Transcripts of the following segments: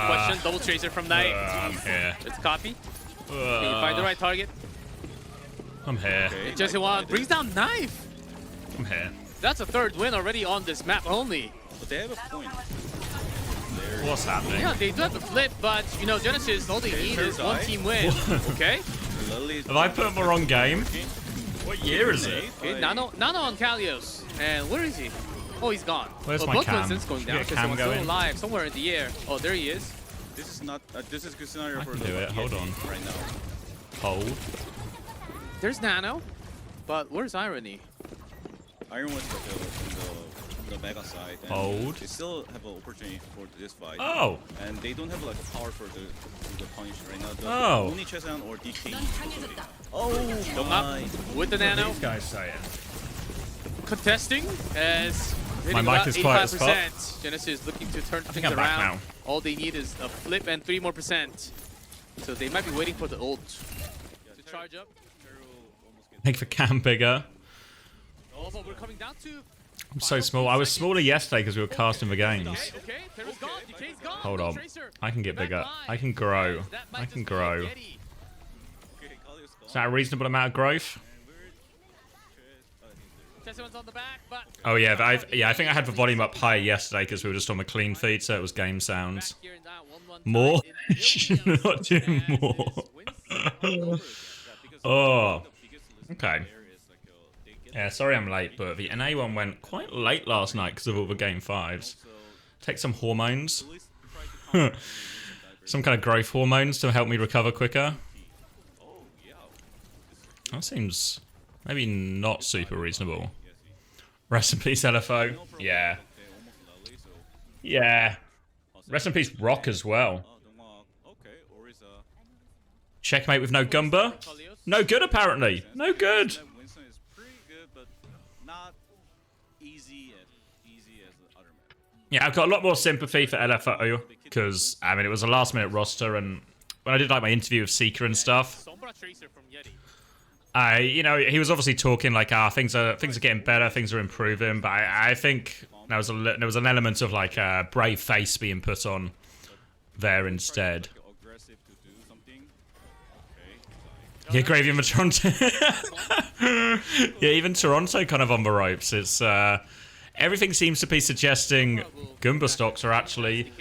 question. Double tracer from Knight. I'm here. It's copy. Can you find the right target? I'm here. Okay, Jesse Wan brings down Knife. I'm here. That's a third win already on this map only. But they have a point. What's happening? Yeah, they do have a flip, but you know, Genesis, all they need is one team win. Okay? Have I put him the wrong game? What year is it? Okay, Nano on Kalios. And where is he? Oh, he's gone. Where's my cam? Vincent's going down Get a because cam someone's still going. alive somewhere in the air. Oh, there he is. This is not. This is good scenario I for can the do it. Hold YETI on. right now. Hold. There's Nano, but where's Irony? Iron was the mega side. And Hold. They still have an opportunity for this fight. Oh. And they don't have like power for the punish right now. The Oh. only Chesan or DK. Up My. with the Nano. These guys say it. Contesting as My mic is quiet as fuck. 85%. Genesis looking to turn things I'm back around. now. All they need is a flip and 3 more %. So they might be waiting for the ult to charge up. Make the cam bigger. Oh, but we're coming down to. I'm so small. I was smaller yesterday because we were casting the games. Okay, Terra's gone, DK's gone. Hold on. Tracer. I can get bigger. I can grow. I can grow. Is that a reasonable amount of growth? On the back, but Oh yeah, but I think I had the volume up high yesterday because we were just on the clean feed, so it was game sounds. More? Should not do more. Oh. Okay. Yeah, sorry I'm late, but the NA one went quite late last night because of all the game 5s. Take some hormones. Some kind of growth hormones to help me recover quicker. That seems maybe not super reasonable. Rest in peace, LFO. Yeah. Yeah. Rest in peace, Rock as well. Checkmate with no Gumba. No good, apparently. No good. Yeah, I've got a lot more sympathy for LFO because, I mean, it was a last-minute roster, and when I did like my interview with Seeker and stuff, you know, he was obviously talking like, things are getting better, things are improving, but I think there was an element of like a brave face being put on there instead. Yeah, Gravy in Toronto. Yeah, even Toronto kind of on the ropes. It's everything seems to be suggesting Goomba stocks are actually,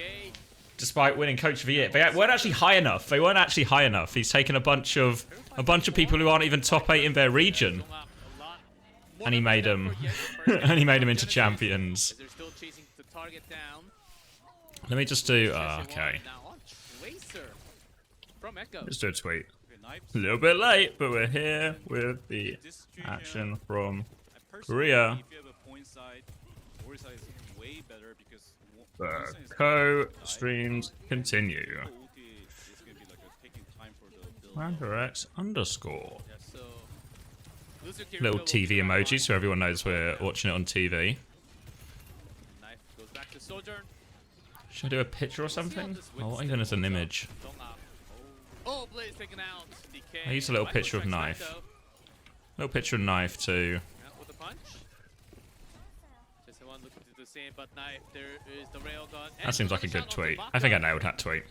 despite winning Coach of the Year, they weren't actually high enough. They weren't actually high enough. He's taken a bunch of people who aren't even top 8 in their region, and he made them, into champions. Let me just do. Okay. Let's do a tweet. A little bit late, but we're here with the action from Korea. The co-streams continue. RunAway _. Little TV emoji so everyone knows we're watching it on TV. Should I do a picture or something? Oh, what even is an image? I use a little picture of Knife. Little picture of Knife too. That seems like a good tweet. I think I nailed that tweet.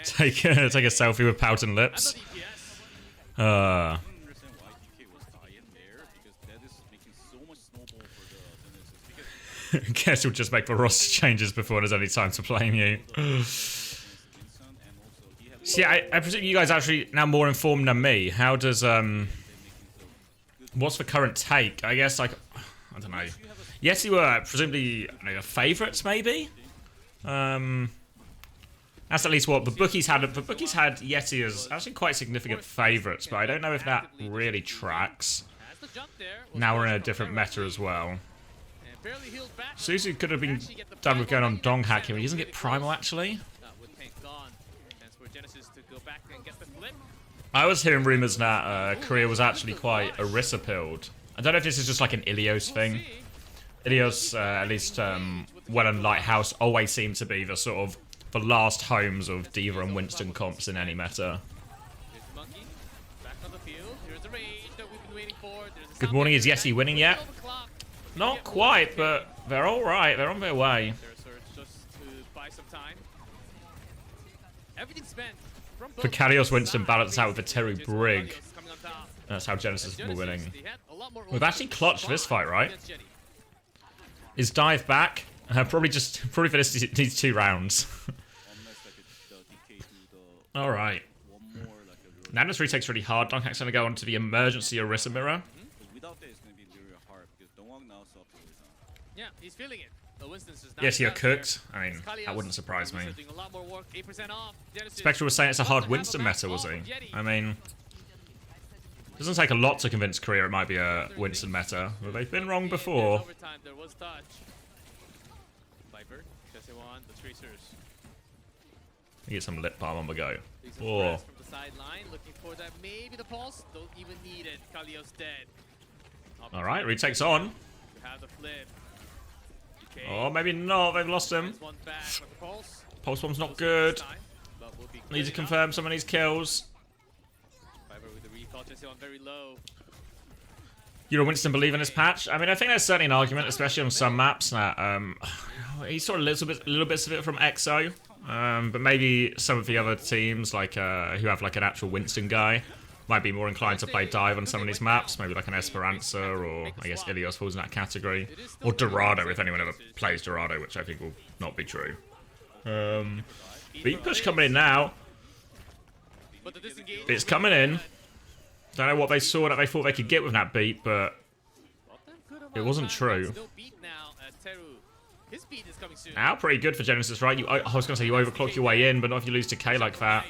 Take a selfie with pouting lips. Guess we'll just make the roster changes before there's any time to blame you. So yeah, I presume you guys are actually now more informed than me. How does what's the current take? I guess like I don't know. Yes, you were presumably favourites maybe. That's at least what the bookies had. The bookies had YETI as actually quite significant favourites, but I don't know if that really tracks. Now we're in a different meta as well. Suzu could have been done with going on Dong Hack here. He doesn't get Primal actually. I was hearing rumours that Korea was actually quite Orisa pilled. I don't know if this is just like an Ilios thing. Ilios, at least Well and Lighthouse, always seem to be the sort of the last homes of D.Va and Winston comps in any meta. Good morning, is YETI winning yet? Not quite, but they're alright. They're on their way. buy some time. Everything spent from For both Kalios, Winston sides. balanced out with a Terry Basically, Brig. Kalios coming on top. That's how Genesis were winning. They had a lot more We've actually clutched this fight, right? against YETI. Is dive back? Probably for this these 2 rounds. Unless like the DK to the All right. one more like a Now this retake's really hard. Dunkhack's going to go onto the emergency Orisa mirror. because without that it's gonna be really hard because Dongwang now is up to Lisa. Yeah, he's feeling it. But Winston's just Yes, you're down there. cooked. I mean, Kalios, that wouldn't surprise me. doing a lot more work, 8% off. Genesis Spectre was saying it's a wants hard to have Winston match meta, was off he? of YETI. I mean, doesn't take a lot to convince Korea it might be a Winston meta, but they've been wrong before. Overtime, there was touch. Viper, Jesse won, the Tracers. Get some lip balm on the go. Takes a Oh, press from the sideline, looking for that. Maybe the pulse. Don't even need it. Kalios dead. all right, retake's on. You have the flip. DK Oh, maybe not. They've lost him. finds one back with the pulse. Pulse bomb's not This good. time, but will be Need to good confirm enough. some of these kills. Viper with the recall, Jesse on very low. You know, Winston believe in this patch? I mean, I think there's certainly an argument, especially on some maps, that he saw little bits of it from EXO, but maybe some of the other teams, like who have like an actual Winston guy, might be more inclined to play dive on some of these maps. Maybe like an Esperanza, or I guess Ilios falls in that category, or Dorado if anyone ever plays Dorado, which I think will not be true. Beat push coming in now. But the disengage It's coming in. Don't know what they saw that they thought they could get with that beat, but it wasn't true. Still beat now, Teru. His beat is coming soon. now pretty good for Genesis, right? I was going to say you overclock your way in, but not if you lose to K like that.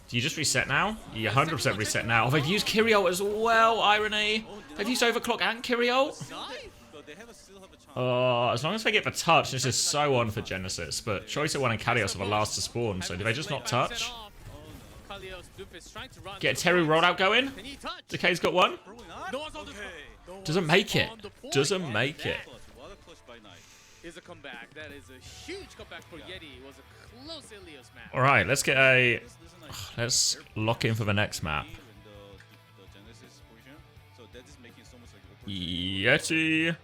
Do you just reset now? You 100% reset now. Oh, they've used Kyriol as well, irony. They've used overclock and Kyriol. Nice. So they still have a chance. Oh, as long as they get the touch, this is so on for Genesis. But Choice at 1 and Kalios are the last to spawn, so do they just not touch? Get a Terry rollout going. Can he touch? Decay's got one. Probably not. No one's on the Okay. no one's Doesn't make it. on the point. Doesn't make it. Clutch. What a clutch by Knight. Is a comeback. That is a huge comeback for YETI. It was a close Ilios match. All right, let's get a. This is a nice Let's lock in for the next map. in the Genesis position. So that is making so much like opportunity. YETI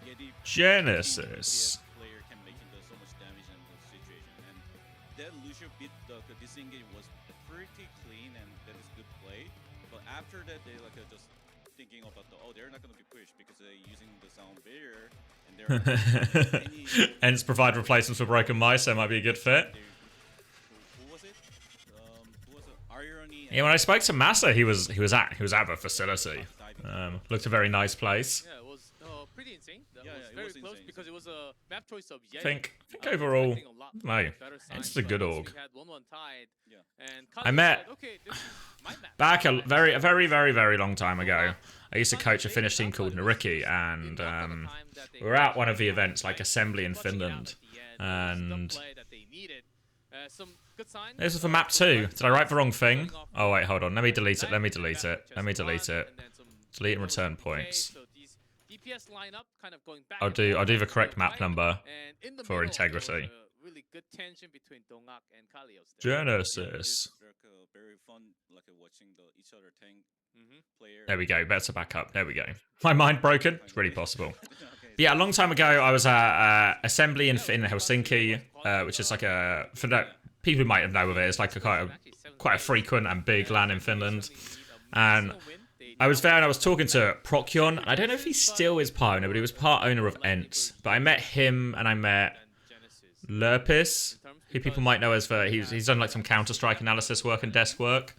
YETI Genesis. player can make so much damage in the situation, and that Lucio beat the disengage was pretty clean, and that is good play. But after that, they like just thinking about they're not gonna be pushed because they're using the sound barrier, and they're Hence, provide replacements for broken mice. That might be a good fit. who was it? Who was it? Irony. Yeah, when I spoke to Massa, he was at the facility. Looked a very nice place. Yeah, it was pretty insane. That Yeah, was it very was close insane. because it was a map choice of YETI. I think I was overall, expecting a lot no, better it's signs, a good but at least org. we had 1-1 tied. Yeah. And I Kalios met- said, okay, this is my map. Back a very long time ago, I used to coach a Finnish team called Nariki, and we were at one of the events, like Assembly in Finland, and this was for map 2. Did I write the wrong thing? Oh wait, hold on. Let me delete it. Let me delete it. Delete and return points. I'll do the correct map number for integrity. Really good tension between Dongak and Kalios. Genesis. Very fun, like watching each other tank player. There we go. Better back up. There we go. My mind broken. It's really possible. Yeah, a long time ago, I was at Assembly in Helsinki, which is like for that people might have known of it. It's like quite a frequent and big LAN in Finland, and I was there and I was talking to Procyon. I don't know if he still is part owner, but he was part owner of Ents. But I met him and I met Lurpis, who people might know as he's done like some Counter-Strike analysis work and desk work.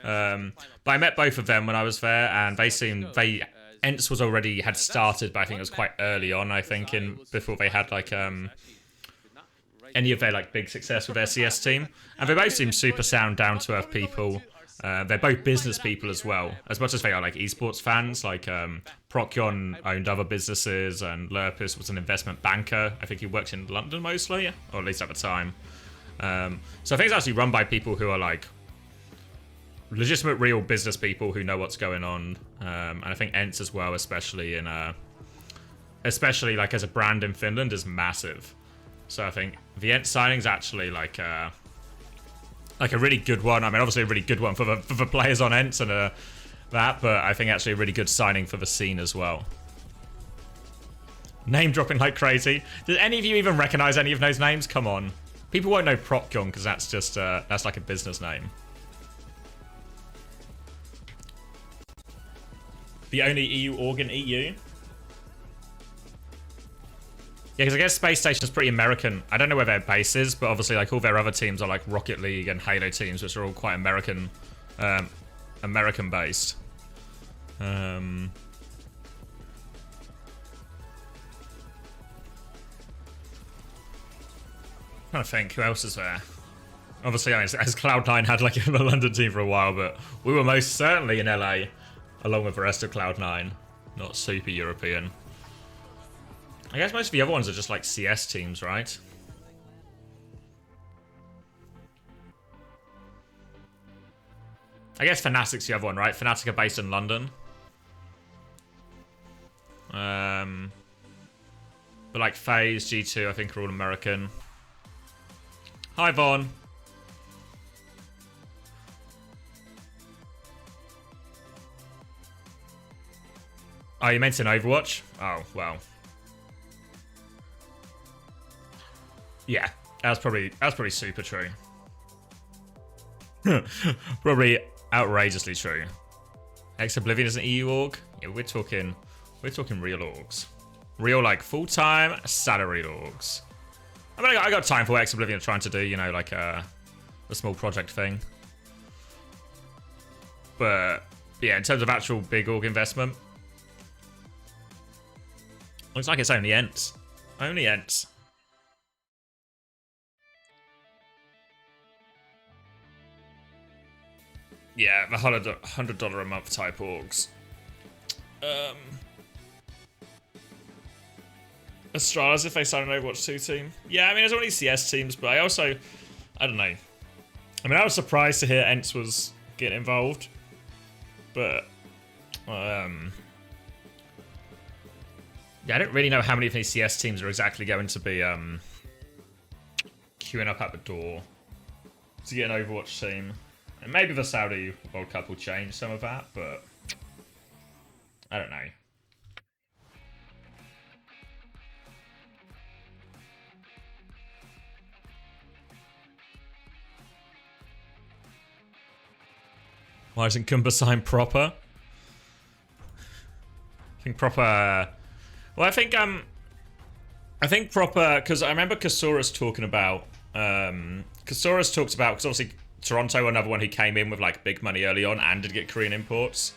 But I met both of them when I was there, and Ents had started, but I think it was quite early on. I think before they had like any of their like big success with their CS team, and they both seem super sound, down to earth people. They're both business people as well, as much as they are like esports fans. Like Procyon owned other businesses, and Lurpis was an investment banker. I think he works in London mostly, or at least at the time. So I think it's actually run by people who are like legitimate, real business people who know what's going on. And I think Ents as well, especially like as a brand in Finland, is massive. So I think the Ents signing is actually like a really good one. I mean, obviously a really good one for the players on Ents and that, but I think actually a really good signing for the scene as well. Name dropping like crazy. Does any of you even recognize any of those names? Come on. People won't know Propkyong because that's just, that's like a business name. The only EU org in EU? Yeah, because I guess Space Station's pretty American. I don't know where their base is, but obviously like all their other teams are like Rocket League and Halo teams, which are all quite American, American based. Trying to think, who else is there? Obviously, as Cloud9 had like a London team for a while, but we were most certainly in LA, along with the rest of Cloud9. Not super European. I guess most of the other ones are just like CS teams, right? I guess Fnatic's the other one, right? Fnatic are based in London. But like FaZe, G2, I think are all American. Hi, Vaughn. Oh, you meant in Overwatch? Oh, well. Yeah, that's probably super true. Probably outrageously true. Ex-Oblivion is an EU org? Yeah, we're talking real orgs. Real, like, full-time, salaried orgs. I mean, I got time for what Ex-Oblivion are trying to do, you know, like a small project thing. But, yeah, in terms of actual big org investment, looks like it's only Ents. Only Ents. Yeah, the $100 a month type orgs. Astralis if they sign an Overwatch 2 team. Yeah, I mean, there's only CS teams, but I don't know. I mean, I was surprised to hear Ents was getting involved. But, yeah, I don't really know how many of these CS teams are exactly going to be queuing up at the door to get an Overwatch team. And maybe the Saudi World Cup will change some of that, but I don't know. Why isn't Kumba signed proper? I think proper. Well, I think proper because I remember Kasaurus talking about. Kasaurus talked about because obviously Toronto, another one who came in with like big money early on and did get Korean imports.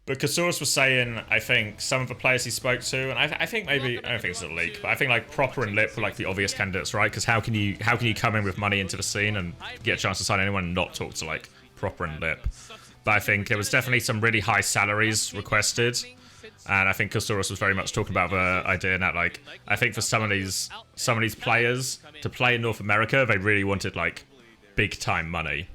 But Kasaurus was saying, I think some of the players he spoke to, and I think maybe I don't think it's a leak, but I think like Proper and Lip were like the obvious candidates, right? Because how can you come in with money into the scene and get a chance to sign anyone and not talk to like Proper and Lip? But I think there was definitely some really high salaries requested, and I think Kasaurus was very much talking about the idea that like I think for some of these players to play in North America, they really wanted like big time money.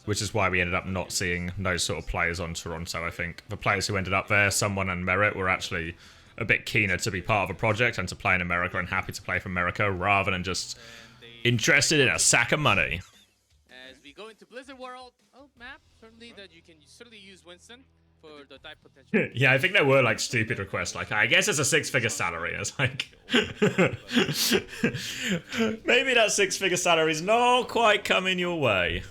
Which is why we ended up not seeing those sort of players on Toronto. I think the players who ended up there, Someone and Merit, were actually a bit keener to be part of a project and to play in America and happy to play for America rather than just interested in a sack of money. As we go into Blizzard World, map, certainly that you can certainly use Winston for the dive potential. Yeah, I think there were like stupid requests. Like, I guess it's a 6-figure salary. It's like, maybe that 6-figure salary is not quite coming your way.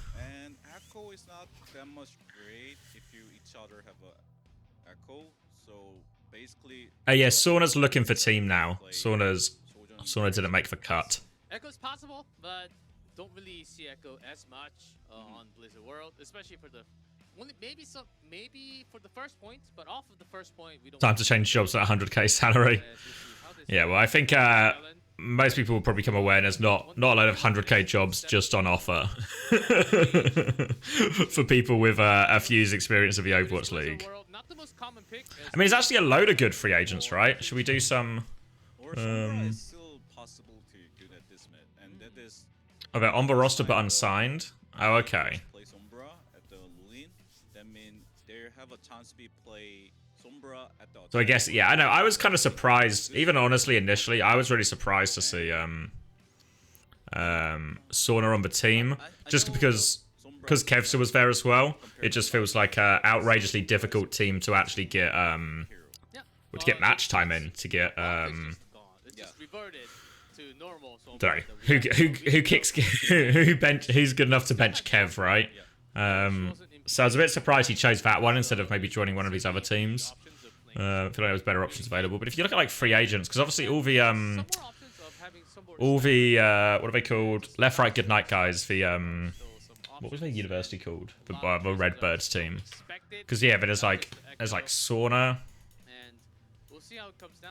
Yeah, Sauna's looking for team now. Sauna didn't make the cut. Echo's possible, but don't really see Echo as much on Blizzard World, especially for the maybe for the first point, but off of the first point we don't. Time to change jobs at 100k salary. Yeah, well, I think most people will probably become aware there's not a lot of 100k jobs just on offer for people with a few years experience of the Overwatch League. I mean, it's actually a load of good free agents, right? Should we do some? Oh, they're on the roster but unsigned. Oh, okay. So I guess, yeah, I know. I was kind of surprised, even honestly, initially, I was really surprised to see Sauna on the team, just because because Kevster was there as well, it just feels like a outrageously difficult team to actually get match time in, to get don't know who kicks who's good enough to bench Kev, right? So I was a bit surprised he chose that one instead of maybe joining one of these other teams. I feel like there was better options available. But if you look at like free agents, because obviously all the what are they called? Left, right, good night guys. The what was their university called? The Redbirds team. Because yeah, but there's like Sauna.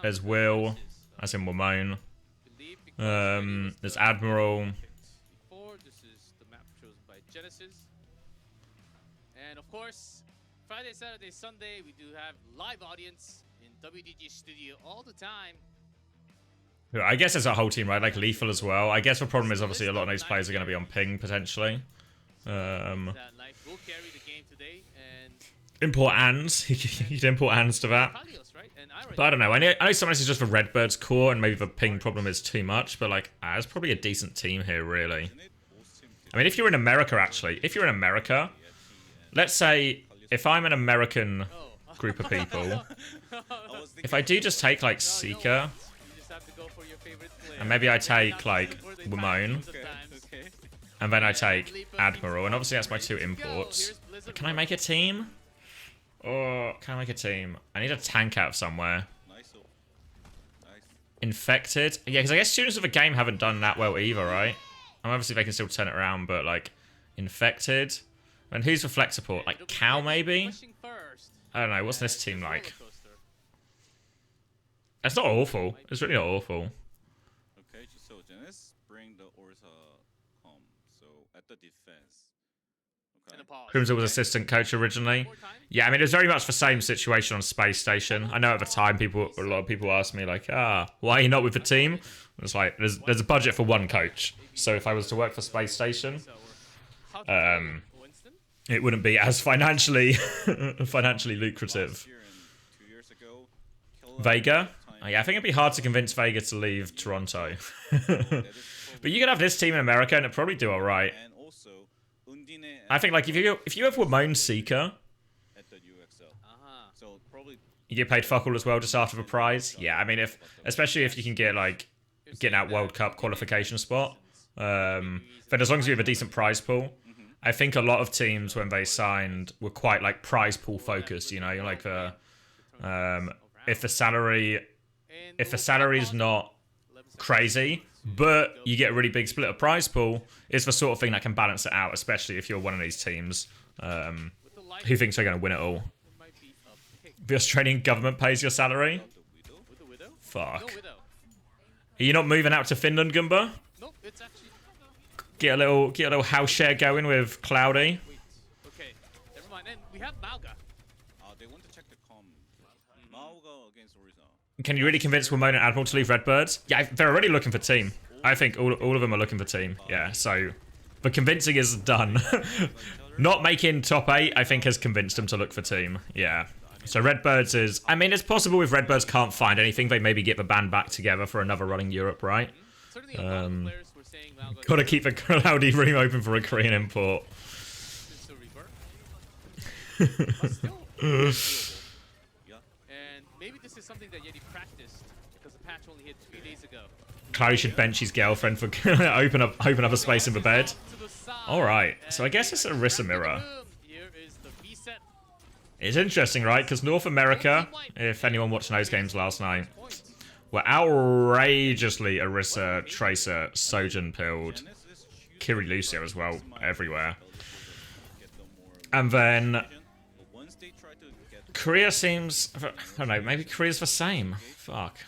There's Will, as in Wamone. There's Admiral. This is the map chosen by Genesis. And of course, Friday, Saturday, Sunday, we do have live audience in WDG studio all the time. I guess there's a whole team, right? Like Lethal as well. I guess the problem is obviously a lot of these players are going to be on ping potentially. That life will carry the game today, and import Ans. You'd import Ans to that. But I don't know. I know sometimes it's just for Redbird's core, and maybe the ping problem is too much. But like, it's probably a decent team here, really. I mean, if you're in America, actually, if you're in America, let's say if I'm an American group of people, if I do just take like Seeker, and maybe I take like Wamone, and then I take Admiral, and obviously that's my 2 imports. But can I make a team? Or can I make a team? I need a tank out of somewhere. Infected? Yeah, because I guess students of the game haven't done that well either, right? And obviously they can still turn it around, but like, Infected? And who's the flex support? Like Cow, maybe? I don't know, what's this team like? It's not awful. It's really not awful. Okay, so Genesis bring the Orsa home. So at the defense. Crimson was assistant coach originally. Yeah, I mean, it was very much the same situation on Space Station. I know at the time, a lot of people asked me, like, why are you not with the team? It's like, there's a budget for 1 coach. So if I was to work for Space Station, it wouldn't be as financially lucrative. Vega? Oh, yeah, I think it'd be hard to convince Vega to leave Toronto. But you could have this team in America and it'd probably do alright. I think like if you have Wamone Seeker, you get paid fuck all as well just after the prize. Yeah, I mean especially if you can get like getting out World Cup qualification spot. But as long as you have a decent prize pool, I think a lot of teams when they signed were quite like prize pool focused. You know, like the if the salary is not crazy, but you get a really big split of prize pool, it's the sort of thing that can balance it out, especially if you're one of these teams who thinks they're going to win it all. The Australian government pays your salary? Fuck. Are you not moving out to Finland, Goomba? Nope, it's actually... Get a little house share going with Cloudy. Okay, never mind. And we have Mauga. They want to check the com. Mauga against Orisa. Can you really convince Wamone and Admiral to leave Redbirds? Yeah, they're already looking for team. I think all of them are looking for team. Yeah, so the convincing is done. Not making top 8, I think, has convinced them to look for team. Yeah. So Redbirds is... I mean, it's possible if Redbirds can't find anything, they maybe get the band back together for another run in Europe, right? Gotta keep the Cloudy room open for a Korean import. And maybe this is something that YETI practiced because the patch only hit 2 days ago. Cloudy should bench his girlfriend for open up a space in the bed. Alright, so I guess it's a Orisa mirror. It's interesting, right? Because North America, if anyone watched those games last night, were outrageously Orisa, Tracer, Sojourn pilled, Kiri Lucio as well, everywhere. And then Korea seems, I don't know, maybe Korea's the same. Fuck.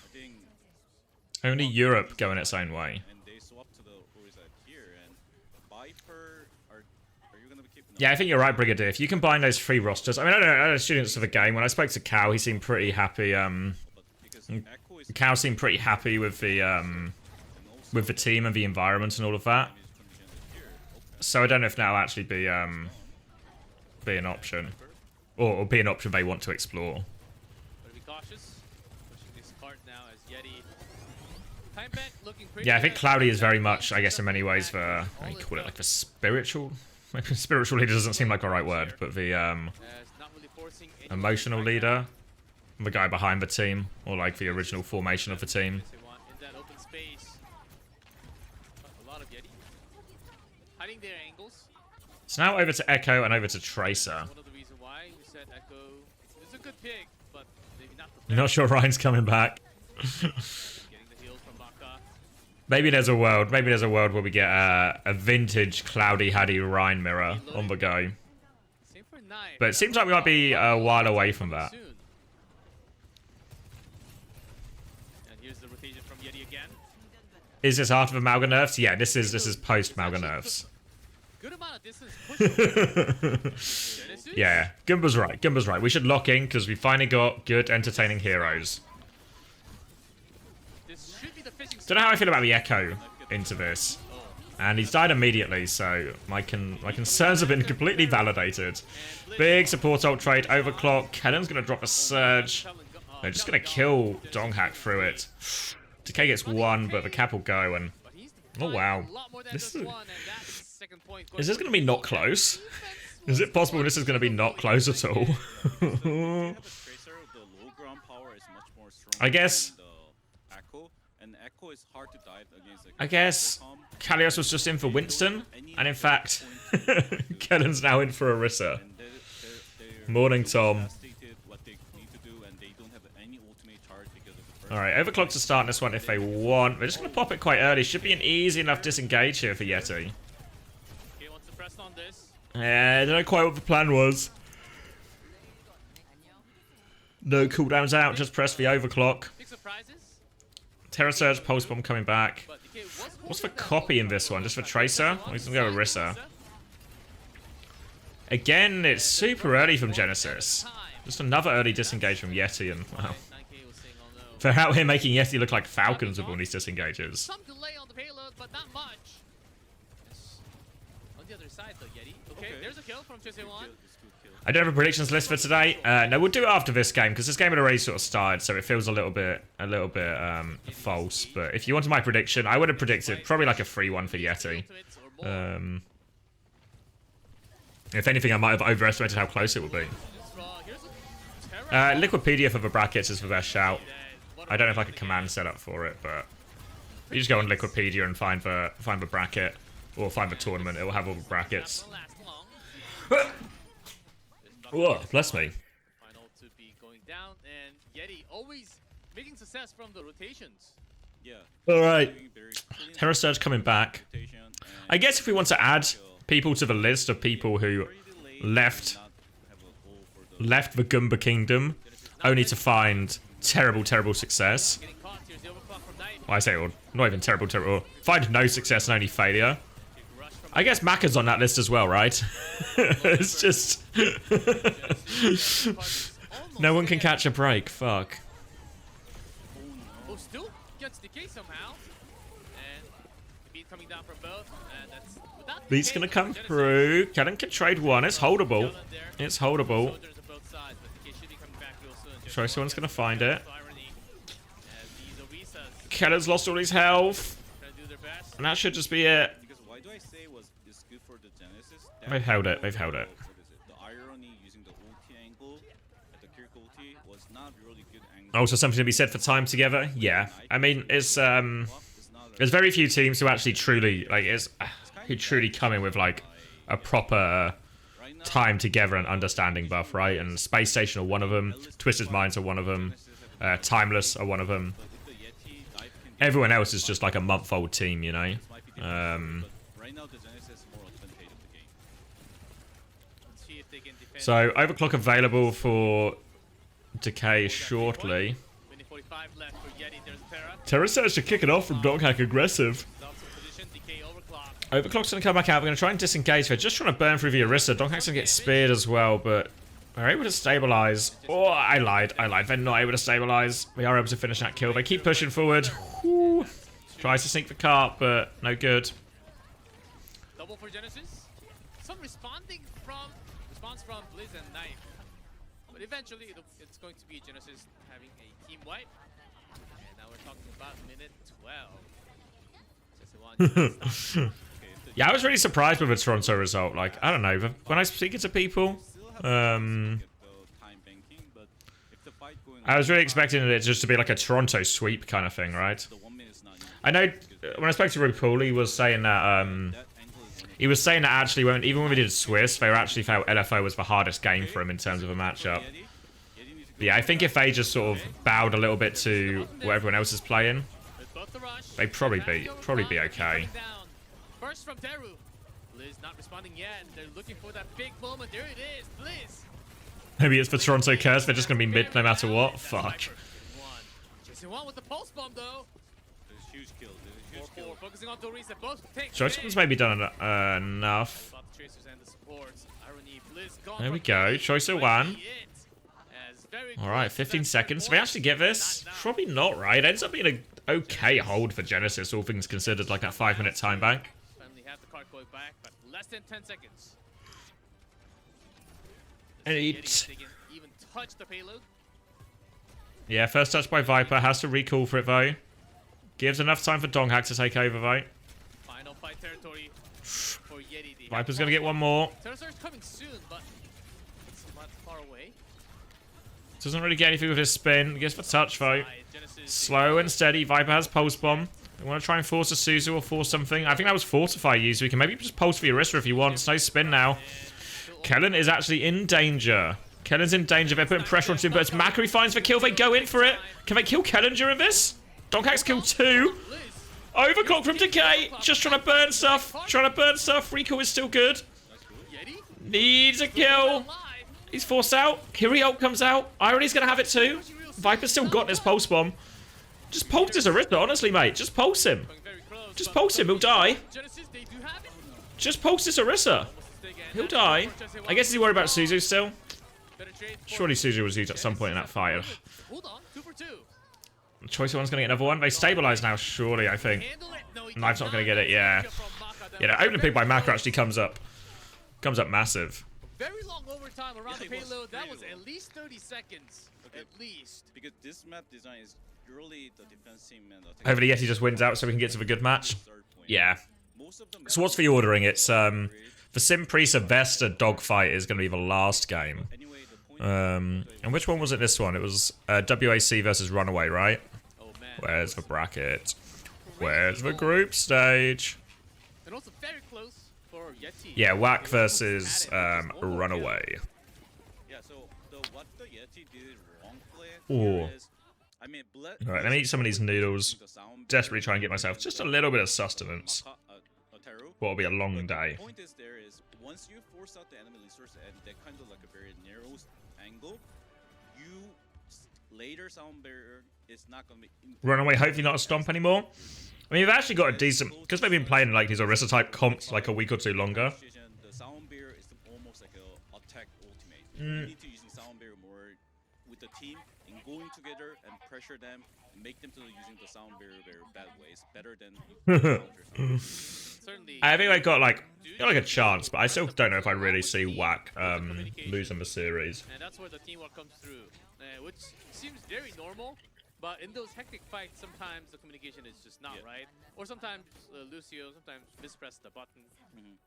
Only Europe going its own way. Yeah, I think you're right, Brigadier. If you combine those 3 rosters... I mean, I don't know students of the game. When I spoke to Cow, he seemed pretty happy. Cow seemed pretty happy with the team and the environment and all of that. So I don't know if that'll actually be an option. Or be an option they want to explore. Yeah, I think Cloudy is very much, I guess, in many ways, the... How do you call it? Like the spiritual Spiritual leader doesn't seem like a right word, but the not really forcing any emotional leader, the guy behind the team, or like the original formation of the team. in that open space. A lot of YETI hiding their angles. So now over to Echo and over to Tracer. One of the reasons why we said Echo is a good pick, but maybe not the You're not sure Ryan's coming back. getting the heals from Baka. Maybe there's a world where we get a vintage Cloudy Haddy Ryan mirror on the go. Same for Knife. But it seems like we might be a while away from that. Soon. And here's the rotation from YETI again. Is this after the Malga nerfs? Yeah, this is post Malga nerfs. Good amount of distance push. Yeah, Gumba's right. Gumba's right. We should lock in because we finally got good, entertaining heroes. This should be the fishing Don't know how I feel about the Echo into this. And he's died immediately, so my concerns have been completely validated. Big support ult trade, overclock. Kellen's going to drop a surge. They're just going to kill Donghack through it. Decay gets one, but the cap will go, and... Oh, wow. This is this going to be not close? Is it possible this is going to be not close at all? I guess Kalios was just in for Winston, and in fact, Kellen's now in for Orisa. Morning, Tom. Alright, overclock to start this one if they want. They're just going to pop it quite early. Should be an easy enough disengage here for YETI. Yeah, I don't know quite what the plan was. No cooldowns out, just press the overclock. Terra Surge, Pulse Bomb coming back. What's the copy in this one? Just for Tracer? We're just gonna go with Orisa. Again, it's super early from Genesis. Just another early disengage from YETI, and wow. They're out here making YETI look like falcons with all these disengages. Some delay on the payload, but not much. On the other side, though, YETI. Okay, there's a kill from 2-1. I don't have a predictions list for today. No, we'll do it after this game because this game had already sort of started, so it feels a little bit false. But if you wanted my prediction, I would have predicted probably like a 3-1 for YETI. If anything, I might have overestimated how close it would be. Liquipedia for the brackets is the best shout. I don't have like a command set up for it, but you just go on Liquipedia and find the bracket or find the tournament. It will have all the brackets. Whoa, bless me. Final to be going down, and YETI always making success from the rotations. Yeah. All right. Terra Surge coming back. I guess if we want to add people to the list of people who left the Gumba Kingdom only to find terrible success. Well, I say, well, not even terrible. Find no success and only failure. I guess Maka's on that list as well, right? It's just... no one can catch a break. Fuck. Oh, still gets decay somehow. And the beat coming down from both. And that's Beat's gonna come through. Kellen can trade one. It's holdable. It's holdable. Tracer one's gonna find it. Kellen's lost all his health. And that should just be it. They've held it. They've held it. Also, something to be said for time together. Yeah, I mean, it's there's very few teams who actually truly who truly come in with like a proper time together and understanding buff, right? And Space Station are one of them. Twisted Minds are one of them. Timeless are one of them. Everyone else is just like a month-old team, you know. So, overclock available for Decay shortly. Terra Surge to kick it off from Doghack aggressive. Overclock's going to come back out. We're going to try and disengage. They're just trying to burn through the Orisa. Doghack's going to get speared as well, but we're able to stabilize. Oh, I lied. They're not able to stabilize. We are able to finish that kill. They keep pushing forward. Woo. Tries to sneak the cart, but no good. Double for Genesis. Some response from Blizz and Knife. But eventually, it's going to be Genesis having a team wipe. And now we're talking about minute 12. Okay, if the Yeah, I was really surprised with the Toronto result. Like, I don't know, when I speak to people, I was really expecting it just to be like a Toronto sweep kind of thing, right? I know when I spoke to RuPaul, he was saying that actually even when we did Swiss, they actually felt LFO was the hardest game for him in terms of a matchup. But yeah, I think if they just sort of bowed a little bit to what everyone else is playing, they'd probably be okay. First from Teru. Blizz not responding yet. They're looking for that big moment. There it is. Blizz. Maybe it's for Toronto Curse. They're just going to be mid no matter what. Fuck. Chasing one with the pulse bomb though. There's huge kills. There's huge kills. Focusing on Dorisa. Both take. Choice's maybe done enough. There we go. Choice of one. Alright, 15 seconds. Do we actually get this? Probably not, right? It ends up being an okay hold for Genesis, all things considered, like that 5-minute time bank. Finally have the card going back, but less than 10 seconds. Even touch the payload. Yeah, first touch by Viper. Has to recall for it, though. Gives enough time for Donghack to take over, though. Final fight territory for YETI. Viper's going to get one more. Pterosaur's coming soon, but it's not far away. Doesn't really get anything with his spin. Gets the touch, though. Slow and steady. Viper has Pulse Bomb. They want to try and force a Suzu or force something. I think that was Fortify Yuzu. We can maybe just pulse for Orisa if he wants. No spin now. Kellen is actually in danger. Kellen's in danger. They're putting pressure on him, but it's Macri finds the kill. They go in for it. Can they kill Kellen during this? Doghack's killed 2. Overclock from Decay. Just trying to burn stuff. Recall is still good. Needs a kill. He's forced out. Kiri ult comes out. Irony's going to have it too. Viper's still got this pulse bomb. Just pulse this Orisa, honestly, mate. Just pulse him. Just pulse him. He'll die. Just pulse this Orisa. He'll die. I guess he's worried about Suzu still. Surely Suzu was used at some point in that fight. Choice one's going to get another one. They stabilize now, surely, I think. Knife's not going to get it, yeah. Yeah, the opening pick by Macro actually comes up massive. Very long overtime around the payload. That was at least 30 seconds. At least. Because this map design is purely the defense team and hopefully YETI just wins out so we can get to the good match. Yeah. So what's for you ordering? It's the Sim Prisa Vesta dogfight is going to be the last game. And which one was it this one? It was WAC versus RunAway, right? Where's the bracket? Where's the group stage? And also very close for YETI. Yeah, WAC versus RunAway. Yeah, so what the YETI did wrongly Ooh. is, I mean, Alright, let me eat some of these noodles. Desperately try and get myself just a little bit of sustenance. What will be a long day. The point is there is, once you force out the enemy resource and they're kind of like a very narrow angle, later sound barrier is not going to be... RunAway, hopefully not a stomp anymore. I mean, they've actually got a decent... Because they've been playing like these Orisa type comps like a week or two longer. The sound barrier is almost like a attack ultimate. You need to use the sound barrier more with the team and going together and pressure them and make them to using the sound barrier very bad ways. Better than... I think they got like a chance, but I still don't know if I really see WAC losing the series. And that's where the teamwork comes through, which seems very normal. But in those hectic fights, sometimes the communication is just not right. Or sometimes Lucio sometimes mispress the button.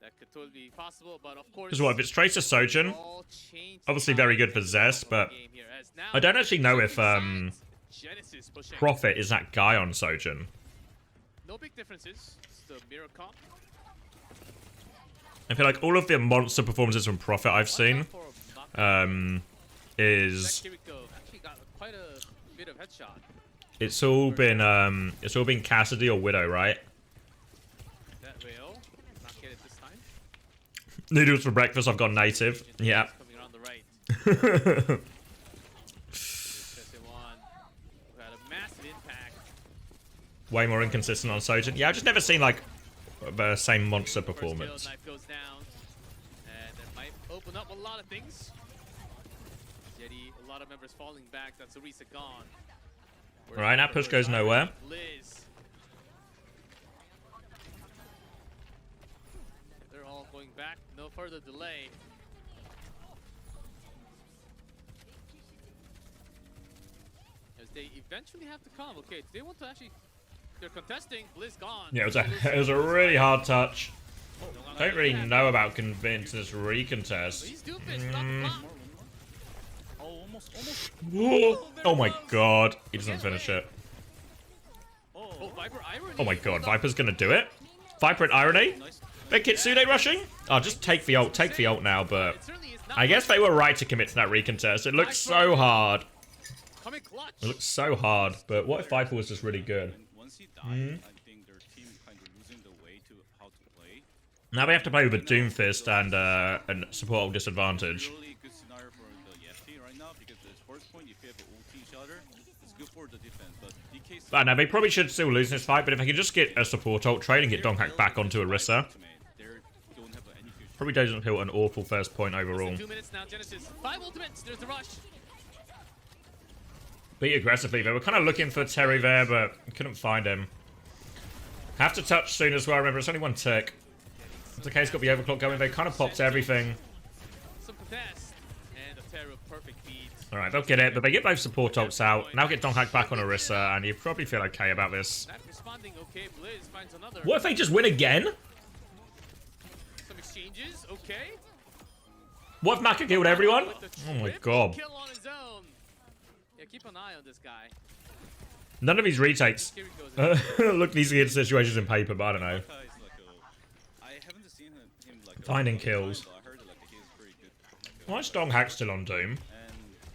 That could totally be possible, but of course... Because what, if it's Tracer Sojin, obviously very good for Zest, but I don't actually know if Prophet is that guy on Sojin. No big differences. It's the mirror comp. I feel like all of the monster performances from Prophet I've seen is... Actually got quite a bit of headshot. It's all been Cassidy or Widow, right? That will not get it this time. Noodles for breakfast, I've gone native. Yeah. Coming around the right. Had a massive impact. Way more inconsistent on Sojin. Yeah, I've just never seen like the same monster performance. Knife goes down, and that might open up a lot of things. YETI, a lot of members falling back. That's Orisa gone. Alright, that push goes nowhere. Liz. They're all going back. No further delay. As they eventually have to come. Okay, they want to actually... They're contesting. Blizz gone. Yeah, it was a really hard touch. Don't really know about convincing this recontest. He's doofus, not the block. Oh, almost. Oh my god. He doesn't finish it. Oh, Viper Irony. Oh my god, Viper's gonna do it. Viper and Irony. Big Kitsune rushing. Oh, just take the ult. Take the ult now, but It certainly is not I guess they were right to commit to that recontest. It looks so hard. coming clutch. It looks so hard, but what if Viper was just really good? And once he died, I think their team kind of losing the way to how to play. Now they have to play with a Doomfist and support ult disadvantage. Really good scenario for the YETI right now because the first point, if you have an ulti shatter, it's good for the defense. But DK I know they probably should still lose this fight, but if they can just get a support ult trade and get Donghak back onto Orisa, probably doesn't feel an awful first point overall. 2 minutes now, Genesis. 5 ultimates. There's the rush. Beat aggressively. They were kind of looking for Terry there, but couldn't find him. Have to touch soon as well. Remember, it's only 1 tick. It's okay, it's got the overclock going. They kind of popped everything. Some contest. And a Terra perfect beat. Alright, they'll get it, but they get both support ults out. Now get Donghak back on Orisa, and you probably feel okay about this. Not responding. Okay, Blizz finds another. What if they just win again? Some exchanges. Okay. What if Maka killed everyone? Oh my god. Kill on his own. Yeah, keep an eye on this guy. None of these retakes Here he goes. look easy in situations in paper, but I don't know. I haven't seen him like Finding kills. I heard like he's pretty good. Why is Donghak still on Doom? And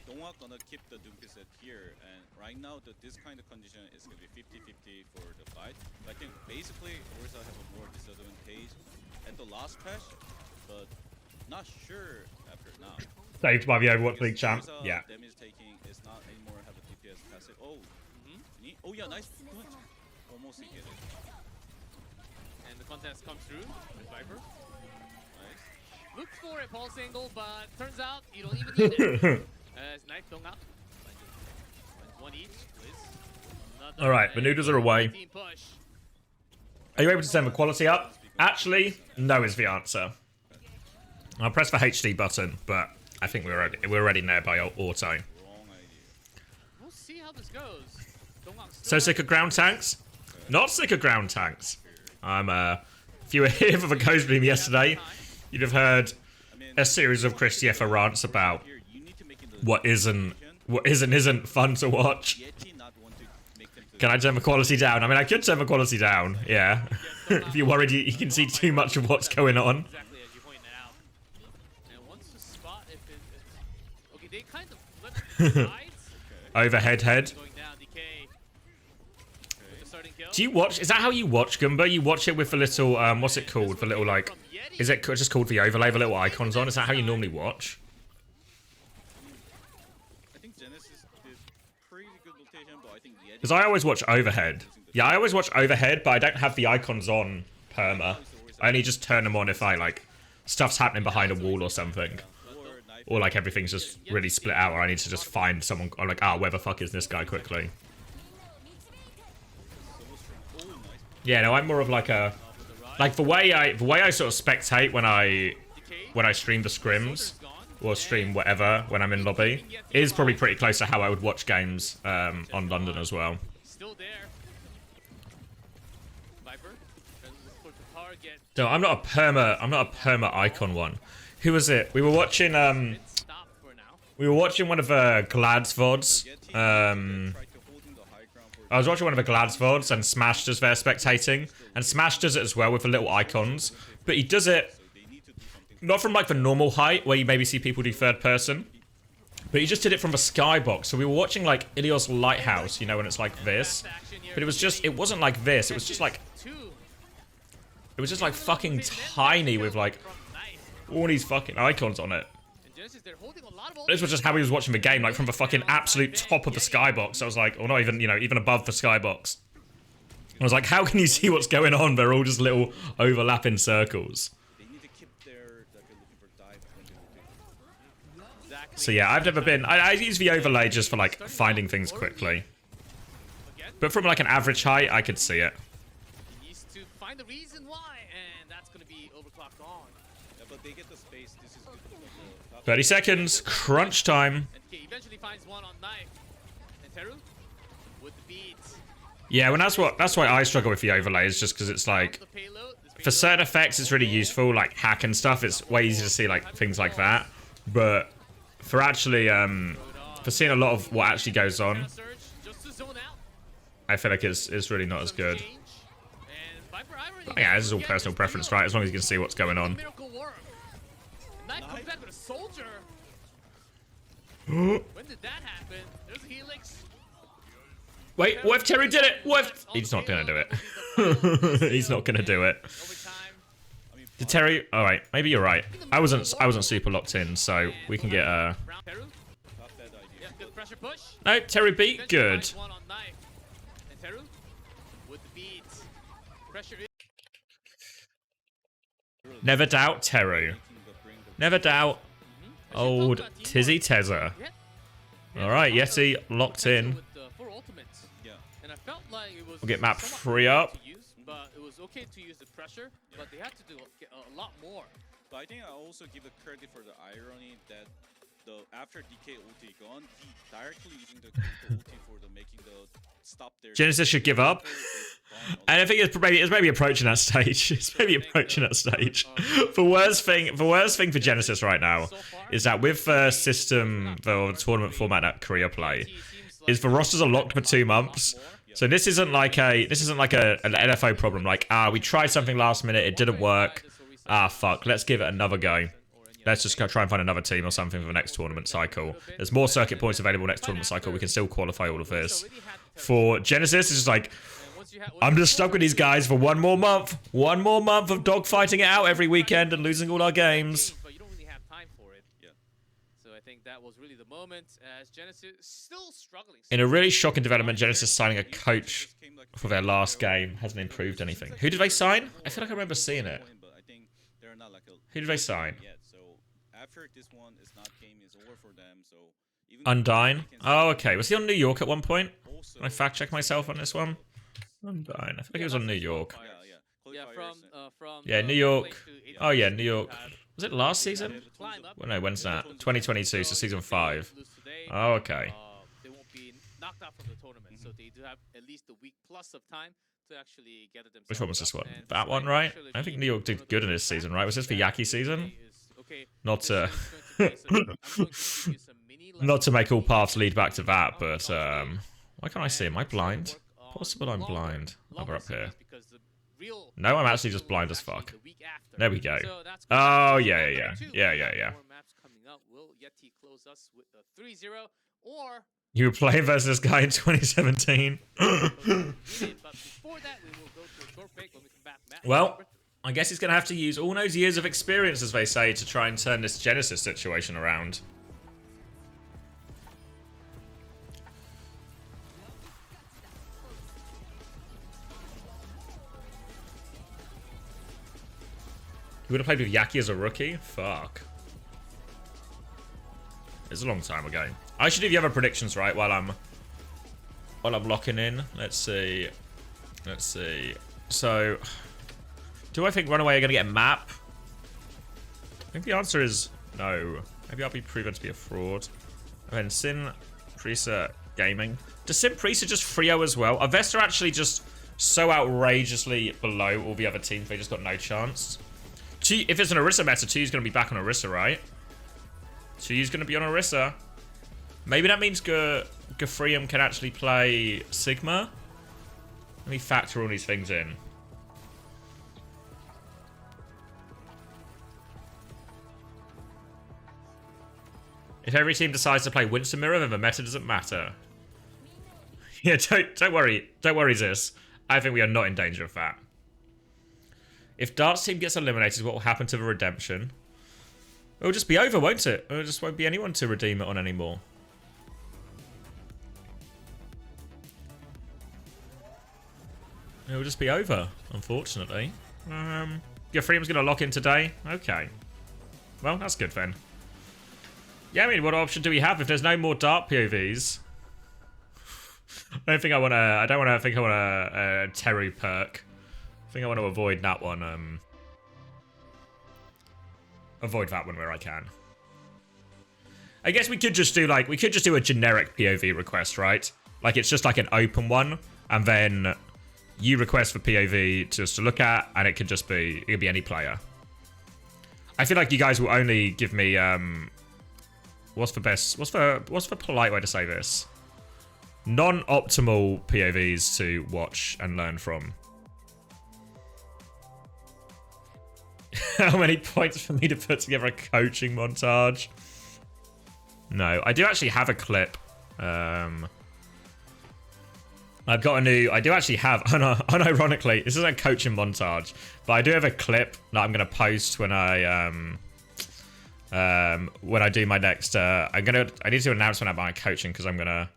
Donghak gonna keep the Doomfist set here. And right now, this kind of condition is gonna be 50-50 for the fight. I think basically Orisa have a more disadvantage at the last patch, but not sure after now. Saved by the Overwatch League champ. Orisa Yeah. damage taking is not anymore have a DPS passive. Oh, oh yeah, nice. Good. Almost he get it. And the contest comes through with Viper. Nice. Look for a pulse angle, but turns out you don't even need it. As knife dong up. One each. Blizz. Alright, the noodles are away. Team push. Are you able to send the quality up? Actually, no is the answer. I'll press the HD button, but I think we're already there by auto. Wrong idea. We'll see how this goes. So sick of ground tanks? Not sick of ground tanks. If you were here for the Ghost Beam yesterday, you'd have heard a series of Chris Yeffa rants about Here, you need to make it what isn't fun to watch. YETI not want to make them to Can I turn the quality down? I mean, I could turn the quality down, yeah. If you're worried you can see too much of what's going on. Exactly as you pointed out. And once the spot, if it's okay, they kind of flip sides. Overhead head. Going down, DK. With the starting kill. Do you watch? Is that how you watch Gumbo? You watch it with the little, what's it called? The little, like, is it just called the overlay, the little icons on? Is that how you normally watch? I think Genesis did pretty good rotation, but I think YETI Because I always watch overhead. Yeah, I always watch overhead, but I don't have the icons on perma. I only just turn them on if I, like, stuff's happening behind a wall or something. Or, like, everything's just really split out, or I need to just find someone, or like, where the fuck is this guy quickly? Yeah, no, I'm more of like a... Like, the way I sort of spectate when I stream the scrims, or stream whatever when I'm in lobby, is probably pretty close to how I would watch games on London as well. Still there. Viper. For the target. No, I'm not a perma icon one. Who was it? We were watching Stop for now. we were watching one of Glad's VODs. I was watching one of the Glad's VODs and Smash does their spectating. And Smash does it as well with the little icons. But he does it not from like the normal height where you maybe see people do third person. But he just did it from the skybox. So we were watching like Ilios Lighthouse, you know, when it's like this. But it wasn't like this. It was just like fucking tiny with like all these fucking icons on it. This was just how he was watching the game, like from the fucking absolute top of the skybox. I was like, or not even, you know, even above the skybox. I was like, how can you see what's going on? They're all just little overlapping circles. So yeah, I've never been... I use the overlay just for like finding things quickly. But from like an average height, I could see it. He needs to find the reason why, and that's going to be overclocked on. Yeah, but they get the space. This is good. 30 seconds, crunch time. And he eventually finds one on knife. And Teru with the beat. Yeah, well that's why I struggle with the overlay, is just because it's like... The payload. For certain effects, it's really useful, like hack and stuff. It's way easier to see like things like that. But for actually, for seeing a lot of what actually goes on, I feel like it's really not as good. But yeah, this is all personal preference, right? As long as you can see what's going on. When did that happen? There's a helix. Wait, what if Terry did it? What if... He's not gonna do it. He's not gonna do it. Did Terry... Alright, maybe you're right. I wasn't super locked in, so we can get No, Terry beat. Good. Never doubt Teru. Never doubt old Tizzy Tezza. Alright, Yeti locked in. We'll get map 3 up. But it was okay to use the pressure, but they had to do a lot more. But I think I also give the credit for the irony that after DK ulti gone, he directly using the ulti for the making the stop there. Genesis should give up. And I think it's maybe approaching that stage. It's maybe approaching that stage. The worst thing for Genesis right now is that with the system, the tournament format that Korea play, is the rosters are locked for 2 months. So this isn't like an LFO problem. Like, we tried something last minute, it didn't work. Fuck, let's give it another go. Let's just go try and find another team or something for the next tournament cycle. There's more circuit points available next tournament cycle. We can still qualify all of this. For Genesis, it's just like, I'm just stuck with these guys for 1 more month. 1 more month of dogfighting it out every weekend and losing all our games. But you don't really have time for it. So I think that was really the moment as Genesis still struggling. In a really shocking development, Genesis signing a coach for their last game hasn't improved anything. Who did they sign? I feel like I remember seeing it. Who did they sign? Undyne. Oh, okay. Was he on New York at one point? Can I fact check myself on this one? Undyne. I feel like he was on New York. Yeah, New York. Oh yeah, New York. Was it last season? Well, no, when's that? 2022, so season 5. Oh, okay. They won't be knocked out from the tournament, so they do have at least a week plus of time to actually gather themselves. Which one was this one? That one, right? I think New York did good in this season, right? Was this for Yaki season? Not to... Not to make all paths lead back to that, but why can't I see? Am I blind? Possible I'm blind. Oh, we're up here. No, I'm actually just blind as fuck. There we go. Oh, yeah. You were playing versus this guy in 2017. Well, I guess he's going to have to use all those years of experience, as they say, to try and turn this Genesis situation around. You would have played with Yaki as a rookie? Fuck. It's a long time ago. I should do the other predictions right while I'm locking in. Let's see. So, do I think RunAway are going to get a map? I think the answer is no. Maybe I'll be proven to be a fraud. And then Sin, Prisa, Gaming. Does Sin Prisa just 3-0 as well? Are Vesta actually just so outrageously below all the other teams they just got no chance? If it's an Orisa meta, 2's going to be back on Orisa, right? 2's going to be on Orisa. Maybe that means Gafrium can actually play Sigma. Let me factor all these things in. If every team decides to play Winston Mirror, then the meta doesn't matter. Yeah, don't worry. Don't worry, Ziz. I think we are not in danger of that. If Dart's team gets eliminated, what will happen to the redemption? It'll just be over, won't it? There just won't be anyone to redeem it on anymore. It'll just be over, unfortunately. Gafrium's going to lock in today. Okay. Well, that's good then. Yeah, I mean, what option do we have if there's no more Dart POVs? I don't want a Terry perk. I think I want to avoid that one. Avoid that one where I can. I guess we could just do a generic POV request, right? Like it's just like an open one, and then you request for POV just to look at, and it could be any player. I feel like you guys will only give me what's the polite way to say this? Non-optimal POVs to watch and learn from. How many points for me to put together a coaching montage? No, I do actually have a clip. I've got a new... I do actually have... Unironically, this is a coaching montage. But I do have a clip that I'm going to post when I do my next... I need to announce when I buy coaching because I'm gonna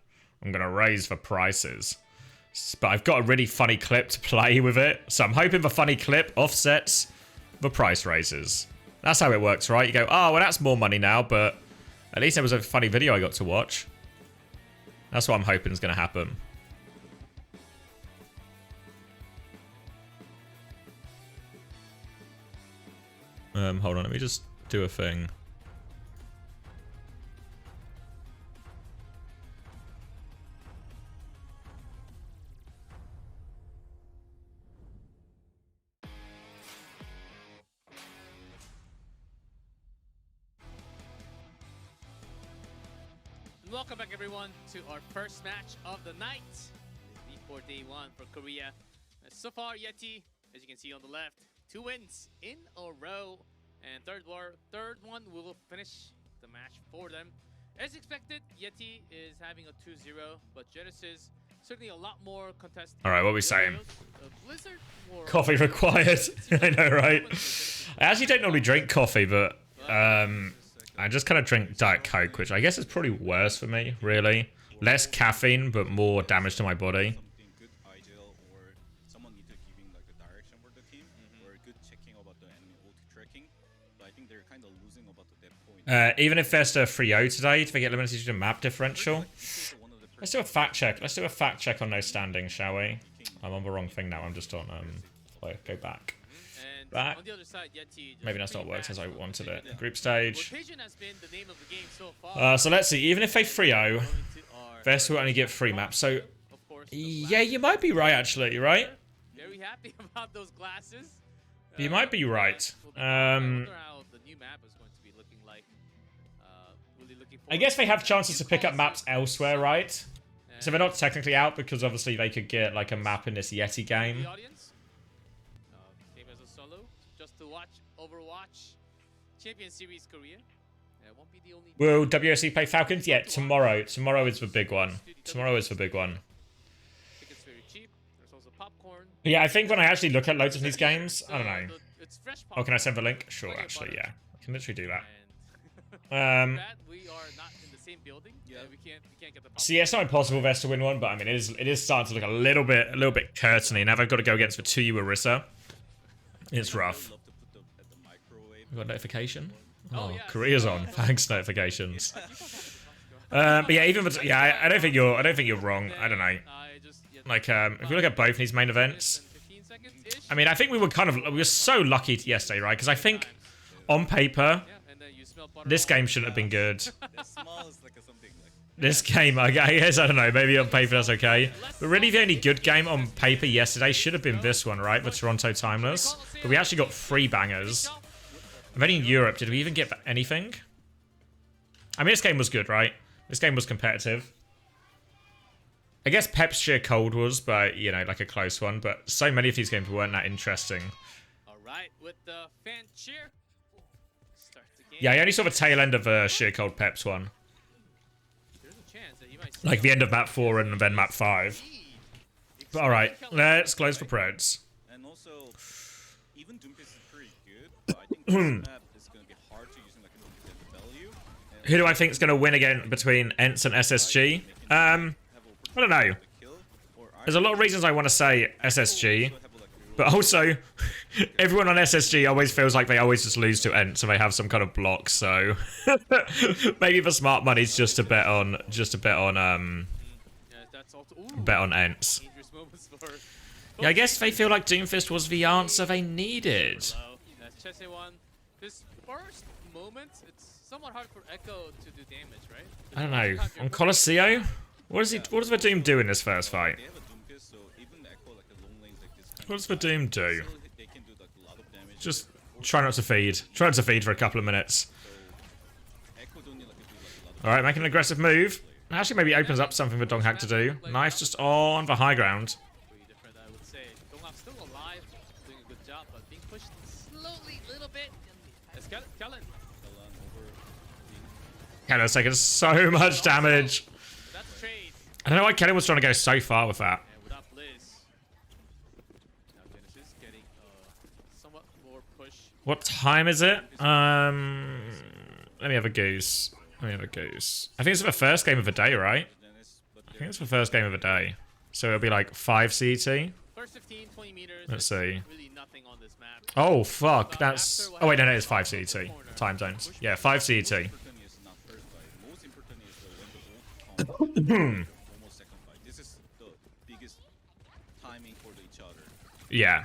raise the prices. But I've got a really funny clip to play with it. So I'm hoping the funny clip offsets the price raises. That's how it works, right? You go, oh, well, that's more money now, but at least there was a funny video I got to watch. That's what I'm hoping is going to happen. Hold on, let me just do a thing. Welcome back, everyone, to our first match of the night. Before day one for Korea. So far, YETI, as you can see on the left, 2 wins in a row. And third one, we will finish the match for them. As expected, YETI is having a 2-0, but Genesis certainly a lot more contested. All right, what are we saying? Blizzard Coffee required. I know, right? I actually don't normally drink coffee, but I just kind of drink Diet Coke, which I guess is probably worse for me, really. Less caffeine, but more damage to my body. Something good ideal, or someone need to giving like a direction for the team, or good checking about the enemy ult tracking. But I think they're kind of losing about that point. Even if Vesta 3-0 today, do they get eliminated due to map differential? Let's do a fact check. Let's do a fact check on those standings, shall we? I'm on the wrong thing now. I'm just on wait, go back. Back. On the other side, YETI Maybe that's not worked as I wanted it. Group stage. Rotation has been the name of the game so far. So let's see. Even if they 3-0, Vesta will only get 3 maps. So yeah, you might be right actually. You're right. Very happy about those glasses. You might be right. I wonder how the new map is going to be looking like. Really looking I guess they have chances to pick up maps elsewhere, right? So they're not technically out because obviously they could get like a map in this YETI game. Came as a solo just to watch Overwatch Championship Series Korea. Won't be the only. Will WOC play Falcons? Yeah, tomorrow. Tomorrow is the big one. Tomorrow is the big one. Tickets very cheap. There's also popcorn. Yeah, I think when I actually look at loads of these games, I don't know. Oh, can I send the link? Sure, actually, yeah. I can literally do that. We are not in the same building. Yeah, we can't get the popcorn. So yeah, it's not impossible Vesta to win one, but I mean, it is starting to look a little bit curtainy. Now they've got to go against the 2U Orisa. It's rough. We got a notification. Oh, Korea's on. Thanks, notifications. But yeah, even with, yeah, I don't think you're wrong. I don't know. Like, if we look at both these main events, I mean, I think we were so lucky yesterday, right? Because I think on paper, this game shouldn't have been good. This game, I guess, I don't know, maybe on paper that's okay. But really the only good game on paper yesterday should have been this one, right? The Toronto Timeless. But we actually got 3 bangers. And then in Europe, did we even get anything? I mean, this game was good, right? This game was competitive. I guess Pep's sheer cold was, but, you know, like a close one. But so many of these games weren't that interesting. All right, with the fan cheer. Yeah, I only saw the tail end of sheer cold Pep's one. Like the end of map 4 and then map 5. But alright, let's close for Preds. And also, even Doomfist is pretty good, but I think this map is going to be hard to use in like a value. Who do I think is going to win again between Ents and SSG? I don't know. There's a lot of reasons I want to say SSG. But also, everyone on SSG always feels like they always just lose to Ents, so they have some kind of block. So maybe the smart money is just to bet on Ents. Yeah, I guess they feel like Doomfist was the answer they needed. This first moment, it's somewhat hard for Echo to do damage, right? I don't know. On Colosseo, what does the Doom do in this first fight? even Echo like a long lanes like this. What does the Doom do? Still, they can do like a lot of damage. Just try not to feed. Try not to feed for a couple of minutes. So Echo don't need like to do like a lot of. All right, making an aggressive move. Actually, maybe opens up something for Donghak to do. Knife's just on the high ground. Pretty different, I would say. Donghak's still alive, doing a good job, but being pushed slowly a little bit. It's Kellen. Kellen's taking so much damage. That's trade. I don't know why Kellen was trying to go so far with that. And without Blizz, now Genesis getting somewhat more push. What time is it? Let me have a goose. I think it's the first game of the day, right? I think it's the first game of the day. So it'll be like 5 CET. First 15, 20 meters. Let's see. Really nothing on this map. Oh, fuck. That's... Oh, wait, no, it's 5 CET. Time zones. Yeah, 5 CET. Most important is when the almost second fight. This is the biggest timing for each other. Yeah.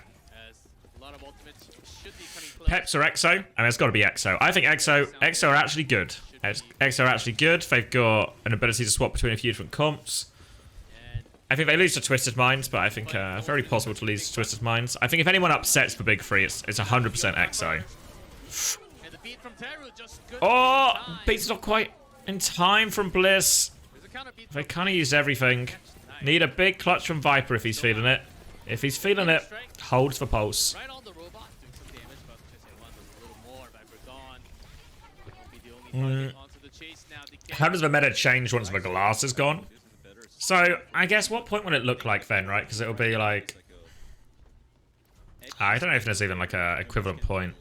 As a lot of ultimates should be coming close. Peps or EXO? I mean, it's got to be EXO. I think EXO are actually good. EXO are actually good. They've got an ability to swap between a few different comps. I think they lose to Twisted Minds, but I think very possible to lose to Twisted Minds. I think if anyone upsets the big three, it's 100% EXO. Oh, beats not quite in time from Bliss. They kind of used everything. Need a big clutch from Viper if he's feeling it. If he's feeling it, holds for pulse. How does the meta change once the glass is gone? So, I guess what point will it look like then, right? Because it'll be like... I don't know if there's even like a equivalent point.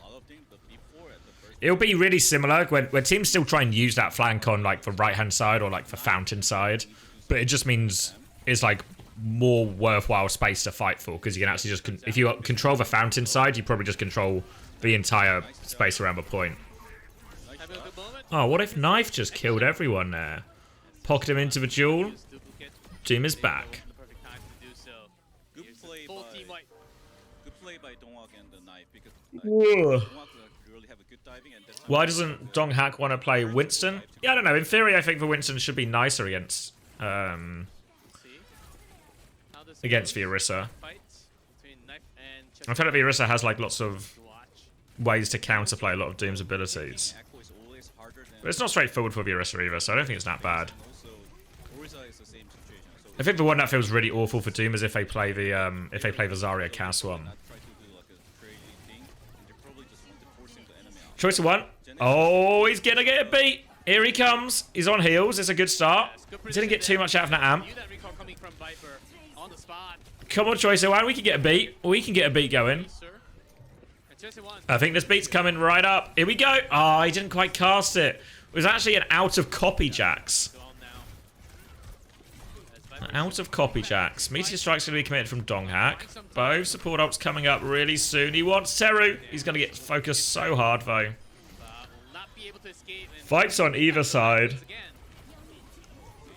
It'll be really similar when teams still try and use that flank on like the right-hand side or like the fountain side. But it just means it's like more worthwhile space to fight for. Because you can actually just... if you control the fountain side, you probably just control the entire space around the point. Oh, what if Knife just killed everyone there? Pocket him into the duel. Doom is back. Good play by Donghak and the Knife because Whoa. really have a good diving and that's Why doesn't Donghak want to play Winston? Yeah, I don't know. In theory, I think the Winston should be nicer against the Orisa. I feel like the Orisa has like lots of ways to counterplay a lot of Doom's abilities. But it's not straightforward for the Orisa either, so I don't think it's that bad. I think the one that feels really awful for Doom is if they play the Zarya Cass one. Choice of one. Oh, he's gonna get a beat. Here he comes. He's on heals. It's a good start. Didn't get too much out of that amp. Come on, Choice of one. We can get a beat. We can get a beat going. I think this beat's coming right up. Here we go. Oh, he didn't quite cast it. It was actually an out of copy Jax. Out of copy Jax. Meteor Strike's going to be committed from Donghak. Both support ults coming up really soon. He wants Teru. He's going to get focused so hard though. Fights on either side.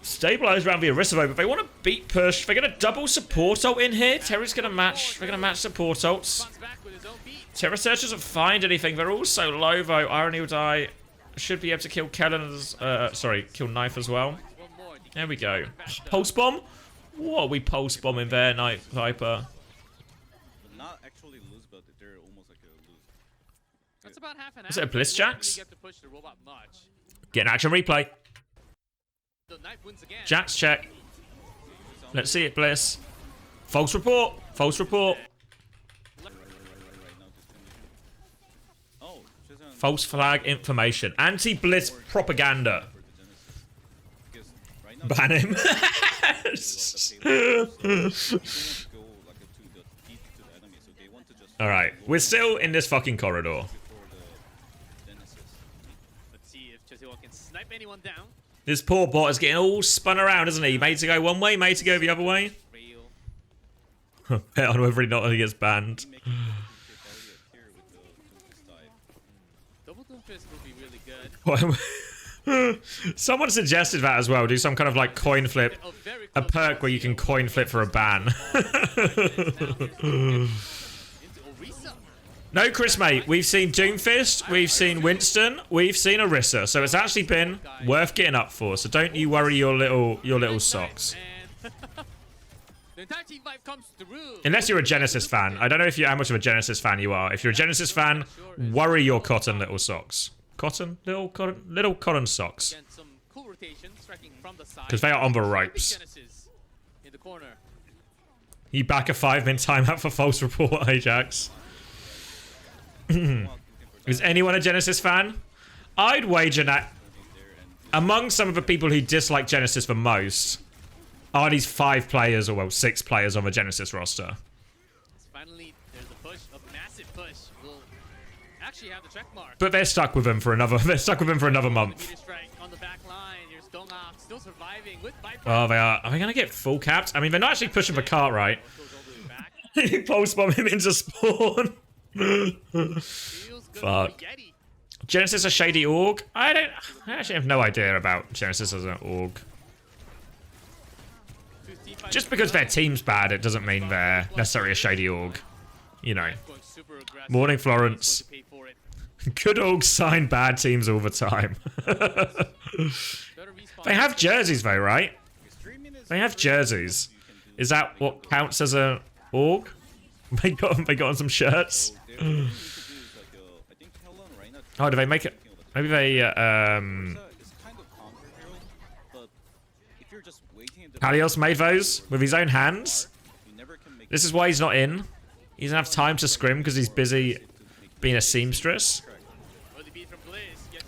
Stabilize around the Orisa, but they want to beat push. They're going to double support ult in here. Teru's going to match. They're going to match support ults. Terra Search doesn't find anything. They're all so low though. Irony will die. Should be able to kill Kellen's, kill Knife as well. There we go. Pulse bomb? What are we pulse bombing there, Night Viper? not actually lose, but they're almost like a lose. That's about half an hour. Is it a Bliss Jax? Get an action replay. The Knight wins again. Jax check. Let's see it, Bliss. False report. False report. False flag information. Anti-Bliss propaganda. Ban him. Alright, we're still in this fucking corridor. Let's see if Chesiwa can snipe anyone down. This poor bot is getting all spun around, isn't he? Made to go one way, made to go the other way. Bet on whether or not he gets banned. Double Doom Fist would be really good. Someone suggested that as well. Do some kind of like coin flip. A perk where you can coin flip for a ban. No, Chris, mate. We've seen Doomfist, we've seen Winston, we've seen Orisa. So it's actually been worth getting up for. So don't you worry your little socks. The entire team vibe comes through. Unless you're a Genesis fan. I don't know how much of a Genesis fan you are. If you're a Genesis fan, worry your cotton little socks. Cotton? Little cotton socks. Some cool rotations striking from the side. Because they are on the ropes. Genesis in the corner. You back a 5-minute timeout for false report, Ajax. Is anyone a Genesis fan? I'd wager that among some of the people who dislike Genesis the most are these 5 players, or well, 6 players on the Genesis roster. Finally, there's a push, a massive push. We'll actually have the check mark. But they're stuck with him for another. They're stuck with him for another month. On the back line. Here's Dongak still surviving with Viper. Oh, they are. Are they gonna get full capped? I mean, they're not actually pushing the cart right. Pulse bomb him into spawn. Fuck. Genesis a shady org? I actually have no idea about Genesis as an org. Just because their team's bad, it doesn't mean they're necessarily a shady org. You know. Morning, Florence. Good orgs sign bad teams all the time. They have jerseys though, right? They have jerseys. Is that what counts as an org? They got on some shirts. Oh, do they make it? Maybe they Kalios made those with his own hands. This is why he's not in. He doesn't have time to scrim because he's busy being a seamstress.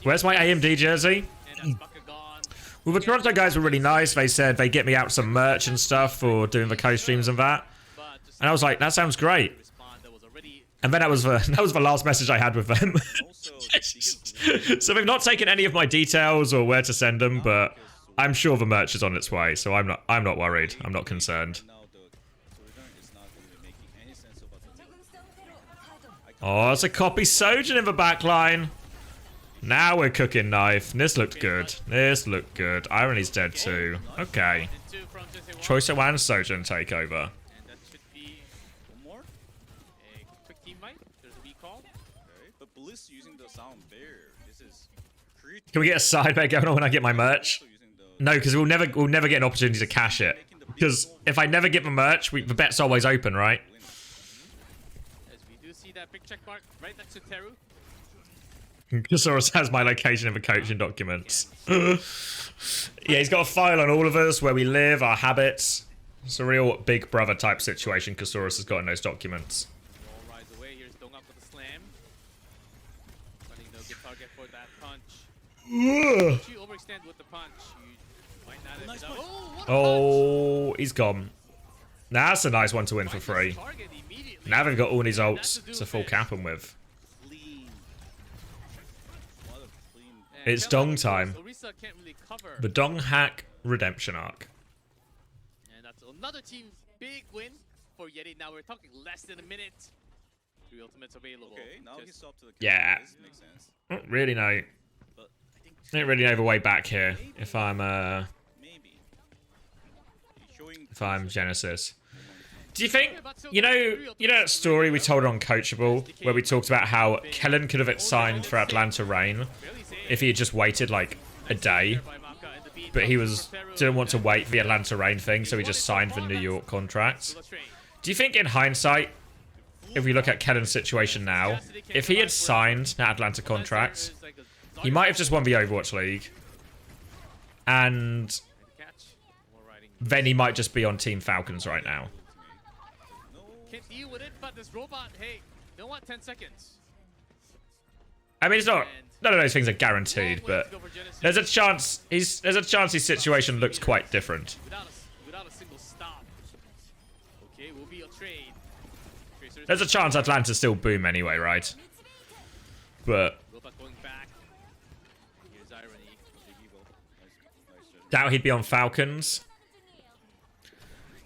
Where's my AMD jersey? Well, the Toronto guys were really nice. They said they get me out some merch and stuff for doing the co-streams and that. And I was like, that sounds great. And then that was the last message I had with them. So they've not taken any of my details or where to send them, but I'm sure the merch is on its way. So I'm not worried. I'm not concerned. Oh, it's a copy Sojourn in the back line. Now we're cooking knife. This looked good. This looked good. Irony's dead too. Okay. Choice of Wan Sojourn takeover. Can we get a side bet going on when I get my merch? No, because we'll never get an opportunity to cash it. Because if I never get the merch, the bet's always open, right? As we do see that big check mark right next to Teru. Kasaurus has my location in the coaching documents. Yeah, he's got a file on all of us, where we live, our habits. It's a real big brother type situation Kasaurus has got in those documents. All rise away. Here's Dongak with the slam. Finding no good target for that punch. If you overextend with the punch, you might not have Oh, he's gone. Nah, that's a nice one to win for free. Now they've got all these ults to full cap him with. It's Dong time. The Dong hack redemption arc. And that's another team big win for YETI. Now we're talking less than a minute. 3 ultimates available. Okay, now he's up to the yeah. Makes sense. I don't really know. I don't really know the way back here if I'm Genesis. Do you think, you know that story we told on Coachable where we talked about how Kellen could have signed for Atlanta Reign if he had just waited like a day, but he didn't want to wait for the Atlanta Reign thing, so he just signed the New York contract? Do you think in hindsight, if we look at Kellen's situation now, if he had signed that Atlanta contract, he might have just won the Overwatch League, and then he might just be on Team Falcons right now? Can't deal with it, but this robot, hey, you know what? 10 seconds. I mean, it's not. None of those things are guaranteed, but there's a chance. There's a chance his situation looks quite different. Without a single stop. Okay, will be a trade. There's a chance Atlanta's still boom anyway, right? But doubt he'd be on Falcons.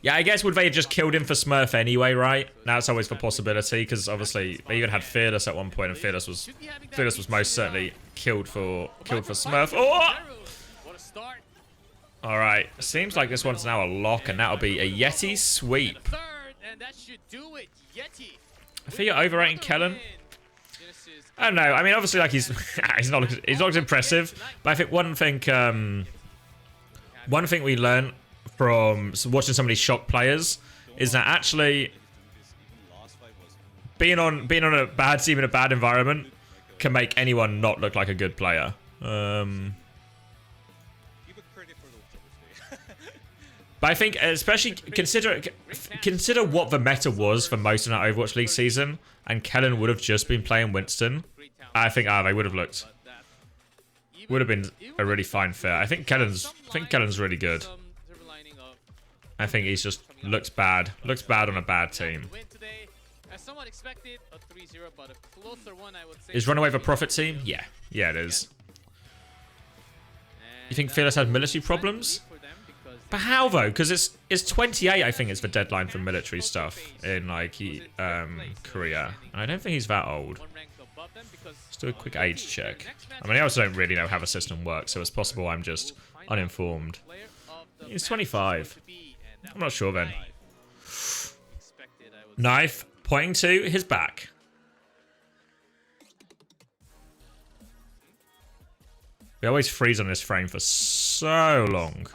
Yeah, I guess would they have just killed him for Smurf anyway, right? Now it's always for possibility, because obviously they even had Fearless at one point, and Fearless was most certainly killed for Smurf. Oh! All right, seems like this one's now a lock, and that'll be a YETI sweep. I think you're overrating Kellen. I don't know. I mean, obviously, like he's not impressive, but I think one thing we learned from watching some of these shock players is that actually Even last fight was being on a bad team in a bad environment can make anyone not look like a good player. give a credit for the Overwatch. But I think, especially consider what the meta was for most of that Overwatch League season, and Kellen would have just been playing Winston. I think they would have been a really fine fit. I think Kellen's really good. I think he's just looks bad on a bad team. Is RunAway the profit team? Yeah, it is. You think Fearless had military problems? But how though? Because it's 28, I think, is the deadline for military stuff in like Korea. And I don't think he's that old. Let's do a quick age check. I mean, I also don't really know how the system works, so it's possible I'm just uninformed. He's 25. I'm not sure then. Knife pointing to his back. We always freeze on this frame for so long.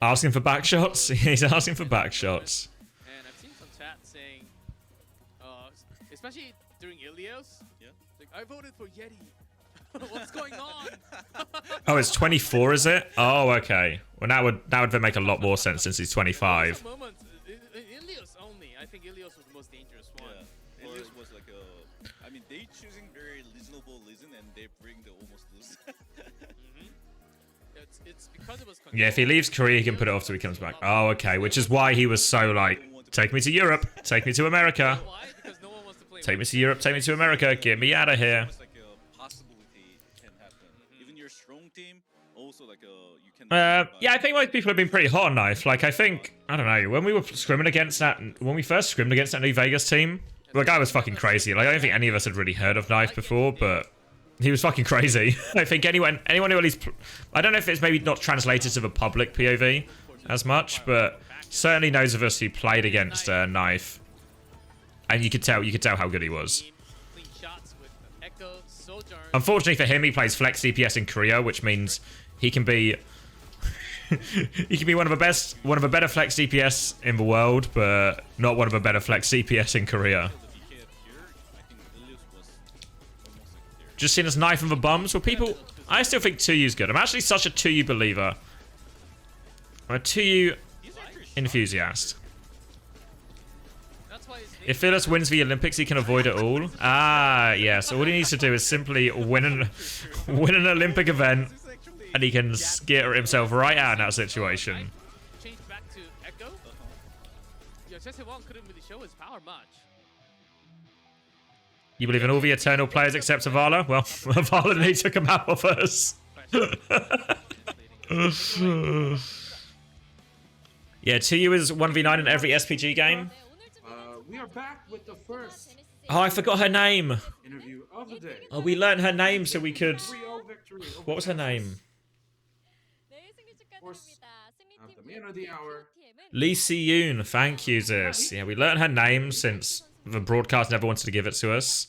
Asking for back shots? He's asking for back shots. And I've seen some chat saying, especially during Ilios, like, I voted for YETI. What's going on? Oh, it's 24, is it? Oh, okay. Well, that would then make a lot more sense since he's 25. Ilios only. I think Ilios was the most dangerous one. Yeah. Ilios was like a. I mean, they choosing very reasonable reason, and they bring the almost lose. It's because it was. Yeah, if he leaves Korea, he can put it off till he comes back. Oh, okay. Which is why he was so like, take me to Europe, take me to America. Why? Because no one wants to play. Take me to Europe, take me to America, get me out of here. It's like a possibility can happen. Even your strong team, also like you can. Yeah, I think most people have been pretty hot on Knife. Like, I think, I don't know, when we were scrimming against that, when we first scrimmed against that New Vegas team, the guy was fucking crazy. Like, I don't think any of us had really heard of Knife before, but he was fucking crazy. I think anyone who at least, I don't know if it's maybe not translated to the public POV as much, but certainly knows of us who played against Knife, and you could tell how good he was. Unfortunately for him, he plays flex DPS in Korea, which means he can be one of the better flex DPS in the world, but not one of the better flex DPS in Korea. Just seen as Knife and the bums. Well, people, I still think 2U's good. I'm actually such a 2U believer. I'm a 2U enthusiast. If Fearless wins the Olympics, he can avoid it all. Ah, yeah. So all he needs to do is simply win an Olympic event, and he can skitter himself right out in that situation. Change back to Echo. Yeah, Jesse Wong couldn't really show his power much. You believe in all the Eternal players except Avala? Well, Avala needs to come out of us. Yeah, 2U is 1v9 in every SPG game. We are back with the first Oh, I forgot her name. interview of the day. Oh, we learned her name so we could... 3-0 victory over What was her name? Of course, the man of the hour. Lee Si-yoon. Thank you, Zis. Yeah, we learned her name since the broadcast never wanted to give it to us.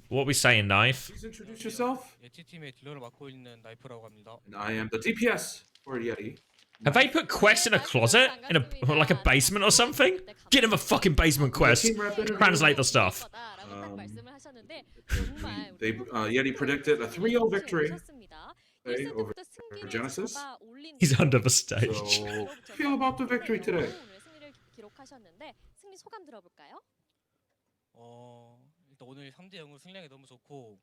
What we saying, Knife? Please introduce yourself. 예티 팀의 딜러를 맡고 있는 나이프라고 합니다. And I am the DPS for YETI. Have they put Quest in a closet? Or like a basement or something? Get in the fucking basement, Quest. Translate the stuff. YETI predicted a 3-0 victory today over Genesis. He's under the stage. So, how do you feel about the victory today? 일단 오늘 3대 0을 승리하기 너무 좋고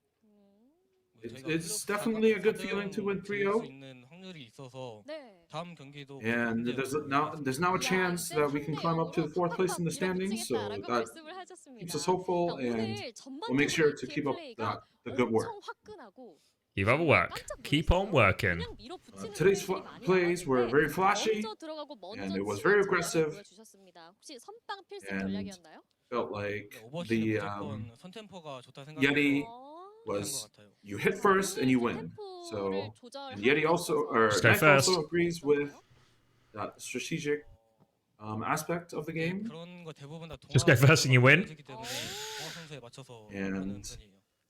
It's definitely a good feeling to win 3-0. 있는 확률이 있어서 다음 경기도 And there's now a chance that we can climb up to the 4th place in the standings, so that keeps us hopeful, and we'll make sure to keep up the good work. Keep up work. Keep on working. Today's plays were very flashy, and it was very aggressive, and felt like the YETI was you hit first and you win. So and YETI also, or Knife also agrees with that strategic aspect of the game. Just go first and you win. And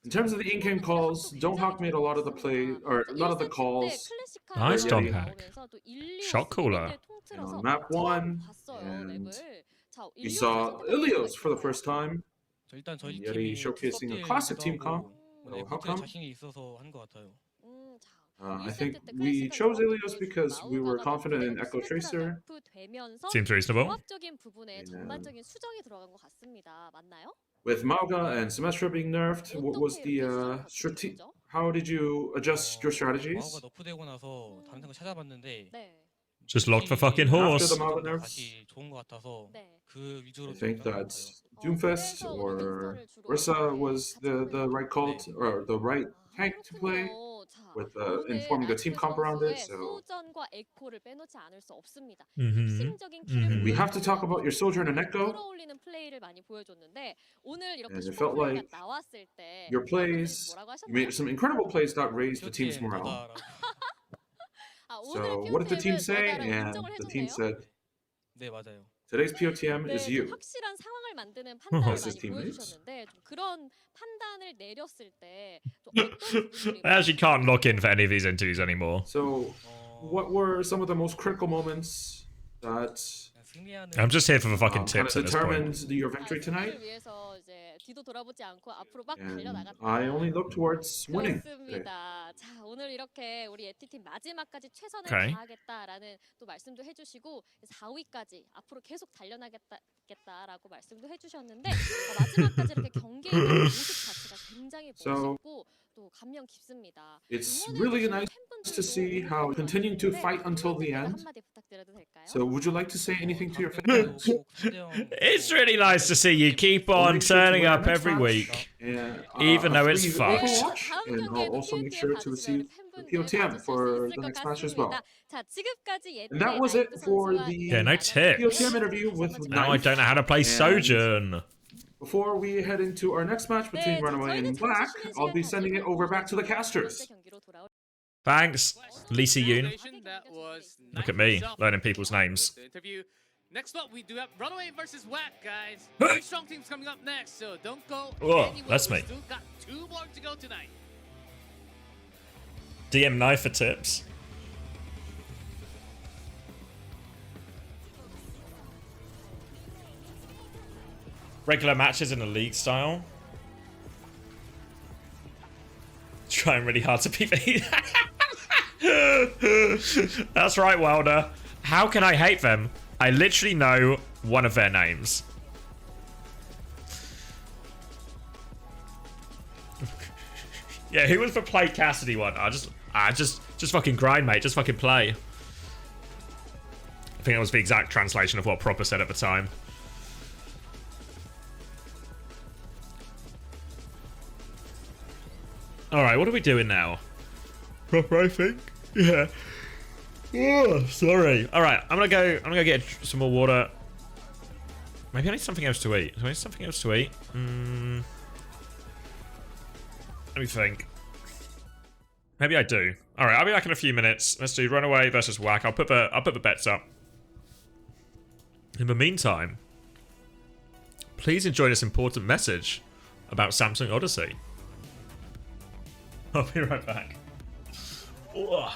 In terms of the in-game calls, Donghak made a lot of the play or a lot of the calls. Nice Yeah, Donghak. Shot caller. And on map 1, and we saw Ilios for the first time. 일단 저희 Yeti 팀이 showcasing a 투석딜 classic team 하고 comp. So how FT에 come? 자신이 있어서 한 것 같아요. I think we chose Ilios because we were confident in Echo Tracer. Seems reasonable. And with Mauga and Symmetra being nerfed, what was the how did you adjust your strategies? 마우가 너프되고 나서 다른 생각 찾아봤는데 Just locked for fucking After horse. the Mauga nerfs, 다시 좋은 것 같아서 그 위주로 I think 좀 that 것 같아요. Doomfist or Prisa was the right call or the right tank to play with informing the team comp around it. So we have to talk about your Sojourn and Echo. And it felt like your plays, you made some incredible plays that raised the team's morale. So what did the team say? And the team said, 네, 맞아요. today's POTM is you. That's his teammates. I actually can't lock in for any of these interviews anymore. So what were some of the most critical moments that I'm just here for the fucking kind of tips at this point. determined your victory tonight? And I only look towards winning today. 자, 오늘 이렇게 우리 예티팀 마지막까지 최선을 Okay. 다하겠다라는 또 말씀도 해주시고 4위까지 앞으로 계속 달려나겠다라고 말씀도 해주셨는데 마지막까지 이렇게 경기에 대한 모습 자체가 굉장히 멋있고 또 감명 깊습니다. It's really nice to see how continuing to fight until the end. 한마디 부탁드려도 될까요? So would you like to say anything to your fans? It's really nice to see you keep on turning up every week, And, even though it's free fucked. Overwatch, and I'll also make sure to receive the POTM for the next match as well. 자, 지금까지 And that was it for the Yeah, no tips. POTM interview with Now I Knife. don't know how to play And Sojourn. Before we head into our next match between RunAway and Black, I'll be sending it over back to the casters. Thanks, Lisa Yoon. That was Look at me, learning people's names. The interview. Next up, we do have RunAway versus Whack, guys. Very strong teams coming up next, so don't go Oh, anywhere. that's We me. still got 2 more to go tonight. DM Knife for tips. Regular matches in the league style. Trying really hard to beat me. That's right, Wilder. How can I hate them? I literally know one of their names. Yeah, who was the Play Cassidy one? Just fucking grind, mate. Just fucking play. I think that was the exact translation of what Proper said at the time. Alright, what are we doing now? Proper, I think. Yeah. Oh, sorry. Alright, I'm gonna go get some more water. Maybe I need something else to eat. Do I need something else to eat? Let me think. Maybe I do. Alright, I'll be back in a few minutes. Let's do RunAway versus Whack. I'll put the bets up. In the meantime, please enjoy this important message about Samsung Odyssey. I'll be right back. Ugh.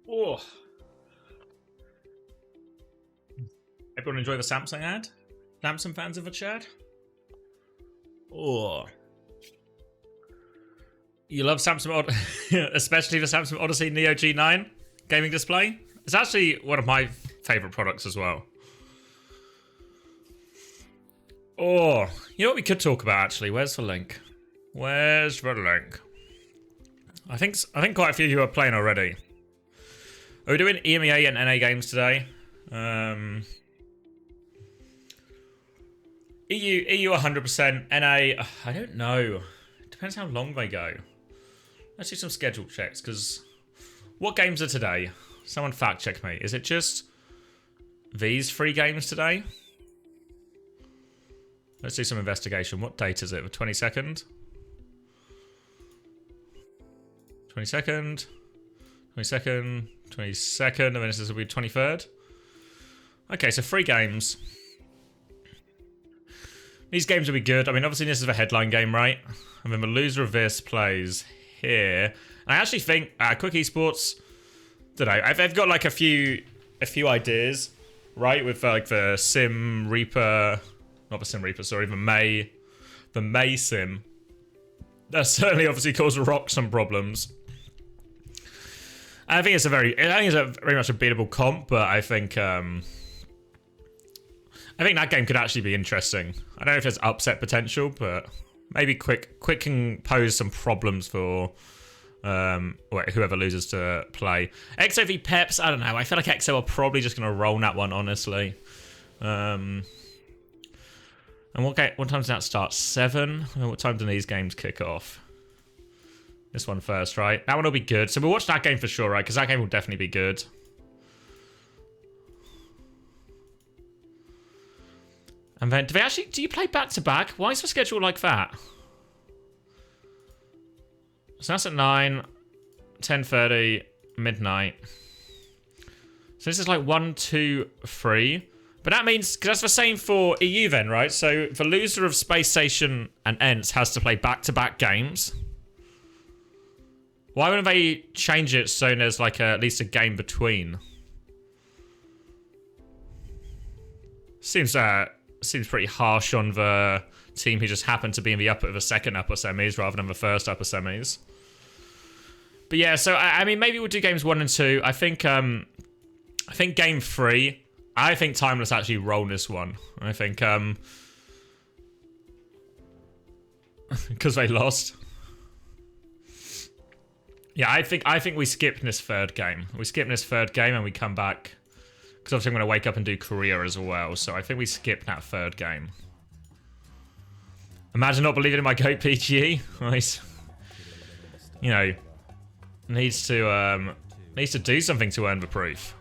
Oh. Everyone enjoy the Samsung ad? Samsung fans in the chat? Oh. You love Samsung, especially the Samsung Odyssey Neo G9 gaming display? It's actually one of my favourite products as well. Oh, you know what we could talk about actually? Where's the link? Where's the link? I think quite a few of you are playing already. Are we doing EMEA and NA games today? EU 100%, NA, I don't know. Depends how long they go. Let's do some schedule checks, because what games are today? Someone fact check me. Is it just these 3 games today? Let's do some investigation. What date is it? The 22nd? 22nd? 22nd? 22nd, and then this will be 23rd. Okay, so 3 games. These games will be good. I mean, obviously this is the headline game, right? And then the loser of this plays here. I actually think Quick Esports, don't know, they've got like a few ideas, right? With like the Sim Reaper, not the Sim Reaper, sorry, the May Sim. That certainly obviously caused Rock some problems. I think it's very much a beatable comp, but I think that game could actually be interesting. I don't know if there's upset potential, but maybe Quick can pose some problems for whoever loses to play. EXO v Peps, I don't know. I feel like EXO are probably just going to roll that one, honestly. And what time does that start? 7? What time do these games kick off? This one first, right? That one will be good. So we'll watch that game for sure, right? Because that game will definitely be good. And then, do you play back-to-back? Why is the schedule like that? So that's at 9, 10:30, midnight. So this is like 1, 2, 3. But that means, because that's the same for EU then, right? So the loser of Space Station and ENTS has to play back-to-back games. Why wouldn't they change it so there's like at least a game between? Seems pretty harsh on the team who just happened to be in the second upper semis rather than the first upper semis. But yeah, so I mean, maybe we'll do games 1 and 2. I think game 3. I think Timeless actually roll this one. I think because they lost. Yeah, I think we skip this third game. We skip this third game and we come back. Because obviously I'm going to wake up and do Korea as well. So I think we skip that third game. Imagine not believing in my GOAT PGE. Nice. You know, needs to do something to earn the proof.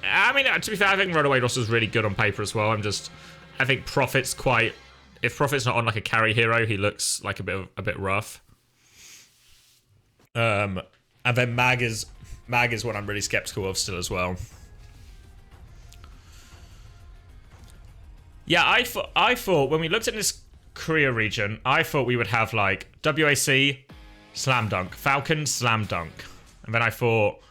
I mean, to be fair, I think RunAway roster is really good on paper as well. I think Prophet's quite. If Prophet's not on like a carry hero, he looks like a bit rough. And then Mag is what I'm really skeptical of still as well. Yeah, I thought when we looked at this Korea region, I thought we would have like WAC, Slam Dunk, Falcon, Slam Dunk, and then I thought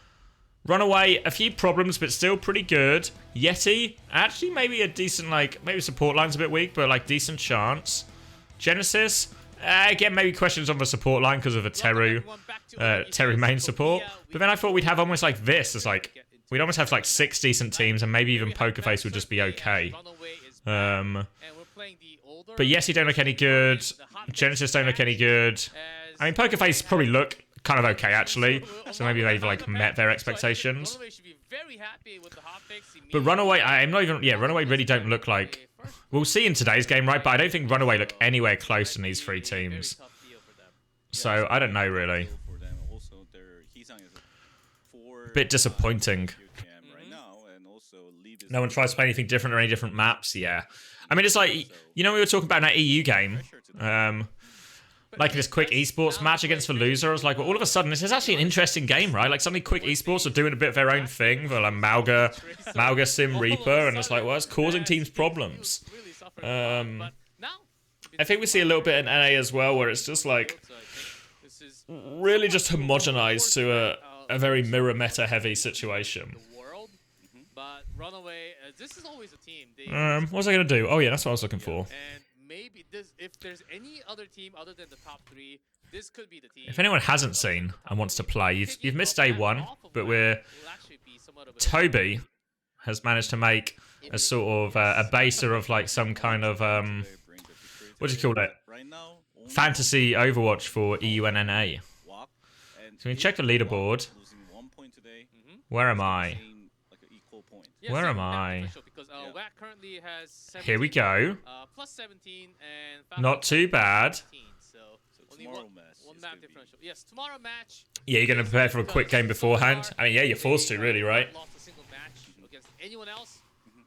RunAway, a few problems, but still pretty good. YETI, actually maybe a decent, like, maybe support line's a bit weak, but like decent chance. Genesis, again, maybe questions on the support line because of the Teru main support. But then I thought we'd have almost like this, as like, we'd almost have like 6 decent teams, and maybe even Pokerface would just be okay. But YETI don't look any good. Genesis don't look any good. I mean, Pokerface probably look kind of okay, actually. So maybe they've, like, met their expectations. But RunAway, I'm not even... Yeah, RunAway really don't look like... We'll see in today's game, right? But I don't think RunAway look anywhere close in these 3 teams. So, I don't know, really. Bit disappointing. No one tries to play anything different or any different maps, yeah. I mean, it's like... You know, we were talking about in that EU game... like in this quick esports match against the loser, I was like, well, all of a sudden, this is actually an interesting game, right? Like, suddenly quick esports are doing a bit of their own thing. They're like Mauga Sim Reaper, and it's like, well, it's causing teams problems. I think we see a little bit in NA as well, where it's just like, really just homogenized to a very mirror meta heavy situation. What was I going to do? Oh, yeah, that's what I was looking for. Maybe if there's any other team other than the top 3, this could be the team. If anyone hasn't seen and wants to play, you've missed day 1, but Toby has managed to make a sort of a baser of like some kind of what do you call it? Fantasy Overwatch for EUNNA. So we check the leaderboard. Where am I? Where am I? Here we go. Plus 17 and not too bad. So only one map differential. Yes, tomorrow match. Yeah, you're going to prepare for a quick game beforehand. I mean, yeah, you're forced to, really, right? Lost a single match against anyone else,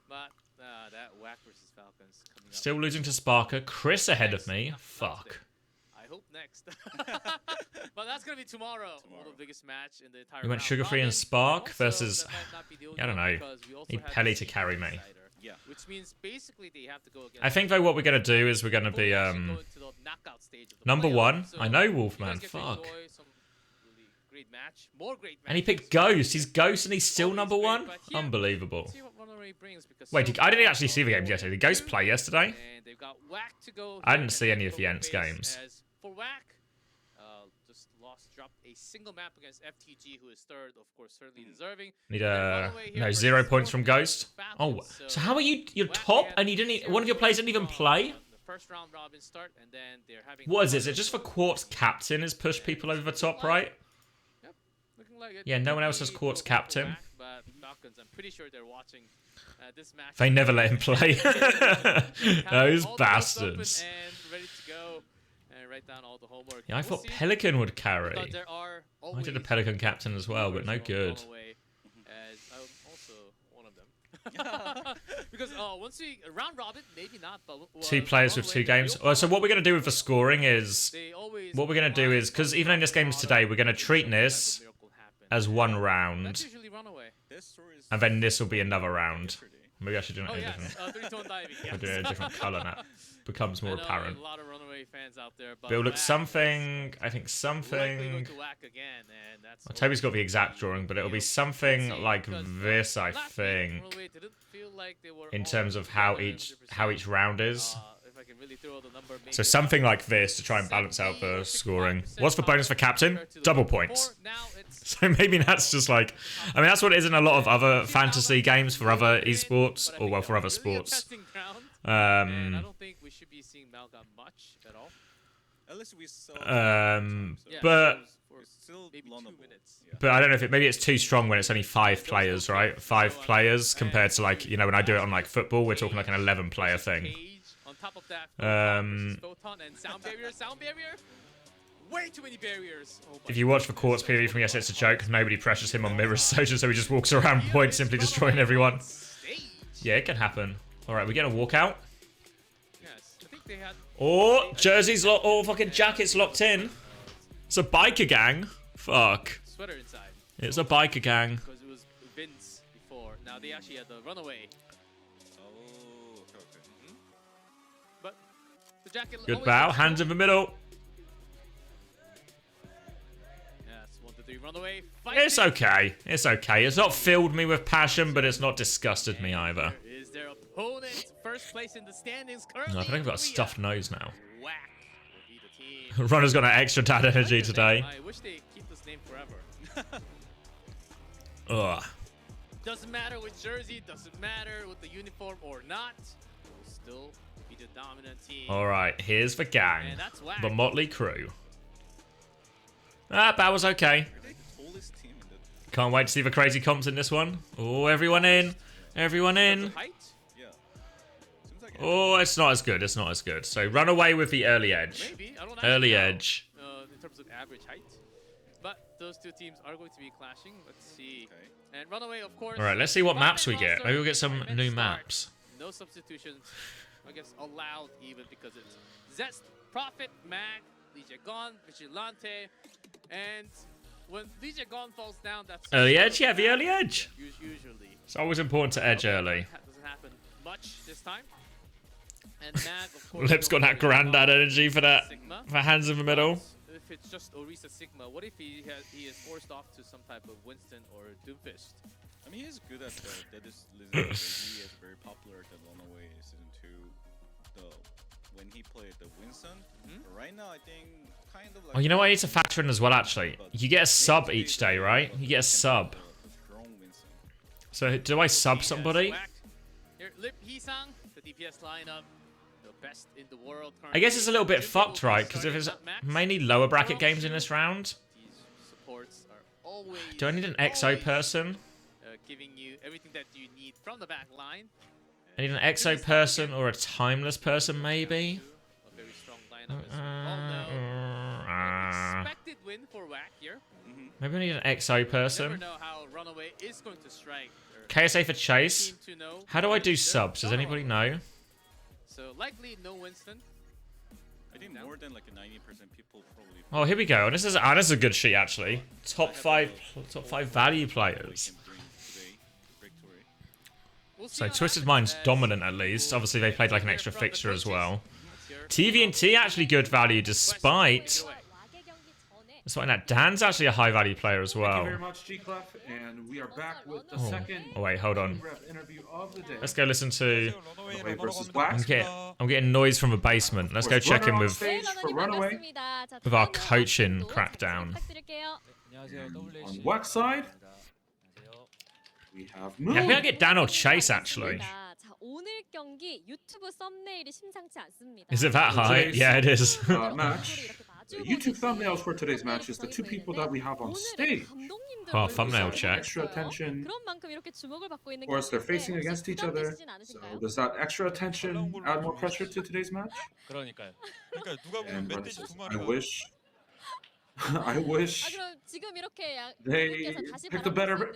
but that WAC versus Falcons coming up. Still losing to Sparker. Chris ahead of me. Fuck. I hope next. But that's gonna be tomorrow. The biggest match in the entire We went Sugar Free and Spark versus... I don't know. Need Pelly to carry me. Yeah, which means basically they have to go against... I think though what we're gonna do is we're gonna be number 1. I know Wolfman. Fuck. And he picked Ghost. He's Ghost and he's still number 1. Unbelievable. Wait, I didn't actually see the games yesterday. Did Ghost play yesterday? I didn't see any of Jens' games. For WAC, just dropped a single map against FTG, who is third, of course, certainly deserving. Need no 0 points from Ghost. Oh, so how are you're top and you didn't? One of your players didn't even play. First round robin start, and then they're having... What is it? Is it just for Quartz Captain has pushed people over the top, right? Yep, looking like it. Yeah, no one else has Quartz Captain. But Falcons, I'm pretty sure they're watching this match. They never let him play. Those bastards. And ready to go and write down all the homework. Yeah, I thought Pelican would carry. I did a Pelican Captain as well, but no good. As I'm also one of them. Because once we round robin, maybe not, but 2 players with 2 games. So what we're gonna do with the scoring is because even in this games today, we're gonna treat this as 1 round, and then this will be another round. Maybe I should do it in a different. I'll do it in a different color now. Becomes more apparent. A lot of RunAway fans out there, but it'll look something. I think something. Well, Toby's got the exact drawing, but it'll be something like this, I think. In terms of how each round is. So something like this to try and balance out the scoring. What's the bonus for captain? Double points. So maybe that's just like... I mean, that's what it is in a lot of other fantasy games for other esports, or well, for other sports. I don't think we should be seeing Malga much at all. But I don't know if maybe it's too strong when it's only 5 players, right? 5 players compared to like, you know, when I do it on like football, we're talking like an 11-player thing. On top of that, Photon and sound barrier. Way too many barriers. If you watch the Quartz PV from Yes It's a Joke, nobody pressures him on mirror social, so he just walks around point, simply destroying everyone. Yeah, it can happen. Alright, we get a walkout. Oh, jerseys locked. Oh, fucking jackets locked in. It's a biker gang. Fuck. Sweater inside. It's a biker gang. Because it was Vince before. Now they actually had the RunAway. But the jacket. Good bow. Hands in the middle. Yes, wanted 2-3 RunAway. It's okay. It's okay. It's not filled me with passion, but it's not disgusted me either. Is their opponent first place in the standings No, currently? I think I've got a stuffed nose now. Whack will be the team. Runner's got an extra dad energy today. I wish they keep this name forever. Ugh. Doesn't matter which jersey, doesn't matter with the uniform or not. Will still be the dominant team. Alright, here's the gang. And that's whack. The Motley Crew. Ah, that was okay. They're the tallest team in the Can't wait to see the crazy comps in this one. Oh, everyone in. Everyone in. Height? yeah. Seems like Oh, it's not as good. It's not as good. So run away with the early edge. Maybe. I don't Early actually know, edge. in terms of average height. But those two teams are going to be clashing. Let's see. Okay. And RunAway, of course. Alright, let's see what maps we get. Roster, Maybe we'll get some five-man new start. maps. No substitutions, I guess, allowed even because it's Zest, Prophet, Mag, Ligia Gon, Vigilante, and when Ligia Gon falls down, that's Early edge? Yeah, the early edge. Usually. It's always important to edge early. That doesn't happen much this time. And Mag, of course, Lip's got that granddad energy for that. Sigma. For hands in the middle. If it's just Orisa Sigma, what if he is forced off to some type of Winston or Doomfist? I mean, he's good at that. Is he is very popular at the RunAway season 2. When he played the Winston, but right now I think kind of like. Oh, you know what I need to factor in as well, actually? You get a sub each day, right? You get a sub. The strong Winston. So do I sub somebody? Here, Lip Hisang, the DPS lineup, the best in the world. I guess it's a little bit fucked, right? Because if it's mainly lower bracket games in this round, These supports are always. do I need an XO person? Giving you everything that you need from the back line. I need an XO person or a timeless person, maybe? A very strong lineup as well. Expected win for Whack here. Maybe I need an XO Never person. know how RunAway is going to strike. KSA for Chase. Team to know. How do I do subs? Does anybody know? So likely no Winston. I think more than like 90% people probably. Oh, here we go. This is a good sheet actually. Top five value players. We'll see So how that Twisted happens Mind's as dominant at least. we'll Obviously they played like an hear extra from the fixture as coaches. well. Let's hear TV&T actually good value despite that. Dan's actually a high value player as Thank you well. very much, G-Clef, and we are back with the Oh. second Oh wait, hold on. rep interview of the day. Let's go listen to. RunAway versus I'm Wax. getting noise from the basement. Let's go check in with Stage for RunAway. our coaching crackdown. On Wax side, we have Moon. Yeah, I think I get Dan or Chase actually. Is it that high? Today's, Yeah, it is. Match. The YouTube thumbnails for today's match is the two people that we have on stage. Oh, thumbnail check. Extra attention. Of course, they're facing against each other. So does that extra attention add more pressure to today's match? 그러니까요. 그러니까 누가 보면 And 멧돼지 versus, 두 I 마리가 wish, I wish they picked a better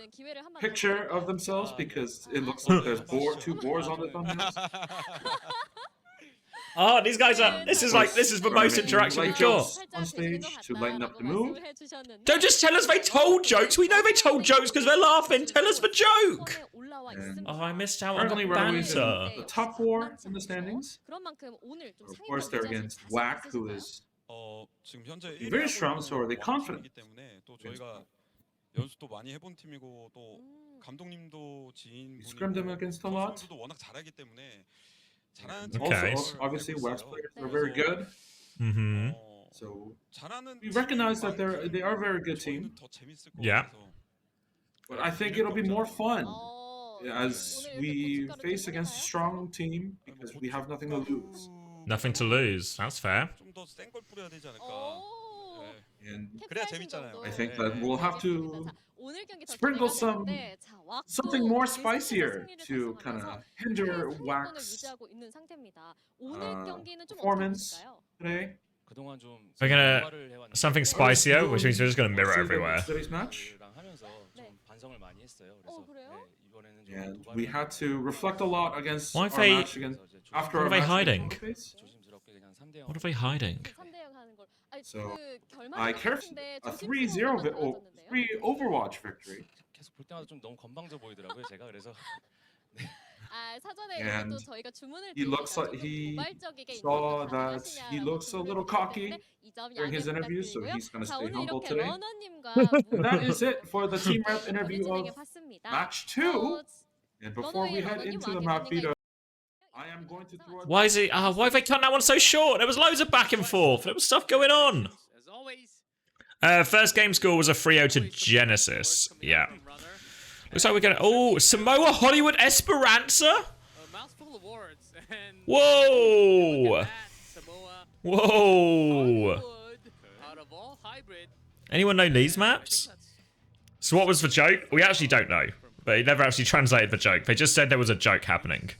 picture of themselves because it looks like there's two boars on the thumbnails. Oh, these guys are. This is the most interaction we've got. On stage to lighten up the mood. Don't just tell us they told jokes. We know they told jokes because they're laughing. Tell us the joke. And Oh, I missed out on currently the RunAway's in banter. the top 4 in the standings. Of course, they're against Whack, who is 지금 현재 very strong, so are they confident? 때문에 또 저희가 연습도 많이 해본 팀이고 또 감독님도 지인분이고 scrimmed them against a lot. 선수도 워낙 잘하기 때문에 잘하는 Okay. Also, obviously, Whack's players are very good. Mm-hmm. So 잘하는 we recognize that they are a very good team. 더 재밌을 것 Yeah. 같아서 But I think it'll be more fun as we face against a strong team because we have nothing to lose. Nothing to lose. That's fair. 좀더 센 걸 뿌려야 되지 않을까. 네. And 그래야 재밌잖아요. I think 네. that we'll have to sprinkle something more spicier to kind of hinder Whack's performance today. 그동안 좀 We're gonna 대화를 해왔는데 something spicier, which means we're just gonna mirror everywhere. Today's match. 랑 하면서 좀 반성을 많이 했어요. 그래서 그래요? 네, 이번에는 좀 And 도발을 we had to reflect a lot against Why our they- match against after What our are they match hiding? against Face. 조심스럽게 그냥 3대 0. What are they hiding? So I care a 3 Overwatch victory. 계속 볼 때마다 좀 너무 건방져 보이더라고요, 제가. 그래서 And he looks like he saw that he looks a little cocky during his interview, so he's going to stay humble today. And that is it for the team rep interview of match 2. And before we head into the map beta, I am going to throw. Why is it? Why have they cut that one so short? There was loads of back and forth. There was stuff going on. As always, First game score was a 3-0 to Genesis. Yeah. Looks like we're gonna. Oh, Samoa Hollywood Esperanza. a mouthful of words. And Whoa. look at that, Samoa Whoa. Hollywood, out of all hybrid. Anyone know these I maps? think that's So what was the joke? We actually don't know. But he never actually translated the joke. They just said there was a joke happening.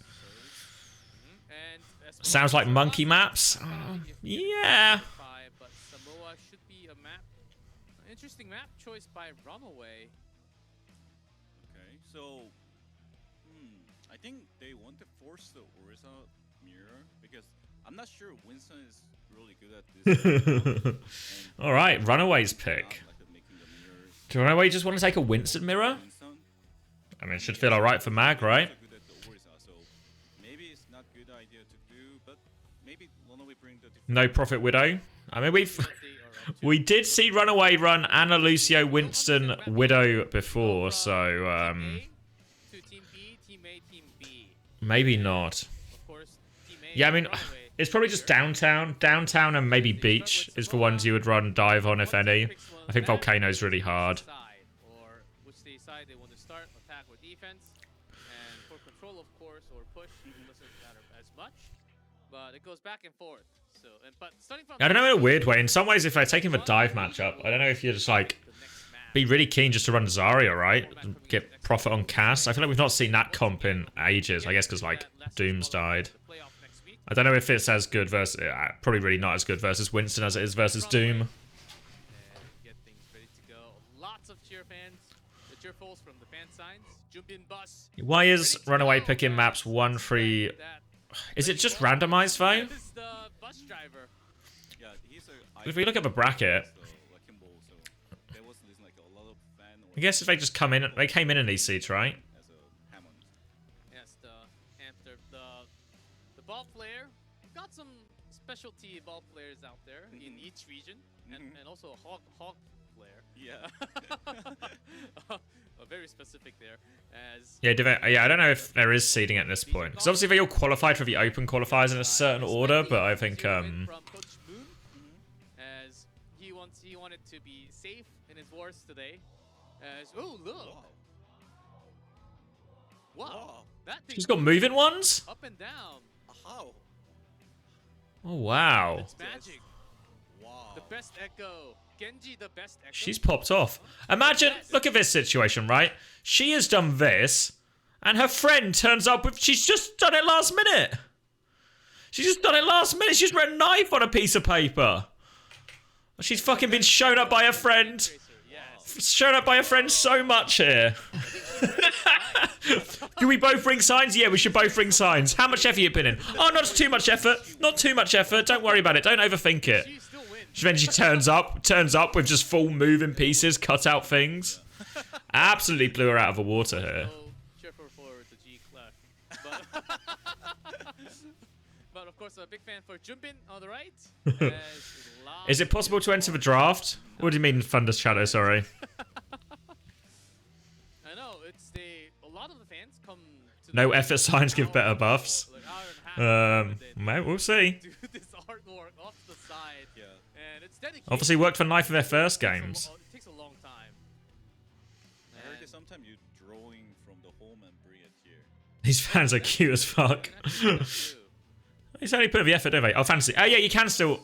and Sounds like monkey maps. Yeah. But Samoa should be a map. Interesting map choice by RunAway. Okay, so I think they want to force the Orisa mirror because I'm not sure Winston is really good at this. All right, RunAway's pick. Do RunAway just want to take a Winston mirror? I mean, it should feel all right for Mag, right? Maybe it's not good idea to do, but maybe RunAway bring the No Profit Widow. I mean, we did see RunAway run Anna Lucio Winston Widow before, so To Team B, Team A, Team B. maybe not. Of course, Team A. Yeah, I mean, RunAway. it's probably just downtown. Downtown and maybe beach is the ones you would run dive on, if any. I think Volcano's really hard. Or which they decide they want to start, attack, or defense. And for control, of course, or push, doesn't matter as much. But it goes back and forth. So, but starting from I don't know, in a weird way. In some ways, if they're taking the dive matchup, I don't know if you're just like be really keen just to run Zarya, right? And get profit on cast. I feel like we've not seen that comp in ages. I guess because like Doom's died. I don't know if it's as good versus probably really not as good versus Winston as it is versus Doom. Get things ready to go. Lots of cheer fans. The cheerfuls from the fan signs. Jump in bus. Why is RunAway picking maps 1-3? Is it just randomized though? This is the bus driver. Yeah, he's a If we look at the bracket, I guess if they just come in, they came in these seats, right? as a Hammond. Yes, after the ball player. Got some specialty ball players out there in each region, and also a hawk player. Yeah. Very specific there. As Yeah, I don't know if there is seeding at this point. Because obviously they all qualified for the open qualifiers in a certain order, but I think from Coach Moon, as he wanted to be safe in his wars today. As oh look, wow, that thing she's got moving ones. up and down. How? Oh wow, It's magic. Wow. The best echo. Genji, the best echo. she's popped off. Imagine, look at this situation, right? She has done this, and her friend turns up with. She's just done it last minute. She's just done it last minute. She's written knife on a piece of paper. She's fucking been shown up by a friend. Yes. Shown up by a friend so much here. Can we both bring signs? Yeah, we should both bring signs. How much effort you put in? Oh, not too much effort. Not too much effort. Don't worry about it. Don't overthink it. She still wins. Then she turns up with just full moving pieces, cut out things. Absolutely blew her out of the water here. So cheerful for the G Clef. But of course, a big fan for Jumpin on the right. Is it possible to enter the draft? What do you mean, Thunder Shadow? Sorry. I know it's a lot of the fans come to No the effort signs give better buffs. like hour and a half Mate, we'll see. do this artwork off the side. Yeah. And it's dedicated. Obviously worked for Knife in their first games. It takes a long time. I heard that And- sometimes you drawing from the home and bring it here. These fans are cute as fuck. He's only put the effort, don't they? Oh, fancy. Oh yeah, you can still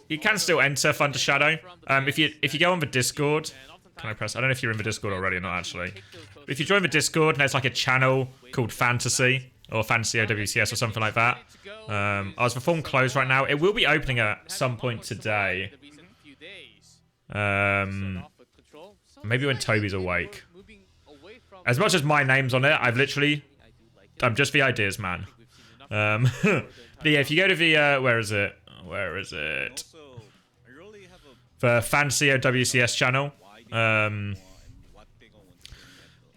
enter Thunder Shadow. If you go on the Discord, can I press? I don't know if you're in the Discord already or not actually. But if you join the Discord, there's like a channel called Fantasy or Fantasy OWCS or something like that. As the form closed right now, it will be opening at some point today. Maybe when Toby's awake. As much as my name's on it, I'm just the ideas man. But yeah, if you go to the where is it? Also, I really have a The Fantasy OWCS channel. why and what they want to bring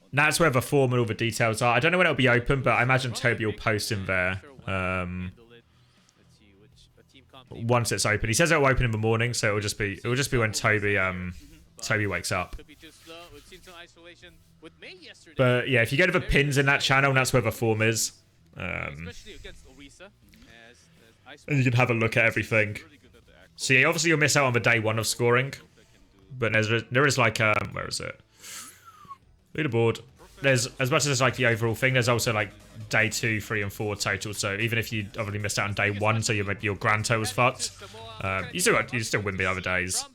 on That's where the form and all the details are. I don't know when it'll be open, but I imagine Toby will post in there once it's open. He says it'll open in the morning, so it'll just be when Toby wakes up. But yeah, if you go to the pins in that channel, that's where the form is. And you can have a look at everything. So yeah, obviously you'll miss out on the day 1 of scoring, but there is like where is it? Leaderboard. There's, as much as it's like the overall thing, there's also like day 2, 3, and 4 total. So even if you obviously missed out on day 1, so maybe your grand total's fucked, you still win the other days.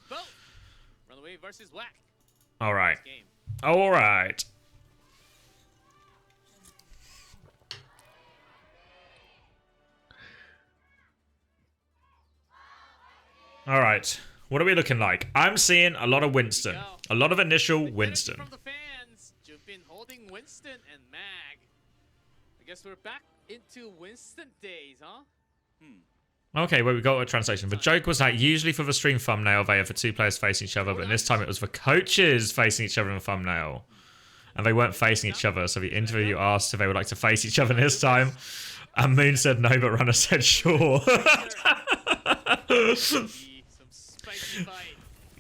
All right. All right. All right. What are we looking like? I'm seeing a lot of Winston. A lot of initial Winston. Holding Winston and Mag. I guess we're back into Winston days, huh? Okay, well, we got a translation. The joke was that usually for the stream thumbnail, they have the 2 players facing each other, but this time it was the coaches facing each other in the thumbnail. And they weren't facing each other, so the interview asked if they would like to face each other this time. And Moon said no, but Runner said sure.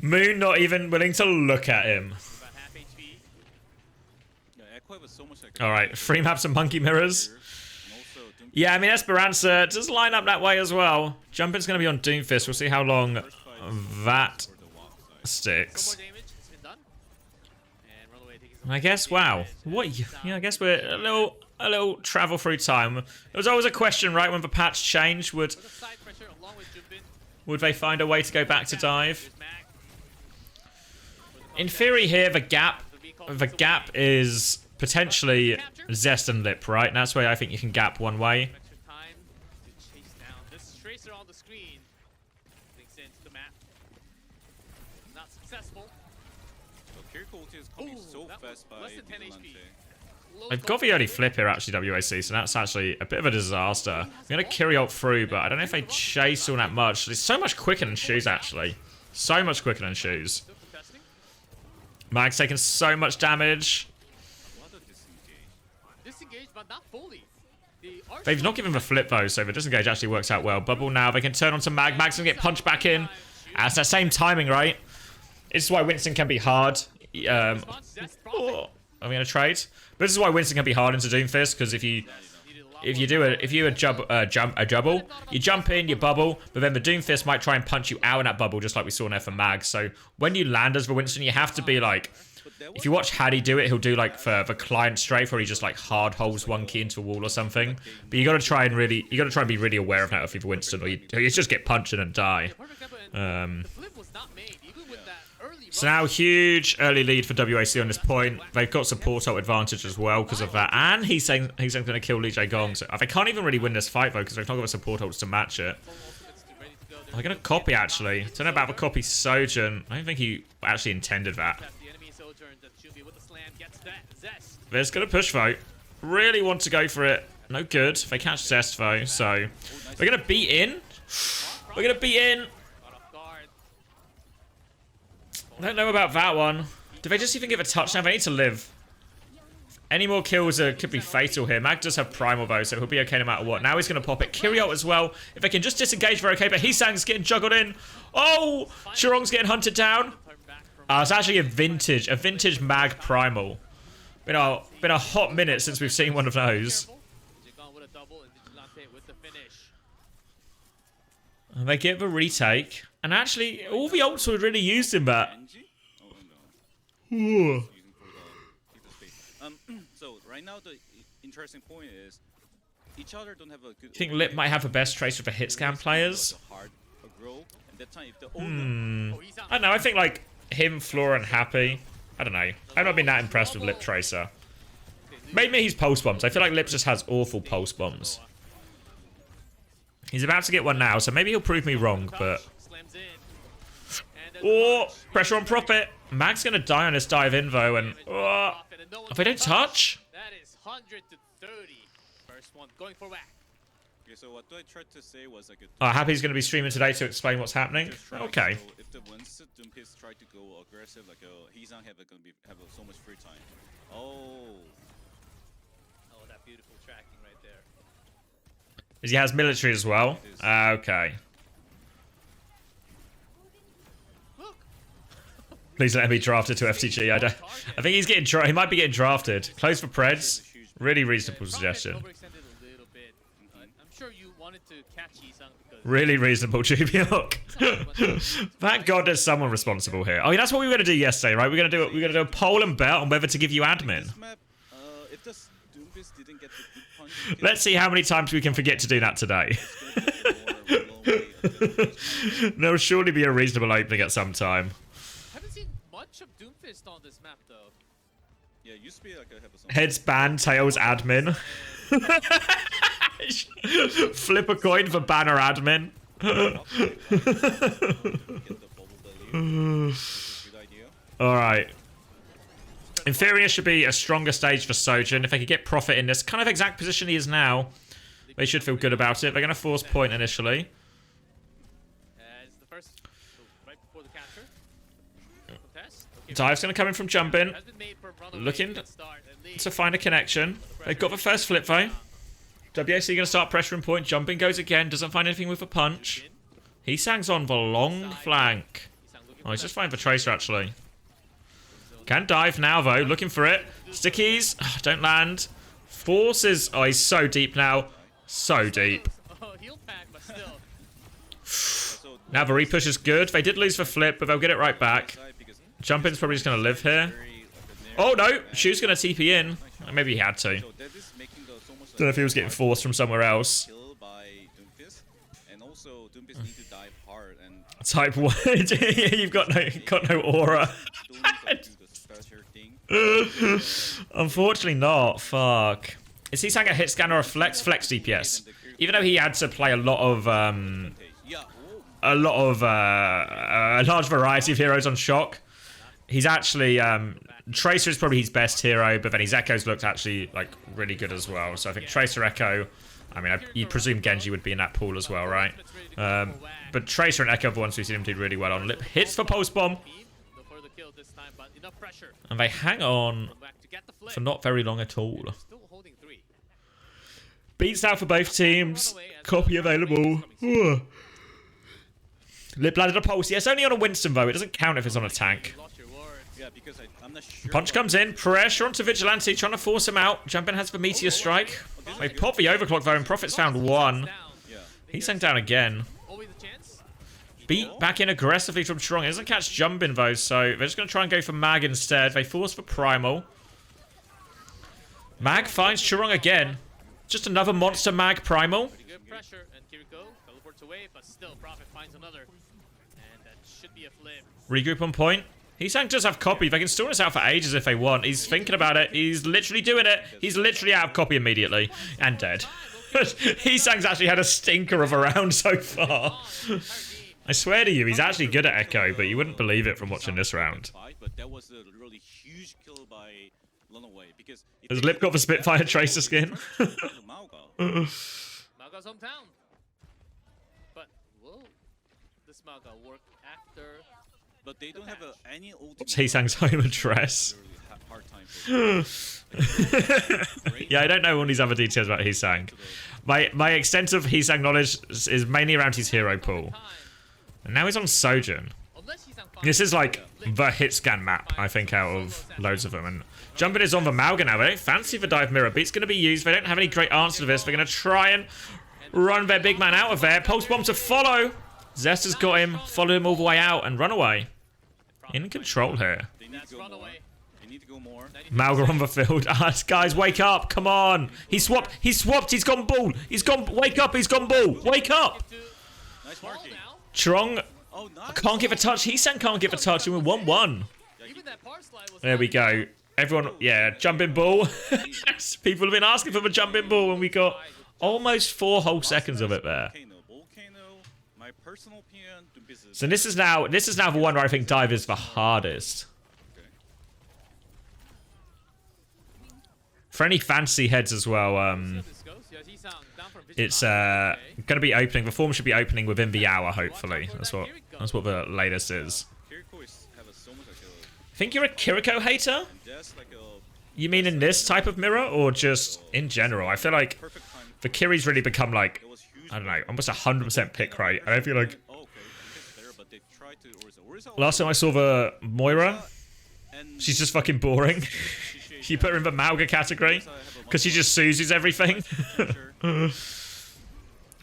Moon not even willing to look at him. Alright, free maps and monkey mirrors. Yeah, I mean, Esperanza does line up that way as well. Jumping's going to be on Doomfist. We'll see how long that sticks. I guess, wow. What? Yeah, I guess we're a little travel through time. There was always a question, right, when the patch changed, would they find a way to go back to dive? In theory here, the gap is potentially Zest and Lip, right? And that's why I think you can gap one way. I've got the early flip here, actually, WAC, so that's actually a bit of a disaster. I'm going to carry ult through, but I don't know if they chase all that much. It's so much quicker than Shoes, actually. So much quicker than Shoes. Mag's taking so much damage. They've not given the flip, though, so the disengage actually works out well. Bubble now. They can turn onto Mag. Mag's going to get punched back in. It's that same timing, right? This is why Winston can be hard. I'm going to trade. But this is why Winston can be hard into Doomfist, because if you jubble, you jump in, you bubble, but then the Doomfist might try and punch you out in that bubble, just like we saw there for Mag. So when you land as the Winston, you have to be like, if you watch Haddy do it, he'll do like for the client strafe, where he just like hard holds one key into a wall or something. But you got to try and be really aware of that if you're Winston, or you just get punched in and die. So now huge early lead for WAC on this point. They've got support ult advantage as well because of that. And he's saying going to kill Lee Jae Gong. So they can't even really win this fight though because they've not got the support ults to match it. They're going to copy actually. Don't know about the copy Sojourn. I don't think he actually intended that. They're just going to push though. Really want to go for it. No good. They catch Zest though. So they're going to beat in. We're going to beat in. I don't know about that one. Do they just even give a touchdown? They need to live. Any more kills could be fatal here. Mag does have Primal though, so he'll be okay no matter what. Now he's going to pop it. Kyriot as well. If they can just disengage, they're okay. But Heesang's getting juggled in. Oh! Chirong's getting hunted down. It's actually a vintage Mag Primal. Been a hot minute since we've seen one of those. And they get the retake. And actually, all the ults were really used in that. So right now the interesting point is each other don't have a good. I think Lip might have the best trace with the hit scan players. I don't know. I think like him, Flora, and Happy. I don't know. I've not been that impressed with Lip Tracer. Maybe he's pulse bombs. I feel like Lip just has awful pulse bombs. He's about to get one now, so maybe he'll prove me wrong, but. Oh, pressure on Prophet. Mag's going to die on his dive in, though, and... if they don't touch... That is 100 to 30. First one going for back. Okay, so what I tried to say was like Oh, Happy's going to be streaming today to explain what's happening. Okay. So if the once Doomfist try to go aggressive, like Heesang have so much free time. Oh, that beautiful tracking right there. He has military as well. Okay. Look. Please let him be drafted to FTG. I think he's getting. He might be getting drafted. Close for Preds. Really reasonable suggestion. Sure you wanted to catch Heesang because Really reasonable, Jubiok. Thank God there's someone responsible here. Oh, yeah, that's what we were gonna do yesterday, right? We're gonna do a poll and bet on whether to give you admin. this map, if the Doomfist didn't get the good punch, Let's see how many times we can forget to do that today. There'll surely be a reasonable opening at some time. haven't seen much of Doomfist on this map though. yeah, used to be like Heads ban, tails admin. Flip a coin for banner admin. Alright. Inferior should be a stronger stage for Sojourn. If they could get Profit in this kind of exact position he is now, they should feel good about it. They're going to force point initially. It's the first, right before the capture. Contest. Okay, Dive's going to come in from jumping. has been made for RunAway. Looking Good start, at least. to find a connection. They've got the first flip though. WAC going to start pressuring point. Jumping goes again. Doesn't find anything with a punch. Heesang's on the long flank. Oh, he's just fine for Tracer actually. Can dive now though. Looking for it. Stickies. Don't land. Forces. Oh, he's so deep now. So deep. Oh, heel pack, but still. Now the repush is good. They did lose the flip, but they'll get it right back. Jumping's probably just going to live here. Oh no. Shu's going to TP in. Maybe he had to. Don't know if he was getting forced from somewhere else. Type 1. You've got no aura. Unfortunately not. Fuck. Is he saying a hit scan or a flex DPS? Even though he had to play a large variety of heroes on Shock, he's actually Tracer is probably his best hero, but then his Echo's looked actually like really good as well. So I think Tracer, Echo. I mean, you'd presume Genji would be in that pool as well, right? But Tracer and Echo are the ones we've seen him do really well on. Lip hits for post bomb, and they hang on for not very long at all. Beats out for both teams. Copy available. Lip landed a pulse. Yes, only on a Winston though. It doesn't count if it's on a tank. Punch comes in. Pressure onto Vigilante, trying to force him out. Jumpin has the Meteor Strike. They pop the overclock though, and Profit's found one. He's sent down again. Beat back in aggressively from Strong. It doesn't catch Jumpin though, so they're just going to try and go for Mag instead. They force for Primal. Mag finds Churong again. Just another monster Mag Primal. Regroup on point. Heesang does have copy. They can store this out for ages if they want. He's thinking about it. He's literally doing it. He's literally out of copy immediately. And dead. Heesang's actually had a stinker of a round so far. I swear to you, he's actually good at Echo, but you wouldn't believe it from watching this round. Has Lip got the Spitfire Tracer skin? Mauga's hometown. But will this Mauga work after? But they don't have any ultimate. What's Heesang's home address? Yeah, I don't know all these other details about Heesang. My extensive Heesang knowledge is mainly around his hero pool. And now he's on Sojourn. This is like the hit scan map, I think, out of loads of them. And Jumpin is on the Mauga now. They don't fancy the dive mirror. Beat's going to be used. They don't have any great answer to this. They're going to try and run their big man out of there. Pulse bomb to follow. Zest has got him. Follow him all the way out and RunAway. In control here. Mauga on the field. Guys, wake up. Come on. He swapped. He's gone ball. He's gone. Wake up. He's gone ball. Wake up. Trong can't give a touch. Heesang can't give a touch. And we're 1-1. There we go. Everyone, yeah, jumping ball. People have been asking for the jumping ball, and we got almost 4 whole seconds of it there. So this is now the one where I think dive is the hardest. For any fancy heads as well, It's going to be opening. The form should be opening within the hour, hopefully. That's what the latest is. Think you're a Kiriko hater? You mean in this type of mirror, or just in general? I feel like the Kiri's really become like, I don't know, almost 100% pick rate. And I feel like last time I saw the Moira, she's just fucking boring. You put her in the Mauga category because she just Suzu's everything.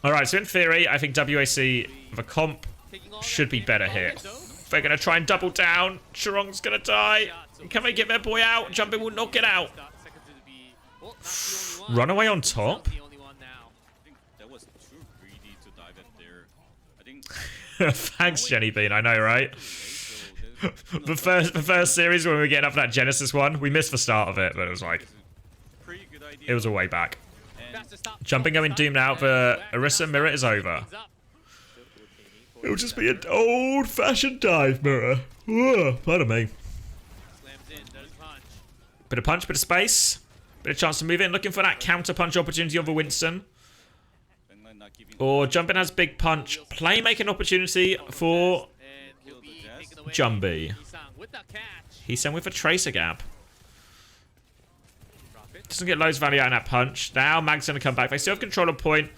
Alright, so in theory, I think WAC, the comp, should be better here. They're going to try and double down. Chirong's going to die. Can they get their boy out? Jumping will not get out. RunAway on top. Thanks, Jenny Bean. I know, right? the first series when we were getting up for that Genesis one, we missed the start of it, but it was like, it was a way back. Jumping going Doom now. The Orisa mirror is over. It'll just be an old-fashioned dive mirror. Whoa, pardon me. Bit of punch, bit of space. Bit of chance to move in. Looking for that counter-punch opportunity on the Winston. Or Jumpin has big punch. Playmaking opportunity for Jumby. He's with a Tracer gap. Doesn't get loads of value out in that punch. Now Mag's going to come back. They still have control of point.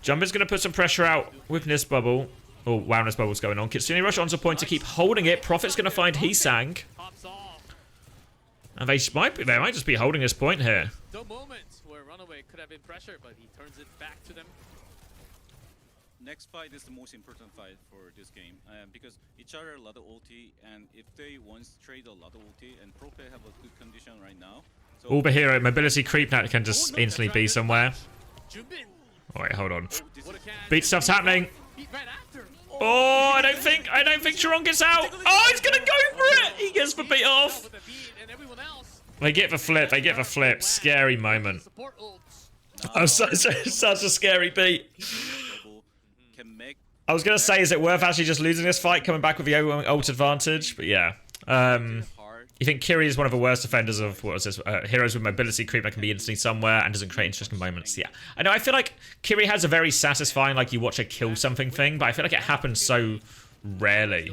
Jumper's going to put some pressure out with Nis Bubble. Oh, wow, Nis Bubble's going on. Kitsune rush onto point to keep holding it. Prophet's going to find Heesang. And they might just be holding this point here. The moment where RunAway could have been pressured, but he turns it back to them. Next fight is the most important fight for this game because each other a lot of ulti, and if they once trade a lot of ulti, and Prophet have a good condition right now. So All the hero mobility creep now can just instantly be somewhere. Oh, wait, hold on. Beat stuff's happening. Oh, I don't think Chirong gets out. Oh, he's gonna go for it. He gets the beat off. They get the flip. They get the flip. Scary moment. Oh, such a scary beat. I was gonna say, is it worth actually just losing this fight, coming back with the ult advantage? But yeah. You think Kiri is one of the worst offenders of, what was this, heroes with mobility creep that can be instantly somewhere and doesn't create interesting moments. Yeah. I know, I feel like Kiri has a very satisfying, like, you watch her kill something thing, but I feel like it happens so rarely.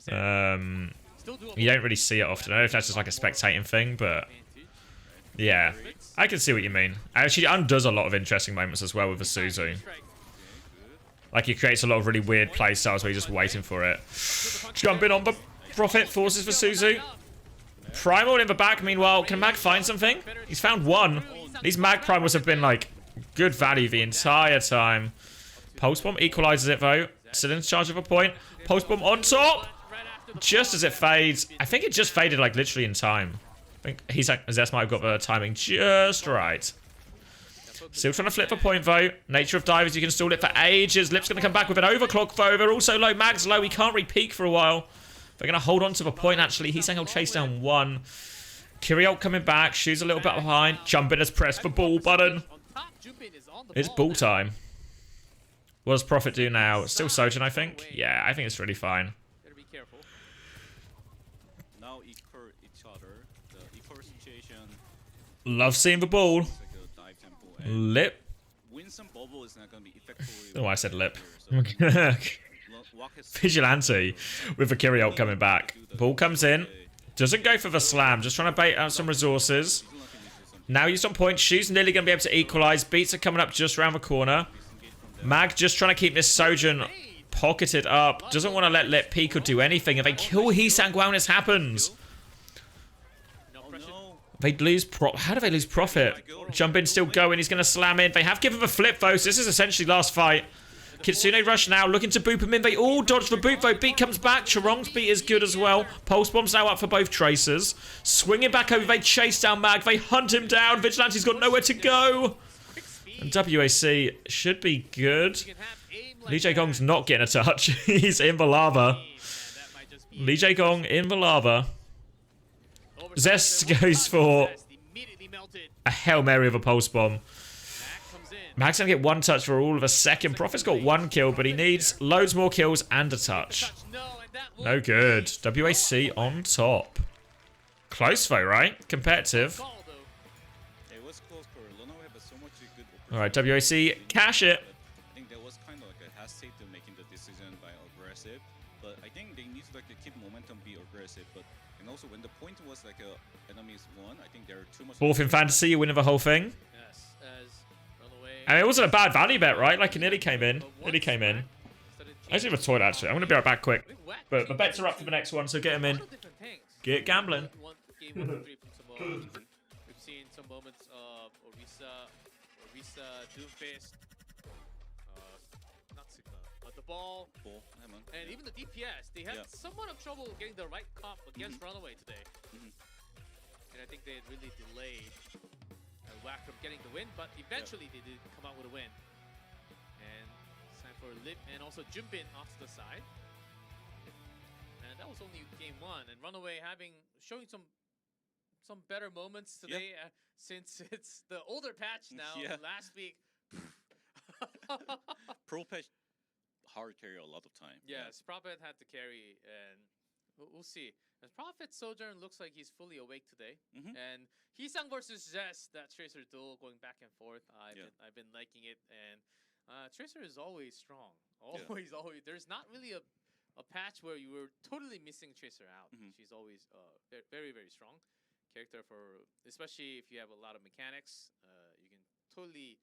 You don't really see it often. I don't know if that's just like a spectating thing, but yeah. I can see what you mean. Actually, undoes a lot of interesting moments as well with the Suzu. Like, he creates a lot of really weird play styles where you're just waiting for it. Jumping on the Prophet, forces for Suzu. Primal in the back, meanwhile, can Mag find something? He's found one. These Mag Primals have been, like, good value the entire time. Pulse Bomb equalizes it, though. Still in charge of a point. Pulse Bomb on top! Just as it fades. I think it just faded, like, literally in time. I think Zest might have got the timing just right. Still trying to flip the point, though. Nature of divers, you can stall it for ages. Lip's going to come back with an overclock, though. They're also low. Mag's low. He can't re-peak for a while. They're going to hold on to the point, actually. Heesang will chase down one. Kiriol coming back. Shoes a little bit behind. Jumping has pressed the ball button. It's ball time. What does Prophet do now? Still Sojin, I think. Yeah, I think it's really fine. Love seeing the ball. Lip. Oh, I said lip. Vigilante with the Kiriol coming back. Ball comes in. Doesn't go for the slam. Just trying to bait out some resources. Now used on point. Shoes nearly going to be able to equalize. Beats are coming up just around the corner. Mag just trying to keep this Sojin pocketed up. Doesn't want to let Lip peek or do anything. If they kill Heesang while this happens, they lose how do they lose Prophet? Jump in, still going. He's going to slam in. They have given the flip, though, so this is essentially last fight. Kitsune rush now, looking to boop him in. They all dodge the boot, though. Beat comes back. Chirong's beat is good as well. Pulse Bomb's now up for both Tracers. Swinging back over. They chase down Mag. They hunt him down. Vigilante's got nowhere to go. And WAC should be good. Lee Jae Gong's not getting a touch. He's in the lava. Lee Jae Gong in the lava. Zest goes for a Hail Mary of a Pulse Bomb. Mag's gonna get one touch for all of a second. Prophet's got one kill, but he needs loads more kills and a touch. No good. WAC on top. Close though, right? Competitive. All right, WAC, cash it. I think there was kind of like a hesitate to making the decision by aggressive, but I think they need to like to keep momentum, be aggressive, but and also when the point was like enemies won, I think there are too much. Fourth in fantasy, you winning the whole thing. Yes, as RunAway. I mean, it wasn't a bad value bet, right? Like, it nearly came in. Nearly came in. I just have a toilet, actually. I'm going to be right back quick. But the bets are up for the next one, so get them in. Get gambling. Game 1 3 from Samoa. We've seen some moments of Orisa, Doomfist, not Sigma, the ball, and even the DPS. They had somewhat of trouble getting the right comp against RunAway today. And I think they had really delayed Whack from getting the win, but eventually they did come out with a win. And it's time for Lip and also Jumbin off to the side. And that was only game 1, and RunAway showing some better moments today since it's the older patch now. Last week, Pro patch hard carry a lot of time. Yes, Prophet had to carry, and we'll see. And Prophet Sojourn looks like he's fully awake today, and Hisang versus Zest, that Tracer duel going back and forth. I've been liking it, and Tracer is always strong. Always. There's not really a patch where you were totally missing Tracer out. She's always very, very strong character especially if you have a lot of mechanics. You can totally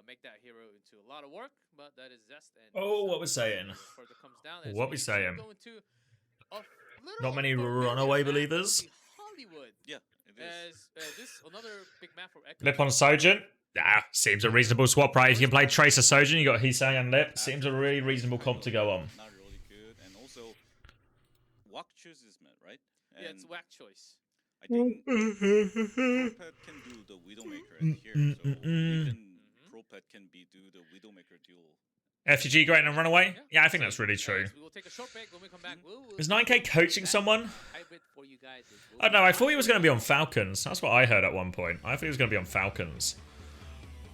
make that hero into a lot of work, but that is Zest. And what we're saying. Comes down, What we saying. Not many RunAway believers. Hollywood. Yeah, it is. This another big map for Echo. Lip on Sojourn. Seems a reasonable swap, right? If you can play Tracer Sojourn, you got Hisang and Lip. Seems a really reasonable comp to go on. Not really good, and also Whack chooses mid, right? Yeah, it's Whack choice. I think Propet can do the Widowmaker in here, so even Propet can do the Widowmaker duel. FTG great and RunAway? Yeah, I think that's really true. We will take a short break. When we come back, Is 9K coaching someone? I don't know, I thought he was going to be on Falcons. That's what I heard at one point. I thought he was going to be on Falcons.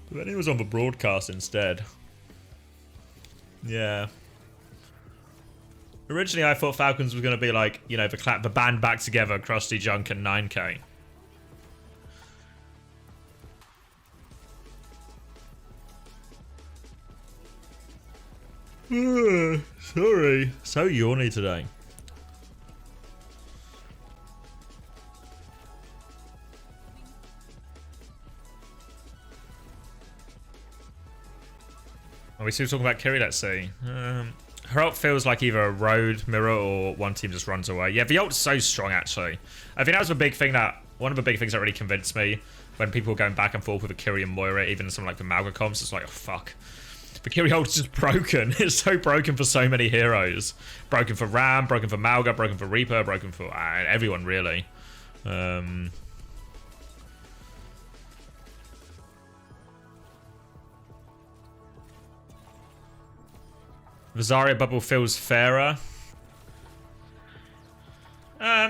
But then he was on the broadcast instead. Yeah. Originally, I thought Falcons was going to be like, you know, the band back together, Krusty, Junk, and 9K. Sorry. So yawny today. Are we still talking about Kiri? Let's see. Her ult feels like either a road, mirror, or one team just runs away. Yeah, the ult's so strong, actually. I think that was a big thing one of the big things that really convinced me when people were going back and forth with Akiri and Moira, even some like the Malga comps. It's like, oh, fuck. The Kiri ult's just broken. It's so broken for so many heroes. Broken for Ram, broken for Malga, broken for Reaper, broken for everyone, really. The Zarya bubble feels fairer. Yeah,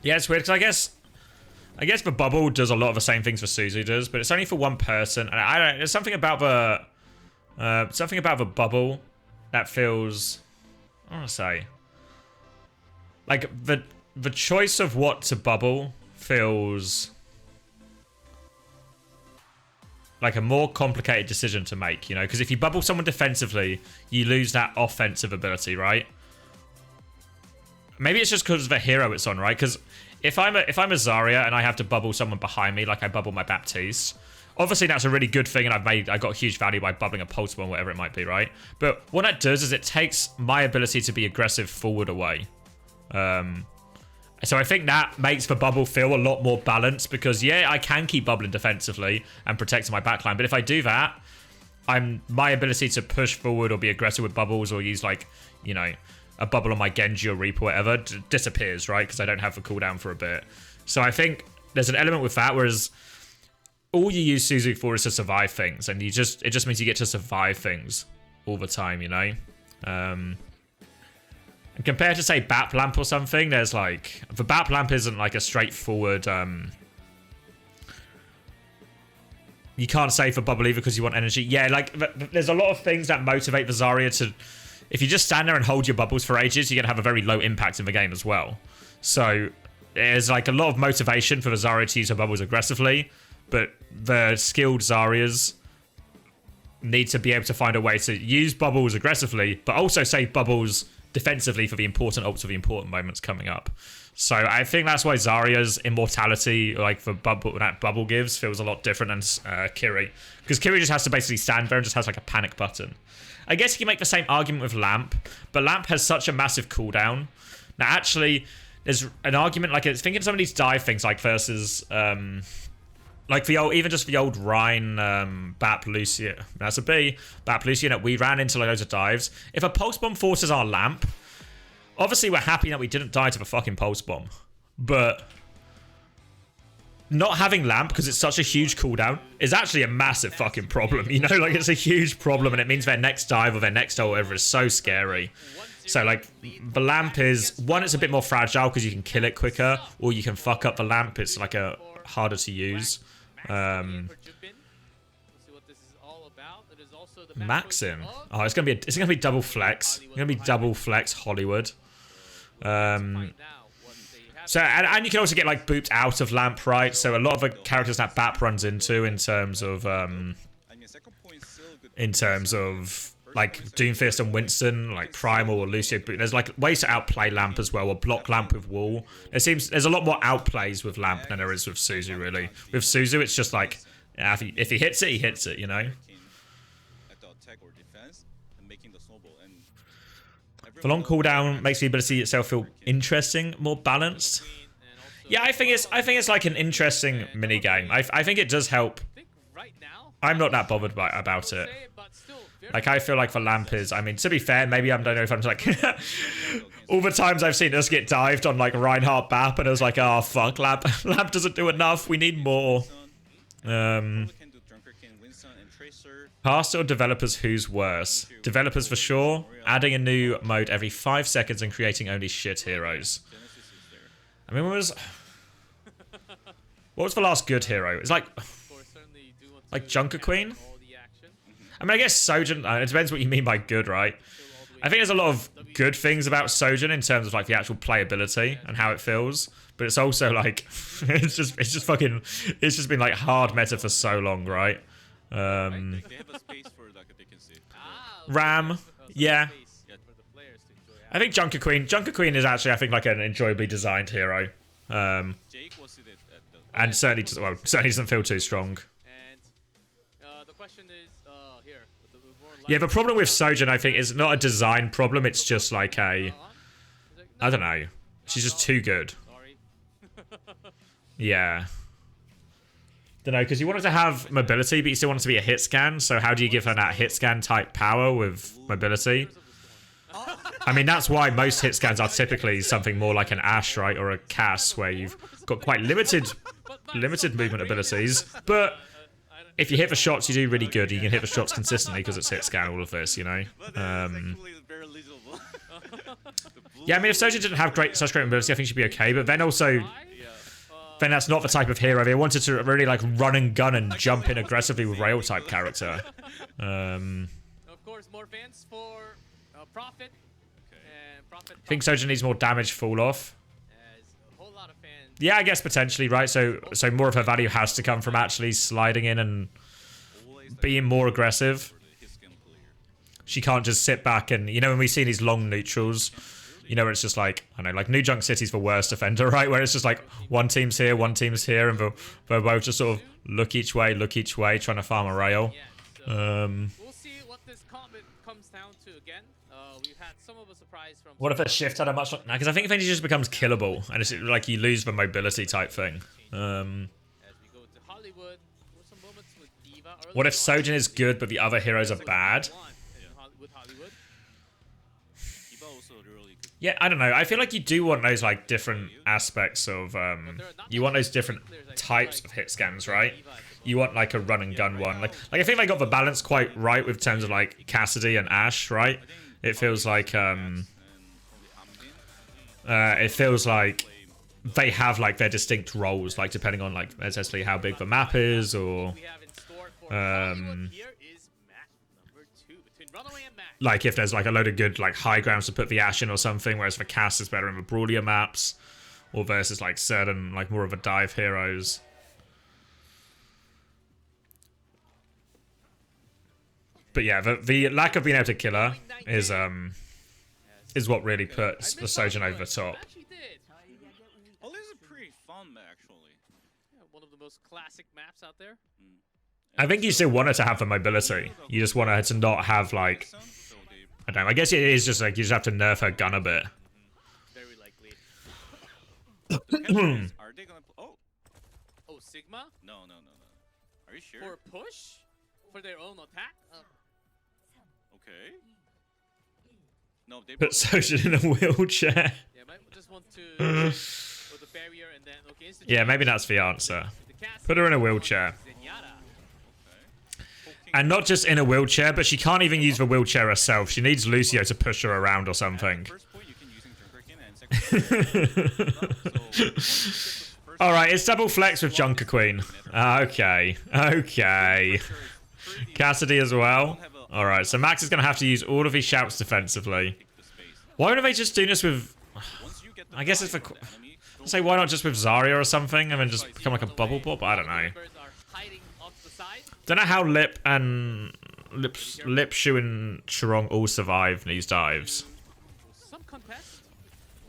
it's weird because I guess the bubble does a lot of the same things the Suzu does, but it's only for one person. And I don't. There's something about the bubble that feels. I want to say. Like the choice of what to bubble feels like a more complicated decision to make, you know, because if you bubble someone defensively, you lose that offensive ability, right? Maybe it's just because of the hero it's on, right? Because if I'm a Zarya and I have to bubble someone behind me, like I bubble my Baptiste, obviously that's a really good thing, and I got huge value by bubbling a pulse bomb, whatever it might be, right? But what that does is it takes my ability to be aggressive forward away. So I think that makes the bubble feel a lot more balanced because, yeah, I can keep bubbling defensively and protecting my backline. But if I do that, my ability to push forward or be aggressive with bubbles or use, like, you know, a bubble on my Genji or Reaper or whatever disappears, right? Because I don't have the cooldown for a bit. So I think there's an element with that, whereas all you use Suzu for is to survive things. And it just means you get to survive things all the time, you know? And compared to, say, Bap Lamp or something, there's like... The Bap Lamp isn't like a straightforward... You can't save for bubble either because you want energy. Yeah, like, there's a lot of things that motivate the Zarya to... If you just stand there and hold your bubbles for ages, you're going to have a very low impact in the game as well. So, there's like a lot of motivation for the Zarya to use her bubbles aggressively. but the skilled Zaryas need to be able to find a way to use bubbles aggressively, but also save bubbles defensively for the important ults of the important moments coming up. So I think that's why Zarya's immortality, like for bubble that bubble gives, feels a lot different than Kiri, because Kiri just has to basically stand there and just has like a panic button. I guess you can make the same argument with Lamp, but Lamp has such a massive cooldown. Now actually, there's an argument like thinking of some of these dive things like versus like the old, even just the old Rhine Bap Lucia. That's a B. Bap Lucia that we ran into like loads of dives. If a pulse bomb forces our Lamp, obviously we're happy that we didn't die to the fucking pulse bomb, but not having Lamp because it's such a huge cooldown is actually a massive fucking problem, you know? Like, it's a huge problem, and it means their next dive or their next ult or whatever is so scary. So, like, the Lamp is, one, it's a bit more fragile because you can kill it quicker, or you can fuck up the Lamp. It's, like, a harder to use. Maxim. Oh, it's gonna be double flex. It's gonna be double flex Hollywood. So, and you can also get, like, booped out of Lamp, right? So a lot of the characters that Bap runs into in terms of, like, Doomfist and Winston, like, Primal or Lucio, there's, like, ways to outplay Lamp as well, or block Lamp with Wall. There's a lot more outplays with Lamp than there is with Suzu, really. With Suzu, it's just, like, yeah, if he hits it, he hits it, you know? The long cooldown makes the ability itself feel interesting, more balanced. Yeah, I think it's like an interesting mini game. I think it does help. I'm not that bothered about it. Like, I feel like the Lamp is, I mean, to be fair, maybe I don't know if I'm like all the times I've seen us get dived on like Reinhardt Bap, and it was like, oh fuck, Lamp doesn't do enough. We need more. Past or developers, who's worse? Developers for sure. Adding a new mode every 5 seconds and creating only shit heroes. I mean, what was the last good hero? It's like Junker Queen? I mean, I guess Sojourn, it depends what you mean by good, right? I think there's a lot of good things about Sojourn in terms of like the actual playability and how it feels. But it's also like, it's just been like hard meta for so long, right? Ram, yeah. I think Junker Queen is actually, I think, like an enjoyably designed hero. And certainly doesn't feel too strong. Yeah, the problem with Sojourn, I think, is not a design problem. It's just like I don't know. She's just too good. Yeah. Don't know, because you want her to have mobility, but you still want it to be a hit scan. So how do you give her that hit scan type power with mobility? I mean, that's why most hit scans are typically something more like an Ashe, right, or a Cass, where you've got quite limited movement abilities. But if you hit the shots, you do really good. You can hit the shots consistently because it's hit scan, all of this, you know. Yeah, I mean, if Sojourn didn't have such great mobility, I think she'd be okay. But then also, then that's not the type of hero they wanted to really like run and gun and jump in aggressively with rail type character. Of course, more fans for Prophet. I think Sojourn needs more damage fall off. Yeah, I guess potentially, right? So more of her value has to come from actually sliding in and being more aggressive. She can't just sit back and, you know, when we see these long neutrals, you know, where it's just like, I don't know, like New Junk City's the worst defender, right? Where it's just like one team's here, and they'll both just sort of look each way, trying to farm a rail. We'll see what this comment comes down to again. We've had some of a surprise from... What if a shift had a much... Because I think if it just becomes killable, and it's like you lose the mobility type thing. As we go to Hollywood, some moments with Diva what if Sojourn is good, but the other heroes are bad? Yeah, I don't know. I feel like you do want those like different aspects of you want those different types of hit scans, right? You want like a run and gun one. Like I think they got the balance quite right with terms of like Cassidy and Ashe, right? It feels like they have like their distinct roles, like depending on like essentially how big the map is, or like if there's like a load of good like high grounds to put the Ashe in or something, whereas the Cass is better in the brawlier maps, or versus like certain like more of a dive heroes. But yeah, the lack of being able to kill her is what really puts the Sojourn over the top. Actually did. Oh, this is a pretty fun map, actually. Yeah, one of the most classic maps out there. I think you still want her to have the mobility. You just want her to not have, like... I don't know. I guess it is just like you just have to nerf her gun a bit. Very likely. Are they gonna... Oh, Sigma? no. Are you sure? For a push? For their own attack? Okay. No, they Put Sojourn in a wheelchair. Yeah, might just want to with the barrier and then Yeah, maybe that's the answer. Put her in a wheelchair. And not just in a wheelchair, but she can't even use the wheelchair herself. She needs Lucio to push her around or something. Alright, it's double flex with Junker Queen. Okay. Cassidy as well. Alright, so Max is going to have to use all of his shouts defensively. Why don't they just do this with... I guess it's for... Say, why not just with Zarya or something and then just become like a bubble bop? I don't know. Don't know how Lip and... Lip, Shu and Chirong all survive these dives.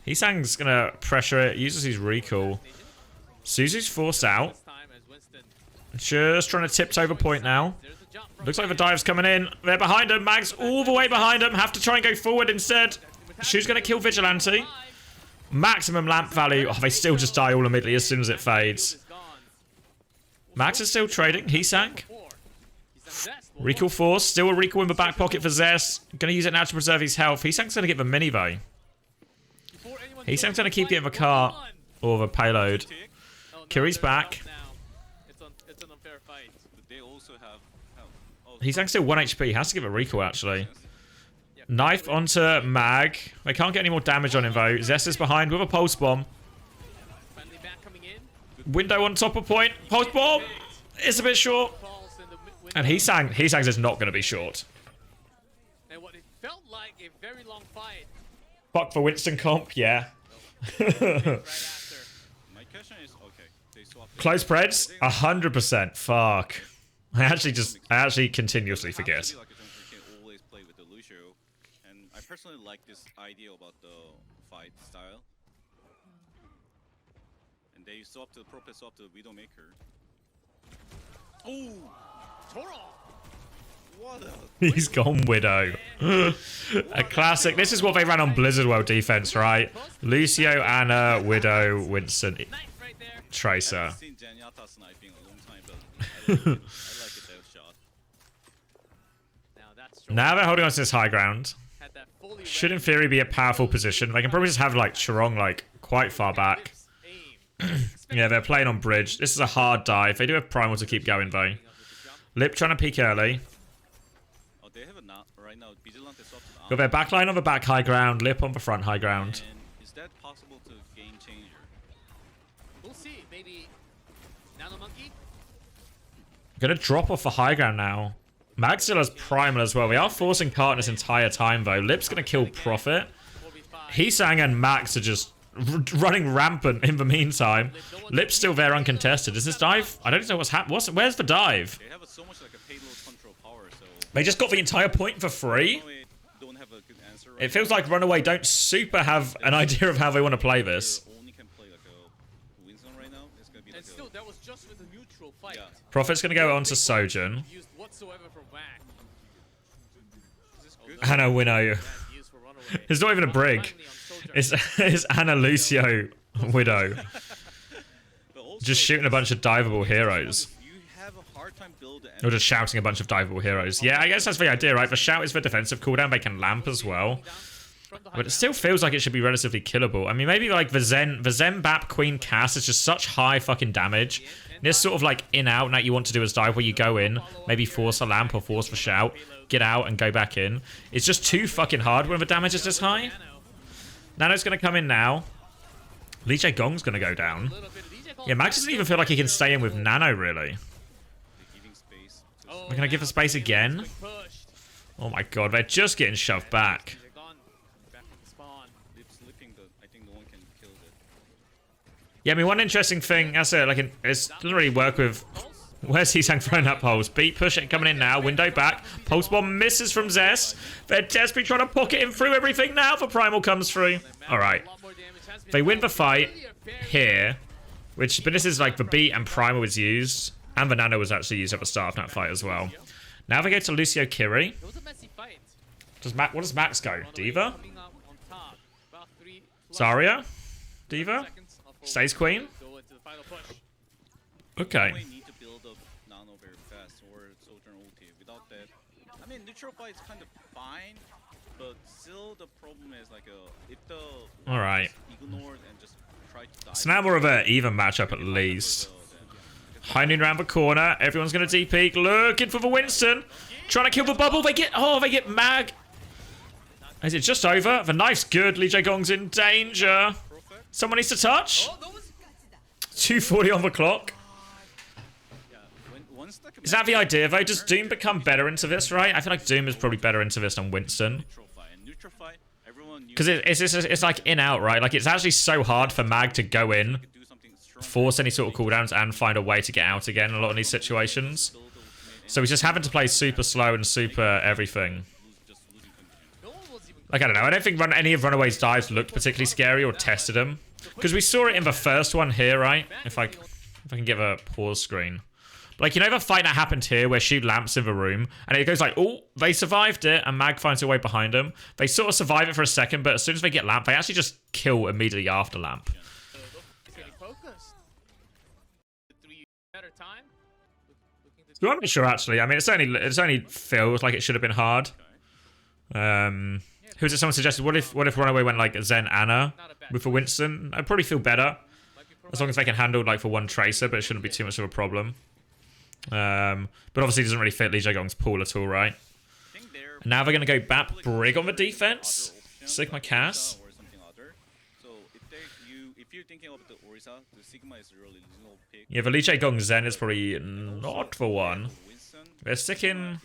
Heesang's going to pressure it, uses his recall. Suzu's forced out. Just trying to tiptoe over point now. Looks like the dive's coming in. They're behind him. Mag's all the way behind him. Have to try and go forward instead. Shu's going to kill Vigilante. Maximum lamp value. Oh, they still just die all immediately as soon as it fades. Max is still trading. He sank. Recall force. Still a recall in the back pocket for Zest. Going to use it now to preserve his health. Heesang's going to get the mini though. Heesang's going to keep getting the car or the payload. Kiri's back. Heesang's still 1 HP. He has to give a recall actually. Knife onto Mag. They can't get any more damage on him though. Zest is behind with a pulse bomb. Window on top of point. Pulse bomb. It's a bit short. And Heesang's is not going to be short. And what it felt like a very long fight. Fuck for Winston comp, yeah. Close spreads, 100%. Fuck. I actually continuously forget. I personally like this idea about the fight style. And they swap to the Prophet, swap to the Widowmaker. Oh, Toro! What a He's gone Widow. A classic. This is what they ran on Blizzard World defense, right? Lucio, Anna, Widow, Winston, Tracer. I haven't seen Zenyatta sniping a long time, but I like it that shot. Now they're holding on to this high ground. Should in theory be a powerful position. They can probably just have like Chirong like quite far back. Yeah, they're playing on bridge. This is a hard dive. They do have primal to keep going though. Lip trying to peek early. Oh, they have a right now. Vigilante swapped to Got their backline on the back high ground. Lip on the front high ground. And is that possible to game changer? We'll see. Maybe Nano Monkey. Gonna drop off the high ground now. Mag still has primal as well. We are forcing part this entire time though. Lip's gonna kill Prophet. Heesang and Max are just running rampant in the meantime. Lip's still there uncontested. Is this dive? I don't know what's happening. Where's the dive? They have so much like a payload control power, so They just got the entire point for free? don't have a good answer right It feels like RunAway don't super have an idea of how they want to play this. now. Only can play like a win zone right now. It's gonna be like And still, that was just with a neutral fight. Yeah. Prophet's gonna go on to Sojourn. Used whatsoever for whack. Anna Winnow. It's not even a brig. It's Anna Lucio Widow. Just shooting a bunch of diveable heroes. You have a hard time building. Or just shouting a bunch of diveable heroes. Yeah, I guess that's the idea, right? The shout is for defensive cooldown. They can lamp as well. But it still feels like it should be relatively killable. I mean, maybe like the Zen Bap Queen Cass is just such high fucking damage. This sort of like in-out that you want to do as dive where you go in, maybe force a lamp or force the shout, get out and go back in. It's just too fucking hard when the damage is this high. Nano's going to come in now. Lee Jae Gong's going to go down. Yeah, Max doesn't even feel like he can stay in with Nano, really. We're going to give her space again. Oh my god, they're just getting shoved back. Yeah, I mean, one interesting thing, that's it, like, it doesn't really work with Where's Heesang throwing up poles? Beat push it coming in now. Window back. Pulse bomb misses from Zest. They're desperately trying to pocket him through everything now for Primal comes through. Alright. They win the fight here. But this is like the beat and Primal was used. And the Nano was actually used at the start of that fight as well. Now they go to Lucio Kiri. What does Max go? D.Va? Zarya? D.Va? Stays Queen? Okay. Need to build up Nano very fast or Sojourn ulti. Without that, I mean, neutral fight's kind of fine, but still the problem is like if the Alright. ignored and just try to die. So now more of an even matchup at least. High noon around the corner. Everyone's going to DP. Looking for the Winston. Trying to kill the bubble. They get Mag. Is it just over? The knife's good. Lee Jae-gong's in danger. Someone needs to touch. 2:40 on the clock. Is that the idea though? Does Doom become better into this, right? I feel like Doom is probably better into this than Winston. Because it's like in-out, right? Like it's actually so hard for Mag to go in, force any sort of cooldowns, and find a way to get out again in a lot of these situations. So he's just having to play super slow and super everything. Like, I don't know. I don't think any of RunAway's dives looked particularly scary or tested him. Because we saw it in the first one here, right? If I can give a pause screen. Like, you know the fight that happened here where she lamps in the room and it goes like, oh, they survived it and Mag finds a way behind them. They sort of survive it for a second, but as soon as they get lamp, they actually just kill immediately after lamp. So I'm not sure actually. I mean, it's only feels like it should have been hard. Who's it? Someone suggested, what if RunAway went like Zen Anna with the Winston? I'd probably feel better. As long as they can handle like for one Tracer, but it shouldn't be too much of a problem. But obviously it doesn't really fit Lee Jae-gong's pool at all, right? And now they're going to go Bap Brig on the defense. Sigma Cass. Yeah, the Lee Jae-gong Zen is probably not the one. They're sticking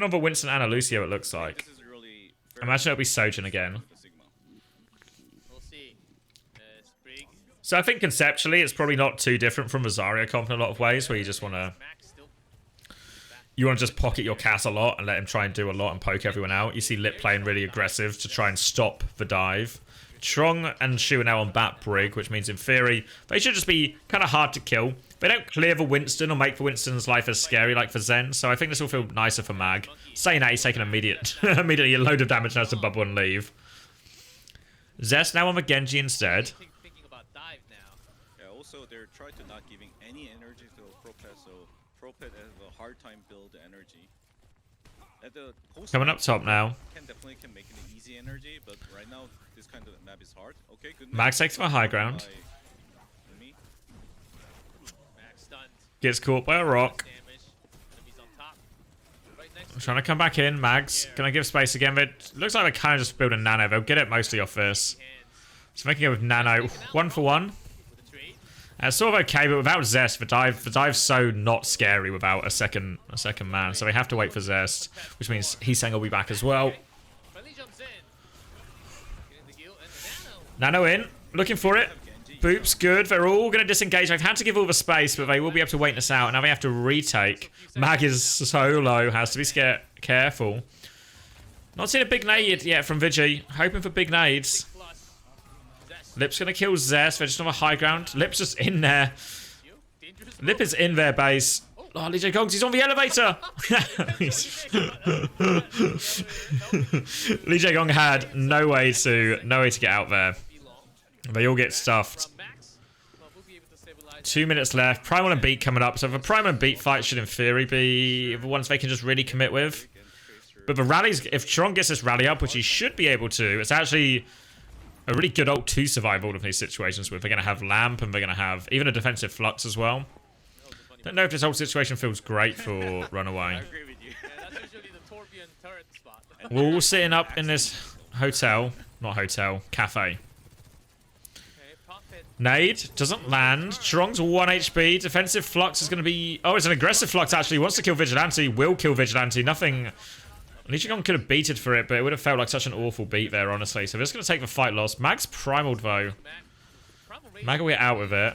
on the Winston and Lucio, it looks like. Imagine it'll be Sojourn again. So I think conceptually it's probably not too different from the Zarya comp in a lot of ways, where you just want to... You want to just pocket your Cass a lot and let him try and do a lot and poke everyone out. You see Lip playing really aggressive to try and stop the dive. Trong and Shu are now on Bat Brig, which means in theory they should just be kind of hard to kill. They don't clear the Winston or make the Winston's life as scary like for Zen, so I think this will feel nicer for Mag. Saying that, he's taking immediately a load of damage and has to bubble and leave. Zest now on the Genji instead. Also, they're trying to not giving any energy to Propet, so Propet has a hard time build energy. Coming up top now. Definitely can make it easy energy, but right now this kind of map is hard. Okay, good. Max takes my high ground. Gets caught by a rock. I'm trying to come back in. Mags gonna give space again, but it looks like they're kind of just building Nano. They'll get it mostly off this. So making it with Nano 1-for-1. It's sort of okay, but without Zest, the dive's so not scary without a second man. So we have to wait for Zest, which means Heesang will be back as well. Nano in, looking for it. Boop's good. They're all going to disengage. They've had to give all the space, but they will be able to wait this out. Now they have to retake. Mag is so low, has to be careful. Not seen a big nade yet from Vigi. Hoping for big nades. Lip's going to kill Zest. They're just on the high ground. Lip's just in there. Lip is in their base. Oh, Lee Jae-gong, he's on the elevator. Lee Jae-gong had no way to get out there. They all get stuffed. 2 minutes left. Primal and Beat coming up. So the Primal and Beat fight should in theory be the ones they can just really commit with. But the rallies, if Tron gets this rally up, which he should be able to, it's actually a really good ult to survive all of these situations with. They're going to have Lamp and they're going to have even a defensive Flux as well. Don't know if this whole situation feels great for RunAway. We're all sitting up in this hotel. Not hotel. Cafe. Nade doesn't land. Strong's 1 HP. Defensive Flux is going to be... Oh, it's an aggressive Flux actually. Wants to kill Vigilante. Will kill Vigilante. Nothing... Lee Jae-gong could have beated for it, but it would have felt like such an awful beat there, honestly. So they're just going to take the fight loss. Mag's primaled, though. Mag will get out with it.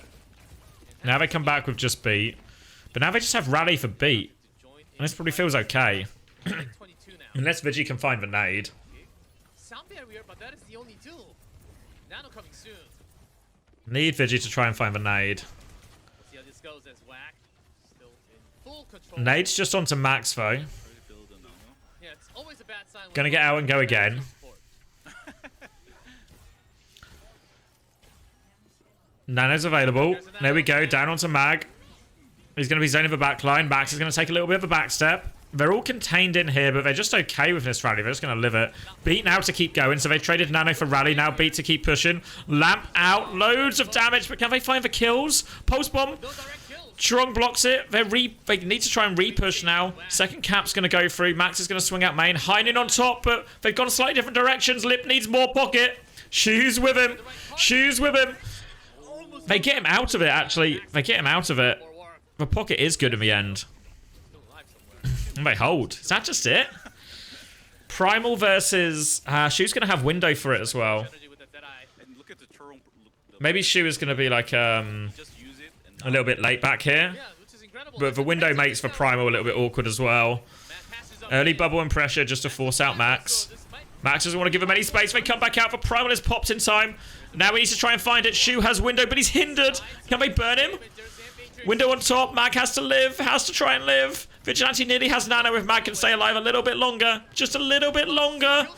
Now they come back with just beat. But now they just have rally for beat. And this probably feels okay. Unless Vigi can find the nade. Sound barrier, but that is the only tool. Nano coming soon. Need Vigi to try and find the nade. See how this goes as Whack. Still in full control. Nade's just onto Max though. Yeah, it's always a bad sign. Gonna get out and go again. Nano's available. There we go, down onto Mag. He's going to be zoning the backline. Max is going to take a little bit of a back step. They're all contained in here, but they're just okay with this rally. They're just going to live it. Beat now to keep going, so they traded Nano for rally. Now Beat to keep pushing. Lamp out. Loads of damage, but can they find the kills? Post bomb. Strong blocks it. They need to try and re-push now. Second cap's going to go through. Max is going to swing out main. Heinen on top, but they've gone slightly different directions. Lip needs more pocket. Shoes with him. Shoes with him. They get him out of it, actually. They get him out of it. The pocket is good in the end. And they hold. Is that just it? Primal versus... Shu's going to have window for it as well. Maybe Shu is going to be like a little bit late back here. But the window makes for Primal a little bit awkward as well. Early bubble and pressure just to force out Max. Max doesn't want to give him any space. They come back out, but Primal is popped in time. Now he needs to try and find it. Shu has window, but he's hindered. Can they burn him? Window on top. Mag has to live. Has to try and live. Vigilante nearly has Nano if Mag can stay alive a little bit longer. Just a little bit longer.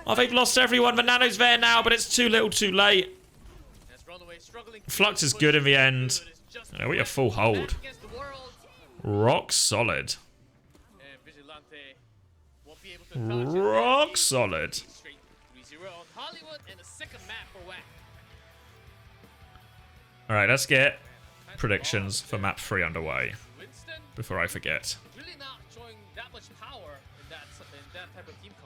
Oh, they've lost everyone. The Nano's there now, but it's too little too late. Flux is good in the end. Oh, we have full hold. Rock solid. Rock solid. Alright, let's get predictions for map 3 underway before I forget.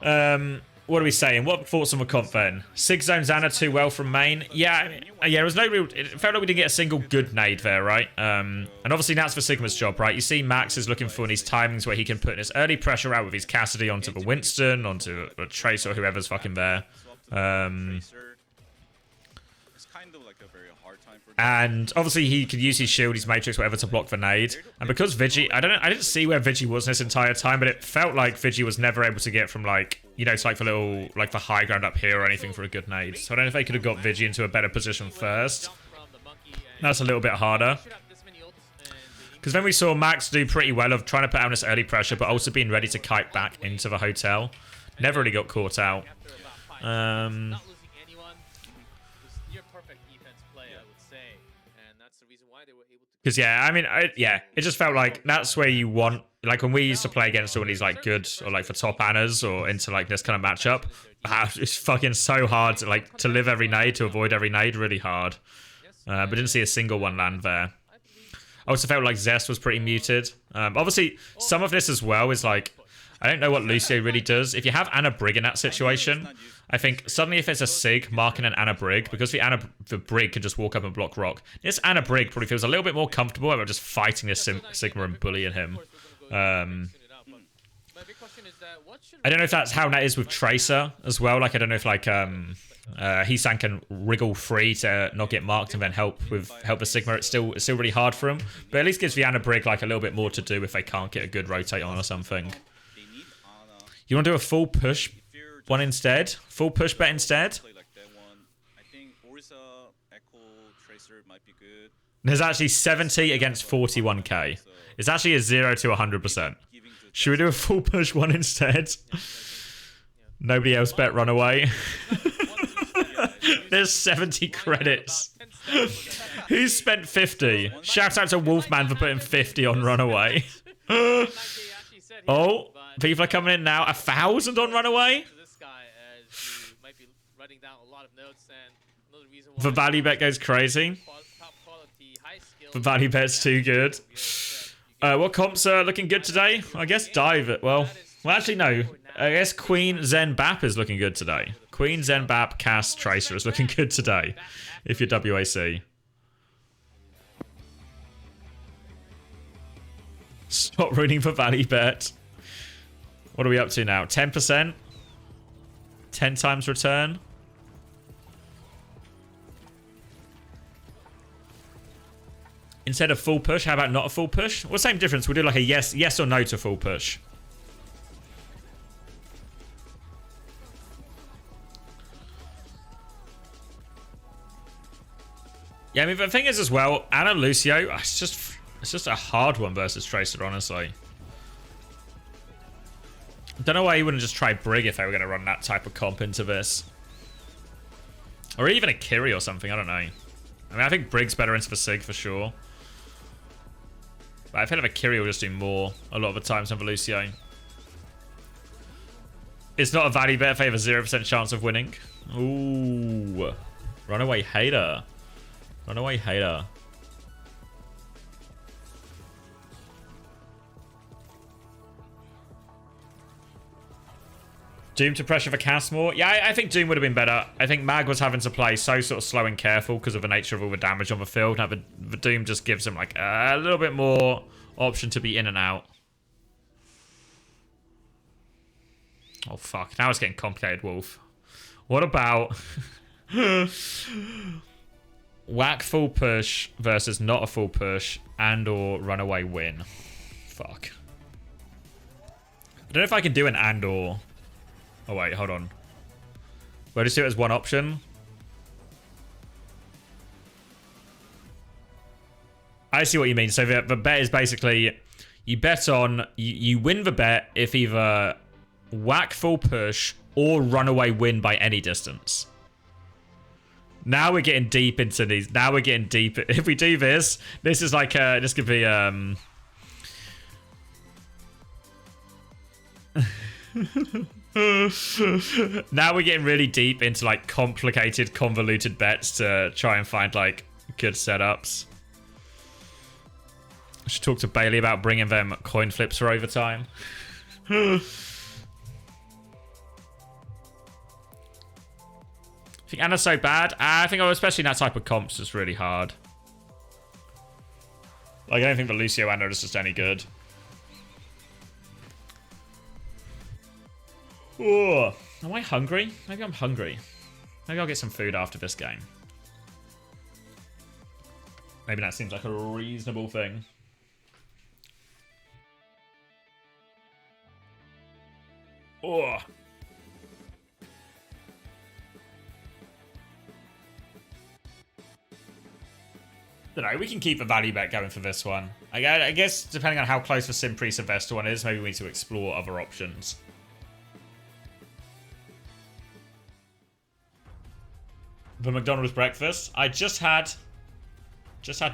What are we saying? What thoughts on the comp then? 6 zones Xana too well from main. Yeah, there was no real... It felt like we didn't get a single good nade there, right? And obviously that's for Sigma's job, right? You see Max is looking for these timings where he can put his early pressure out with his Cassidy onto the Winston, onto a Trace or whoever's fucking there. And obviously he could use his shield, his matrix, whatever to block the nade. And because Vigi, I didn't see where Vigi was this entire time, but it felt like Vigi was never able to get from like, you know, it's like the little, like the high ground up here or anything for a good nade. So I don't know if they could have got Vigi into a better position first. That's a little bit harder. Because then we saw Max do pretty well of trying to put out this early pressure, but also being ready to kite back into the hotel. Never really got caught out. Because, yeah, I mean, it just felt like that's where you want, like, when we used to play against someone who's, like, good, or, like, for top Annas, or into, like, this kind of matchup, it's fucking so hard to, like, to live every nade, to avoid every nade, really hard. But didn't see a single one land there. I also felt like Zest was pretty muted. Obviously, some of this as well is, like, I don't know what Lucio really does. If you have Anna Brig in that situation, I think suddenly if it's a Sig marking an Anna Brig, because the Brig can just walk up and block Rock, this Anna Brig probably feels a little bit more comfortable about just fighting this Sigma and bullying him. I don't know if that's how that is with Tracer as well. Like, I don't know if, like, Heesan can wriggle free to not get marked and then help the Sigma. It's still really hard for him. But at least gives the Anna Brig, like, a little bit more to do if they can't get a good rotate on or something. You want to do a full push one instead? Full push bet instead? There's actually 70 against 41k. It's actually a 0 to 100%. Should we do a full push one instead? Nobody else bet RunAway. There's 70 credits. Who's spent 50? Shout out to Wolfman for putting 50 on RunAway. Oh, people are coming in now. 1,000 on RunAway. The value bet goes crazy. The value bet's too good. What comps are looking good today? I guess Dive. Well, actually no. I guess Queen Zen Bap is looking good today. Queen Zen Bap Cass Tracer is looking good today. If you're WAC. Stop ruining for value bet. What are we up to now? 10%? 10 times return? Instead of full push, how about not a full push? Well, same difference. We'll do like a yes or no to full push. Yeah, I mean, the thing is as well, Ana Lucio, it's just a hard one versus Tracer, honestly. I don't know why you wouldn't just try Brig if they were going to run that type of comp into this. Or even a Kiri or something, I don't know. I mean, I think Brig's better into the Sig for sure. But I feel like a Kiri will just do more a lot of the times than the Lucio. It's not a value bet if they have a 0% chance of winning. Ooh. Runaway hater. Runaway hater. Doom to pressure for cast more? Yeah, I think Doom would have been better. I think Mag was having to play so sort of slow and careful because of the nature of all the damage on the field. Now the Doom just gives him like a little bit more option to be in and out. Oh fuck, now it's getting complicated, Wolf. What about whack full push versus not a full push and or runaway win? Fuck. I don't know if I can do an and or. Oh wait, hold on. We'll just do it as one option. I see what you mean. So the bet is basically you bet on you win the bet if either whack full push or runaway win by any distance. Now we're getting deep into these. Now we're getting deep. If we do this, this is like this could be now we're getting really deep into like complicated, convoluted bets to try and find like good setups. I should talk to Bailey about bringing them coin flips for overtime. I think Anna's so bad. I think especially in that type of comps is really hard. Like I don't think the Lucio Anna is just any good. Oh, am I hungry? Maybe I'm hungry. Maybe I'll get some food after this game. Maybe that seems like a reasonable thing. Oh. Don't know, we can keep a value bet going for this one. I guess depending on how close the Prisa Vesta one is, maybe we need to explore other options. The McDonald's breakfast. I just had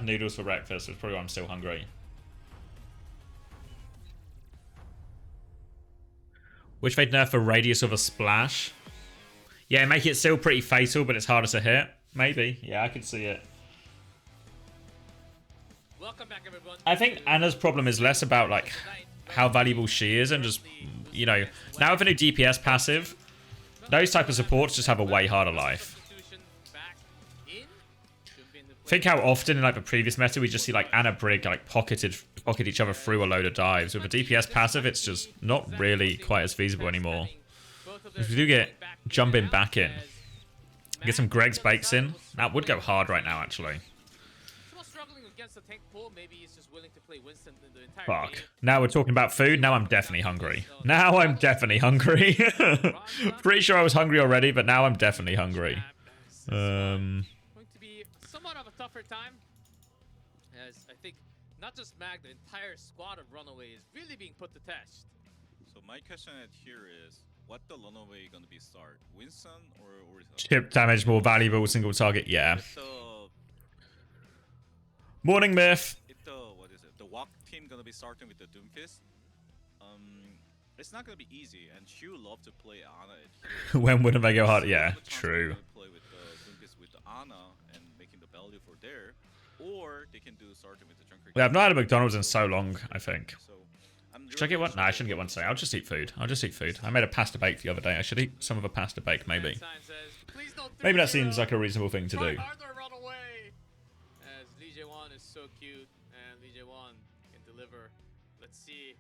noodles for breakfast, which is probably why I'm still hungry. Which they'd nerf a radius of a splash. Yeah, make it still pretty fatal, but it's harder to hit. Maybe. Yeah, I could see it. Welcome back, everyone. I think Anna's problem is less about like how valuable she is and just, you know, now with a new DPS passive, those type of supports just have a way harder life. Think how often in like the previous meta we just see like Anna Brig like pocket each other through a load of dives. With a DPS passive, it's just not really quite as feasible anymore. If we do get jumping back in, get some Greg's bakes in, that would go hard right now actually. Fuck. Now we're talking about food. Now I'm definitely hungry. Now I'm definitely hungry. Pretty sure I was hungry already, but now I'm definitely hungry. Tougher time, as I think not just Mag, the entire squad of Runaway is really being put to test. So my question here is, what the Runaway gonna be start? Winston or chip damage more valuable single target? Yeah. Morning, Myth. What is it? The walk team gonna be starting with the Doomfist. It's not gonna be easy, and she would love to play Ana. When wouldn't they go hard? Yeah, true. Play with the Doomfist with the Ana and making the value for there, or they can do starting with the Junker. Yeah, I've not had a McDonald's in so long. I think. Should I get one? No, I shouldn't get one today. I'll just eat food. I'll just eat food. I made a pasta bake the other day. I should eat some of a pasta bake, maybe. Maybe that seems like a reasonable thing to do. As LJ1 is so cute, and LJ1 can deliver. Let's see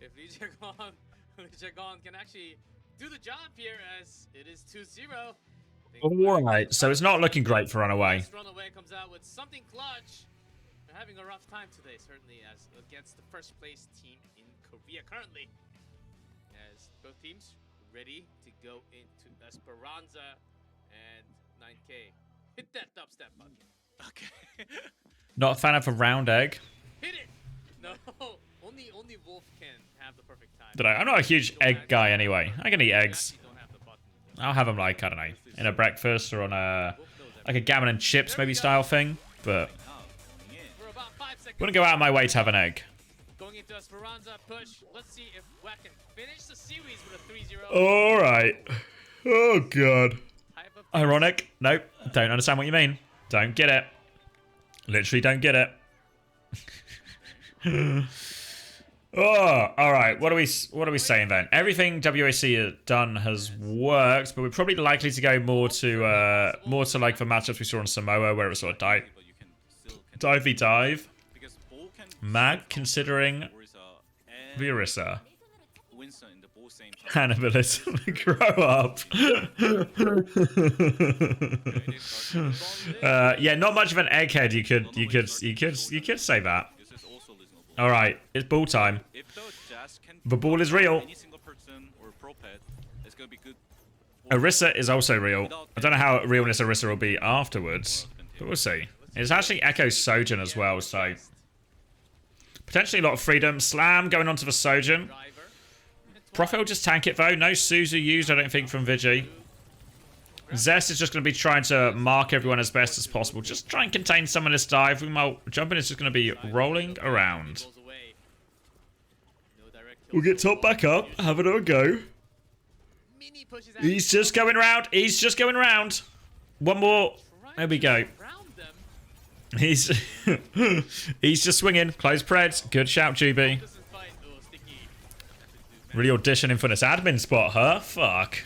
if LJ1 can actually do the job here, as it is 2-0. Alright, so it's not looking great for Runaway. Runaway comes out with something clutch. having a rough time today, certainly, as against the first place team in Korea currently. As both teams ready to go into Esperanza and 9K. Hit that dubstep button. Okay. Not a fan of a round egg. Hit it! No, only Wolf can have the perfect time. But I'm not a huge egg guy anyway. I can eat eggs. I'll have them like, I don't know, in a breakfast or on a like a gammon and chips maybe style thing. But wouldn't go out of my way to have an egg. Going into Esperanza push. Let's see if Wack can finish the series with a 3-0. All right. Oh god. Ironic. Nope. Don't understand what you mean. Don't get it. Literally don't get it. Oh, all right. What are we saying then? Everything WAC has done has worked, but we're probably likely to go more to like the matchups we saw on Samoa, where it was sort of dive v dive. Mag considering the Orisa. Cannibalism. Grow up. Yeah, not much of an egghead. You could say that. All right, it's ball time. The ball is real. Orisa is also real. I don't know how realness Orisa will be afterwards, but we'll see. It's actually Echo Sojin as well, so potentially a lot of freedom. Slam going on to the Sojin. Prophet will just tank it though. No Suzu used, I don't think, from Vigi. Zest is just going to be trying to mark everyone as best as possible. Just try and contain some of this dive. Jumping is just going to be rolling around. We'll get top back up. Have another go. He's just going round. He's just going round. One more. There we go. He's just swinging. Close Preds. Good shout, GB. Really auditioning for this admin spot, huh? Fuck.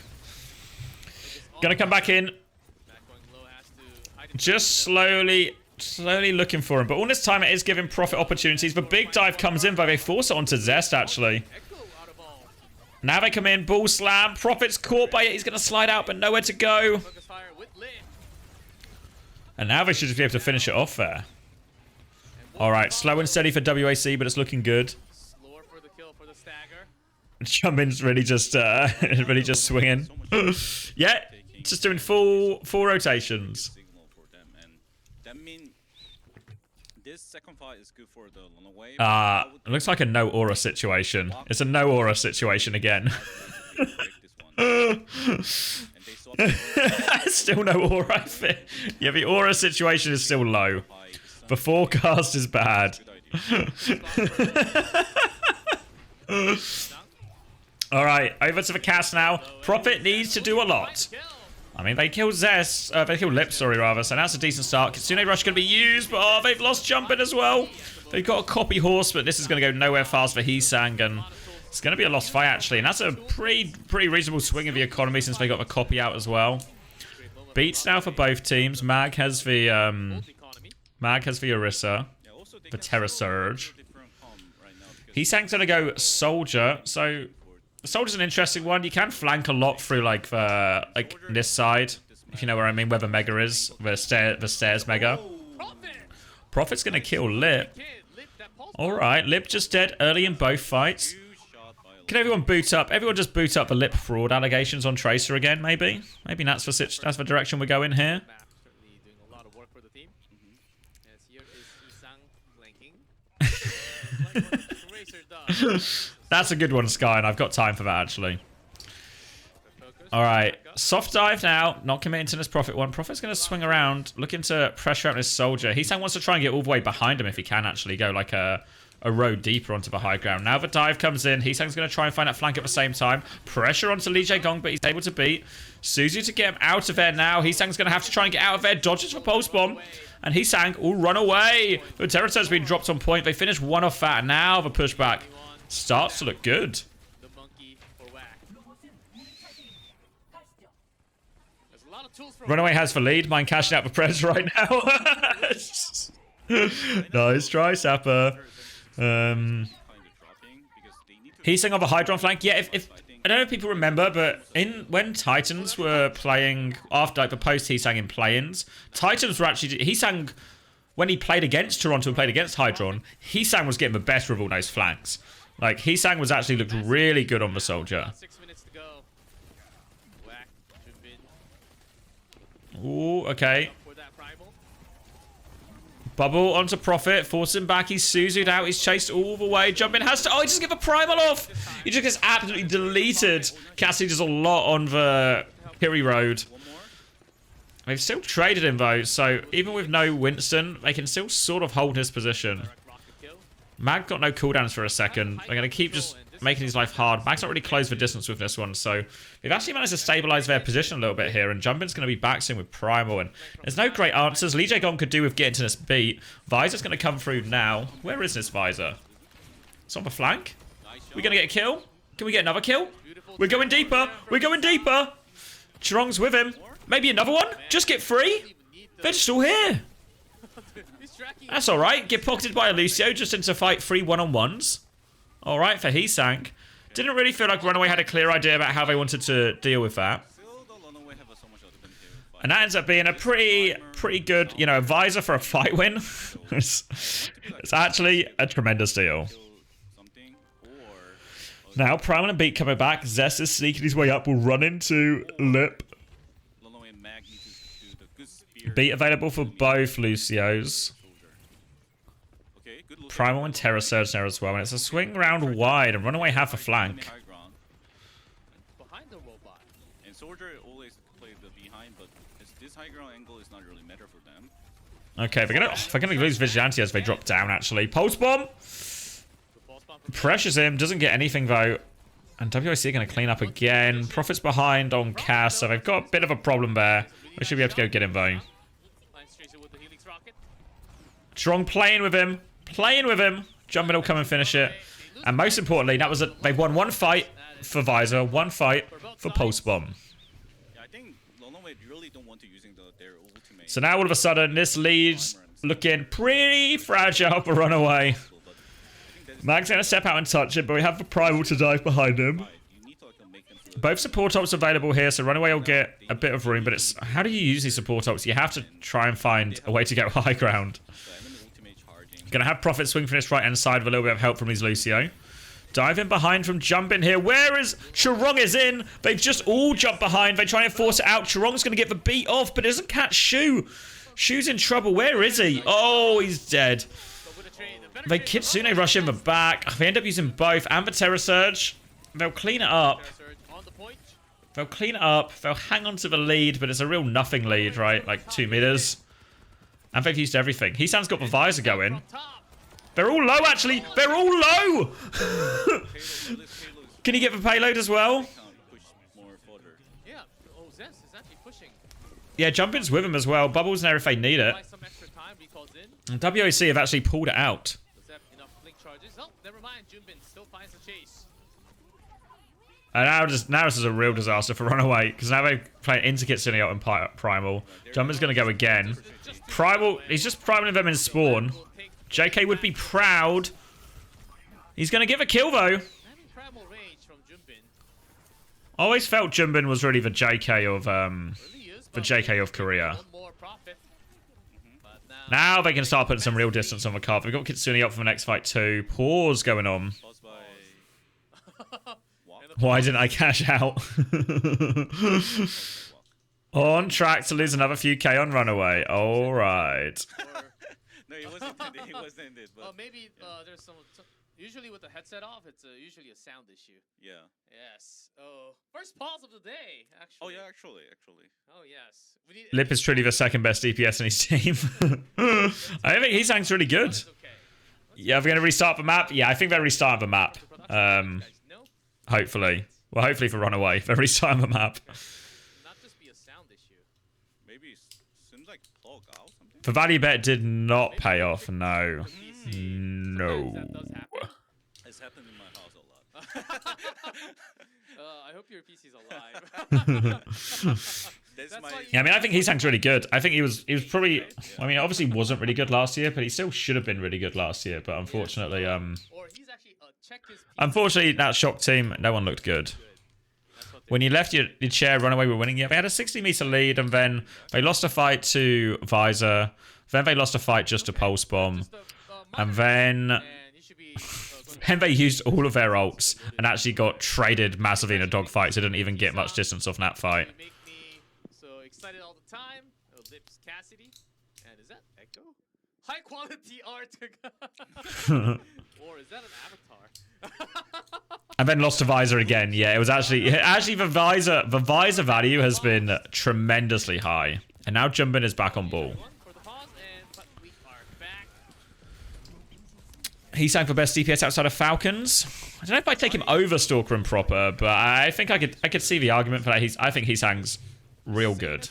Gonna come back in. Just slowly looking for him. But all this time it is giving Prophet opportunities. The big dive comes in, but they force it onto Zest, actually. Now they come in. Ball slam. Prophet's caught by it. He's gonna slide out, but nowhere to go. And now they should just be able to finish it off there. Alright, slow and steady for WAC, but it's looking good. Jumpin's really just swinging. Yeah, just doing full rotations. It looks like a no aura situation. It's a no aura situation again. Still no aura. Yeah, the aura situation is still low. The forecast is bad. Alright, over to the cast now. Prophet needs to do a lot. I mean, they killed Zest. They killed Lip, sorry, rather. So that's a decent start. Kitsune Rush going to be used, but oh, they've lost Jumpin as well. They've got a copy horse, but this is going to go nowhere fast for Heesang, and it's going to be a lost fight, actually. And that's a pretty reasonable swing of the economy since they got the copy out as well. Beats now for both teams. Mag has the Orisa, the Terra Surge. Heesang's going to go Soldier, so Soldier's an interesting one. You can flank a lot through like this side, if you know where I mean, where the Mega is, the stairs Mega. Prophet's gonna kill Lip. Alright, Lip just dead early in both fights. Can everyone boot up? Everyone just boot up the Lip fraud allegations on Tracer again, maybe? Maybe that's the direction we go in here. That's a good one, Sky, and I've got time for that, actually. Alright, soft dive now. Not committing to this Prophet one. Prophet's going to swing around, looking to pressure out his Soldier. Heesang wants to try and get all the way behind him if he can, actually. Go like a road deeper onto the high ground. Now the dive comes in. Heesang's going to try and find that flank at the same time. Pressure onto Lee Jae-gong, but he's able to beat. Suzu to get him out of there now. Heesang's going to have to try and get out of there. Dodges for Pulse Bomb. And Heesang will run away. The Terror Surge's been dropped on point. They finished one off that. Now the pushback starts to look good. RunAway has the lead. Mine cashing out the press right now. Nice try, Sapper. Heesang on the Hydron flank. Yeah, if I don't know if people remember, but when Titans were playing after like the post Heesang in play-ins, Titans were actually Heesang when he played against Toronto and played against Hydron, Heesang was getting the better of all those flanks. Like, Heesang was actually looked really good on the Soldier. 6 minutes to go. Whack, Ooh, okay. for that primal. Bubble onto Prophet, force him back. He's Suzu'd out. He's chased all the way. Jumping has to. Oh, he doesn't get the primal off. He just gets absolutely deleted. Cassie does a lot on the Piri Road. They've still traded him though, so even with no Winston, they can still sort of hold his position. Mag got no cooldowns for a second. They're going to keep just making his life hard. Mag's not really closed for distance with this one, so they've actually managed to stabilize their position a little bit here, and Jumpin's going to be back soon with Primal, and there's no great answers. Lee Jae-gon could do with getting to this beat. Visor's going to come through now. Where is this Visor? It's on the flank. We're going to get a kill. Can we get another kill? We're going deeper. We're going deeper. Chirong's with him. Maybe another one? Just get free? They're just all here. That's alright. Get pocketed by a Lucio just into fight 3 1-on-1s. Alright for Heesang. Didn't really feel like RunAway had a clear idea about how they wanted to deal with that. And that ends up being a pretty good, you know, Visor for a fight win. It's actually a tremendous deal. Now, Primal and Beat coming back. Zest is sneaking his way up. We'll run into Lip. Beat available for both Lucios. Primal and Terra Surge there as well. And it's a swing round wide, and RunAway have a flank. Behind the robot. And Soldier always play the behind, but this high ground angle is not really matter for them. Okay, they're gonna lose Vigilante as they drop down, actually. Pulse Bomb! Pressures him, doesn't get anything though. And WOC are going to clean up again. Prophet's behind on Cass, so they've got a bit of a problem there. We should be able to go get him though. Strong playing with him. Playing with him. Jumpin will come and finish it. And most importantly, that was they've won one fight for Visor, one fight for Pulse Bomb. So now all of a sudden, this lead's looking pretty fragile for RunAway. Mag's going to step out and touch it, but we have the Primal to dive behind him. Both support ults available here, so RunAway will get a bit of room, but it's... How do you use these support ults? You have to try and find a way to get high ground. Going to have Prophet swing from this right-hand side with a little bit of help from his Lucio. Dive in behind from Jumpin here. Where is... Chirong is in. They've just all jumped behind. They try and force it out. Chirong's going to get the beat off, but it doesn't catch Shu. Shu's in trouble. Where is he? Oh, he's dead. They Kitsune rush in the back. They end up using both and the Terra Surge. They'll clean it up. They'll clean it up. They'll hang on to the lead, but it's a real nothing lead, right? Like 2 meters. And they've used everything. Heesang's got the Visor going. They're all low, actually. They're all low! Can he get the payload as well? Yeah, Jumpin's with him as well. Bubble's there if they need it. And WOC have actually pulled it out. And now this is a real disaster for RunAway, because now they play into Kitsune out in Primal. Jumpin's going to go again. Primal, he's just priming them in spawn. JK would be proud. He's going to give a kill though. I always felt Jumpin was really the JK of Korea. Now they can start putting some real distance on the card. We've got Kitsune up for the next fight too. Pause going on. Why didn't I cash out? On track to lose another few K on RunAway. All right. No, it wasn't intended. It wasn't intended. But maybe there's some. Usually with the headset off, it's usually a sound issue. Yeah. Yes. Oh, first pause of the day, actually. Oh yeah, actually. Oh yes. Lip is truly the second best DPS in his team. I think Heesang's really good. Yeah, we're going to restart the map. Yeah, I think they're restarting the map. Hopefully. Well, hopefully for RunAway, they're restarting the map. Not just be a sound issue. Maybe it seems like log out something. The value bet did not pay off. No. No. It's happened in my house a lot. I hope your PC's alive. Yeah, I mean, I think Heesang's really good. I think he was probably... I mean, obviously wasn't really good last year, but he still should have been really good last year. But unfortunately, unfortunately, that shock team, no one looked good. When you left your chair, RunAway were winning. Yeah, they had a 60-meter lead, and then they lost a fight to Visor. Then they lost a fight just to Pulse Bomb. And then they used all of their ults and actually got traded massively in a dogfight, so didn't even get much distance off that fight. So excited all the time. Lips Cassidy. And is that Echo? High quality art. Or is that an avatar? And then lost to Visor again. Yeah, it was actually the Visor value has been tremendously high. And now Jumbin is back on ball. He sang for best DPS outside of Falcons. I don't know if I'd take him over Stalker and Proper, but I think I could see the argument for that. I think he sang's real good.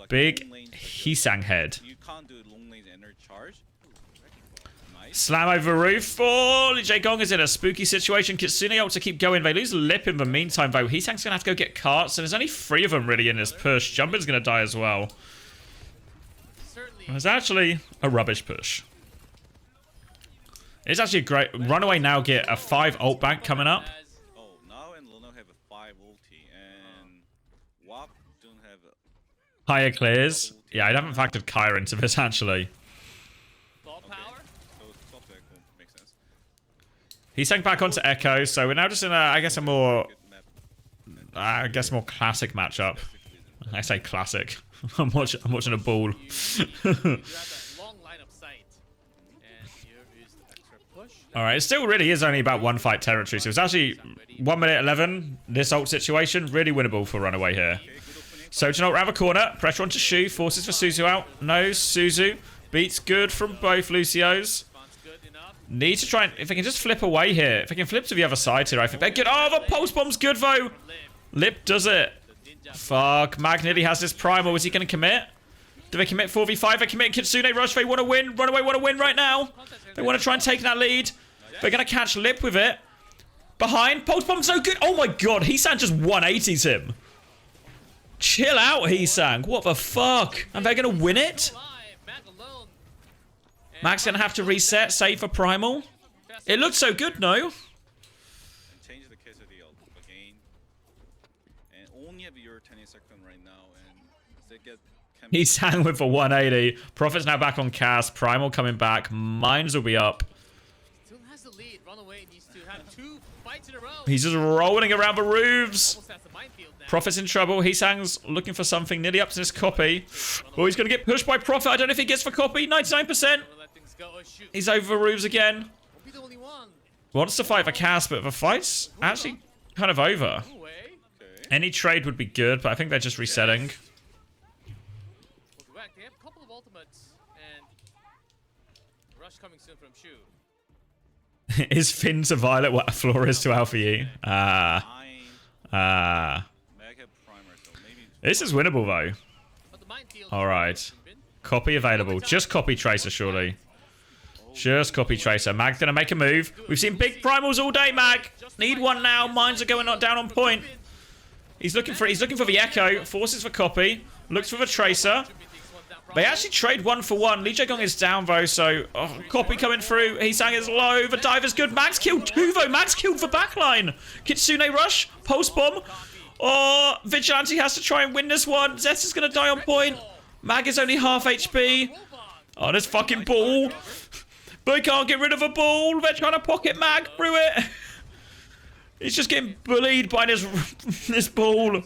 Big Hisang head. Slam over roof. Oh, Jaegong is in a spooky situation. Kitsune ult to keep going. They lose Lip in the meantime, though. Hisang's going to have to go get carts, and there's only 3 of them really in this push. Jumbin's going to die as well. It's actually a rubbish push. It's actually a great... RunAway now get a 5 ult bank coming up. Oh, now and Luna have a 5 ulti, and WAP don't have a... Higher clears. Yeah, I haven't factored Kyra into this, actually. He sank back onto Echo, so we're now just in a, I guess, a more... more classic matchup. I say classic. I'm watching a ball. Alright, it still really is only about 1 fight territory, so it's actually 1 minute 11. This ult situation, really winnable for RunAway here. Sojin ult around the corner, pressure onto Shu, forces for Suzu out. No, Suzu beats good from both Lucios. Need to try and, if they can just flip away here, if they can flip to the other side here, I think they're good. Oh, the pulse bomb's good though. Lip does it. Fuck, Mag nearly has this primal. Is he going to commit? Do they commit 4v5? They commit Kitsune Rush. They want to win. RunAway want to win right now. They want to try and take that lead. They're going to catch Lip with it. Behind. Pulse bomb so good. Oh my god. Hisang just 180s him. Chill out, Hisang. What the fuck? And they're going to win it? Mag's going to have to reset. Save for primal. It looked so good, no? He sang with the 180. Prophet's now back on cast. Primal coming back. Mines will be up. Still has the lead. RunAway needs to have 2 fights in a row. He's just rolling around the roofs. Prophet's in trouble. Hisang's looking for something. Nearly up to this copy. Oh, he's going to get pushed by Prophet. I don't know if he gets for copy. 99%. He's over the roofs again. Wants to fight for cast, but the fight's actually kind of over. Any trade would be good, but I think they're just resetting. They have a couple of ultimates and rush coming soon from Shu. Is Finn to Violet what a floor is to Alpha E? This is winnable though. Alright. Copy available. Just copy Tracer, surely. Just copy Tracer. Mag's gonna make a move. We've seen big primals all day, Mag. Need one now. Mines are going down on point. He's looking for the Echo. Forces for copy. Looks for the Tracer. They actually trade 1 for 1. Lee Jae-gong is down though, so copy coming through. Hisang is low. The diver's good. Mag's killed 2 though. Mag's killed the backline. Kitsune rush. Pulse bomb. Oh, Vigilante has to try and win this one. Zest is gonna die on point. Mag is only half HP. Oh, this fucking ball. But he can't get rid of a ball. They're trying to pocket Mag through it. He's just getting bullied by this ball.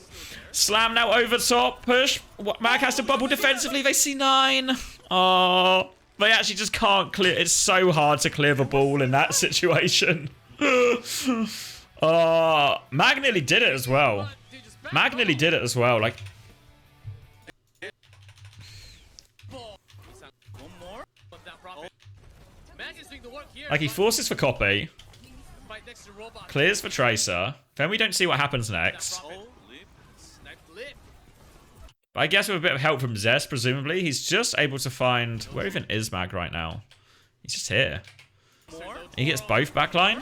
Slam now over top. Push. Mag has to bubble defensively. They see 9. Oh, they actually just can't clear. It's so hard to clear the ball in that situation. Mag nearly did it as well. Mag nearly did it as well. Like he forces for copy. Clears for Tracer. Then we don't see what happens next. But I guess with a bit of help from Zest, presumably, he's just able to find... Where even is Mag right now? He's just here. He gets both backline.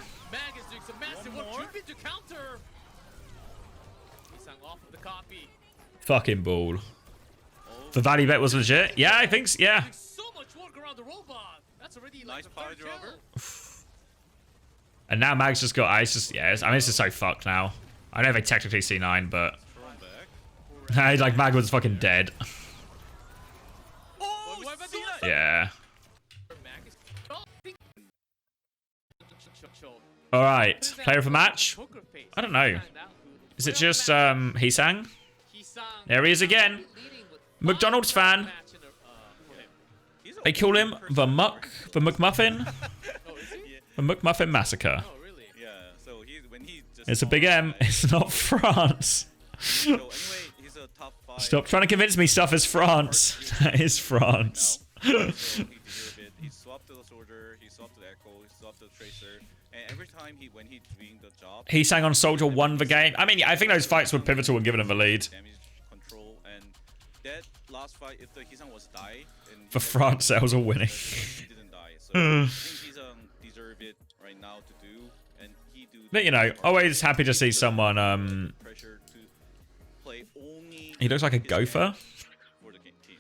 Fucking ball. The value bet was legit? Yeah, I think so, yeah. And now Mag's just got ice. Just, yeah, I mean, this is so fucked now. I know they technically C9, but... Like, Mag was fucking dead. Yeah. All right. Player of the match? I don't know. Is it just Hisang? There he is again. McDonald's fan. They call him the McMuffin. The McMuffin Massacre. Yeah, so when he just It's a big M. It's not France. So anyway, he's a top 5. Stop trying to convince me stuff is France. That is France. So he deserved it. He swapped to the soldier, he swapped to the echo, he swapped to the tracer, and every time when he's doing the job, Hisang on Soldier won the game. I mean, I think those fights were pivotal in giving him the lead. damage control, and that last fight, if the Hisang was die, then For France, that was a winning. he didn't die. So I think Hisang deserve it right now to do, and he do. But you know, always happy to see someone. Pressure to play only He looks like a gopher. for the team.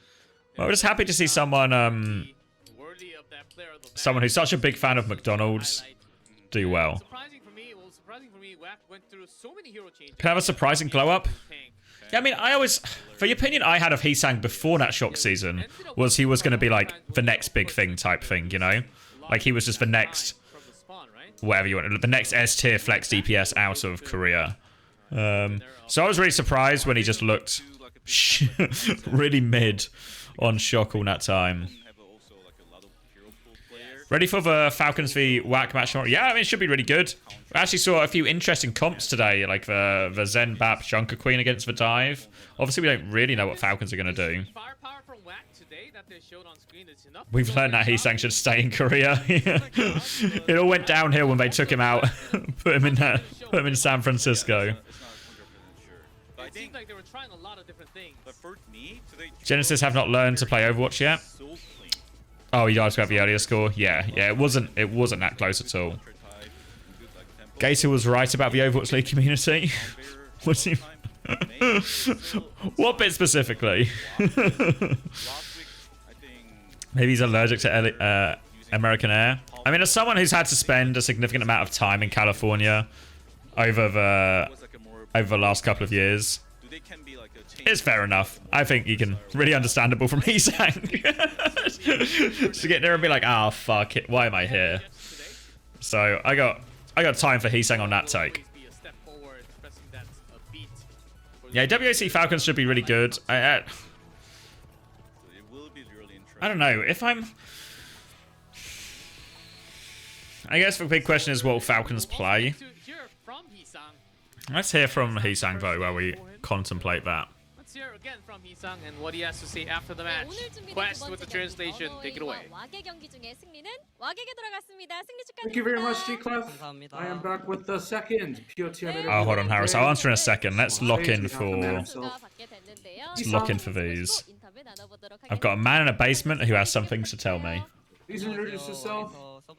Well, we're just happy to see someone. Someone who's such a big fan of McDonald's do well. Surprising for me, WAC went through so many hero changes. Can I have a surprising glow up? Yeah, I mean, I always, for the opinion I had of Hisang before that shock season, was he was going to be like the next big thing type thing, you know? Like he was just the next, whatever you want, the next S tier flex DPS out of Korea. So I was really surprised when he just looked really mid on shock all that time. Ready for the Falcons v WAC match tomorrow? Yeah, I mean, it should be really good. We actually saw a few interesting comps today, like the Zen Bap Junker Queen against the Dive. Obviously, we don't really know what Falcons are going to do. We've learned that Hisang should stay in Korea. It all went downhill when they took him out, put him in San Francisco. It seemed like they were trying a lot of different things. Genesis have not learned to play Overwatch yet. Oh, you guys got the earlier score? Yeah, it wasn't that close at all. Gator was right about the Overwatch League community. What do you... What bit specifically? Maybe he's allergic to American Air. I mean, as someone who's had to spend a significant amount of time in California over the last couple of years, it's fair enough. I think you can really understandable from Hisang. To get there and be like, ah, fuck it, why am I here? So I got time for Hisang on that take. Yeah, WOC Falcons should be really good. I don't know if I'm. I guess the big question is, what will Falcons play? Let's hear from Hisang though while we contemplate that. Let's hear again from Hisang and what he has to say after the match. Quest with the translation, take it away. Thank you very much, G-Clef. I am back with the second POTM. Oh, hold on, Harris. I'll answer in a second. Let's lock in for these. I've got a man in a basement who has some things to tell me. Please introduce yourself. I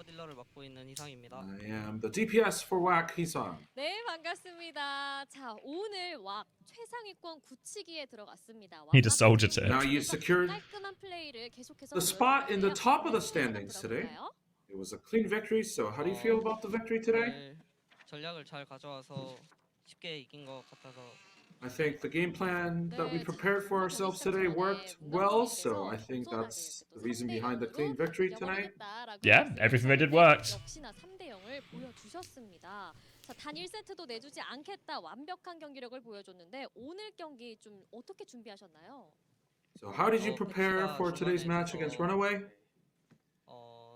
am the DPS for WAC Hisang. 네, 반갑습니다. 자, 오늘 왁 최상위권 굳히기에 들어갔습니다. He just soldiered it. Now you secured the spot in the top of the standings today. It was a clean victory, so how do you feel about the victory today? 전략을 잘 가져와서 쉽게 이긴 것 같아서 I think the game plan that we prepared for ourselves today worked well, so I think that's the reason behind the clean victory tonight. Yeah, everything they did worked. 역시나 3대 0을 보여주셨습니다. 자, 단 1세트도 내주지 않겠다 완벽한 경기력을 보여줬는데 오늘 경기 좀 어떻게 준비하셨나요? So how did you prepare for today's match against RunAway?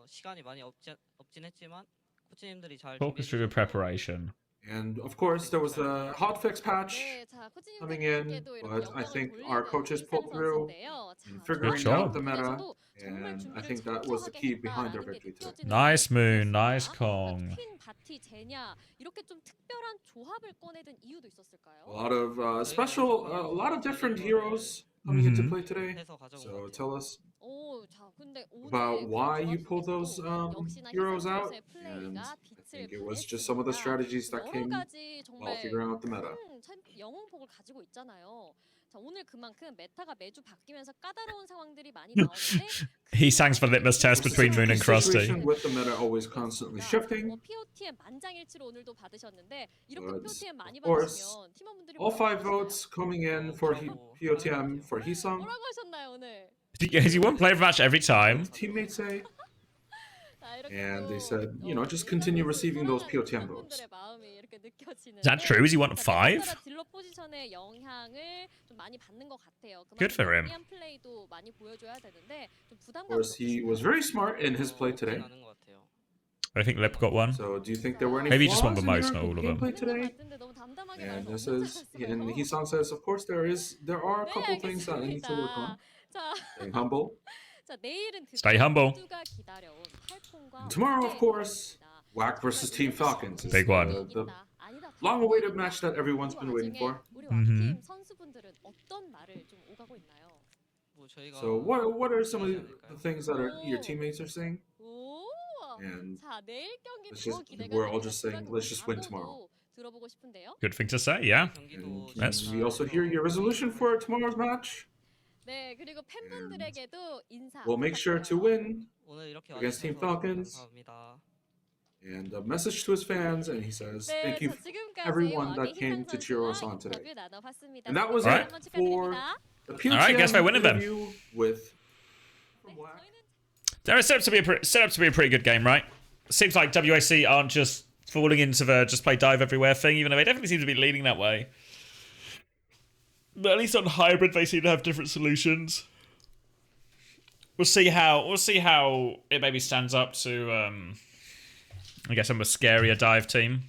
시간이 많이 없진 했지만 코치님들이 잘 Talk us through your preparation. And of course, there was the hotfix patch coming in, but I think our coaches pulled through in figuring out the meta, and I think that was the key behind their victory today. Nice Moon, nice Kong. A lot of a lot of different heroes coming into play today. So tell us about why you pulled those heroes out, and I think it was just some of the strategies that came while figuring out the meta. 영웅폭을 가지고 있잖아요. 자, 오늘 그만큼 메타가 매주 바뀌면서 까다로운 상황들이 많이 나오는데 Hisang's the litmus test between Moon and Krusty. With the meta always constantly shifting. POTM 만장일치로 오늘도 받으셨는데 이렇게 POTM 많이 course, 받으시면 팀원분들이 all 5 votes coming in for POTM for Hisang. 뭐라고 하셨나요 오늘? Has he won player of the match every time? Teammates say. And they said, you know, just continue receiving those POTM votes. Is that true? Has he won at 5? Good for him. Of course, he was very smart in his play today. I think Lip got one. So, do you think there were any Maybe he just flaws won the in most, your not all of them. gameplay today? And this is, and Heesong says, of course, there are a couple things that I need to work on. Staying humble. Stay humble. And tomorrow, of course, WAC versus Team Falcons. Is Big one. The long-awaited match that everyone's been waiting for. So, what are some of the things that your teammates are saying? And we're all just saying, let's just win tomorrow. Good thing to say, yeah. And we also hear your resolution for tomorrow's match. We'll make sure to win against Team Falcons. And a message to his fans, and he says, thank you everyone that came to cheer us on today. And that was it for the POTM Alright, guess by winning them. With They're set up to be a pretty good game, right? Seems like WAC aren't just falling into the just play dive everywhere thing, even though they definitely seem to be leading that way. But at least on hybrid, they seem to have different solutions. We'll see how it maybe stands up to I guess I'm a scarier dive team.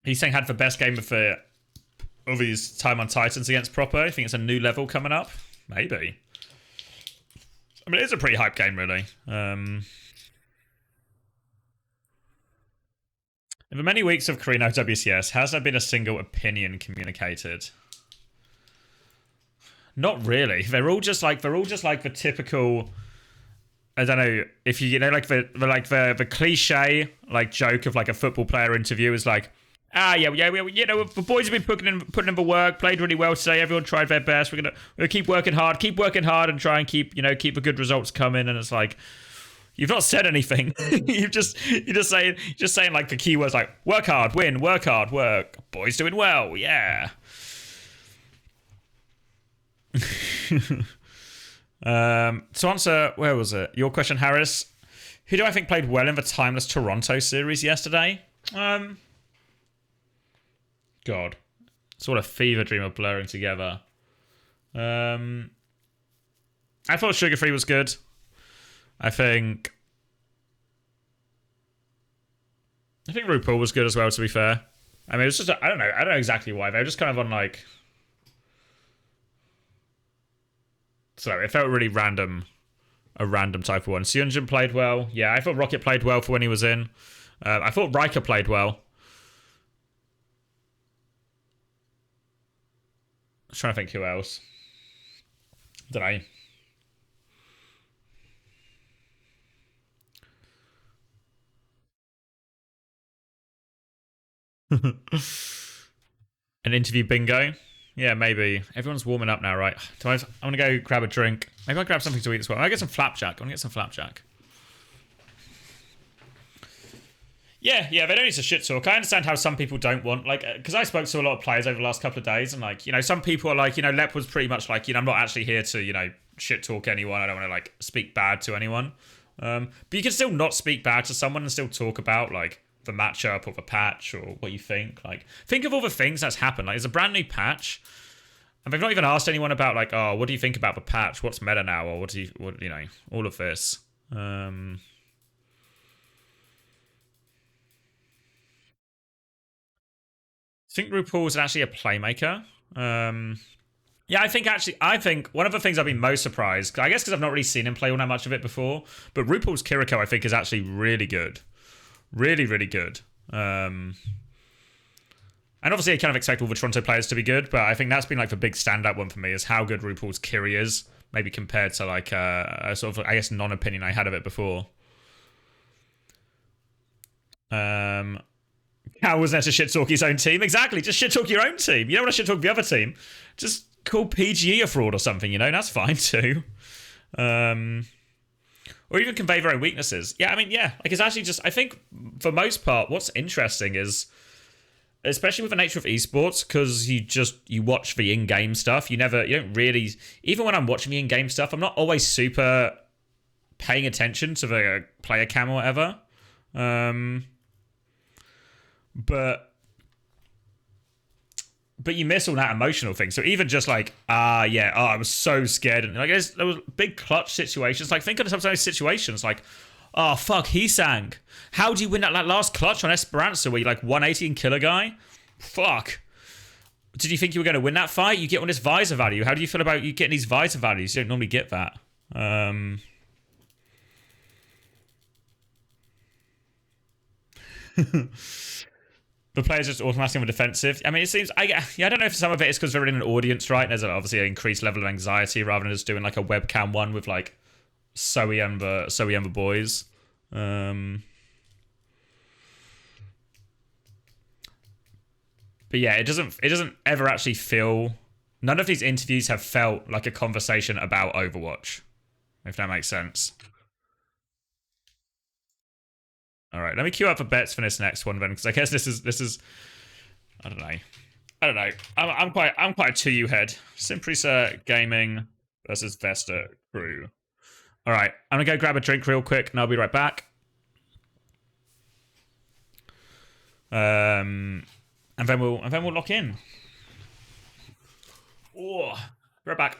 He's saying had the best game of his time on Titans against Proper. I think it's a new level coming up. Maybe. I mean, it is a pretty hype game, really. In the many weeks of Korean OWCS, has there been a single opinion communicated? Not really. They're all just like the typical. I don't know if you know like the cliche like joke of like a football player interview is like, yeah, you know, the boys have been putting in the work, played really well today. Everyone tried their best. We're gonna keep working hard, and try and keep the good results coming. And it's like, you've not said anything. you're just saying like the keywords like work hard, win, work hard, work. Boys doing well, yeah. To answer, where was it? Your question, Harris. Who do I think played well in the timeless Toronto series yesterday? God, it's all a fever dream of blurring together. I thought Sugar Free was good. I think RuPaul was good as well, to be fair. I mean, it's just I don't know exactly why. They were just kind of on like. So it felt really random, a random type of one. Seunjin played well. Yeah, I thought Rocket played well for when he was in. I thought Riker played well. I was trying to think who else. Don't know. An interview bingo. Yeah, maybe. Everyone's warming up now, right? I'm going to go grab a drink. Maybe I'll grab something to eat as well. I'll get some flapjack. I want to get some flapjack. Yeah, they don't need to shit talk. I understand how some people don't want, like, because I spoke to a lot of players over the last couple of days, and, like, you know, some people are like, you know, Lep was pretty much like, you know, I'm not actually here to, you know, shit talk anyone. I don't want to, like, speak bad to anyone. But you can still not speak bad to someone and still talk about, like, the matchup or the patch or what you think. Like, think of all the things that's happened. Like, it's a brand new patch, and they've not even asked anyone about, like, oh, what do you think about the patch? What's meta now? Or what you know, all of this. I think RuPaul's actually a playmaker. Yeah, I think one of the things I've been most surprised, I guess because I've not really seen him play all that much of it before, but RuPaul's Kiriko, I think, is actually really good. Really, really good. And obviously I kind of expect all the Toronto players to be good, but I think that's been like the big standout one for me, is how good RuPaul's Kiri is, maybe compared to like a sort of, I guess, non-opinion I had of it before. How was there to shit talk his own team? Exactly, just shit talk your own team. You don't want to shit talk the other team. Just call PGE a fraud or something, you know, that's fine too. Or even convey their own weaknesses. Yeah, I mean, yeah. Like, it's actually just, I think, for most part, what's interesting is, especially with the nature of esports, because you watch the in-game stuff. You don't really, even when I'm watching the in-game stuff, I'm not always super paying attention to the player cam or whatever. But you miss all that emotional thing. So even just like, I was so scared. And I guess there was big clutch situations. Like, think of some of those situations. Like, oh, fuck, he sang. How do you win that last clutch on Esperanza where you like 180 and kill a guy? Fuck. Did you think you were going to win that fight? You get on this visor value. How do you feel about you getting these visor values? You don't normally get that. The players just automatically more defensive. I mean, it seems... I don't know if some of it is because they're in an audience, right? There's obviously an increased level of anxiety rather than just doing like a webcam one with like Zoe and the boys. But yeah, it doesn't ever actually feel... None of these interviews have felt like a conversation about Overwatch, if that makes sense. All right, let me queue up for bets for this next one then, because I guess this is I don't know. I'm quite a 2U head. Prisa Gaming versus Vesta Crew. All right, I'm gonna go grab a drink real quick, and I'll be right back. And then we'll lock in. Oh, right back.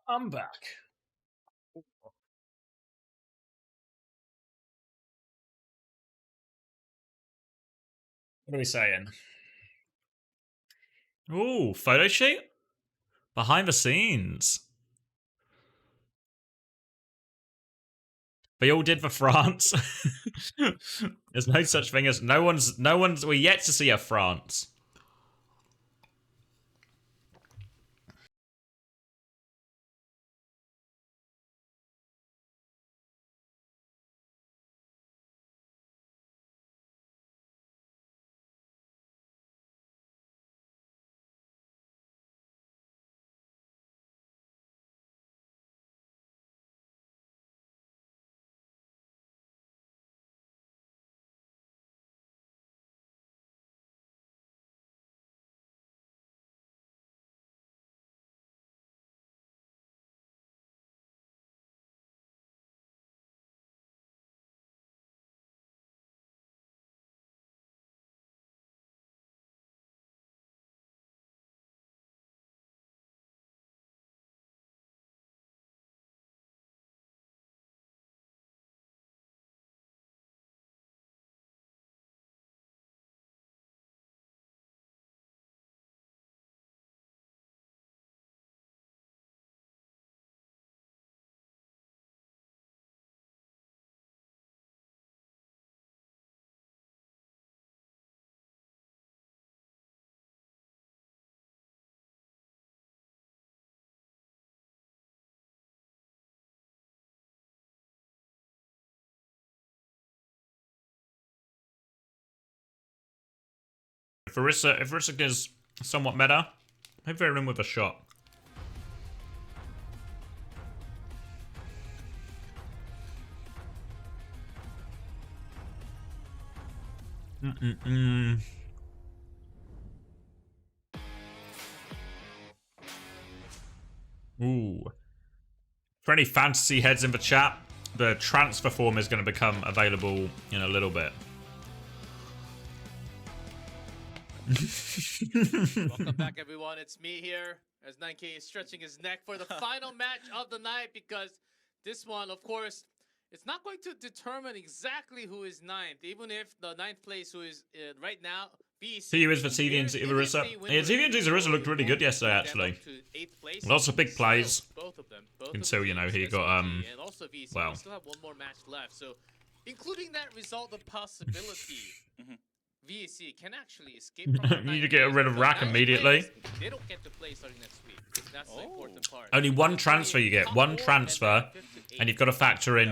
I'm back. What are we saying? Ooh, photo shoot? Behind the scenes. They all did for France. There's no such thing as we're yet to see a France. If Arissa is somewhat meta, maybe they're in with a shot. Ooh. For any fantasy heads in the chat, the transfer form is going to become available in a little bit. Welcome back, everyone. It's me here, as 9K is stretching his neck for the final match of the night, because this one, of course, it's not going to determine exactly who is ninth, even if the ninth place who is right now, VEC. See you is for TV and Arissa. Yeah, TV and Arissa looked really good yesterday, actually. Lots of big plays. Both of them. Until, you know, he got, and also VEC, well. we still have one more match left, so including that result, the possibility VEC can actually escape from you need to get rid of Rack immediately. They don't get to play starting next week. That's the important part. Only one transfer you get. One transfer. And you've got to factor in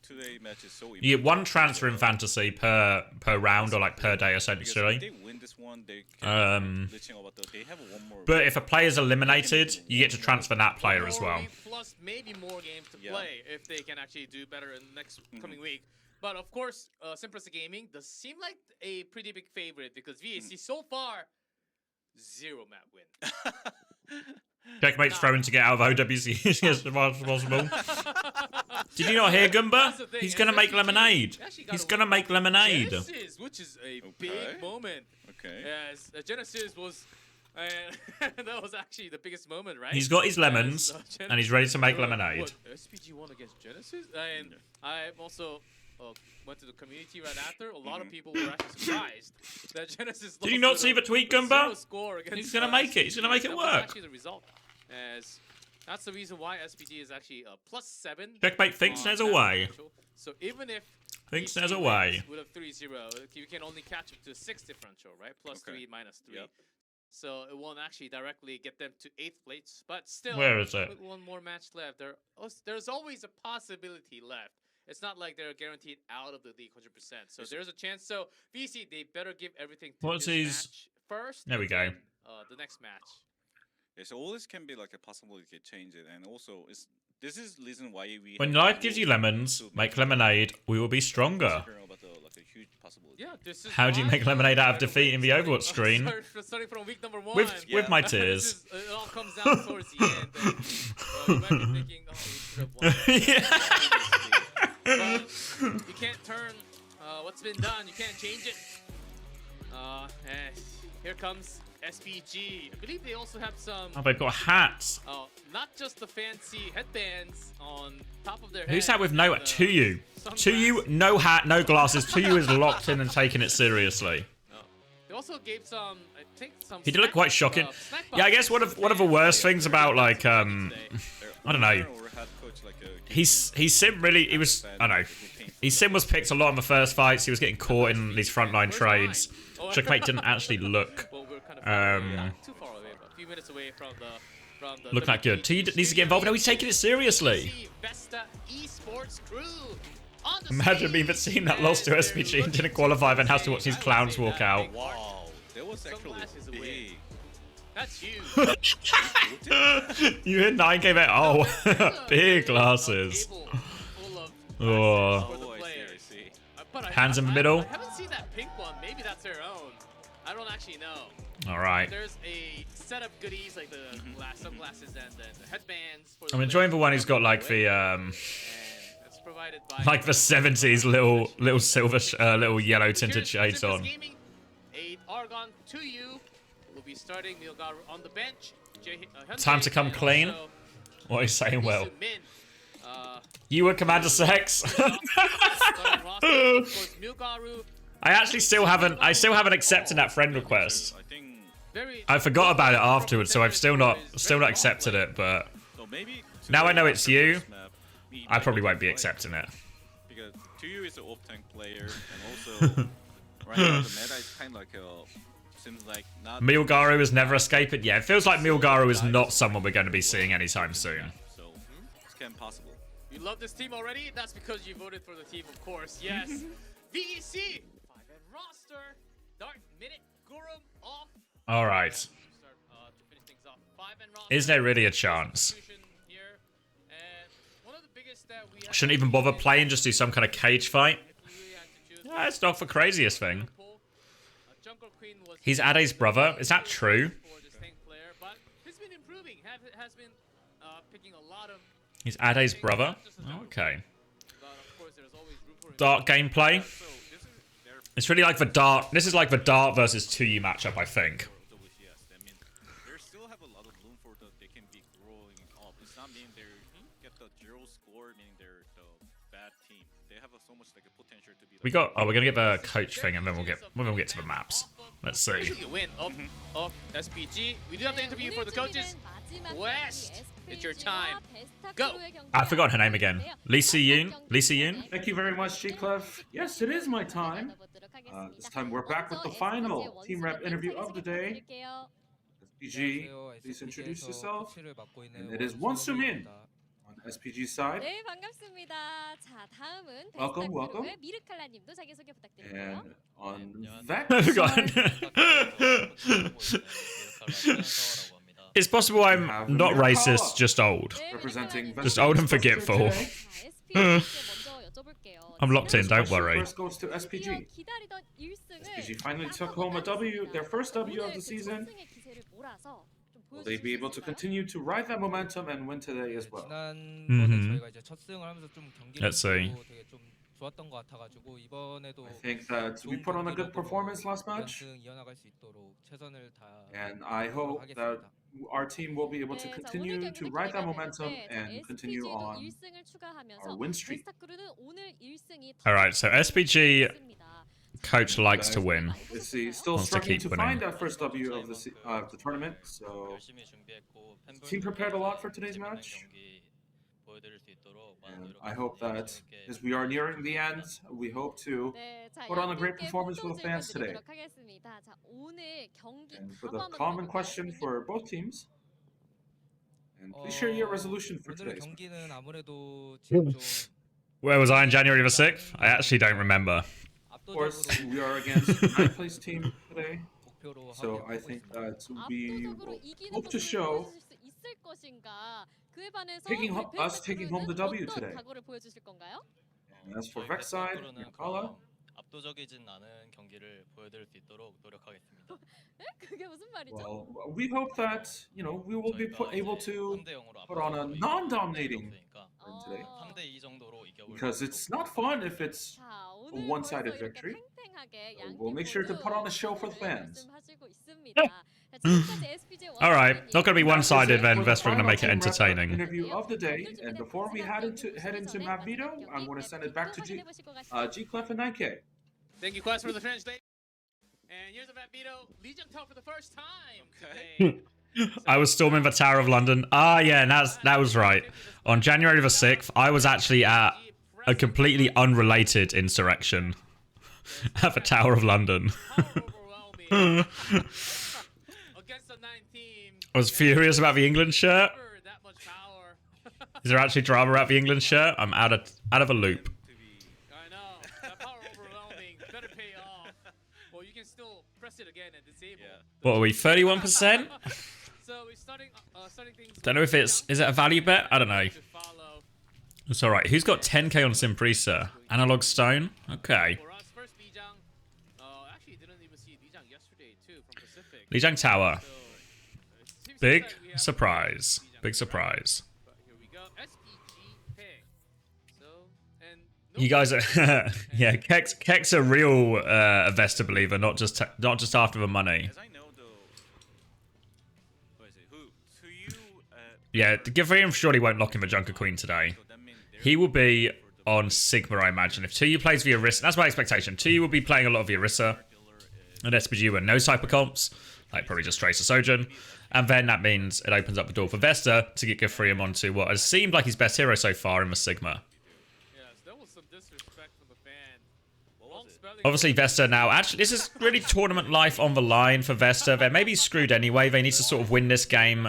Today match is so you get one transfer in fantasy per round, or like per day essentially. If they win this one, they can they have one more. But if a player's eliminated, you get to transfer that player as well. Plus maybe more games to play if they can actually do better in the next coming week. But of course, Prisa Gaming does seem like a pretty big favorite, because VEC so far 0 map win. Checkmate's throwing to get out of OWCS as fast as possible. Did you not hear Gumba? He's gonna make lemonade. He's gonna make lemonade. Genesis, which is a big moment. Okay. Yes, Genesis was. That was actually the biggest moment, right? He's got his lemons, and he's ready to make lemonade. What, SPG won against Genesis? And I also went to the community right after. A lot of people were actually surprised that Genesis. Did you not see the tweet, Gumba? He's gonna make it. He's gonna make it that work. Was actually the result, as that's the reason why SPG is actually +7. Checkmate thinks there's a way. So even if Thinks there's a way. With a 3-0, you can only catch up to a 6 differential, right? +3, -3. Yep. So it won't actually directly get them to 8th place, but still, where is it? With one more match left, there's always a possibility left. It's not like they're guaranteed out of the league 100%. So there's a chance. So VC, they better give everything to What's this his... match first. There we go. Then, the next match. Yeah, so all this can be like a possibility to change it, and also this is the reason why we. When life gives you lemons, make lemonade. We will be stronger. Yeah, this is How do you make lemonade out of defeat in the Overwatch screen? Starting from week number 1. With my tears. It all comes down towards the end. And, you might be thinking, oh, we should have won. But you can't turn what's been done. You can't change it. And here comes SPG, I believe they also have some. Oh, they've got hats. Not just the fancy headbands on top of their Who's head, that with no? To you. To you, no hat, no glasses. To you is locked in and taking it seriously. They also gave some, I think, some. He did look quite shocking. Yeah, I guess one of the worst things about like I don't know. He Sim really, he was, I don't know. Sim was picked a lot in the first fights. He was getting caught in these frontline trades. Checkmate didn't actually look too far away, but a few minutes away from the look that good. T needs to get involved. No, he's taking it seriously. Vesta Esports crew. Imagine me seeing that lost to SPG and didn't qualify, then has to watch these clowns walk out. Wow, that was actually big. That's huge. You hit 9k back. Oh, big glasses. Oh. Hands in the middle. I haven't seen that pink one. Maybe that's their own. I don't actually know. All right. There's a set of goodies like the sunglasses and the headbands. For I'm enjoying the one who's got like the it's provided by like the 70s little silver little yellow tinted shades on. A Argon to you. We'll be starting Milgar on the bench. Time to come clean. What are you saying? Well, you were Commander Sex. I actually still haven't accepted that friend request. I forgot about it afterwards, so I've still not accepted it. But now I know it's you, I probably won't be accepting it. Because Tuyu is an off-tank player, and also right now the meta is kind of like seems like not. Milgaru is never escaping. Yeah, it feels like Milgaru is not someone we're going to be seeing anytime soon. So it's kind of possible. You love this team already? That's because you voted for the team, of course. Yes. VEC 5-man roster. Dark minute. Gurum off. All right. Is there really a chance? Shouldn't even bother playing. Just do some kind of cage fight. Yeah, it's not the craziest thing. He's Ade's brother. Is that true? He's Ade's brother? Okay. Dark gameplay. It's really like the Dart. This is like the Dart versus 2U matchup, I think. They still have a lot of room for they can be growing up. It's not meaning they get the 0 score, meaning they're the bad team. They have so much like a potential to be. We're gonna get the coach thing, and then we'll get to the maps. Let's see. Win of SPG. We do have the interview for the coaches. West, it's your time. Go. I forgot her name again. Lee Si-yoon. Lee Si-yoon. Thank you very much, G-Clef. Yes, it is my time. This time we're back with the final team rep interview of the day. SPG, please introduce yourself. And it is Won-Soo-min on the SPG side. 네, 반갑습니다. 자, 다음은 Welcome, welcome. 미르칼라 님도 자기 소개 부탁드릴게요. And on that I forgot. side, It's possible I'm not racist, just old. representing Just old and forgetful. I'm locked in, don't worry. First goes to SPG. SPG finally took home a W, their first W of the season. Will they be able to continue to ride that momentum and win today as well? Let's see. I think that we put on a good performance last match, and I hope that our team will be able to continue to ride that momentum and continue on our win streak. Alright, so SPG coach likes to win. Is he still Wants to struggling keep to winning. find that first W of the tournament? So, the team prepared a lot for today's match. And I hope that as we are nearing the end, we hope to put on a great performance for the fans today. And for the common question for both teams, and please share your resolution for today's match. Where was I on January the 6th? I actually don't remember. Of course, we are against the 9th place team today, so I think that we will hope to show us taking home the W today. And as for Vex side, Yakala, well, we hope that we will be able to put on a non-dominating win today, because it's not fun if it's a one-sided victory. So we'll make sure to put on a show for the fans. All right, not going to be one-sided then. Vesta are going to make it Final team wrap-up entertaining. interview of the day, and before we head into map veto, I'm going to send it back to G Clef and 9K. Thank you, Quest, for the translation. And here's the map veto. Lee Jung-tae for the first time. Okay. I was storming the Tower of London. Ah, yeah, that was right. On January the 6th, I was actually at a completely unrelated insurrection at the Tower of London. I was furious about the England shirt. Is there actually drama about the England shirt? I'm out of a loop. I know. That power overwhelming. Better pay off. Well, you can still press it again and disable. What are we, 31%? So we're starting things. Don't know if is it a value bet? I don't know. It's alright. Who's got 10k on Prisa? Analog Stone? Okay. For us, first Lee Jung. Actually, didn't even see Lee Jung yesterday too from Pacific. Lee Jung Tower. So, it seems Big like we have surprise. Lee Jung Big surprise. But here we go. SPG pick. So and You guys are yeah, Keck's a real Vesta believer, not just after the money. As I know, though, what is it? Who to you? Yeah, Gavrian surely won't lock in the Junker Queen today. So that means He will be on Sigma, I imagine. If 2U plays via Orisa, that's my expectation. 2U will be playing a lot of via Orisa, and SPG will no cyber comps, like probably just Tracer Sojourn. And then that means it opens up the door for Vesta to get Gavrian onto what has seemed like his best hero so far in the Sigma. yes, there was some disrespect from the fan. Long spelling. Obviously, Vesta now... Actually, this is really tournament life on the line for Vesta. They may be screwed anyway. They need to sort of win this game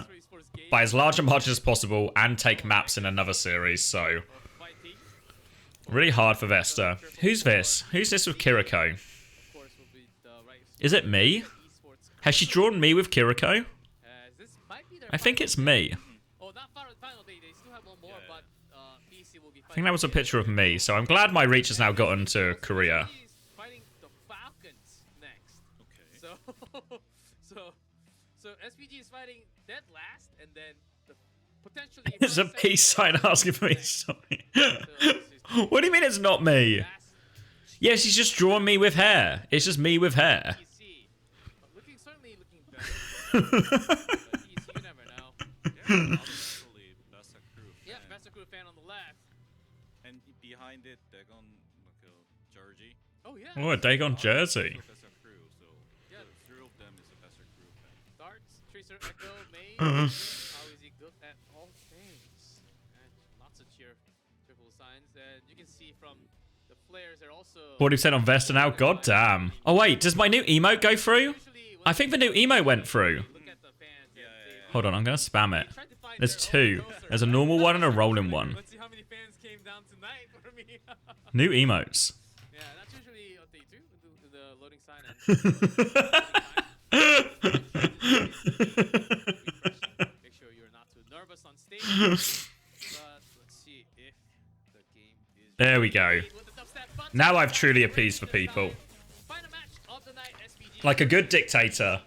by as large a margin as possible and take maps in another series, so... Really hard for Vesta. Who's this? Who's this with Kiriko? Is it me? Has she drawn me with Kiriko? I think it's me. I think that was a picture of me, so I'm glad my reach has now gotten to Korea. So SPG is fighting dead last, and then potentially... It's a peace sign asking for me, sorry. What do you mean it's not me? Yeah, she's just drawn me with hair. It's just me with hair. Certainly looking better. You never know. Yeah, Vesta Crew fan on the left. and behind it, Dagon like a jersey. Oh yeah. Oh, a Dagon jersey. Professor Crew, so Yeah. three of them is a Professor Crew fan. Darts, Tracer, Echo, May. How is he good at all things? And lots of cheerful signs. And you can see from the flares, they're also... 40% on Vesta now? God damn. Oh wait, does my new emote go through? I think the new emote went through. Look at the fans. Hold on, I'm gonna spam it. There's two. There's a normal one and a rolling one. Let's see how many fans came down tonight for me. New emotes. Yeah, that's usually what they do with the loading sign. Make sure you're not too nervous on stage. But let's see if the game is... There we go. Now I've truly appeased the people. Final match of the night, SPG. Like a good dictator.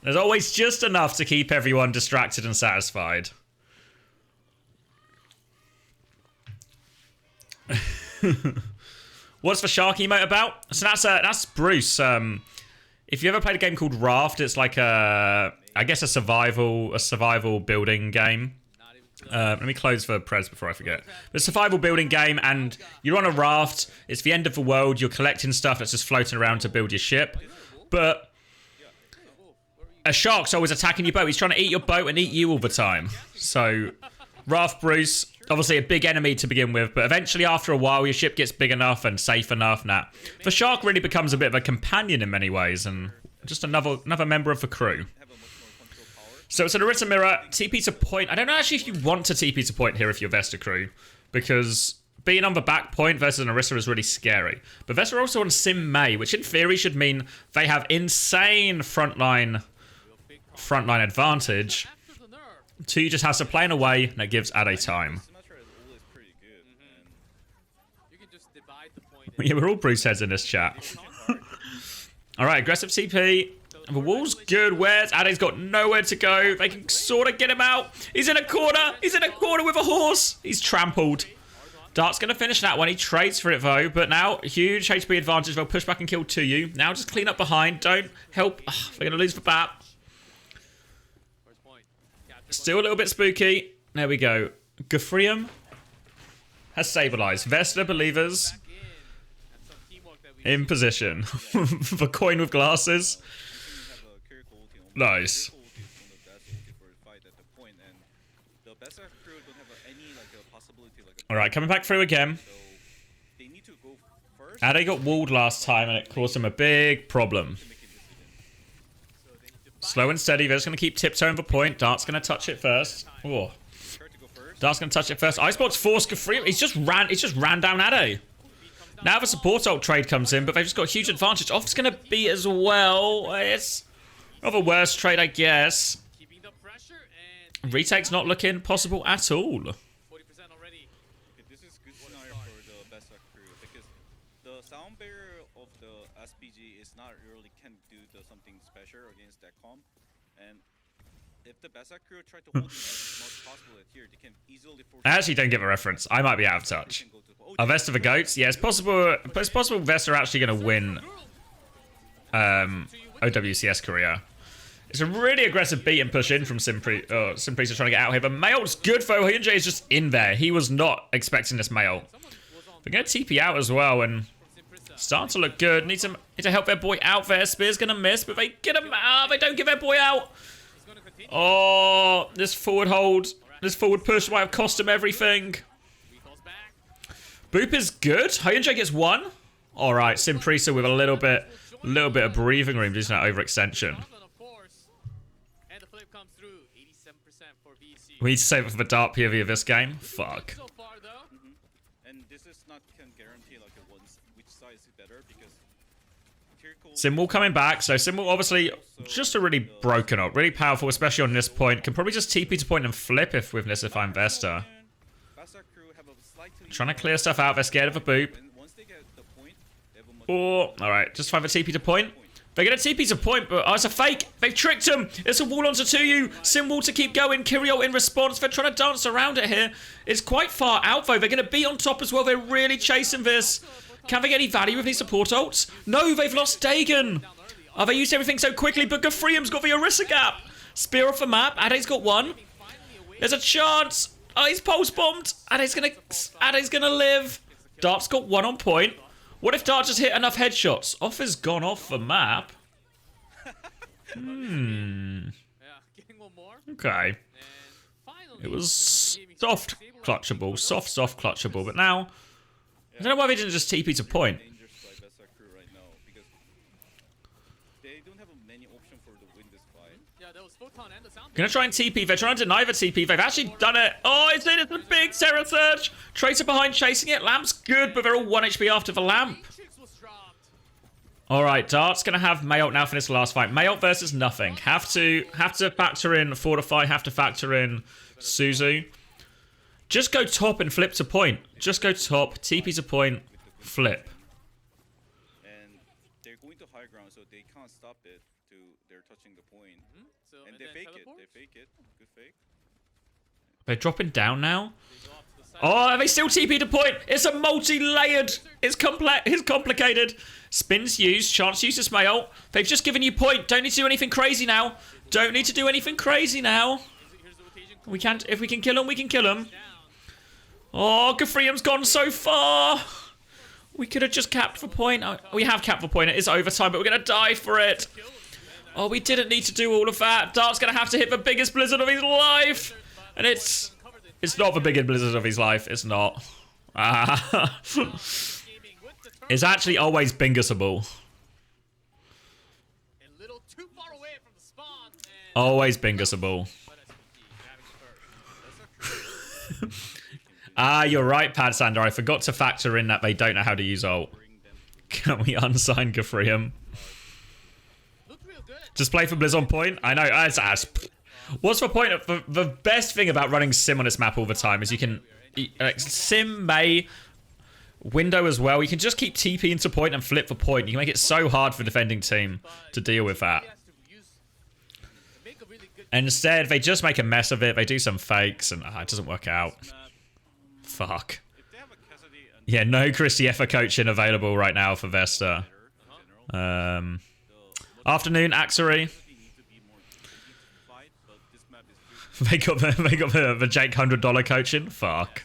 There's always just enough to keep everyone distracted and satisfied. What's the shark emote about? So that's Bruce. If you ever played a game called Raft, it's like I guess a survival building game. Let me close for Prez before I forget. It's a survival building game, and you're on a raft. It's the end of the world. You're collecting stuff that's just floating around to build your ship. But a shark's always attacking your boat. He's trying to eat your boat and eat you all the time. So, Raft Bruce, obviously a big enemy to begin with, but eventually after a while your ship gets big enough and safe enough. Nah, the shark really becomes a bit of a companion in many ways, and just another member of the crew. So it's an Orisa mirror, TP to point. I don't know actually if you want to TP to point here if you're Vesta crew, because being on the back point versus an Orisa is really scary. But Vesta are also on Sim Mei, which in theory should mean they have insane frontline advantage. 2 just has to play in a way that gives at a time. Yeah, we're all Bruce heads in this chat. Alright, aggressive CP. The wall's good. Where's Ade's got nowhere to go. They can sort of get him out. He's in a corner. He's in a corner with a horse. He's trampled. Dart's going to finish that one. He trades for it, though. But now, huge HP advantage. They'll push back and kill 2U. Now just clean up behind. Don't help. Ugh, they're going to lose the bat. Still a little bit spooky. There we go. Gafrium has stabilized. Vesta believers in position. The coin with glasses. Nice. Alright, coming back through again. Ade got walled last time and it caused him a big problem. Slow and steady. They're just going to keep tiptoeing the point. Dart's going to touch it first. Oh. Dart's going to touch it first. Icebox force Gafrium. He's just ran down Ade. Now the support ult trade comes in, but they've just got a huge advantage. Off's going to beat as well. It's not the worst trade, I guess. Retake's not looking possible at all. 40% already. This is good scenario for the Vesta crew because the sound barrier of the SPG is not really can do something special against that comp, and if the Vesta crew try to hold it as much possible here, they can easily. I actually don't give a reference. I might be out of touch. Are Vesta the goats? Yeah, it's possible. It's possible Vesta are actually going to win OWCS Korea. It's a really aggressive beat and push in from Simprisa trying to get out here. But Mayol's good though. Hyunjae is just in there. He was not expecting this Mayol. They're going to TP out as well and starting to look good. Need to help their boy out there. Spear's going to miss, but they get him out. They don't give their boy out. Oh, this forward hold, this forward push might have cost him everything. Boop is good. Hyunjae gets one. All right, Simprisa with a little bit of breathing room, using that overextension. We need to save it for the Dart POV of this game. Fuck. And this is not can guarantee like which side is better because Symbol coming back. So Symbol obviously just a really broken ult, really powerful, especially on this point. Can probably just TP to point and flip if with this if I'm Vesta. Trying to clear stuff out. They're scared of a boop. Oh, all right. Just find the TP to point. They're going to TP to point, but oh, it's a fake. They've tricked him. It's a wall onto 2U. Symbol to keep going. Kirio in response. They're trying to dance around it here. It's quite far out, though. They're going to be on top as well. They're really chasing this. Can they get any value with these support ults? No, they've lost Dagon. Oh, they used everything so quickly, but Gafrium's got the Orisa gap. Spear off the map. Ade's got one. There's a chance. Oh, he's pulse bombed. Ade's gonna live. Dart's got one on point. What if Dart just hit enough headshots? Off has gone off the map. Okay. It was soft clutchable. Soft clutchable. But now, I don't know why they didn't just TP to point. Gonna try and TP. They're trying to deny the TP. They've actually done it. Oh, it's in. It's a big Terror Surge. Tracer behind chasing it. Lamp's good, but they're all 1 HP after the Lamp. All right, Dart's gonna have Mayot now for this last fight. Mayot versus nothing. Have to factor in Fortify. Have to factor in Suzu. Just go top and flip to point. Just go top, TP to point, flip. And they're going to high ground, so they can't stop it. They're touching the point. And they fake it. They fake it. Good fake. They're dropping down now. Oh, and they still TP to point. It's a multi-layered. It's complicated. Spins used. Chance uses my ult. They've just given you point. Don't need to do anything crazy now. Don't need to do anything crazy now. We can't. If we can kill him, we can kill him. Oh, Gafrium's gone so far. We could have just capped for point. Oh, we have capped for point. It is overtime, but we're going to die for it. Oh, we didn't need to do all of that. Dart's going to have to hit the biggest blizzard of his life. And it's not the biggest blizzard of his life. It's not. It's actually always bingus-able. Always bingus-able. You're right, Pad Sander. I forgot to factor in that they don't know how to use ult. Can we unsign Gafrium? Just play for Blizz on point? I know. What's the point of the best thing about running Sim on this map all the time is you can Sim, May, Window as well. You can just keep TP into point and flip for point. You can make it so hard for the defending team to deal with that. And instead, they just make a mess of it. They do some fakes and it doesn't work out. Fuck. Yeah, no Christy Effa coaching available right now for Vesta. Afternoon, Axery. They got the Jake $100 coaching. Fuck.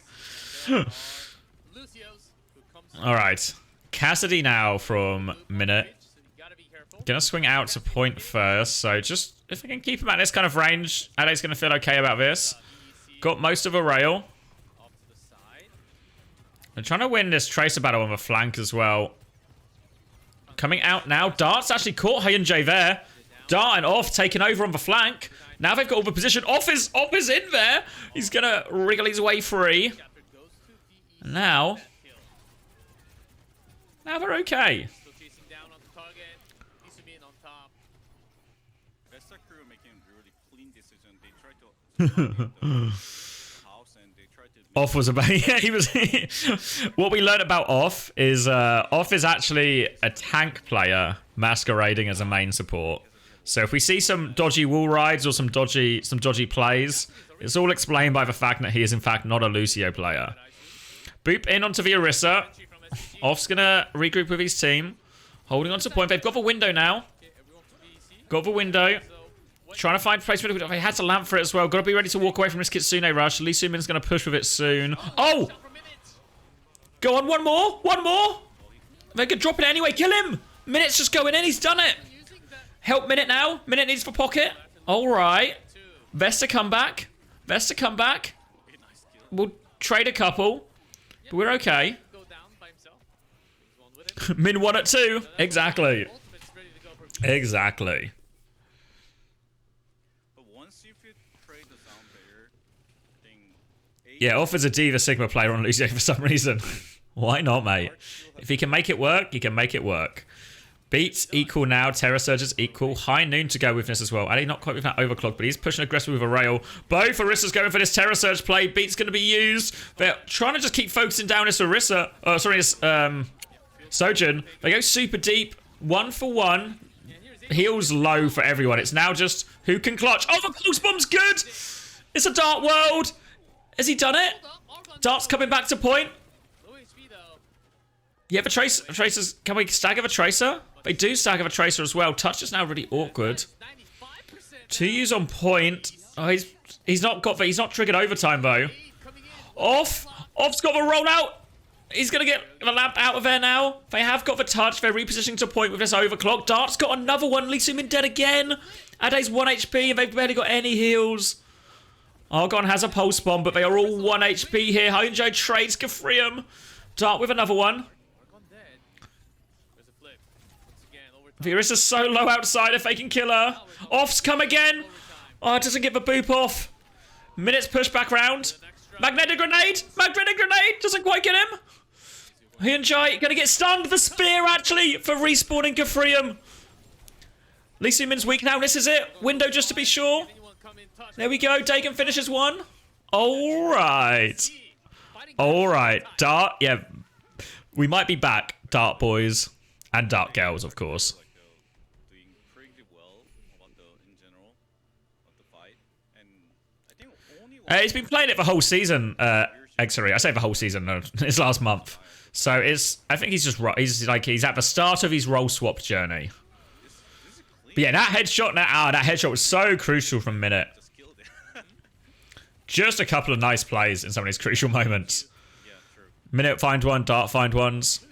All right, Cassidy now from Minute. Gonna swing out to point first. So just if I can keep him at this kind of range, Ade's gonna feel okay about this. Got most of a rail. I'm trying to win this Tracer battle on the flank as well. Coming out now. Dart's actually caught Hyunjae there. Dart and Off taking over on the flank. Now they've got all the position. Off is in there. He's gonna wriggle his way free. And now they're okay. Vesta crew making really clean decision. They tried to house and they tried to. Off was about yeah, he was. What we learned about Off is Off is actually a tank player masquerading as a main support. So if we see some dodgy wall rides or some dodgy plays, it's all explained by the fact that he is in fact not a Lucio player. Boop in onto the Orisa. Off's gonna regroup with his team. Holding on to point. They've got the window now. Got the window. Trying to find placement. They had to lamp for it as well. Got to be ready to walk away from this Kitsune rush. Lee Sumin's gonna push with it soon. Oh! Go on, one more. One more. They could drop it anyway. Kill him. Minute's just going in. He's done it. Help Minute now. Minute needs for pocket. All right. Vesta come back. Vesta come back. We'll trade a couple. But we're okay. Min 1 at 2. Exactly. Exactly. But once you trade the sound player, yeah, Off is a Diva Sigma player on Lucio for some reason. Why not, mate? If he can make it work, he can make it work. Beats equal now. Terror Surges equal. High Noon to go with this as well. Ali not quite with that overclock, but he's pushing aggressive with a rail. Both Orissa's going for this Terror Surge play. Beats going to be used. They're trying to just keep focusing down this Orisa. Oh, sorry, this Sojin. They go super deep. 1 for 1. Heals low for everyone. It's now just who can clutch. Oh, the pulse bomb's good. It's a Dart world. Has he done it? Dart's coming back to point. Yeah, the Tracer's... Can we stagger the Tracer? They do stagger the Tracer as well. Touch is now really awkward. 2 use on point. Oh, he's not triggered overtime though. Off's got the rollout. He's gonna get the lamp out of there now. They have got the touch. They're repositioning to point with this overclock. Dart's got another one. Lee Sumin dead again. Ade's 1 HP and they've barely got any heals. Argon has a pulse bomb, but they are all 1 HP here. Hyunjae trades Gafrium. Dart with another one. Virisa's so low outside if they can kill her. Off's come again. Oh, it doesn't get the boop off. Minute's push back round. Magnetic grenade. Magnetic grenade. Doesn't quite get him. Hyunjae gonna get stunned. The spear actually for respawning Gafrium. Lee Sumin's weak now. This is it. Window just to be sure. There we go. Dagon finishes 1. All right. All right. Dart. Yeah. We might be back. Dart boys. And Dart girls, of course. He's been playing it the whole season. Sorry, I say the whole season. No, it's last month. So I think he's at the start of his role swap journey. But yeah, that headshot was so crucial from Minute. Just a couple of nice plays in some of these crucial moments. Minute find one, Dart find ones.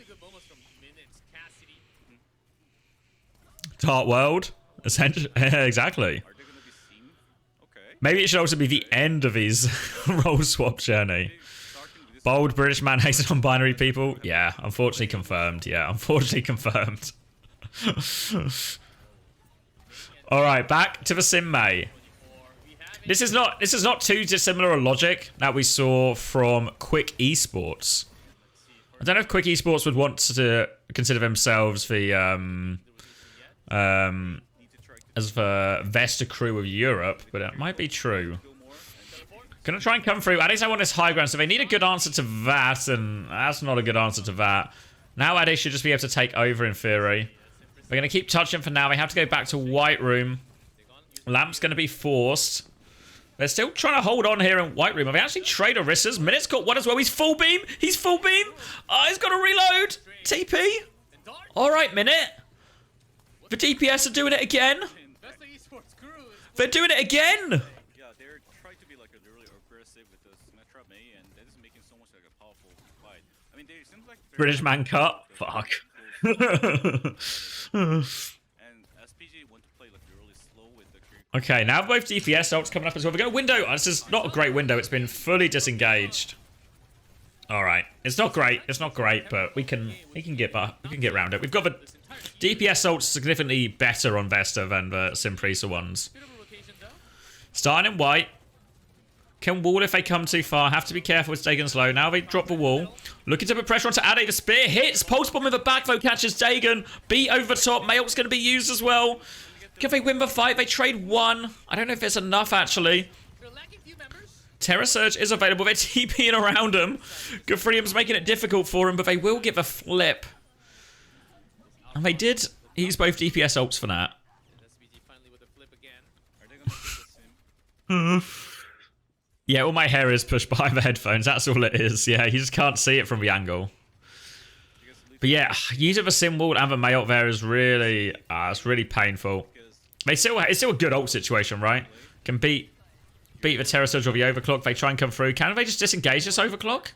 Dart world, essentially. Exactly. Maybe it should also be the end of his role swap journey. Bold British man hated on binary people. Yeah, unfortunately confirmed. Yeah, unfortunately confirmed. All right, back to the sim May. This is not too dissimilar a logic that we saw from Quick Esports. I don't know if Quick Esports would want to consider themselves the as the Vesta crew of Europe, but it might be true. Gonna try and come through. Ade's now on this high ground, so they need a good answer to that, and that's not a good answer to that. Now Ade should just be able to take over in theory. They're gonna keep touching for now. They have to go back to White Room. Lamp's gonna be forced. They're still trying to hold on here in White Room. Have they actually trade Orissa's? Minute's got one as well. He's full beam. He's full beam. Oh, he's got to reload. TP. All right, Minute. The DPS are doing it again. They're doing it again. and that is making so much like a powerful fight. I mean, they seem like British man cut. Fuck. and SPG want to play like really slow with the Okay, now both DPS ults coming up as well. We got a window. This is not a great window. It's been fully disengaged. All right, it's not great. It's not great, but we can get around it. We've got the DPS ults significantly better on Vesta than the Prisa ones. Starting in white. Can wall if they come too far. Have to be careful with Dagon's low. Now they drop the wall. Looking to put pressure onto Ade. The spear hits. Pulse bomb in the back though catches Dagon. Beat over the top. Mayok's going to be used as well. Can they win the fight? They trade one. I don't know if it's enough actually. Terra Surge is available. They're TPing around him. Gafrium's making it difficult for him, but they will give a flip. And they did use both DPS ults for that. Yeah, all my hair is pushed behind the headphones. That's all it is. Yeah, you just can't see it from the angle. But yeah, using the sim wall and the Mayok there is really, it's really painful. It's still a good ult situation, right? Can beat the Terra Surge or the Overclock. They try and come through. Can they just disengage this Overclock?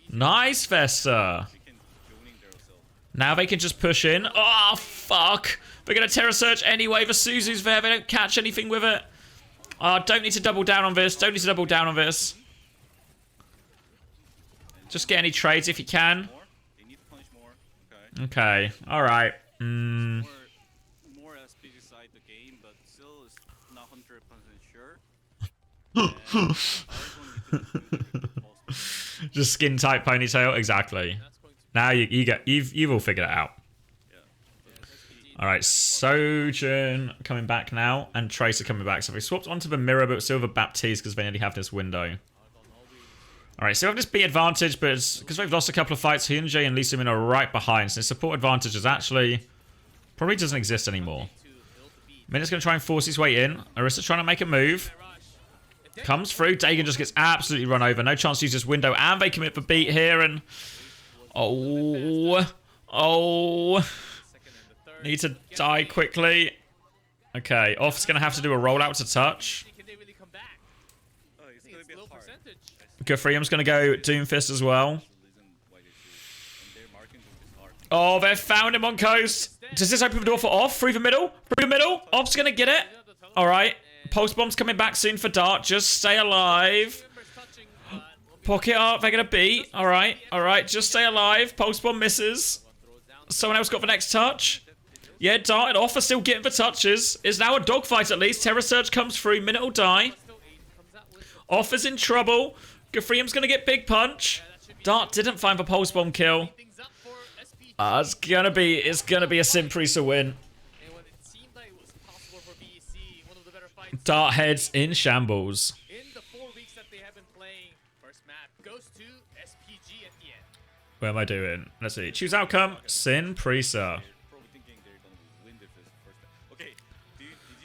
Nice, Vesta. Now they can just push in. Oh, fuck. They're going to Terra Surge anyway. The Suzu's there. They don't catch anything with it. Don't need to double down on this. Don't need to double down on this. Just get any trades if you can. Okay. All right. more SPG side the game, but still is not 100% sure. Just skin tight ponytail. Exactly. Now you've all figured it out. All right, Sojourn coming back now, and Tracer coming back. So they swapped onto the mirror, but still the Baptiste because they only have this window. All right, so we have this B advantage, but because they've lost a couple of fights, Hyunjae and Lee Sumin are right behind. So the support advantage is actually probably doesn't exist anymore. Minute's going to try and force his way in. Arissa's trying to make a move. Comes through. Dagon just gets absolutely run over. No chance to use this window, and they commit the beat here. And oh. Need to die quickly. Okay, Off's going to have to do a rollout to touch. Gafrium's going to go Doomfist as well. Oh, they've found him on coast. Does this open the door for Off? Through the middle? Through the middle? Off's going to get it. All right. Pulse Bomb's coming back soon for Dart. Just stay alive. Pocket Art, they're going to beat. All right. All right. Just stay alive. Pulse Bomb misses. Someone else got the next touch. Yeah, Dart and Off are still getting the touches. It's now a dogfight at least. Terra Surge comes through. Minute will die. Off is in trouble. Gafrium's going to get big punch. Dart didn't find the Pulse Bomb kill. It's gonna be a Prisa win. Dart heads in shambles. Where am I doing? Let's see. Choose outcome. Prisa.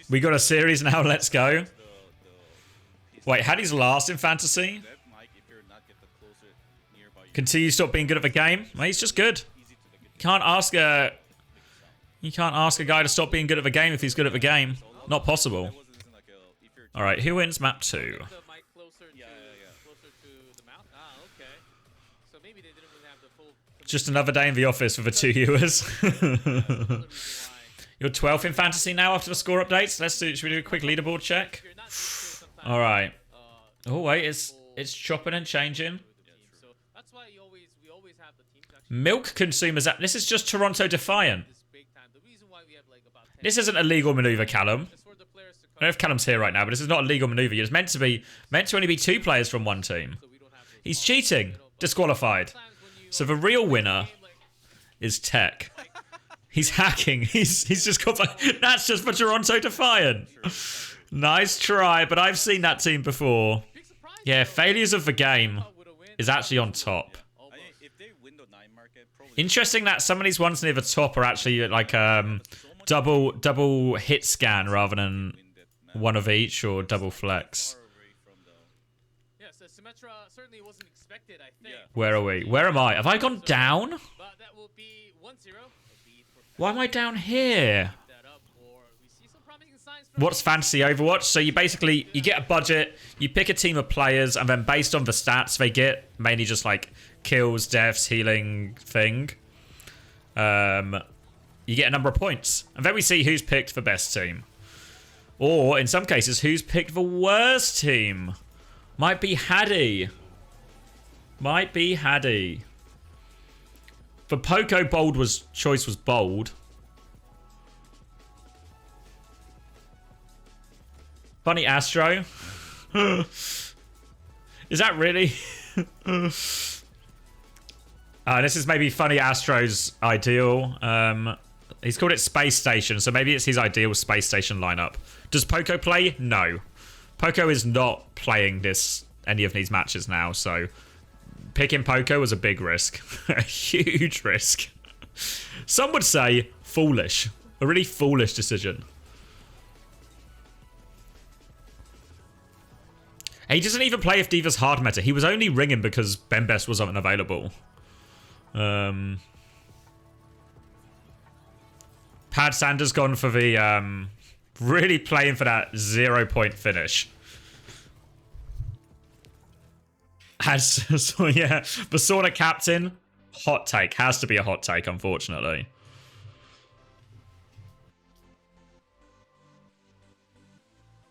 We got a series now. Let's go. Wait, Hattie's last in fantasy. Continue to stop being good at the game. Well, he's just good. You can't ask a guy to stop being good at the game if he's good at the game. Not possible. All right, who wins map 2? Just another day in the office for the 2 viewers. You're 12th in fantasy now after the score updates. Should we do a quick leaderboard check? All right. Oh wait, it's chopping and changing. Milk consumers. This is just Toronto Defiant. This isn't a legal maneuver, Callum. I don't know if Callum's here right now, but this is not a legal maneuver. It's meant to only be 2 players from one team. He's cheating. Disqualified. So the real winner is Tech. He's hacking. He's just got. That's just for Toronto Defiant. Nice try, but I've seen that team before. Yeah, failures of the game is actually on top. Interesting that some of these ones near the top are actually like double hit scan rather than one of each or double flex. Where are we? Where am I? Have I gone down? Why am I down here? what's fantasy Overwatch? So you basically, you get a budget, you pick a team of players, and then based on the stats they get, mainly just like kills, deaths, healing thing, you get a number of points. And then we see who's picked the best team. Or, in some cases, who's picked the worst team. Might be Haddy. Might be Haddy. For Poco, choice was bold. Funny Astro. Is that really? This is maybe Funny Astro's ideal. He's called it Space Station, so maybe it's his ideal Space Station lineup. Does Poco play? No. Poco is not playing any of these matches now, so picking Poco was a big risk. A huge risk. Some would say foolish. A really foolish decision. He doesn't even play if Diva's hard meta. He was only ringing because Bembest wasn't available. Pad Sanders gone for the really playing for that 0-point finish. So yeah, the Sauna captain, hot take. Has to be a hot take, unfortunately.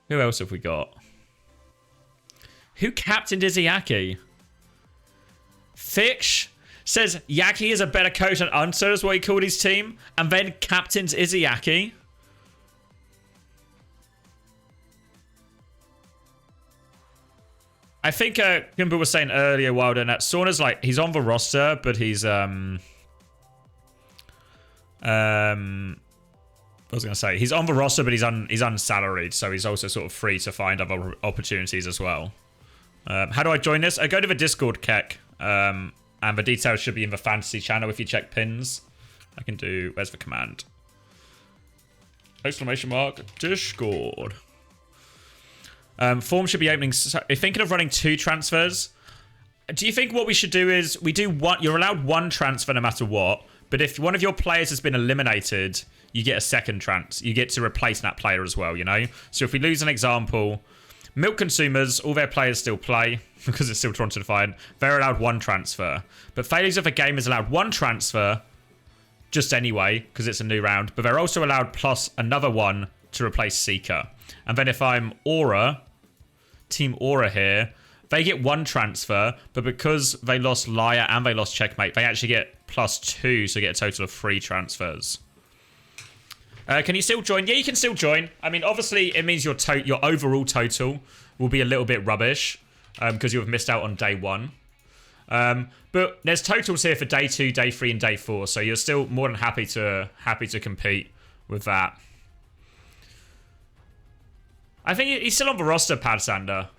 Who else have we got? Who captained Izzyaki? Fix says Yaki is a better coach than Unser, is what he called his team, and then captains Izzyaki. I think Gimba was saying earlier, Wilder, that Sauna's like, he's on the roster, but he's I was gonna say he's on the roster, but he's unsalaried, so he's also sort of free to find other opportunities as well. How do I join this? I go to the Discord, Keck, and the details should be in the fantasy channel if you check pins. I can do, where's the command? Exclamation mark, Discord. Form should be opening, so you're thinking of running 2 transfers. Do you think what we should do is, we do one, you're allowed 1 transfer no matter what, but if one of your players has been eliminated, you get a second transfer. You get to replace that player as well, you know? So if we lose an example, Milk Consumers, all their players still play because it's still Toronto Defiant. They're allowed 1 transfer. But Failures of a Game is allowed 1 transfer just anyway because it's a new round. But they're also allowed plus another 1 to replace Seeker. And then if I'm Aura, Team Aura here, they get 1 transfer. But because they lost Liar and they lost Checkmate, they actually get plus 2, so get a total of 3 transfers. Can you still join? Yeah, you can still join. I mean, obviously, it means your overall total will be a little bit rubbish because you have missed out on day 1. But there's totals here for day 2, day 3, and day 4, so you're still more than happy to compete with that. I think he's still on the roster, Pad Sander.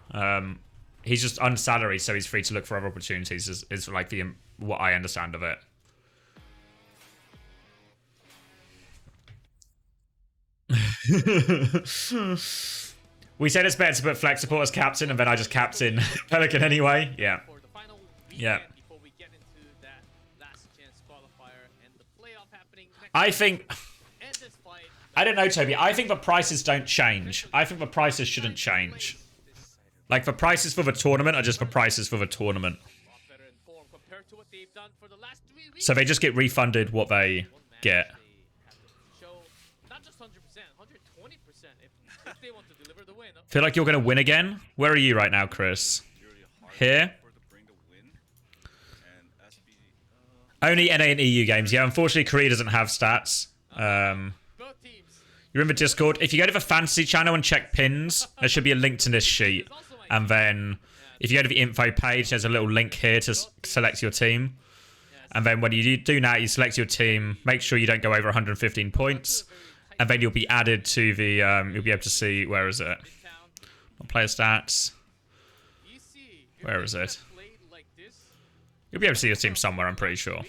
He's just unsalaried, so he's free to look for other opportunities. Is like what I understand of it. We said it's better to put Flex Support as captain, and then I just captain Pelican anyway. Yeah. Yeah. I think... I don't know, Toby. I think the prices don't change. I think the prices shouldn't change. Like, the prices for the tournament are just the prices for the tournament. So they just get refunded what they get. Feel like you're going to win again? Where are you right now, Chris? Here? Only NA and EU games. Yeah, unfortunately, Korea doesn't have stats. You're in the Discord. If you go to the fantasy channel and check pins, there should be a link to this sheet. And then if you go to the info page, there's a little link here to select your team. And then when you do that, you select your team. Make sure you don't go over 115 points. And then you'll be added to the... you'll be able to see... Where is it? Player stats. Where is it? You'll be able to see your team somewhere, I'm pretty sure.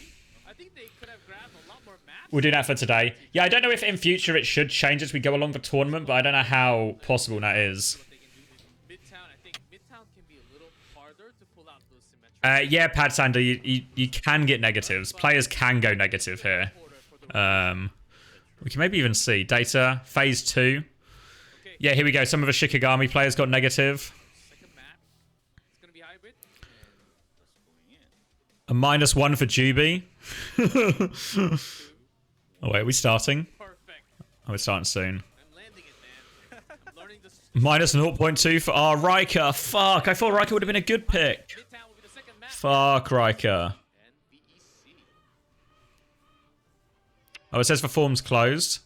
We'll do that for today. Yeah, I don't know if in future it should change as we go along the tournament, but I don't know how possible that is. Yeah, Pad Sander, you can get negatives. Players can go negative here. We can maybe even see data. Phase 2. Yeah, here we go. Some of the Shikigami players got negative. Second map. It's gonna be hybrid. A -1 for Juby. Oh, wait, are we starting? Perfect. Oh, we're starting soon. I'm landing it, man. I'm learning this. -0.2 for our Riker. Fuck, I thought Riker would have been a good pick. Midtown will be the second map. Fuck Riker. And VEC. Oh, it says the form's closed.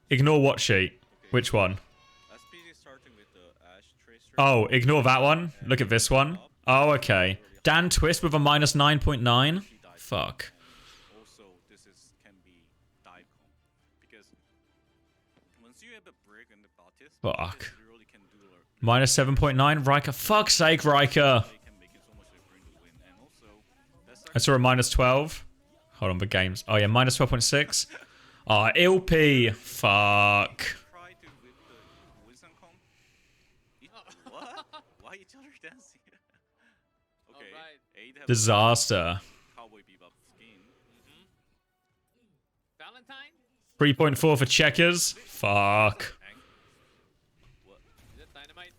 Ignore what sheet? Which one? SPD starting with the Ash Tracer. Oh, ignore that one. Look at this one. Oh, okay. Dan Twist with a -9.9. Fuck. Also, this can be dive comp because once you have a brick and the Baptist, Fuck. you really can do -7.9. Riker. Fuck's sake, Riker. they can make it so much different to win. And also, that's I saw a -12. Hold on, the games. Oh, yeah, -12.6. Oh, Ilp. Fuck. try to with the Wilson comp. What? Why each other dancing? Okay. Alright. 8 have Disaster. Cowboy Bebop skin. Valentine. 3.4 for checkers. Fuck. Is it Dynamite?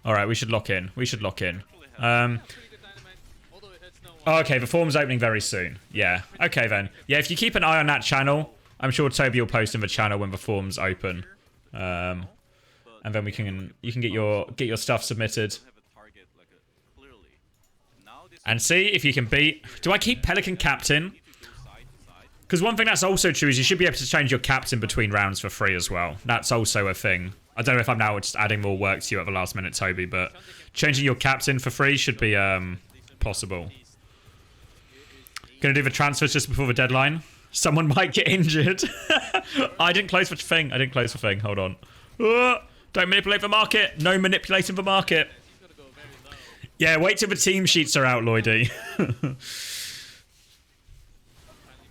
Alright, we should lock in. We should lock in. Pretty good Dynamite. Although it hits no one. Oh, okay, the form's opening very soon. Yeah. Okay, then. Yeah, if you keep an eye on that channel, I'm sure Toby will post in the channel when the form's open. And then you can get your stuff submitted. Have a target like a clearly. Now this And see if you can beat... Do I keep Pelican captain? need to go side to side. Because one thing that's also true is you should be able to change your captain between rounds for free as well. That's also a thing. I don't know if I'm now just adding more work to you at the last minute, Toby, but changing your captain for free should be possible. Gonna do the transfers just before the deadline. Someone might get injured. I didn't close the thing. I didn't close the thing. Hold on. Don't manipulate the market. No manipulating the market. He's gonna go very low. Yeah, wait till the team sheets are out, Lloydie. Finally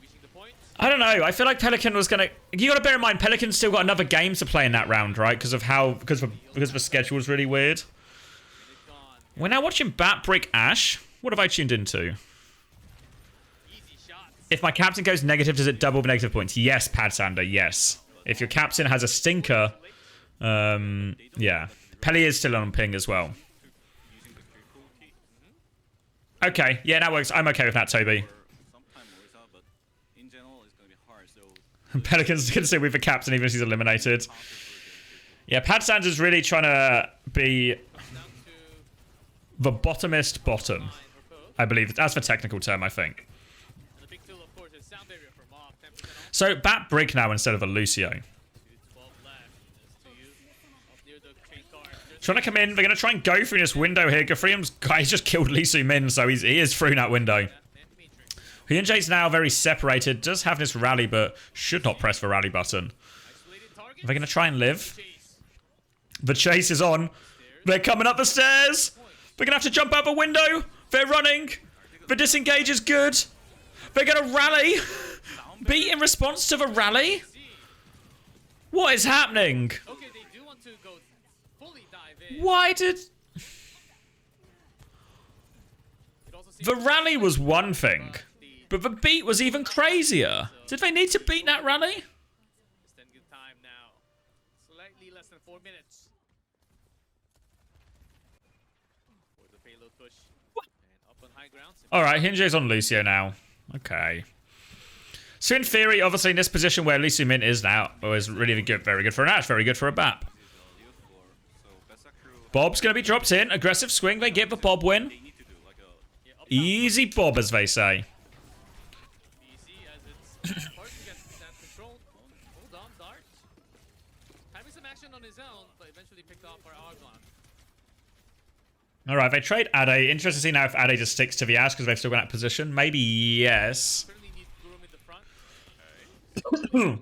reaching the point. I don't know. I feel like Pelican was gonna. You got to bear in mind, Pelican's still got another game to play in that round, right? Because the schedule is really weird. Gone. We're now watching Bat Break Ash. What have I tuned into? Easy shots. If my captain goes negative, does it double the negative points? Yes, Padsander. Yes. If your captain has a stinker, yeah. Pelly is still on ping as well. Using the critical key. Okay. Yeah, that works. I'm okay with that, Toby. Sometime Morisa, but in general it's gonna be hard. So Pelican's going to sit with the captain even if he's eliminated. Yeah, Padsander's really trying to be Down to the bottomest bottom. 9 for both. I believe that's the technical term, I think. And the big tool, of course, is sound barrier for Mob. 10% off. So, Bat Brick now instead of a Lucio. 2-12 left. It's to you. Up near the train car. Trying to come in. They're going to try and go through this window here. Gafrium's guys just killed Lee Soo Min, so he is through that window. And Matrix. Hyunjae's now very separated. Does have this rally, but should not press the rally button. Isolated target. Are they going to try and live? Chase. The chase is on. They're coming up the stairs. They're going to have to jump out the window. They're running. The disengage is good. They're going to rally. Beat in response to the rally? What is happening? Okay, they do want to go fully dive in. Why did... It also seems The rally was one thing, the but the beat was even crazier. Did they need to beat that rally? extended time now. Slightly less than 4 minutes. For the payload push. And up on high ground. Alright, Hyunjae's on Lucio now. Okay. So in theory, obviously in this position where Lee Soo Min is now, is really good, very good for an Ash, very good for a BAP. so Vesta crew Bob's going to be dropped in. Aggressive swing, they get the Bob win. they need to do like a Yeah, up Easy Bob, as they say. easy as it's hard to get that control. Hold on, Dart. Having some action on his own, but eventually picked off by Argon. Alright, they trade Ade. Interesting to see now if Ade just sticks to the Ash because they've still got that position. Maybe yes. Certainly need room in the front.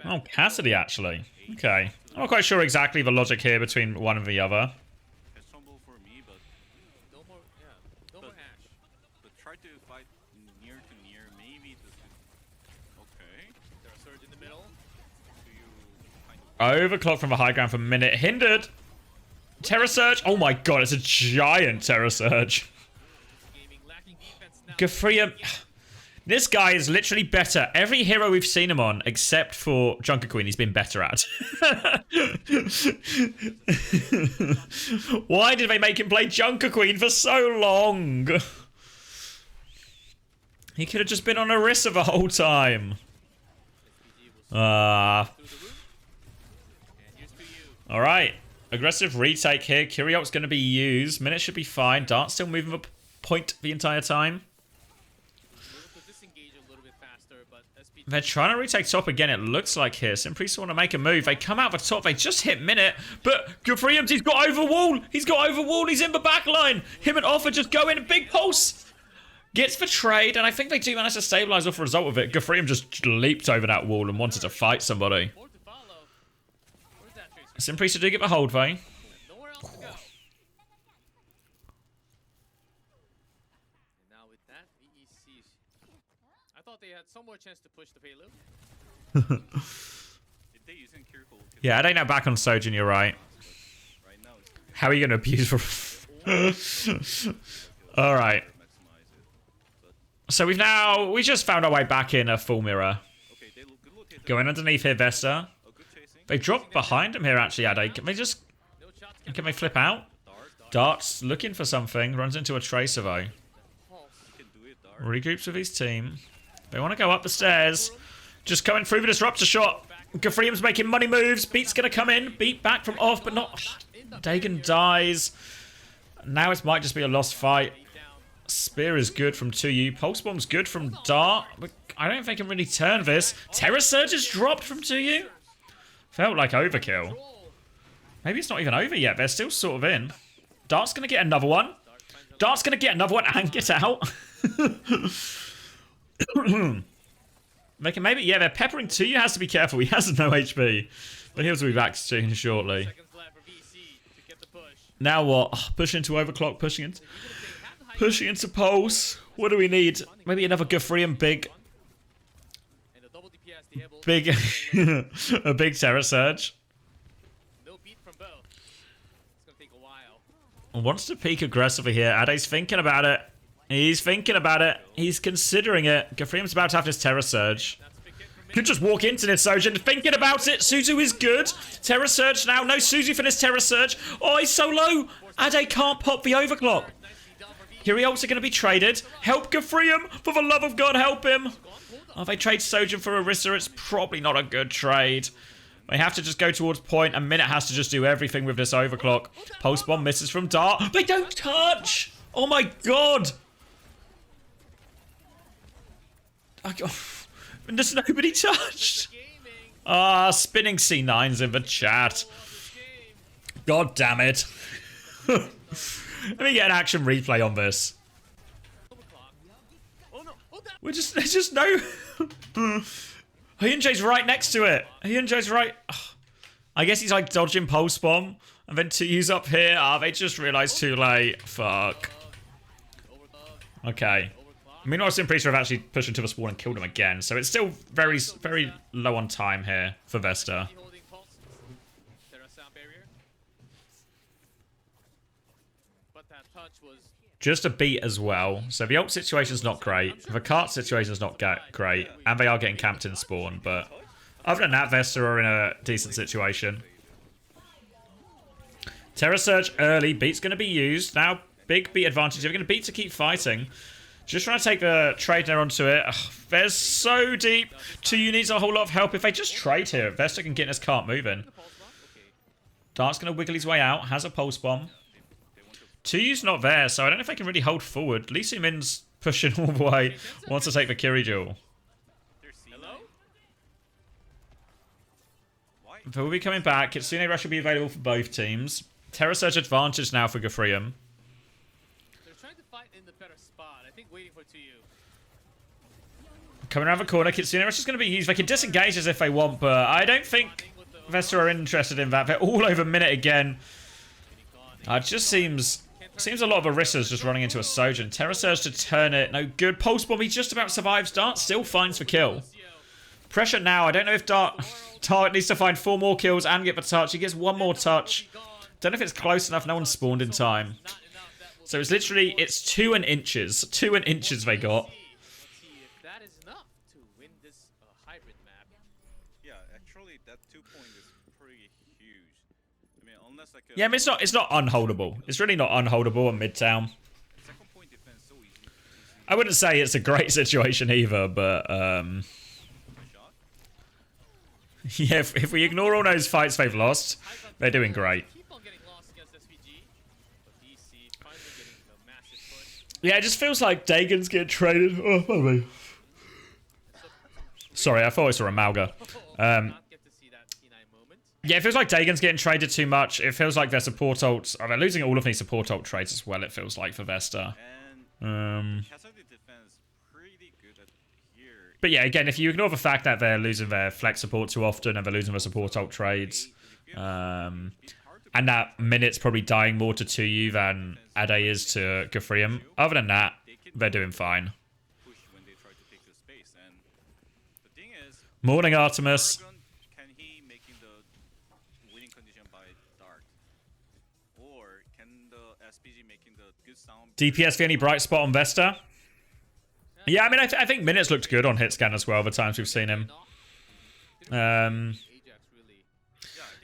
Oh, Cassidy actually. Okay. I'm not quite sure exactly the logic here between one and the other. questionable for me, but No more, yeah, no more Ash. try to fight near to near. Maybe this is okay. There's a surge in the middle. Do you kind of Overclock from the high ground for a minute. Hindered. Terror Surge. Oh my god, it's a giant Terror Surge. Gaming lacking defense now. Gafria. This guy is literally better. Every hero we've seen him on, except for Junker Queen, he's been better at. Why did they make him play Junker Queen for so long? He could have just been on Orisa the whole time. Alright. Aggressive retake here. Kyriot's going to be used. Minute should be fine. Dart still moving up point the entire time. They're trying to retake top again, it looks like here. Prisa want to make a move. They come out the top. They just hit Minute. But Gafriem's, he's got over wall. He's got over wall. He's in the back line. Him and Offer just go in. Big pulse. Gets the trade. And I think they do manage to stabilize off the result of it. Gafriem just leaped over that wall and wanted to fight somebody. Prisa do get the hold, though. They had some more chance to push the payload. Yeah, I don't know back on Sojin, you're right. How are you going to abuse Alright. So we just found our way back in a full mirror. Going underneath here, Vesta. They've dropped behind him here, actually, Ade. Can they flip out? Dart's looking for something. Runs into a Tracer, though. Regroups with his team. They want to go up the stairs. Just coming through the disruptor shot. Gafriem's making money moves. Beat's going to come in. Beat back from off, but not... Dagon dies. Now it might just be a lost fight. Spear is good from 2U. Pulse Bomb's good from Dart. But I don't think they can really turn this. Terror Surge is dropped from 2U. Felt like overkill. Maybe it's not even over yet. They're still sort of in. Dart's going to get another one. Dart's going to get another one and get out. Maybe, yeah, they're peppering 2U. Has to be careful. He has no HP. But he'll be back soon, shortly. Now what? Oh, pushing into Overclock, pushing into Pulse. What do we need? Maybe another Gafriem big, a big Terror Surge. Wants to peek aggressively here. Ade's thinking about it. He's thinking about it. He's considering it. Gafriem's about to have his Terror Surge. Could just walk into this Sojin. Thinking about it. Suzu is good. Terror Surge now. No Suzu for this Terror Surge. Oh, he's so low. Ade can't pop the overclock. Kyriot's are going to be traded. Help Gafriem. For the love of God, help him. Oh, they trade Sojin for Orisa. It's probably not a good trade. They have to just go towards point, and Minute has to just do everything with this overclock. Pulse Bomb misses from Dart. They don't touch! Oh my god! There's nobody touched! Ah, spinning C9s in the chat. God damn it. Let me get an action replay on this. There's just no... Hyunjae's right next to it. Hyunjae's right... I guess he's like dodging Pulse Bomb. And then 2U's up here. Ah, they just realized too late. Fuck. Okay. Meanwhile, Prisa have actually pushed into the spawn and killed him again. So it's still very, very low on time here for Vesta. Just a beat as well. So the ult situation's not great. The cart situation's not great. And they are getting camped in spawn. But other than that, Vesta are in a decent situation. Terror Surge early. Beat's going to be used. Now, big beat advantage. If we're going to beat to keep fighting. Just trying to take the trade there onto it. Ugh, they're so deep. 2U needs a whole lot of help. If they just trade here, Vesta can get this cart moving. Dart's going to wiggle his way out. Has a Pulse Bomb. 2U's not there, so I don't know if they can really hold forward. Lee Min pushing all the way. Wants to take the Kiri duel. They'll be coming back. Kitsune Rush will be available for both teams. Terror Surge advantage now for Gafriem. They're trying to fight in the better spot. I think waiting for 2U. Coming around the corner, Kitsune Rush is going to be used. They can disengage as if they want, but I don't think Vesta are interested in that. They're all over Minute again. It just seems a lot of Orisas just running into a Sojin. Terror Surge to turn it. No good. Pulse Bomb, he just about survives. Dart still finds the kill. Pressure now. I don't know if Dart needs to find 4 more kills and get the touch. He gets 1 more touch. Don't know if it's close enough. No one spawned in time. So it's literally, it's 2 inches. 2 inches they got. that 2 point is pretty huge. I mean, unless like Yeah, I mean, it's not unholdable. It's really not unholdable on Midtown. second point defense so easy. I wouldn't say it's a great situation either, but Shot. yeah, if we ignore all those fights they've lost, they're doing great. Keep on getting lost against SVG, but DC finally getting the massive push. Yeah, it just feels like Dagon's getting traded. Oh, pardon me. Sorry, I thought it was a Malga. Not get to see that T9 moment. Yeah, it feels like Dagon's getting traded too much. It feels like their support ults... Oh, they're losing all of these support ult trades as well, it feels like, for Vesta. And Cassidy defense pretty good at here. But yeah, again, if you ignore the fact that they're losing their flex support too often and they're losing their support ult trades, and that Minute's probably dying more to Tuyu than Ade is to Gafrium. Other than that, they're doing fine. Push when they try to take the space. And the thing is, Morning, Artemis. Aragon, can he making the winning condition by dart? Or can the SPG making the good sound? DPS the only bright spot on Vesta? Yeah, I mean, I think Minute's looked good on hit scan as well the times we've seen him.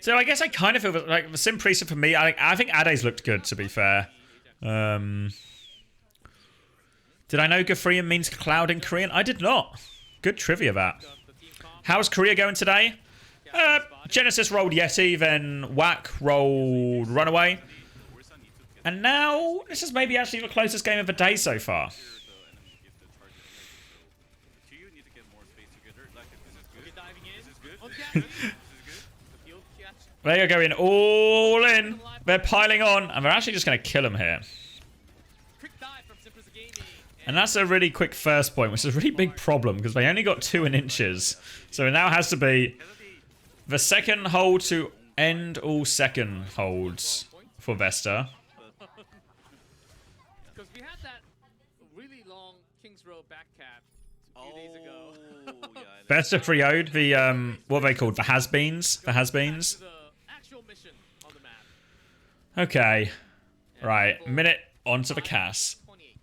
So I guess I kind of feel like the Sim Prisa for me, I think Ade's looked good, to be fair. Did I know Gafrium means cloud in Korean? I did not. Good trivia, that. How's Korea going today? Genesis rolled Yeti, then Whack rolled Runaway. And now, this is maybe actually the closest game of the day so far. They are going all in. They're piling on, and they're actually just going to kill him here. And that's a really quick first point, which is a really big problem, because they only got 2 in inches. So it now has to be the second hold to end all second holds for Vesta. Because we had that really long Kings Row back cap a few days ago. Vesta 3-0'd the, what are they called? The has-beens? The has-beens? The actual mission on the map. Okay. Right, minute onto the Cass. 28.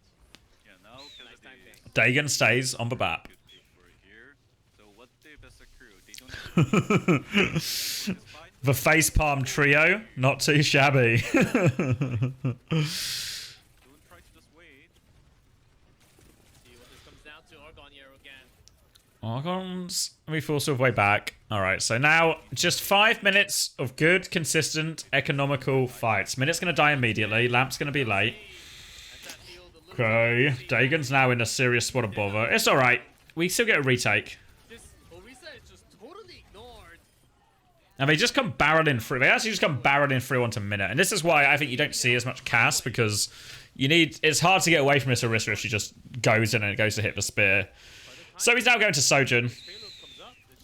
Dagon stays on the BAP. The facepalm trio, not too shabby. Argon's we force our way back. Alright, so now just 5 minutes of good, consistent, economical fights. Minute's gonna die immediately. Lamp's gonna be late. Okay, Dagon's now in a serious spot of bother. It's alright. We still get a retake. And they just come barreling through. They actually just come barreling through onto Minute. And this is why I think you don't see as much Cass, because you need... It's hard to get away from this Orisa if she just goes in and it goes to hit the spear. So he's now going to Sojourn,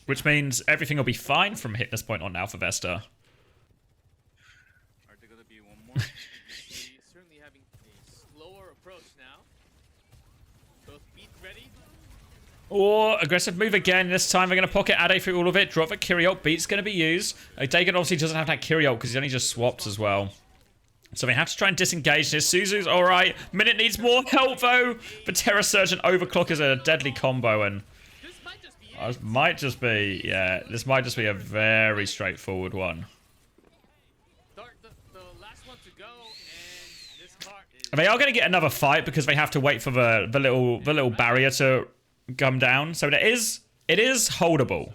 which means everything will be fine from hit this point on now for Vesta. Are there gonna be one more? Certainly having a slower approach now. Both beat ready. Or aggressive move again. This time they're going to pocket Ade through all of it. Drop the Kyriot. Beat's going to be used. Dagon obviously doesn't have that Kyriot because he's only just swapped as well. So they have to try and disengage this. Suzu's alright. Minute needs more help though. The Terra Surge and Overclock is a deadly combo, and this might just be, yeah, this might just be a very straightforward one. They are going to get another fight because they have to wait for the little barrier to come down. So it is holdable.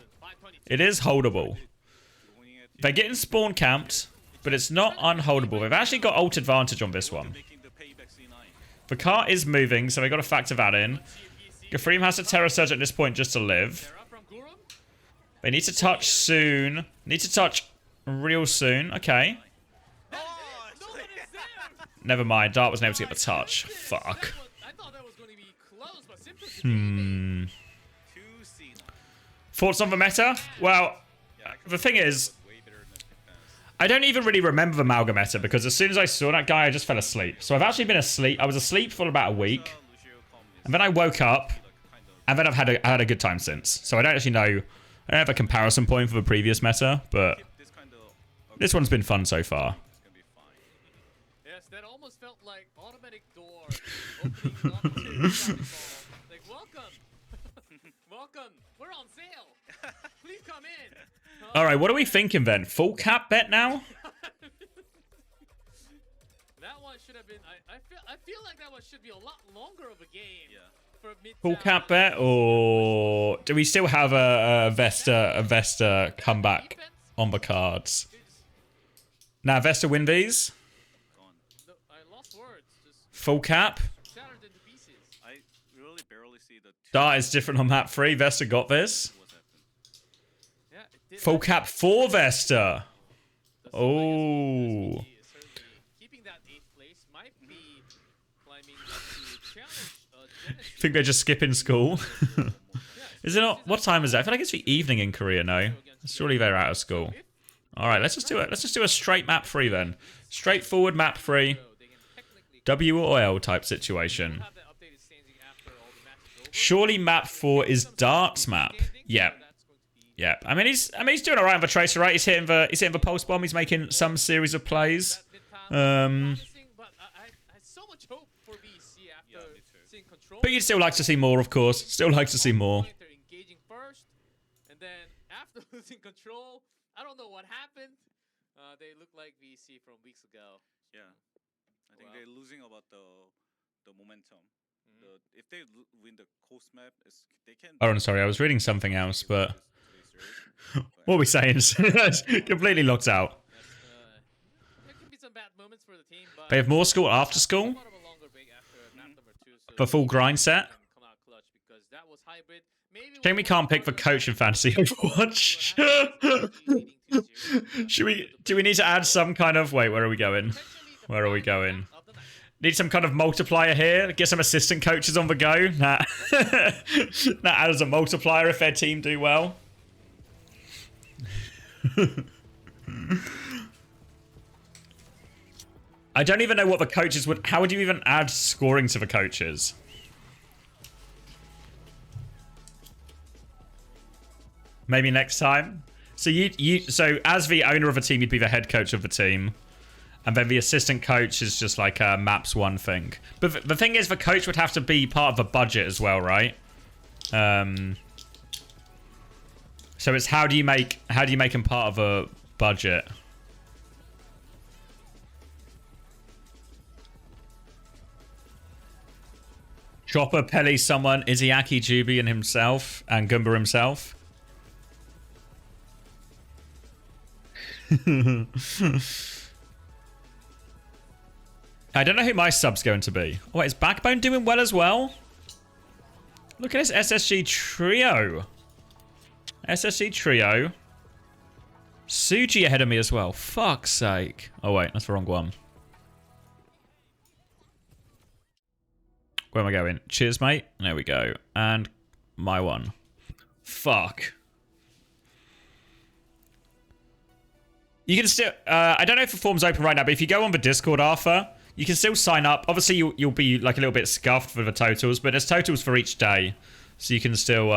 It is holdable. They're getting spawn camped, but it's not unholdable. They've actually got ult advantage on this one. The cart is moving, so they've got to factor that in. Gafreem has to Terra Surge at this point just to live. They need to touch soon. Need to touch real soon. Okay. Never mind. Dart wasn't able to get the touch. Fuck. Thoughts on the meta? Well, the thing is, I don't even really remember the Malga meta because as soon as I saw that guy, I just fell asleep. So I've actually been asleep. I was asleep for about a week. And then I woke up. And then I've had a good time since. So I don't actually know. I don't have a comparison point for the previous meta. But this one's been fun so far. Yes, that almost felt like automatic door opening up to like, welcome. Welcome. We're on sale. Please come in. All right, what are we thinking then? Full cap bet now? That one should have been. I feel like that one should be a lot longer of a game. Yeah. For Full cap bet, or do we still have a Vesta comeback on the cards? Now Vesta win these. I lost words. Just Full cap. shattered into pieces. I really barely see the. Dart is different on map 3. Vesta got this. What's happened. Yeah, it did. Full cap for Vesta. The Oh. SVP is certainly keeping that 8th place might be climbing up to challenge Genesis. I think they're just skipping school. Is it not? What time is that? I feel like it's the evening in Korea. No, surely they're out of school. All right, let's just do it. Let's just do a straight map 3 then. Straightforward map 3. W or L type situation. Surely map 4 is Dart's map. Yep. Yep. I mean he's doing alright on the tracer, right? He's hitting the pulse bomb. He's making some series of plays. But you'd still like to see more, of course. Still like to see more. Engaging first, and then after losing control, I don't know what happened. They look like VC from weeks ago. Yeah. I think they're losing about the momentum. If they win the coast map, they can. Oh, I'm sorry. I was reading something else, but what are we saying? Completely locked out. There could be some bad moments for the team, but They have more school after school for full grind set. Shame we can't pick the coach in fantasy Overwatch. Do we need to add some kind of? Wait, where are we going? Where are we going? Need some kind of multiplier here. Get some assistant coaches on the go. That adds a multiplier if their team do well. I don't even know what the coaches would. How would you even add scoring to the coaches? Maybe next time. So so as the owner of a team, you'd be the head coach of the team. And then the assistant coach is just like a maps 1 thing. But the thing is, the coach would have to be part of a budget as well, right? So it's how do you make him part of a budget? Chopper, Pelly, someone, Iziaki, Juby, and himself, and Goomba himself. I don't know who my sub's going to be. Oh, wait, is Backbone doing well as well? Look at this SSG trio. SSG trio. Suji ahead of me as well. Fuck's sake. Oh, wait, that's the wrong one. Where am I going? Cheers, mate. There we go. And my one. Fuck. You can still... I don't know if the form's open right now, but if you go on the Discord, Arthur, you can still sign up. Obviously, you'll be like a little bit scuffed for the totals, but there's totals for each day. So you can still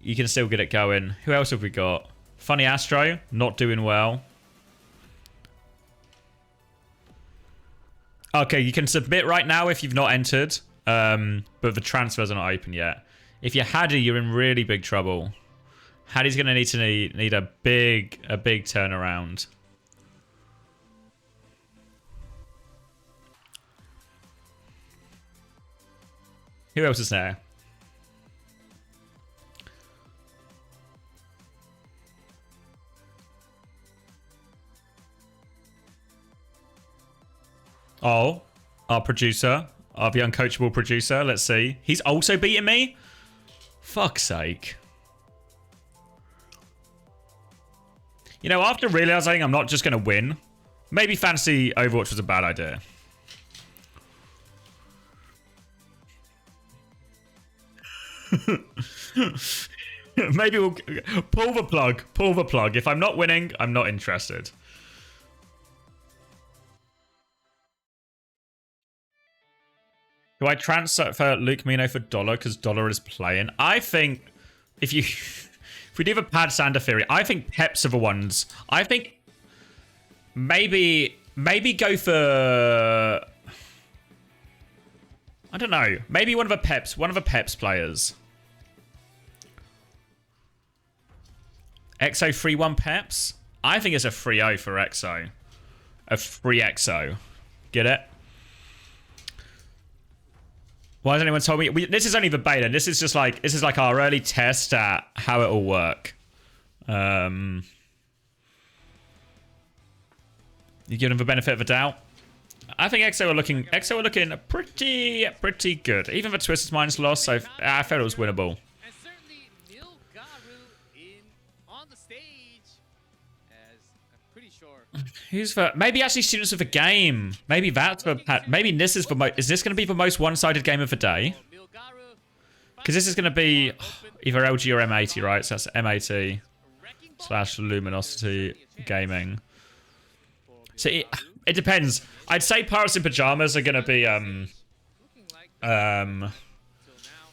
get it going. Who else have we got? Funny Astro, not doing well. Okay, you can submit right now if you've not entered, but the transfers are not open yet. If you're Haddy, you're in really big trouble. Haddy's gonna need a big turnaround. Who else is there? Oh, our producer, our the uncoachable producer. Let's see. He's also beating me? Fuck's sake. You know, after realizing I'm not just going to win, maybe fantasy Overwatch was a bad idea. Maybe we'll pull the plug. Pull the plug. If I'm not winning, I'm not interested. Do I transfer Luke Mino for Dollar because Dollar is playing? I think if we do the Pad Sander theory, I think Peps are the ones. I think maybe go for, I don't know, maybe one of the Peps players. EXO 3-1 Peps? I think it's a 3-0 for EXO. A free EXO. Get it? Why has anyone told me? This is only the beta. This is just like, this is like our early test at how it will work. You give them the benefit of the doubt. I think EXO are looking pretty good. Even the Twisted Minds loss, I felt it was winnable. And certainly Milgaru on the stage, as I'm pretty sure. Who's the? Maybe actually students of the game. Maybe that's the. Maybe this is the most. Is this going to be the most one-sided game of the day? Because this is going to be either LG or M80, right? So that's M80 / Luminosity Gaming. So it depends. I'd say Pirates in Pajamas are going to be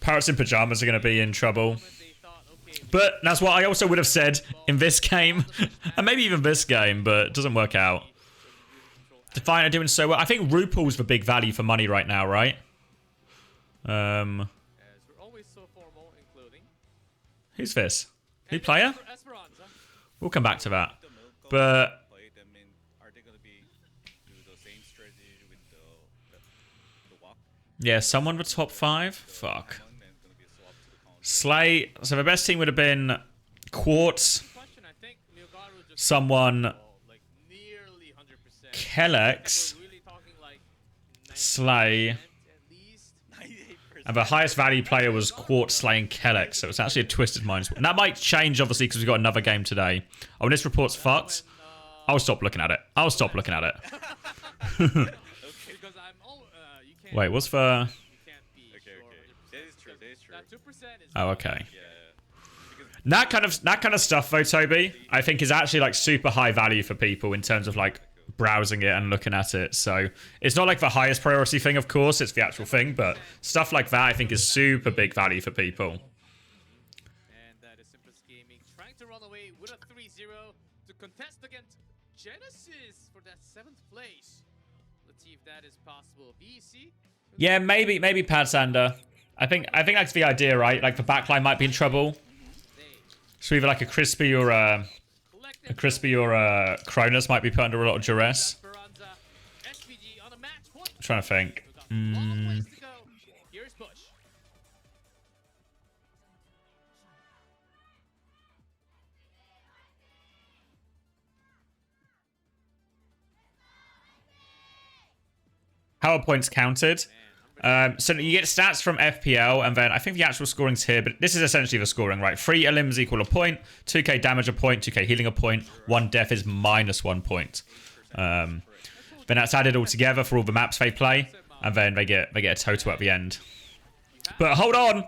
Pirates in Pajamas are going to be in trouble. But that's what I also would have said in this game. And maybe even this game, but it doesn't work out. Defiant are doing so well. I think RuPaul's the big value for money right now, right? Who's this? New player? We'll come back to that. But yeah, someone with top 5? Fuck. Slay. So the best team would have been Quartz. Someone. Kellex. Slay. And the highest value player was Quartz, Slay, and Kellex. So it's actually a Twisted Minds. And that might change, obviously, because we've got another game today. Oh, and this report's fucked. I'll stop looking at it. I'll stop looking at it. Wait, what's the... Oh, okay. That kind of stuff, though, Toby, I think is actually like super high value for people in terms of like browsing it and looking at it. So it's not like the highest priority thing, of course, it's the actual thing, but stuff like that I think is super big value for people. And that is Simplest Gaming trying to run away with a 3-0 to contest against Genesis for that 7th place. Let's see if that is possible. VEC? Yeah, maybe Pad Sander. I think that's the idea, right? Like the backline might be in trouble. So either like a Crispy or a Cronus might be put under a lot of duress. I'm trying to think. How are points counted? So you get stats from FPL, and then I think the actual scoring's here, but this is essentially the scoring, right? 3 elims equal a point, 2k damage a point, 2k healing a point, 1 death is -1 point. Then that's added all together for all the maps they play, and then they get a total at the end. But hold on,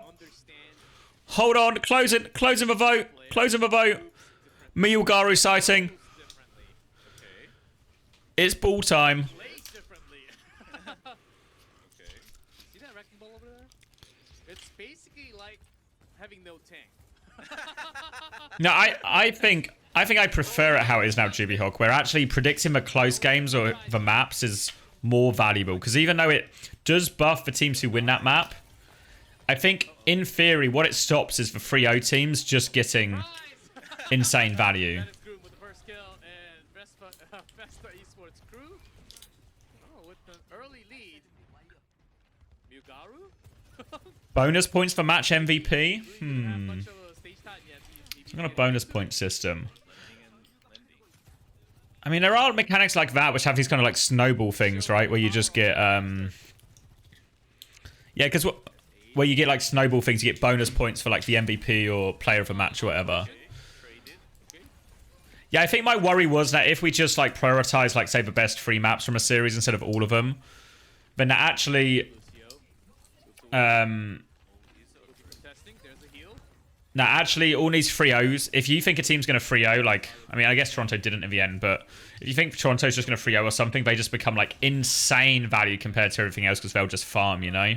closing the vote, Milgaru sighting. It's ball time. No, I think I prefer it how it is now, Juby Hawk, where actually predicting the close games or the maps is more valuable. Because even though it does buff the teams who win that map, I think in theory what it stops is the 3-0 teams just getting insane value. Vesta Esports crew. Oh, with an early lead. Milgaru? Bonus points for match MVP? Some kind of bonus point system. I mean, there are mechanics like that which have these kind of like snowball things, right? Where you just get, yeah, because where you get like snowball things, you get bonus points for like the MVP or player of the match or whatever. Yeah, I think my worry was that if we just like prioritize, like say the best 3 maps from a series instead of all of them, then that actually, now, actually, all these 3-0s, if you think a team's going to 3-0, like, I mean, I guess Toronto didn't in the end, but if you think Toronto's just going to 3-0 or something, they just become, like, insane value compared to everything else because they'll just farm, you know?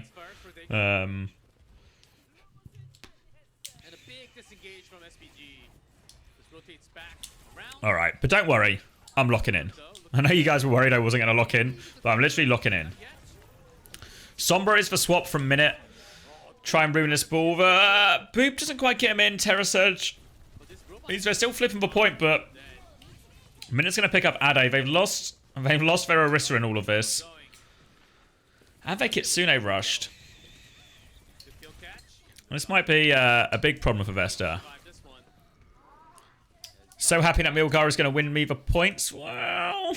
Alright, but don't worry. I'm locking in. I know you guys were worried I wasn't going to lock in, but I'm literally locking in. Sombra is the swap from Minute. Try and ruin this ball. Boop doesn't quite get him in. Terra Surge. They're still flipping for point, but Minute's going to pick up Ade. They've lost their Orisa in all of this. Have they Kitsune rushed? This might be a big problem for Vesta. So happy that Milgar is going to win me the points. Well,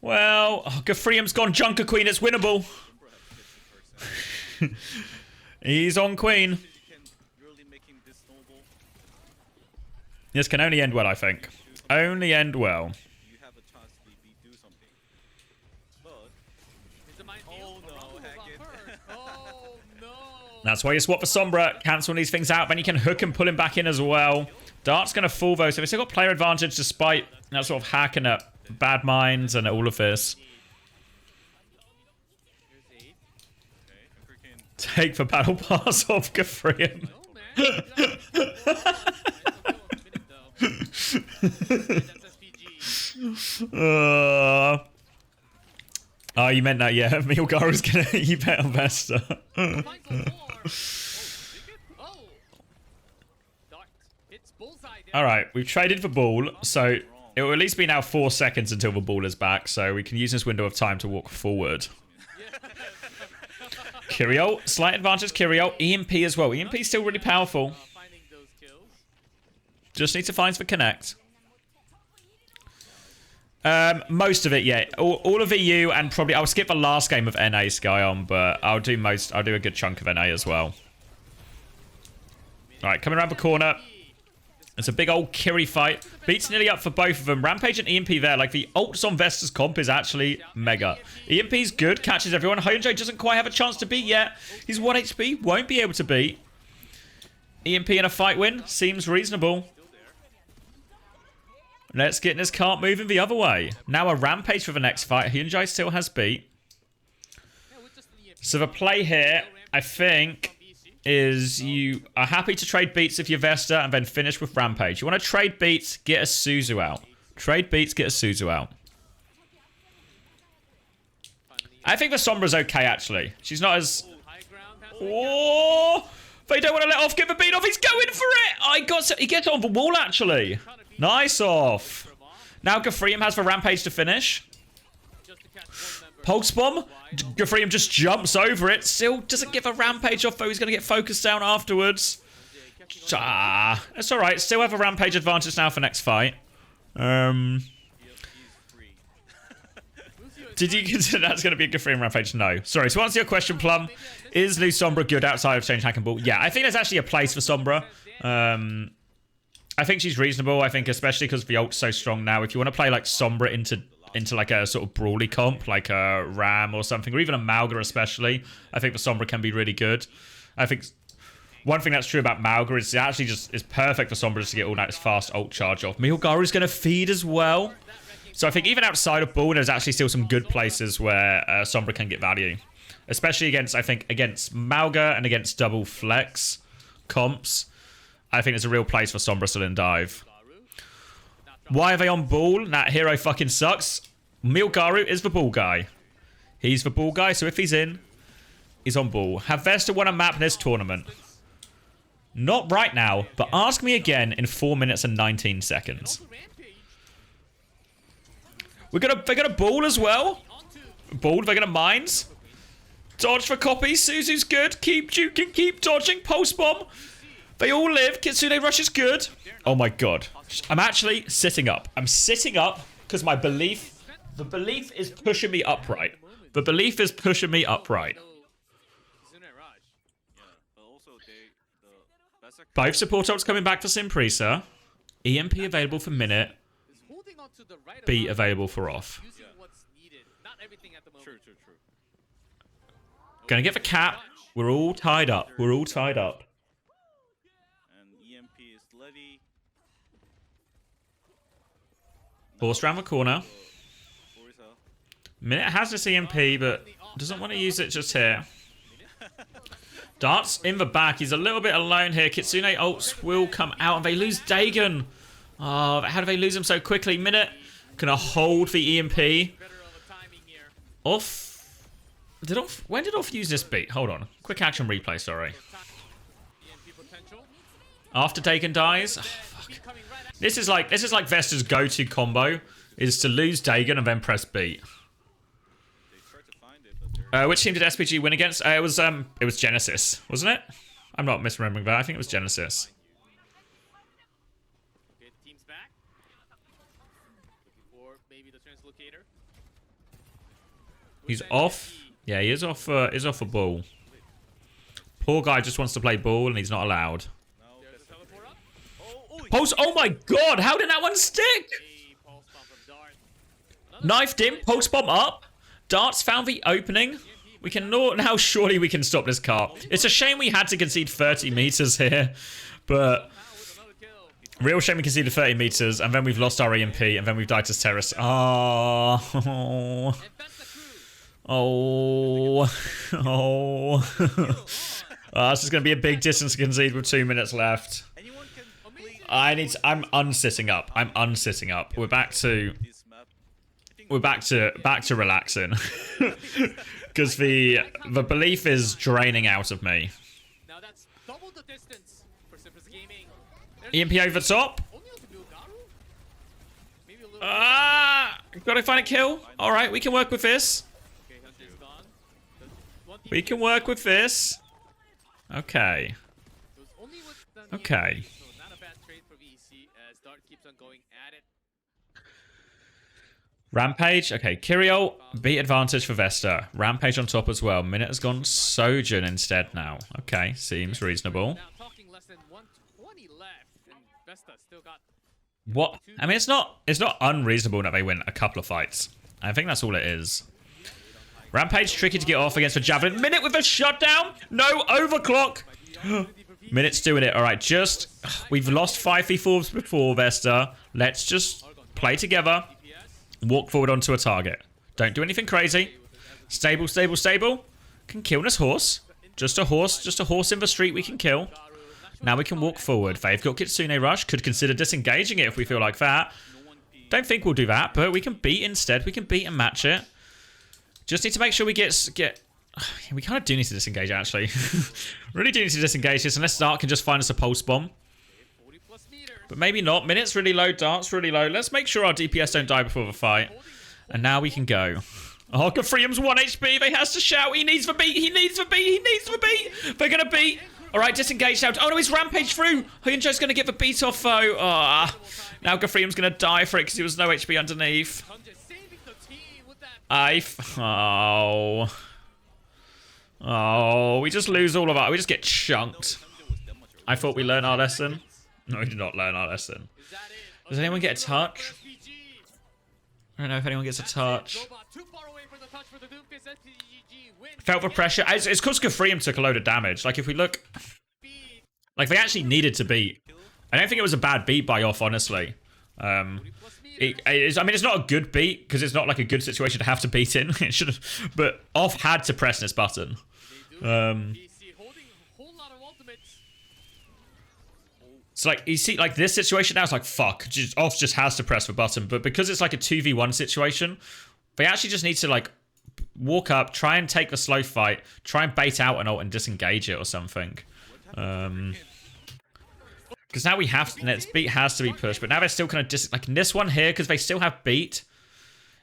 Gafrium's gone Junker Queen. It's winnable. He's on Queen. This can only end well, I think. Only end well. That's why you swap for Sombra, cancel these things out, then you can hook and pull him back in as well. Dart's going to fall though, so they've still got player advantage despite that sort of hacking at bad minds and all of this. Take the battle pass off Gafrium. Oh, you meant that, yeah. Milgar was going to you bet on Vesta. Alright, we've traded for ball, so it will at least be now 4 seconds until the ball is back, so we can use this window of time to walk forward. Kyriel, slight advantage Kyriel. EMP as well. EMP is still really powerful. Just need to find the connect. Most of it, yeah. All of EU and probably I'll skip the last game of NA Sky on, but I'll do a good chunk of NA as well. Alright, coming around the corner. It's a big old Kiri fight. Beats nearly up for both of them. Rampage and EMP there. Like, the ults on Vesta's comp is actually mega. EMP's good, catches everyone. Hyunjo doesn't quite have a chance to beat yet. He's 1 HP, won't be able to beat. EMP in a fight win seems reasonable. Let's get this cart moving the other way. Now a Rampage for the next fight. Hyunjo still has beat. So the play here, I think, is you are happy to trade beats if you're Vesta and then finish with Rampage. You want to trade beats, get a Suzu out. Trade beats, get a Suzu out. I think the Sombra's okay, actually. She's not as... Oh! They don't want to let off, get the beat off. He's going for it! He gets on the wall, actually. Nice off. Now Gafrium has the Rampage to finish. Pulse Bomb. Gafrium just jumps over it. Still doesn't give a Rampage off, though. He's going to get focused down afterwards. It's alright. Still have a Rampage advantage now for next fight. Did you consider that's going to be a Gafrium Rampage? No. Sorry. So answer your question, Plum. Is new Sombra good outside of Change Hack and Ball? Yeah, I think there's actually a place for Sombra. I think she's reasonable. I think especially because the ult's so strong now. If you want to play like Sombra into like a sort of brawly comp, like a Ram or something, or even a Malga especially, I think the Sombra can be really good. I think one thing that's true about Malga is it actually just is perfect for Sombra just to get all that fast ult charge off. Milgaru's going to feed as well. So I think even outside of ball, there's actually still some good places where Sombra can get value. Especially against, I think, against Malga and against double flex comps. I think there's a real place for Sombra still in dive. Why are they on ball? That hero fucking sucks. Milgaru is the ball guy. He's the ball guy, so if he's in, he's on ball. Have Vesta won a map in this tournament? Not right now, but ask me again in 4 minutes and 19 seconds. They're gonna ball as well. Ball, they're gonna mines. Dodge for copy. Suzu's good. Keep juking, keep dodging. Pulse bomb. They all live. Kitsune rush is good. Oh my god. I'm actually sitting up. I'm sitting up because my belief... The belief is pushing me upright. The belief is pushing me upright. Both support ults coming back for Prisa. EMP available for minute. B available for off. Gonna get the cap. We're all tied up. We're all tied up. Forced around the corner. Minute has this EMP, but doesn't want to use it just here. Dart's in the back. He's a little bit alone here. Kitsune ults will come out, and they lose Dagon. Oh, how do they lose him so quickly? Minute gonna hold the EMP. Off. When did Off use this beat? Hold on. Quick action replay, sorry. After Dagon dies. Oh, fuck. This is like Vesta's go-to combo is to lose Dagon and then press B. Which team did SPG win against? It was Genesis, wasn't it? I'm not misremembering that. I think it was Genesis. Okay, team's back. Looking for maybe the translocator. He's off. Yeah, he is off. Is off a ball. Poor guy just wants to play ball and he's not allowed. Pulse. Oh my god! How did that one stick? Knifed him. Pulse bomb up. Darts found the opening. We can now surely we can stop this car. It's a shame we had to concede 30 meters here, but real shame we conceded 30 meters and then we've lost our EMP and then we've died to terrorists. Oh. Oh. Oh. This is going to be a big distance to concede with 2 minutes left. I'm unsitting up. I'm unsitting up. We're back to relaxing. Because the belief is draining out of me. Now that's double the distance for Cyprus Gaming. EMP over top. Gotta find a kill. Alright, we can work with this. We can work with this. Okay. Okay. Not a bad trade for VEC as Dart keeps on going at it. Rampage. Okay, Kirill, beat advantage for Vesta. Rampage on top as well. Minute has gone Sojourn instead now. Okay, seems reasonable. Now talking less than 120 left, and Vesta still got. What? I mean, it's not unreasonable that they win a couple of fights. I think that's all it is. Rampage tricky to get off against a Javelin. Minute with a shutdown. No overclock. Minute's doing it. All right, we've lost 5v4s before Vesta. Let's just play together. Walk forward onto a target. Don't do anything crazy. Stable, stable, stable. Can kill this horse. Just a horse in the street we can kill. Now we can walk forward. They've got Kitsune Rush. Could consider disengaging it if we feel like that. Don't think we'll do that, but we can beat instead. We can beat and match it. Just need to make sure we get... We kind of do need to disengage, actually. Really do need to disengage this, unless Dart can just find us a pulse bomb. But maybe not. Minute's really low, Dart's really low. Let's make sure our DPS don't die before the fight. And now we can go. Oh, Gafrium's 1 HP. They has to shout. He needs the beat. He needs the beat. He needs the beat. They're going to beat. All right, disengage out. Oh, no, he's Rampage through. Hyunjo's going to get the beat off, though. Now Gafrium's going to die for it because he was no HP underneath. Oh, we just lose all of our... We just get chunked. I thought we learned our lesson. No, we did not learn our lesson. Does anyone get a touch? I don't know if anyone gets a touch. Felt the pressure. It's because Gafrium took a load of damage. Like, if we look... Like, they actually needed to beat. I don't think it was a bad beat by Off, honestly. I mean, it's not a good beat, because it's not, like, a good situation to have to beat in. It should have... But Off had to press this button. So, like, you see, like, this situation now is like, fuck. Off just has to press the button. But because it's, like, a 2v1 situation, they actually just need to, like, walk up, try and take the slow fight, try and bait out an ult and disengage it or something. Because now we have to, beat has to be pushed. But now they're still kind of, like, in this one here, because they still have beat.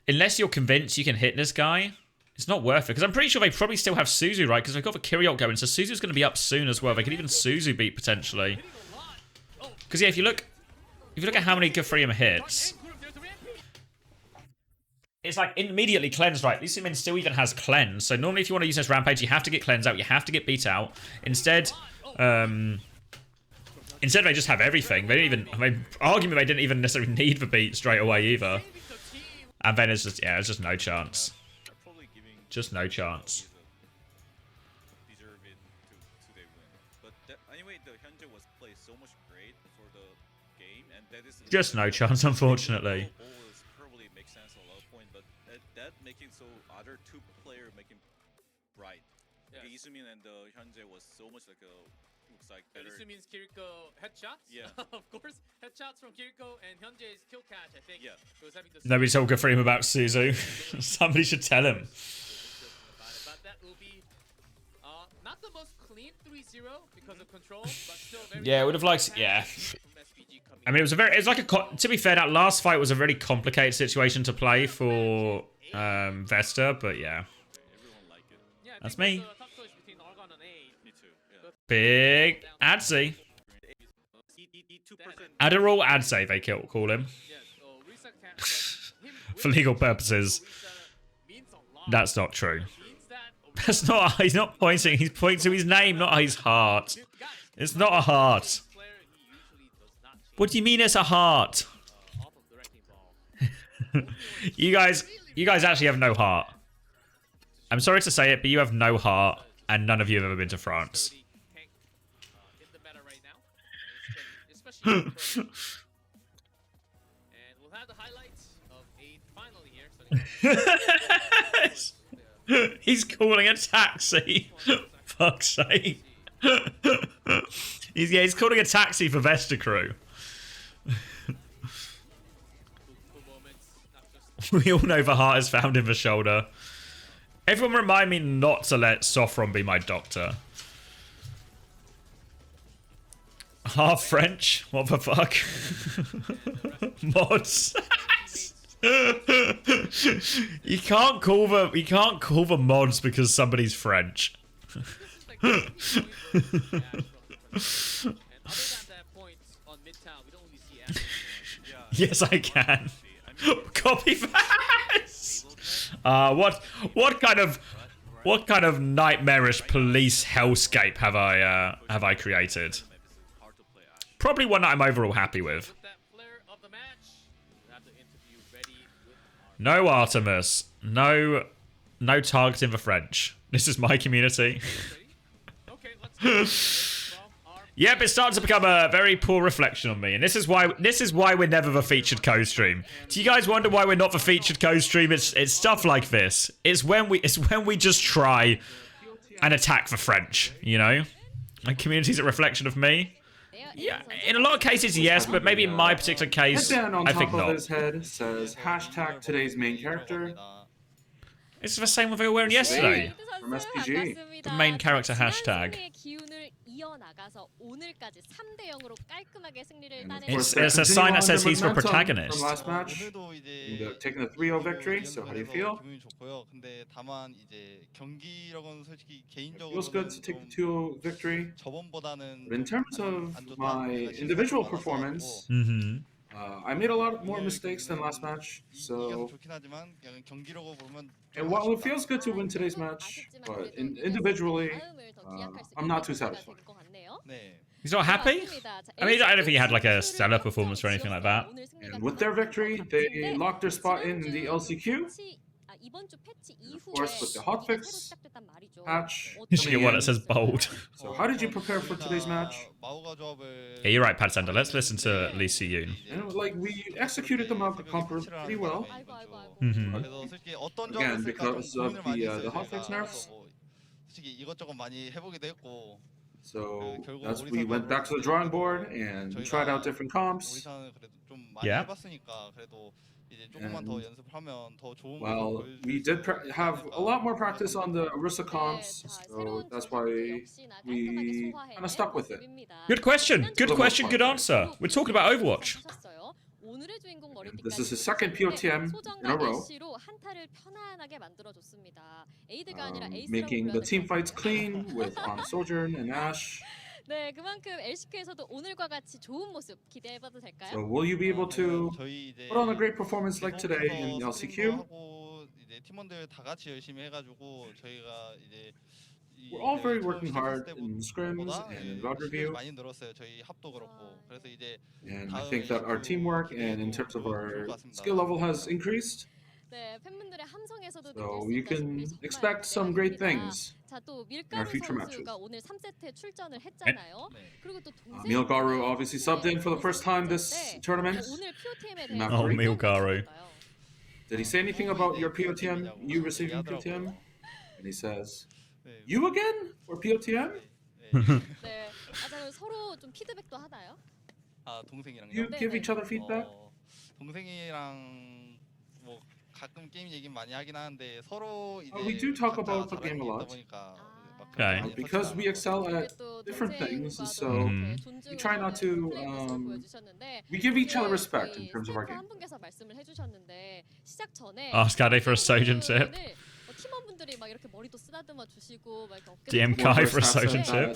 Unless you're convinced you can hit this guy, it's not worth it. Because I'm pretty sure they probably still have Suzu, right? Because they've got the Kirill going. So Suzu's going to be up soon as well. They could even Suzu beat potentially. Because, yeah, if you look at how many Gafrium hits, it's like immediately cleansed, right? This Min still even has cleanse. So normally if you want to use this Rampage, you have to get cleanse out. You have to get beat out. Instead they just have everything. They didn't even... Arguably, they didn't even necessarily need the beat straight away either. And then it's just... Yeah, it's just no chance. Just no chance. Just no chance, unfortunately. Probably makes sense a lot of point, but that making so other two player making bright. Yes. Isumin and Hyunjae was so much like looks like better. Isumin's Kiriko headshots. Yeah, of course, headshots from Kiriko and Hyunjae's kill catch. I think. Yeah. Was having the Nobody told Gafrium about Suzu. Somebody should tell him. But that will be Not the most clean 3-0 because of control, but still very Yeah, would have liked. Yeah. I mean, it was like a. To be fair, that last fight was a very complicated situation to play for Vesta, but yeah. That's me. Big Adzi. Adderall Adze, they call him. For legal purposes. That's not true. That's not. He's not pointing. He's pointing to his name, not his heart. It's not a heart. What do you mean it's a heart? You guys actually have no heart. I'm sorry to say it, but you have no heart, and none of you have ever been to France. He's calling a taxi. Fuck's sake. He's calling a taxi for Vesta crew. We all know the heart is found in the shoulder. Everyone remind me not to let Sophron be my doctor. Half French? What the fuck? Mods. You can't call the mods because somebody's French. Yes, I can. Copy fast. What kind of nightmarish police hellscape have I created? Probably one that I'm overall happy with. No Artemis. No targeting the French. This is my community. Yep, it's starting to become a very poor reflection on me, and this is why we're never the featured co-stream. Do you guys wonder why we're not the featured co-stream? It's stuff like this. It's when we just try and attack the French, you know? My community's a reflection of me. Yeah, in a lot of cases, yes, but maybe in my particular case, Headband on I think top of not. his head says hashtag today's main character. It's the same one they were wearing yesterday. From SPG. The main character hashtag. It's a sign that says he's the protagonist. From last match, taking a 3-0 victory. So how do you feel? It feels good to take the 2-0 victory. But in terms of my individual performance, I made a lot more mistakes than last match. So, and while it feels good to win today's match, but individually, I'm not too satisfied. He's not happy? I mean, I don't think he had like a stellar performance or anything like that. And with their victory, they locked their spot in the LCQ. Of course, with the hotfix patch. You should get one that says bold. So how did you prepare for today's match? Yeah, you're right, Padsender. Let's listen to Lee Si-yoon. Like, we executed the map pretty well. Again, because of the hotfix nerfs. So we went back to the drawing board and tried out different comps. Yeah. And, well, we did have a lot more practice on the Orisa comps, so that's why we kind of stuck with it. Good question. Good question. Good answer. We're talking about Overwatch. And this is his second POTM in a row. Making the team fights clean with on Sojourn and Ash. 네, 그만큼 LCK에서도 오늘과 같이 좋은 모습 기대해봐도 될까요? So will you be able to put on a great performance like today in LCQ? 팀원들 다 같이 열심히 해가지고 저희가 이제 We're all very working hard in scrims and in VOD review. 많이 늘었어요. 저희 합도 그렇고. 그래서 이제 And I think that our teamwork and in terms of our skill level has increased. 네, 팬분들의 함성에서도 So you can expect some great things 자, 또 in our 밀가루 future matches. 선수가 오늘 3세트에 출전을 했잖아요. 그리고 또 동생 Milgaru obviously subbed in for the first time this tournament. 오늘 POTM에 Map 대해서 Oh, Milgaru. Did he say anything about your POTM? You receiving POTM? And he says, "You again for POTM?" 네, 아, 서로 좀 피드백도 하나요? 아 동생이랑요. You give each other feedback? 동생이랑 뭐 가끔 게임 얘기 많이 하긴 하는데 서로 이제 we do talk 각자 about the game a 잘하는 게 있다 lot. 보니까 막 Okay. Because we excel at different things, and so we try not to. We give each other respect in terms of our game. Ask Ade for a Sojourn tip. DM Kai for a Sojourn tip.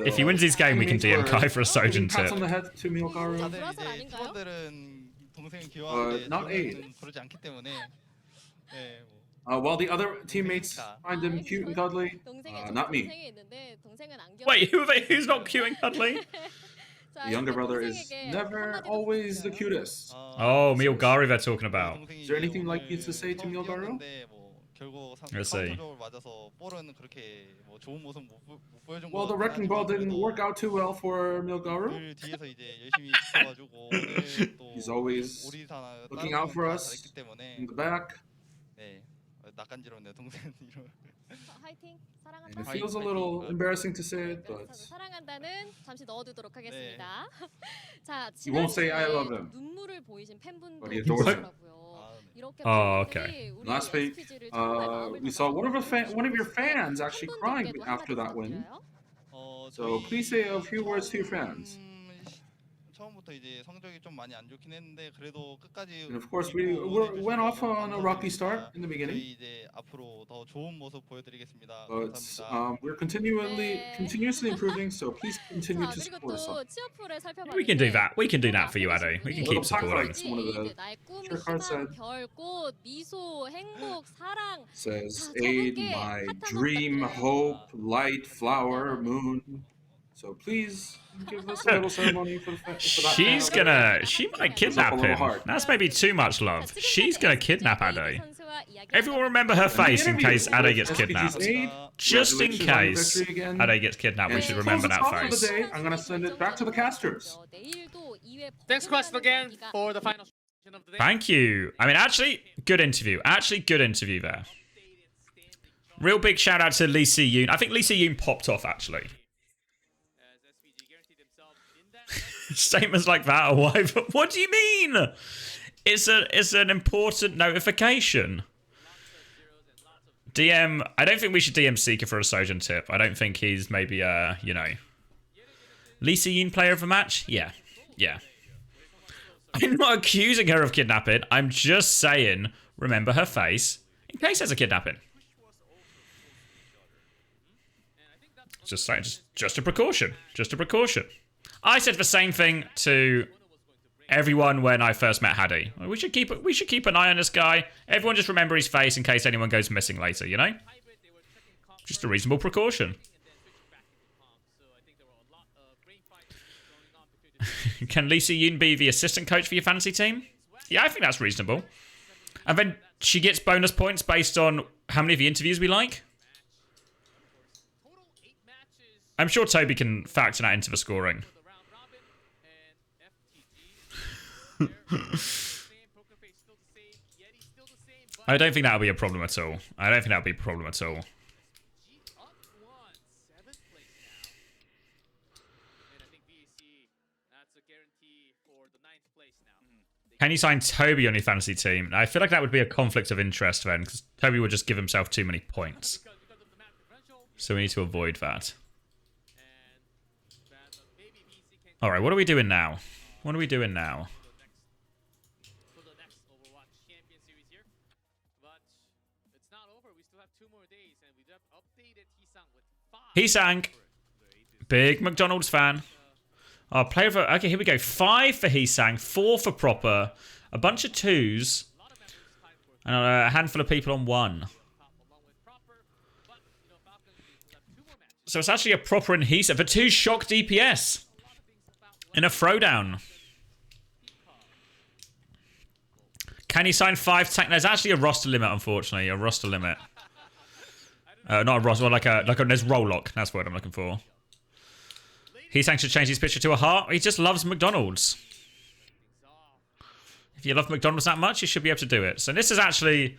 If he wins his game, we can DM Kai for a Sojourn Pats tip. on the head to Milgaru. Not aid. While the other teammates find him cute and cuddly, not me. Wait, who's not cute and cuddly? The younger brother is never always the cutest. Oh, Milgaru they're talking about. Is there anything like you to say to Milgaru? Let's see. Well, the wrecking ball didn't work out too well for Milgaru. He's always looking out for us in the back. And it feels a little embarrassing to say it, but he won't say I love him, but he adores him. Oh, okay. Last week, we saw one of your fans actually crying after that win. So please say a few words to your fans. And of course, we went off on a rocky start in the beginning. But we're continuously improving, so please continue to support us. We can do that. We can do that for you, Ade. We can keep supporting. One of the shirt cards says, aid my dream, hope, light, flower, moon. So please give us a little ceremony for that. She might kidnap him. That's maybe too much love. She's gonna kidnap Ade. Everyone remember her face in case Ade gets kidnapped. Just in case Ade gets kidnapped, we should remember that face. I'm gonna send it back to the casters. Thanks, Quest, again for the final of the day. Thank you. I mean, actually, good interview. Actually, good interview there. Real big shout out to Lee Si-yoon. I think Lee Si-yoon popped off, actually. Statements like that are why. What do you mean? It's an important notification. DM. I don't think we should DM Seeker for a Sojourn tip. I don't think he's maybe you know. Lee Si-yoon player of the match? Yeah. Yeah. I'm not accusing her of kidnapping. I'm just saying, remember her face in case there's a kidnapping. Just saying, just a precaution. Just a precaution. I said the same thing to everyone when I first met Hadi. We should keep an eye on this guy. Everyone just remember his face in case anyone goes missing later, you know? Just a reasonable precaution. Can Lee Si-yoon be the assistant coach for your fantasy team? Yeah, I think that's reasonable. And then she gets bonus points based on how many of the interviews we like. I'm sure Toby can factor that into the scoring. I don't think that'll be a problem at all. I don't think that'll be a problem at all. Can you sign Toby on your fantasy team? I feel like that would be a conflict of interest then, because Toby would just give himself too many points. So we need to avoid that. Alright, what are we doing now? What are we doing now? For the next Overwatch Championship Series here. But it's not over. We still have 2 more days, and we have updated Hisang with 5. Hisang. Big McDonald's fan. Oh, player for... Okay, here we go. 5 for Hisang, 4 for Proper, a bunch of 2s, and a handful of people on 1. So it's actually a Proper and Hisang for 2 shock DPS in a throwdown. Can you sign 5 tech? There's actually a roster limit, unfortunately. A roster limit. Not a roster, like a there's roll lock. That's what I'm looking for. Hisang should change his picture to a heart. He just loves McDonald's. If you love McDonald's that much, you should be able to do it. So this is actually...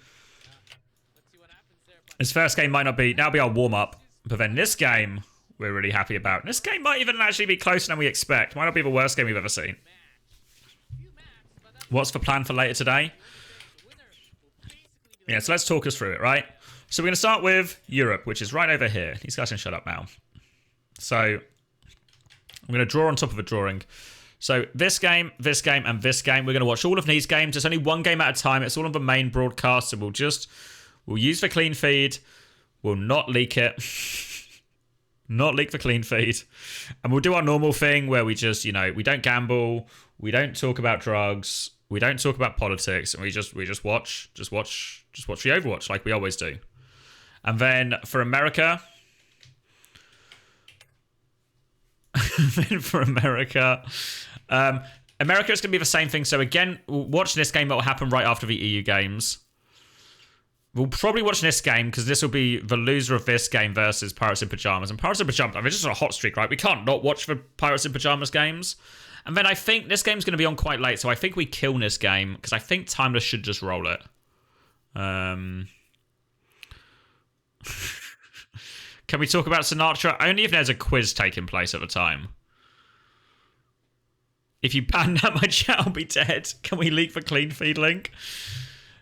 His first game might not be... That'll be our warm-up. But then this game, we're really happy about. This game might even actually be closer than we expect. Might not be the worst game we've ever seen. What's the plan for later today? Yeah, so let's talk us through it, right? So we're going to start with Europe, which is right over here. These guys can shut up now. So I'm going to draw on top of a drawing. So this game, and this game. We're going to watch all of these games. It's only one game at a time. It's all on the main broadcast. So we'll use the clean feed. We'll not leak it. Not leak the clean feed. And we'll do our normal thing where we just, we don't gamble. We don't talk about drugs. We don't talk about politics. And we just watch the Overwatch like we always do. And then for America, America is going to be the same thing. So again, we'll watch this game that will happen right after the EU games. We'll probably watch this game because this will be the loser of this game versus Pirates in Pyjamas. And Pirates in Pyjamas, I mean, it's just a hot streak, right? We can't not watch the Pirates in Pyjamas games. And then I think this game's going to be on quite late. So I think we kill this game because I think Timeless should just roll it. Can we talk about Sinatra? Only if there's a quiz taking place at the time. If you ban that, my chat will be dead. Can we leak the clean feed link?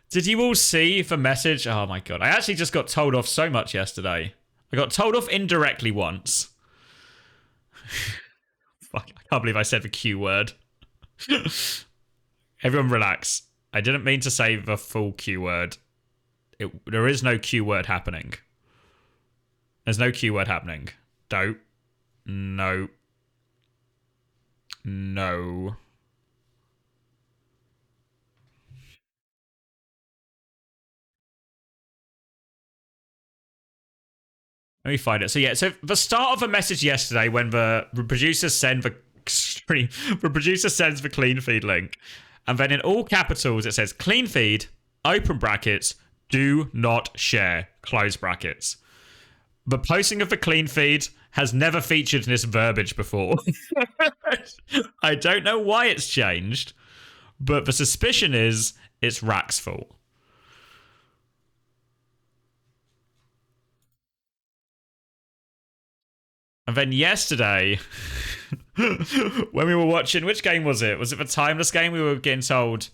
Did you all see the message? Oh my god. I actually just got told off so much yesterday. I got told off indirectly once. Fuck, I can't believe I said the Q word. Everyone relax. I didn't mean to say the full Q word. There is no Q word happening. There's no Q word happening. Don't. No. No. Let me find it. So yeah, so the start of a message yesterday when the producer sends the clean feed link, and then in all capitals it says clean feed, open brackets, do not share, close brackets. The posting of the clean feed has never featured in this verbiage before. I don't know why it's changed, but the suspicion is it's Rack's fault. And then yesterday, when we were watching, which game was it? Was it the Timeless game? We were getting told,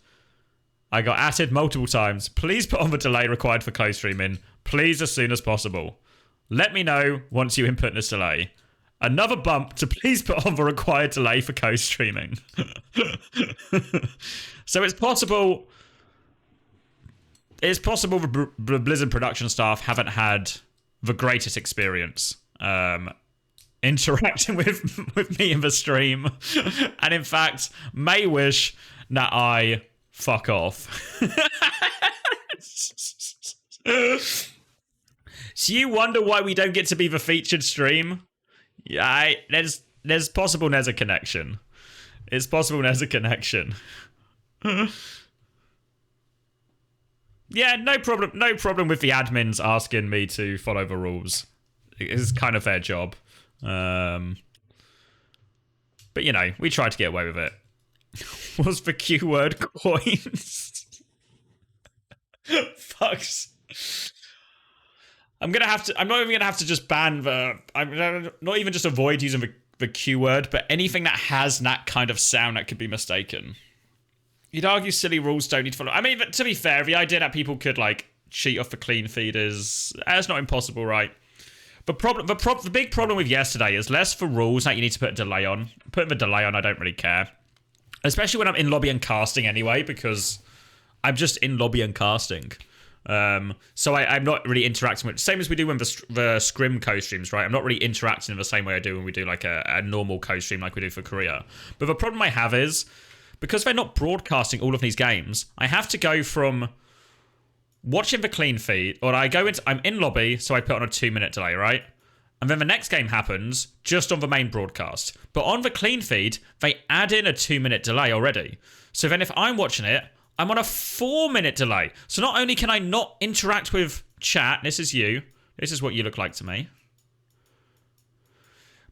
I got added multiple times. Please put on the delay required for co-streaming. Please as soon as possible. Let me know once you input this delay. Another bump to please put on the required delay for co-streaming. So it's possible the Blizzard production staff haven't had the greatest experience interacting with me in the stream, and in fact may wish that I fuck off. So you wonder why we don't get to be the featured stream? Yeah, there's possible there's a connection. It's possible there's a connection. Yeah, no problem with the admins asking me to follow the rules. It's kind of their job. But we tried to get away with it. Was the Q word coins? Fucks. I'm not even gonna have to just ban I'm not even just avoid using the Q word, but anything that has that kind of sound that could be mistaken. You'd argue silly rules don't need to follow. I mean, but to be fair, the idea that people could cheat off the clean feed is not impossible, right? But the big problem with yesterday is less for rules that you need to put a delay on. Putting the delay on, I don't really care. Especially when I'm in lobby and casting anyway, because I'm just in lobby and casting. So I'm not really interacting with... Same as we do when the scrim co-streams, right? I'm not really interacting in the same way I do when we do a normal co-stream like we do for Korea. But the problem I have is, because they're not broadcasting all of these games, I have to go from watching the clean feed, or I'm in lobby, so I put on a 2-minute delay, right? And then the next game happens just on the main broadcast. But on the clean feed, they add in a 2-minute delay already. So then if I'm watching it, I'm on a 4-minute delay. So not only can I not interact with chat, this is you, this is what you look like to me.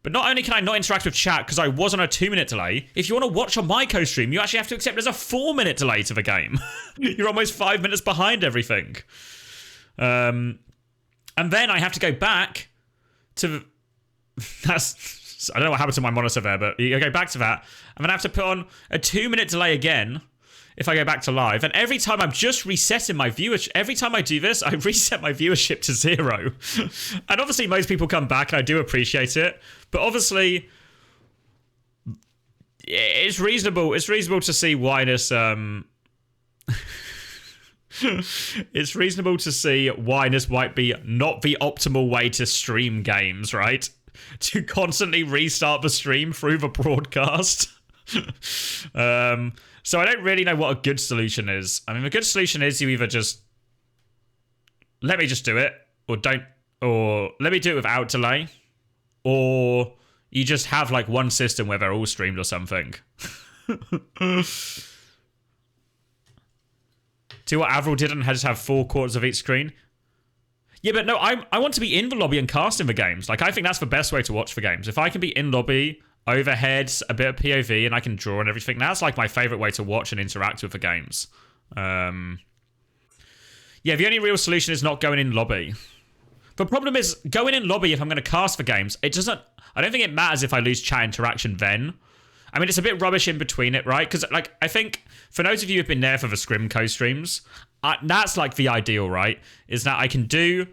But not only can I not interact with chat because I was on a 2-minute delay, if you want to watch on my co-stream, you actually have to accept there's a 4-minute delay to the game. You're almost 5 minutes behind everything. And then I have to go back to... That's... I don't know what happened to my monitor there, but you go back to that. And then I have to put on a 2-minute delay again. if I go back to live, and every time I'm just resetting my viewership. Every time I do this, I reset my viewership to 0. And obviously most people come back, and I do appreciate it. But obviously, it's reasonable. It's reasonable to see why this. It's reasonable to see why this might be not the optimal way to stream games, right? To constantly restart the stream through the broadcast. So I don't really know what a good solution is. I mean, the good solution is you either just let me just do it, or don't, or let me do it without delay, or you just have like one system where they're all streamed or something. See what Avril did and just have 4 quarters of each screen? Yeah, but no, I want to be in the lobby and casting the games. Like, I think that's the best way to watch the games. If I can be in lobby, overheads, a bit of POV, and I can draw and everything, that's like my favourite way to watch and interact with the games. Yeah, the only real solution is not going in lobby. The problem is, going in lobby, if I'm going to cast for games, it doesn't... I don't think it matters if I lose chat interaction then. I mean, it's a bit rubbish in between it, right? Because, like, I think for those of you who've been there for the Scrimco streams, that's, like, the ideal, right? Is that I can do...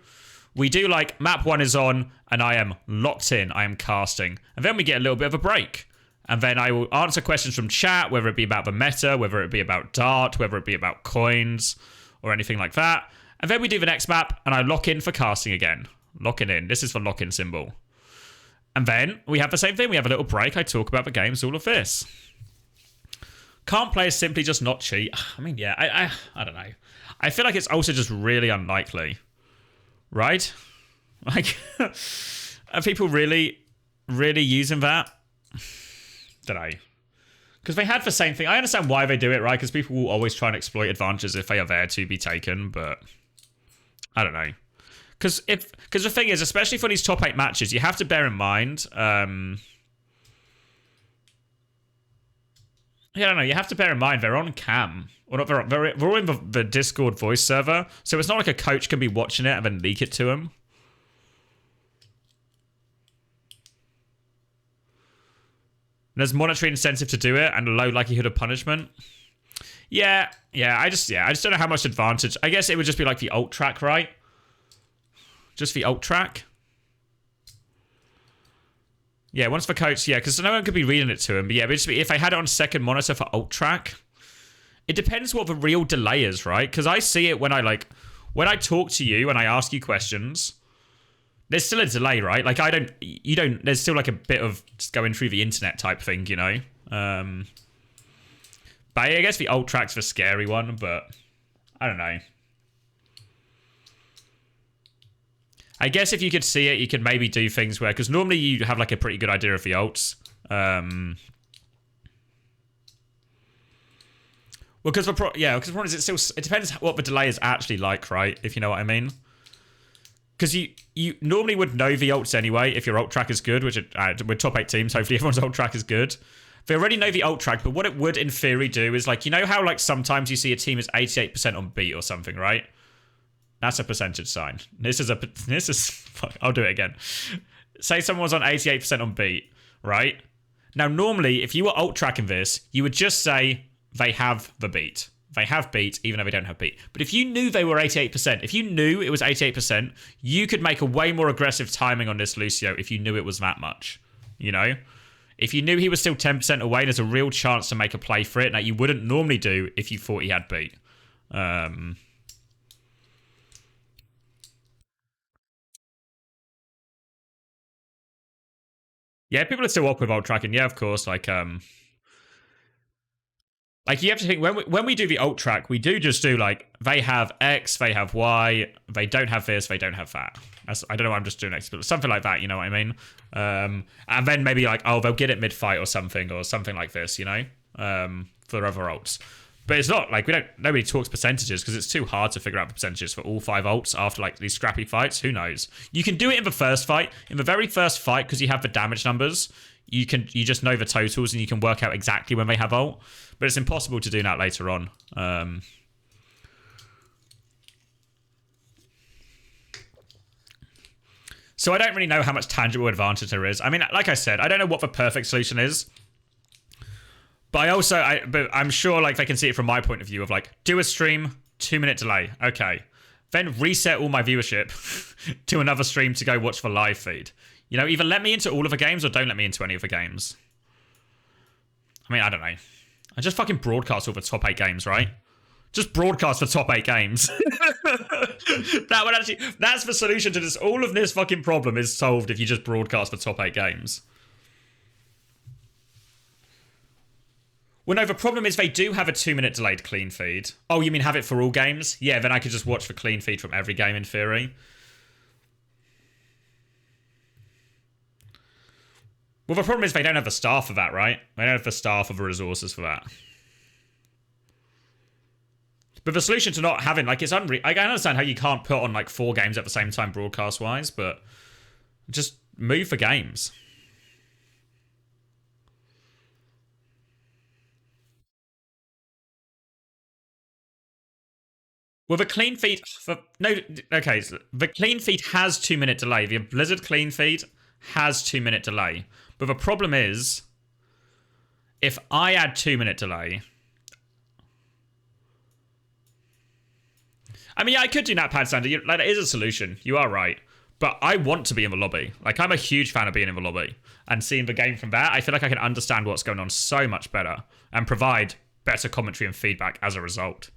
We do, like, map 1 is on, and I am locked in. I am casting. And then we get a little bit of a break. And then I will answer questions from chat, whether it be about the meta, whether it be about Dart, whether it be about coins, or anything like that. And then we do the next map, and I lock in for casting again. Locking in. This is the lock-in symbol. And then we have the same thing. We have a little break. I talk about the games, all of this. Can't players simply just not cheat? I mean, yeah, I don't know. I feel like it's also just really unlikely. Right? Like, are people really using that? Don't know. Because they had the same thing. I understand why they do it, right? Because people will always try and exploit advantages if they are there to be taken, but I don't know. Because the thing is, especially for these top 8 matches, you have to bear in mind. I don't know. You have to bear in mind they're on cam, or not. They're all in the Discord voice server, so it's not like a coach can be watching it and then leak it to them. There's monetary incentive to do it and a low likelihood of punishment. Yeah. I just don't know how much advantage. I guess it would just be like the ult track, right? Just the ult track. Yeah, once for coach, yeah, because no one could be reading it to him. But yeah, but if I had it on second monitor for ult track, it depends what the real delay is, right? Because I see it when I talk to you and I ask you questions. There's still a delay, right? Like there's still like a bit of just going through the internet type thing, you know? But I guess the ult track's the scary one, but I don't know. I guess if you could see it, you could maybe do things where... Because normally you have, like, a pretty good idea of the ults. Well, because the problem is it depends what the delay is actually like, right? If you know what I mean. Because you normally would know the ults anyway if your ult track is good, which with top 8 teams, hopefully everyone's ult track is good. They already know the ult track, but what it would in theory do is, like, you know how, like, sometimes you see a team is 88% on beat or something, right? That's a percentage sign. Fuck, I'll do it again. Say someone was on 88% on beat, right? Now, normally, if you were ult tracking this, you would just say they have the beat. They have beat, even though they don't have beat. But if you knew they were 88%, if you knew it was 88%, you could make a way more aggressive timing on this Lucio if you knew it was that much. You know? If you knew he was still 10% away, there's a real chance to make a play for it that you wouldn't normally do if you thought he had beat. Yeah, people are still up with ult tracking. Yeah, of course. Like you have to think when we do the ult track, we do just do like they have X, they have Y, they don't have this, they don't have that. I don't know. I'm just doing X, but something like that. You know what I mean? And then maybe like they'll get it mid fight or something like this. You know, for other ults. But it's not like nobody talks percentages because it's too hard to figure out the percentages for all 5 ults after like these scrappy fights. Who knows? You can do it in the first fight. In the very first fight, because you have the damage numbers, you just know the totals and you can work out exactly when they have ult. But it's impossible to do that later on. So I don't really know how much tangible advantage there is. I mean, like I said, I don't know what the perfect solution is. But but I'm sure like they can see it from my point of view of like, do a stream, 2-minute delay. Okay. Then reset all my viewership to another stream to go watch the live feed. You know, either let me into all of the games or don't let me into any of the games. I mean, I don't know. I just fucking broadcast all the top 8 games, right? Just broadcast the top 8 games. That's the solution to this. All of this fucking problem is solved if you just broadcast the top 8 games. Well, no, the problem is they do have a 2-minute delayed clean feed. Oh, you mean have it for all games? Yeah, then I could just watch the clean feed from every game in theory. Well, the problem is they don't have the staff for that, right? They don't have the staff or the resources for that. But the solution to not having, like, it's unreal. I can understand how you can't put on, like, 4 games at the same time broadcast-wise, but just move the games. Well, the clean feed... okay, so the clean feed has 2-minute delay. The Blizzard clean feed has 2-minute delay. But the problem is, if I add 2-minute delay... I mean, yeah, I could do Natpad Sander. Like, that is a solution. You are right. But I want to be in the lobby. Like, I'm a huge fan of being in the lobby. And seeing the game from there, I feel like I can understand what's going on so much better. And provide better commentary and feedback as a result.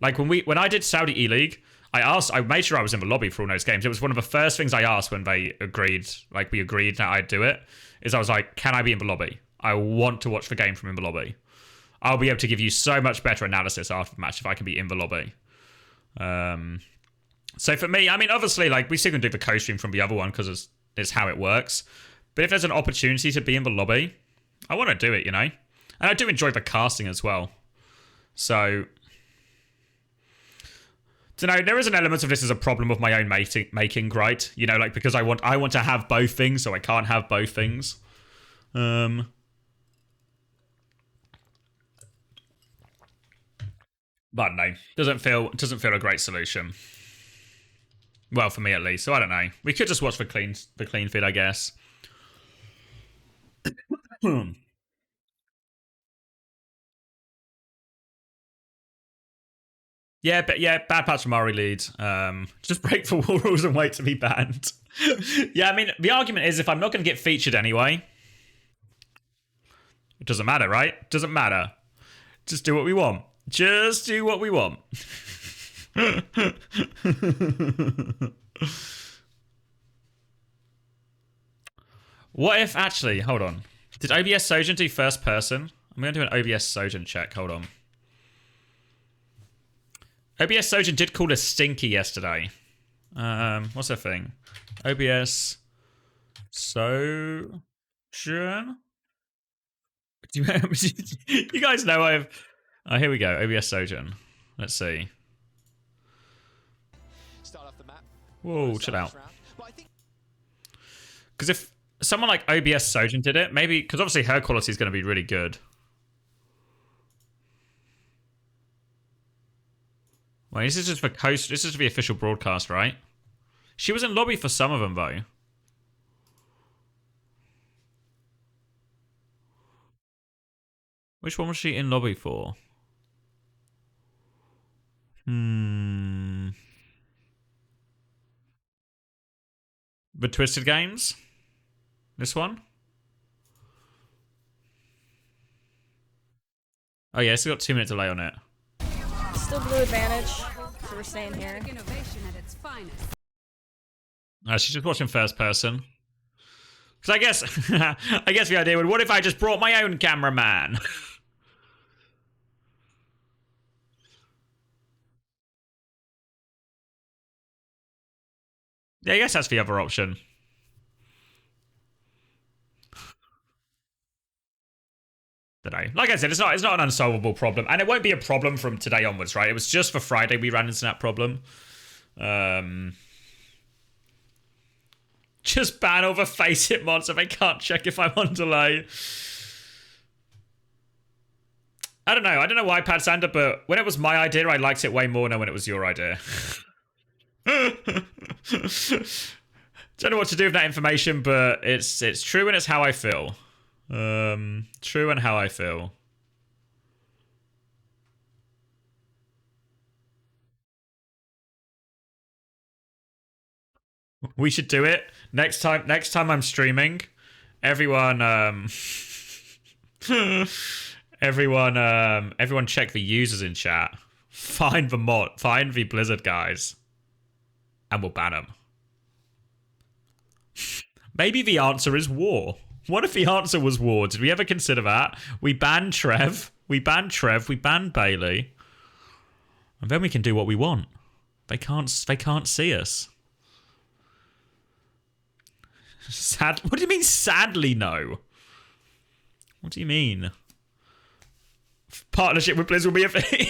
Like, when I did Saudi E-League, I made sure I was in the lobby for all those games. It was one of the first things I asked when they agreed, like, we agreed that I'd do it, is I was like, can I be in the lobby? I want to watch the game from in the lobby. I'll be able to give you so much better analysis after the match if I can be in the lobby. So for me, I mean, obviously, like, we still can do the co-stream from the other one because it's how it works. But if there's an opportunity to be in the lobby, I want to do it, you know? And I do enjoy the casting as well. So... So no, there is an element of this as a problem of my own making, right? You know, like, because I want to have both things, so I can't have both things. But no, doesn't feel a great solution. Well, for me at least. So I don't know. We could just watch the clean feed, I guess. Yeah, but yeah, bad patch from Mari lead. Just break the wall rules and wait to be banned. Yeah, I mean, the argument is if I'm not going to get featured anyway, it doesn't matter, right? Doesn't matter. Just do what we want. Just do what we want. What if, actually, hold on. Did OBS Sojin do first person? I'm going to do an OBS Sojin check. Hold on. OBS Sojin did call us stinky yesterday. What's that thing? OBS Sojin? You guys know I've... Oh, here we go. OBS Sojin. Let's see. Whoa, chill out. Because if someone like OBS Sojin did it, maybe... Because obviously her quality is going to be really good. Well, this is just for This is the official broadcast, right? She was in lobby for some of them, though. Which one was she in lobby for? The Twisted Games? This one? Oh yeah, it's got 2-minute delay on it. Still blue advantage, so we're staying here. She's just watching first person. Because I guess, I guess the idea would, what if I just brought my own cameraman? Yeah, I guess that's the other option. Like I said, it's not an unsolvable problem, and it won't be a problem from today onwards, right? It was just for Friday we ran into that problem. Just ban all the face hit mods so they can't check if I'm on delay. I don't know why, Pad Sander, but when it was my idea, I liked it way more than when it was your idea. Don't know what to do with that information, but it's true and it's how I feel. True and how I feel. We should do it next time. Next time I'm streaming, everyone, everyone check the users in chat. Find the Blizzard guys, and we'll ban them. Maybe the answer is war. What if the answer was war? Did we ever consider that? We ban Trev. We ban Bailey. And then we can do what we want. They can't see us. Sad. What do you mean sadly no? What do you mean? Partnership with Blizz will be a thing.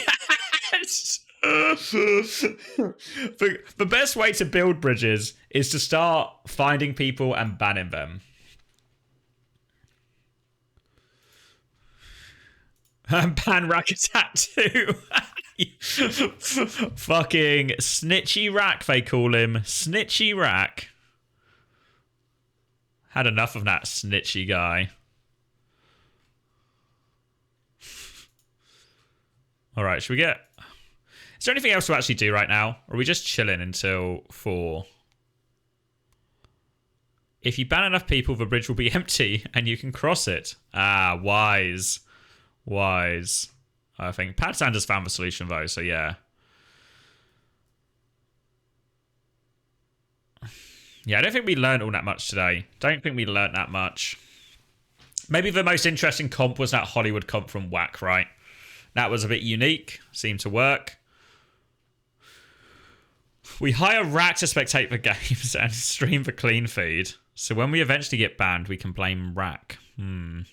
The best way to build bridges is to start finding people and banning them. And ban Rakatat too. Fucking Snitchy Rack, they call him. Snitchy Rack. Had enough of that snitchy guy. Alright, should we get... Is there anything else to actually do right now? Or are we just chilling until 4? If you ban enough people, the bridge will be empty and you can cross it. Ah, wise. Wise. I think Pat Sanders found the solution though, so yeah. Yeah, I don't think we learned all that much today. Don't think we learned that much. Maybe the most interesting comp was that Hollywood comp from WAC, right? That was a bit unique. Seemed to work. We hire Rack to spectate the games and stream the clean feed. So when we eventually get banned, we can blame Rack. I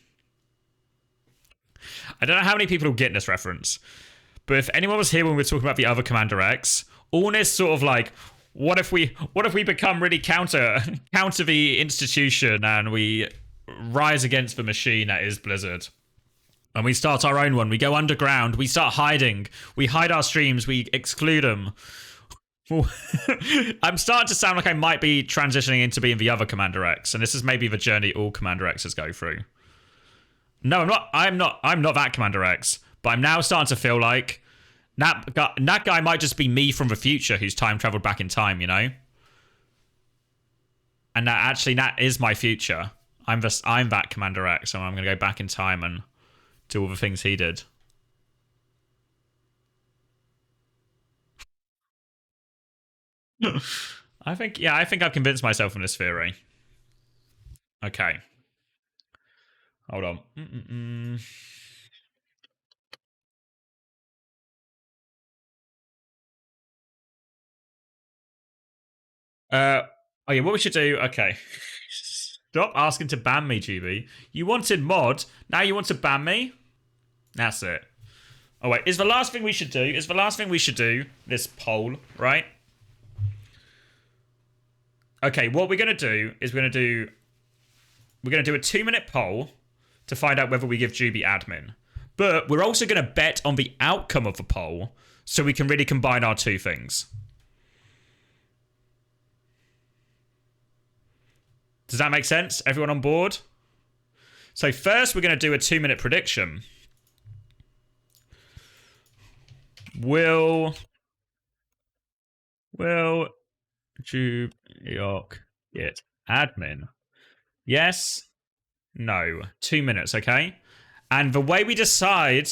don't know how many people will get this reference. But if anyone was here when we were talking about the other Commander X, all this sort of like, what if we become really counter the institution and we rise against the machine that is Blizzard? And we start our own one. We go underground. We start hiding. We hide our streams. We exclude them. I'm starting to sound like I might be transitioning into being the other Commander X, and this is maybe the journey all Commander X's go through. No, I'm not that Commander X, but I'm now starting to feel like that guy might just be me from the future who's time traveled back in time, you know? And that is my future. I'm that Commander X, so I'm gonna go back in time and do all the things he did. I think I've convinced myself in this theory. Okay. Hold on. Oh yeah, what we should do, okay. Stop asking to ban me, GB. You wanted mod, now you want to ban me? That's it. Oh wait, is the last thing we should do this poll, right? Okay, what we're gonna do is we're gonna do a 2-minute poll to find out whether we give Juby admin. But we're also gonna bet on the outcome of the poll so we can really combine our two things. Does that make sense? Everyone on board? So first we're gonna do a 2-minute prediction. Will Jubyok get admin? Yes? No. 2 minutes, okay? And the way we decide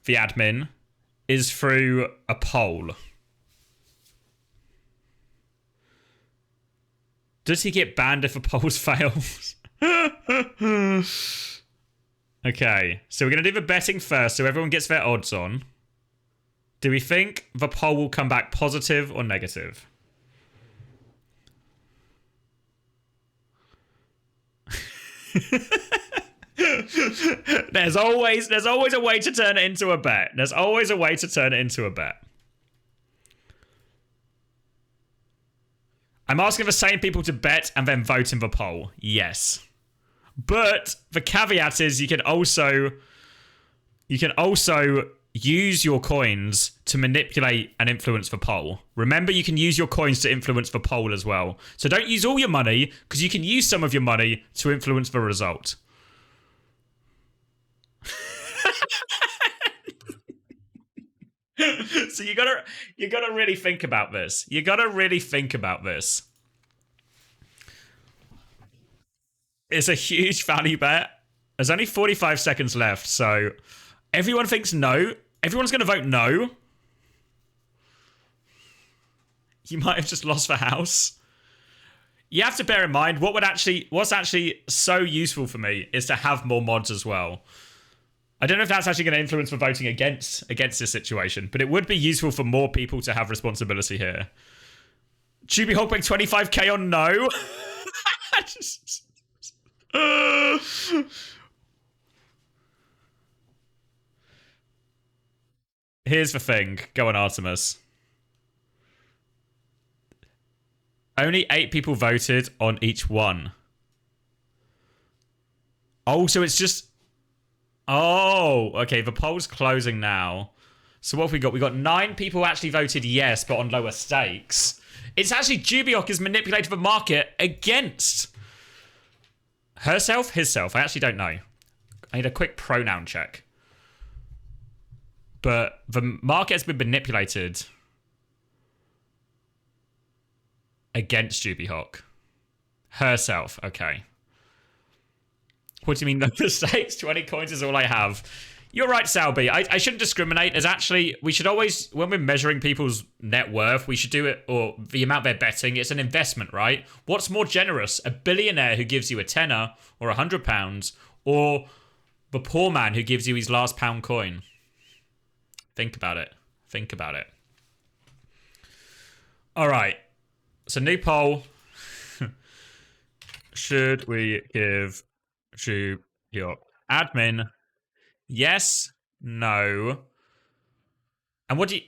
the admin is through a poll. Does he get banned if a poll fails? Okay, so we're going to do the betting first so everyone gets their odds on. Do we think the poll will come back positive or negative? There's always a way to turn it into a bet. There's always a way to turn it into a bet. I'm asking the same people to bet and then vote in the poll. Yes. But the caveat is you can also use your coins to manipulate and influence the poll. Remember, you can use your coins to influence the poll as well. So don't use all your money, because you can use some of your money to influence the result. So you gotta really think about this. You gotta really think about this. It's a huge value bet. There's only 45 seconds left, so everyone thinks no. Everyone's gonna vote no. You might have just lost the house. You have to bear in mind what's actually so useful for me is to have more mods as well. I don't know if that's actually going to influence for voting against this situation, but it would be useful for more people to have responsibility here. Chubby Hawk putting 25k on no. Here's the thing. Go on, Artemis. Only 8 people voted on each one. Oh, so it's just... Oh, okay, the poll's closing now. So what have we got? We got 9 people actually voted yes, but on lower stakes. It's actually Jubiok has manipulated the market against herself, himself. I actually don't know. I need a quick pronoun check. But the market has been manipulated against Jubiok. Herself, okay. What do you mean no mistakes? 20 coins is all I have. You're right, Salby. I shouldn't discriminate. As actually, we should always, when we're measuring people's net worth, we should do it, or the amount they're betting. It's an investment, right? What's more generous? A billionaire who gives you a tenner or £100, or the poor man who gives you his last pound coin? Think about it. Think about it. All right. So new poll. Should we give your admin? Yes, no. And what do you...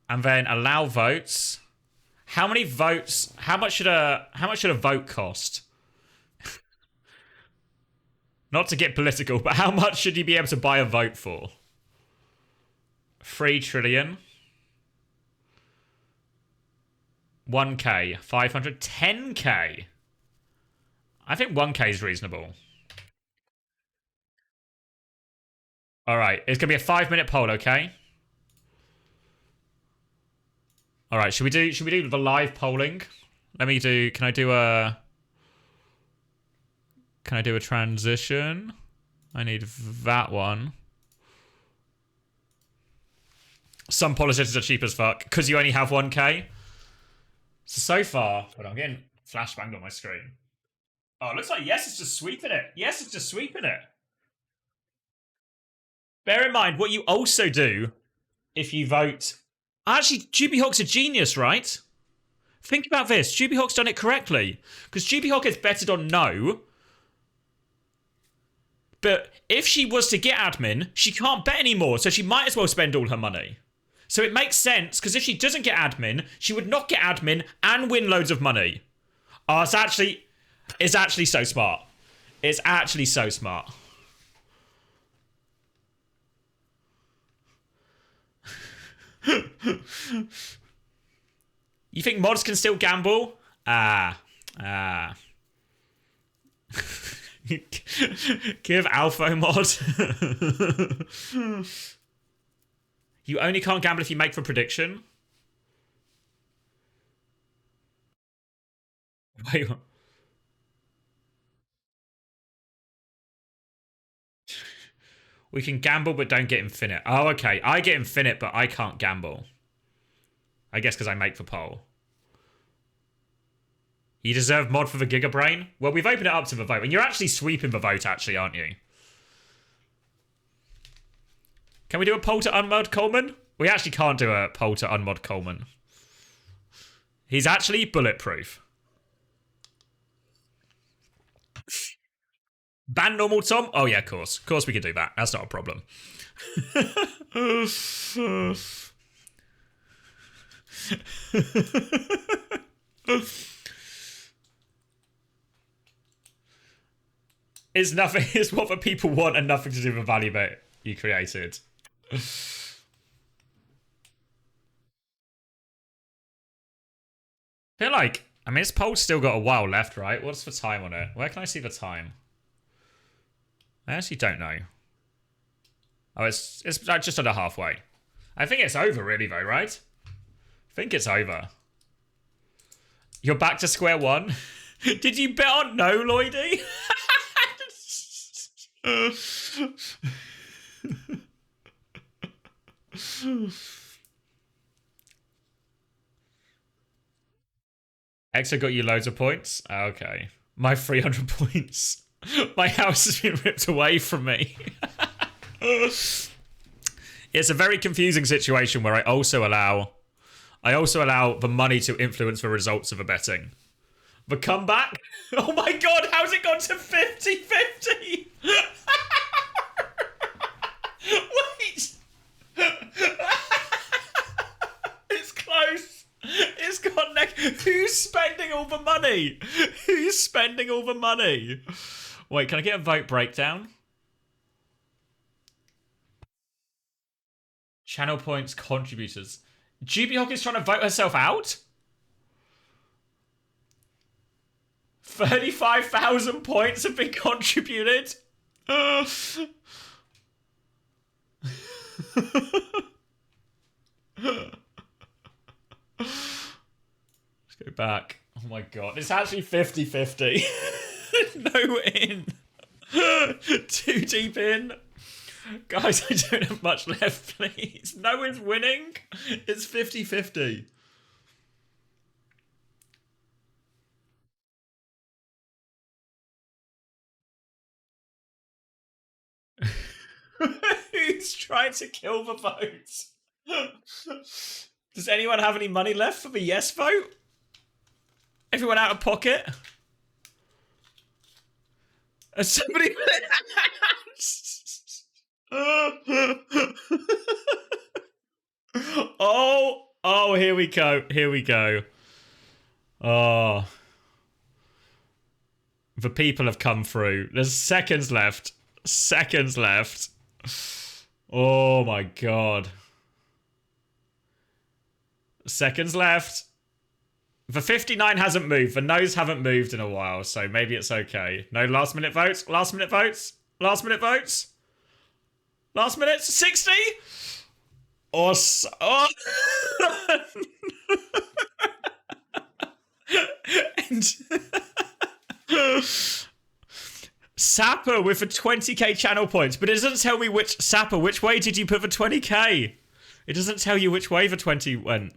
And then allow votes. How many votes? How much should a vote cost? Not to get political, but how much should you be able to buy a vote for? 3 trillion. 1k, 500, 10k. I think 1k is reasonable. All right, it's gonna be a 5-minute poll, okay? All right, should we do the live polling? Can I do a transition? I need that one. Some politicians are cheap as fuck because you only have 1k. So far, hold on, I'm getting flashbanged on my screen. Oh, it looks like yes, it's just sweeping it. Yes, it's just sweeping it. Bear in mind what you also do if you vote. Actually, Jubiehawk's a genius, right? Think about this. Jubiehawk's done it correctly. Because Jubiehawk has betted on no. But if she was to get admin, she can't bet anymore. So she might as well spend all her money. So it makes sense, because if she doesn't get admin, she would not get admin and win loads of money. Oh, it's actually so smart. It's actually so smart. You think mods can still gamble? Give Alpha mod. You only can't gamble if you make the prediction. Wait. We can gamble but don't get infinite. Oh, okay. I get infinite, but I can't gamble. I guess because I make the poll. You deserve mod for the Giga Brain? Well, we've opened it up to the vote. And you're actually sweeping the vote, actually, aren't you? Can we do a poll to unmod Coleman? We actually can't do a poll to unmod Coleman. He's actually bulletproof. Ban normal Tom? Oh yeah, of course. Of course we can do that. That's not a problem. It's nothing. It's what the people want and nothing to do with the value that you created. I feel like, I mean, this poll's still got a while left, right? What's the time on it? Where can I see the time? I actually don't know. Oh, it's just under halfway. I think it's over, really, though, right? I think it's over. You're back to square one. Did you bet on no, Lloydie? Exa got you loads of points? Okay. My 300 points. My house has been ripped away from me. It's a very confusing situation where I also allow the money to influence the results of the betting. The comeback? Oh my god, how's it gone to 50-50? Wait! It's close. It's got who's spending all the money? Who's spending all the money? Wait, can I get a vote breakdown? Channel points contributors. GB Hawk is trying to vote herself out? 35,000 points have been contributed. Let's go back. Oh my god. It's actually 50-50. No in. Too deep in. Guys, I don't have much left, please. No one's winning. It's 50-50. Who's trying to kill the vote? Does anyone have any money left for the yes vote? Everyone out of pocket? Has somebody... Oh, here we go. Here we go. Oh. The people have come through. There's seconds left. Seconds left. Oh my god. Seconds left. The 59 hasn't moved. The no's haven't moved in a while, so maybe it's okay. No last minute votes? Last minute votes? Last minute votes? Last minute? 60? Or so... Oh. Sapper with the 20k channel points, but it doesn't tell me which... Sapper, which way did you put the 20k? It doesn't tell you which way the 20 went.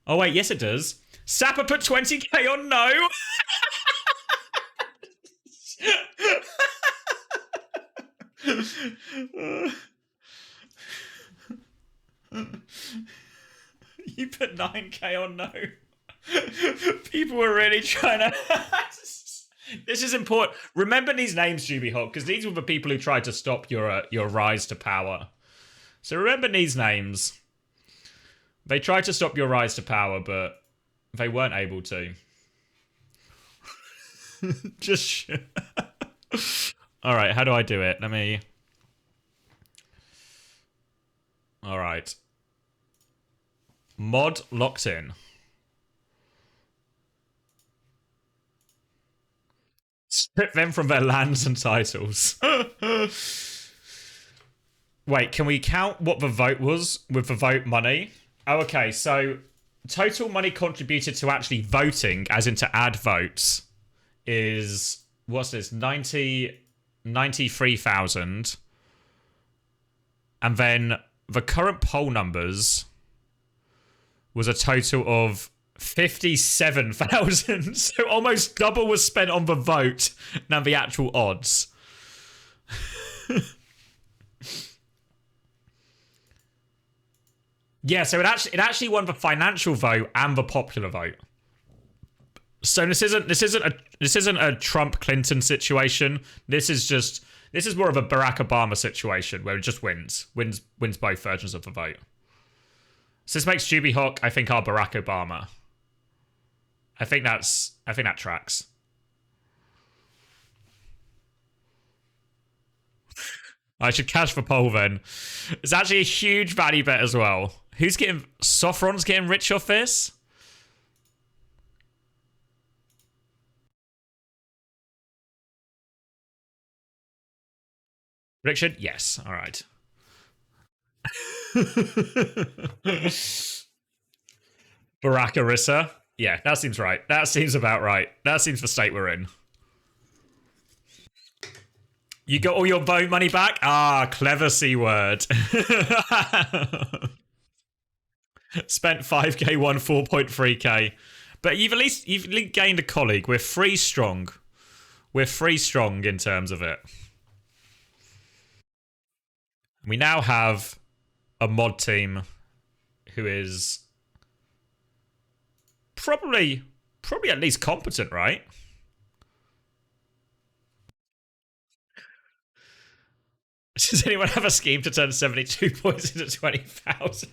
Oh wait, yes it does. Sapper put 20k on no. You put 9k on no. People were really trying to... This is important. Remember these names, Juby Hawk, because these were the people who tried to stop your rise to power. So remember these names. They tried to stop your rise to power, but they weren't able to. Just... Alright, how do I do it? Let me... Alright. Mod locked in. Strip them from their lands and titles. Wait, can we count what the vote was with the vote money? Oh, okay, so total money contributed to actually voting, as in to add votes, is, what's this, 93,000. And then the current poll numbers was a total of 57,000. So almost double was spent on the vote than the actual odds. Yeah, so it actually won the financial vote and the popular vote. So this isn't a Trump Clinton situation. This is more of a Barack Obama situation where it just wins both versions of the vote. So this makes Juby Hawk, I think, our Barack Obama. I think that tracks. I should cash the poll then. It's actually a huge value bet as well. Who's getting... Sophron's getting rich off this? Richard? Yes. All right. Barakarissa. Yeah, that seems right. That seems about right. That seems the state we're in. You got all your vote money back? Ah, clever C word. Spent 5k, won 4.3k. But you've at least gained a colleague. We're free strong. We're free strong in terms of it. We now have a mod team who is probably at least competent, right? Does anyone have a scheme to turn 72 points into 20,000?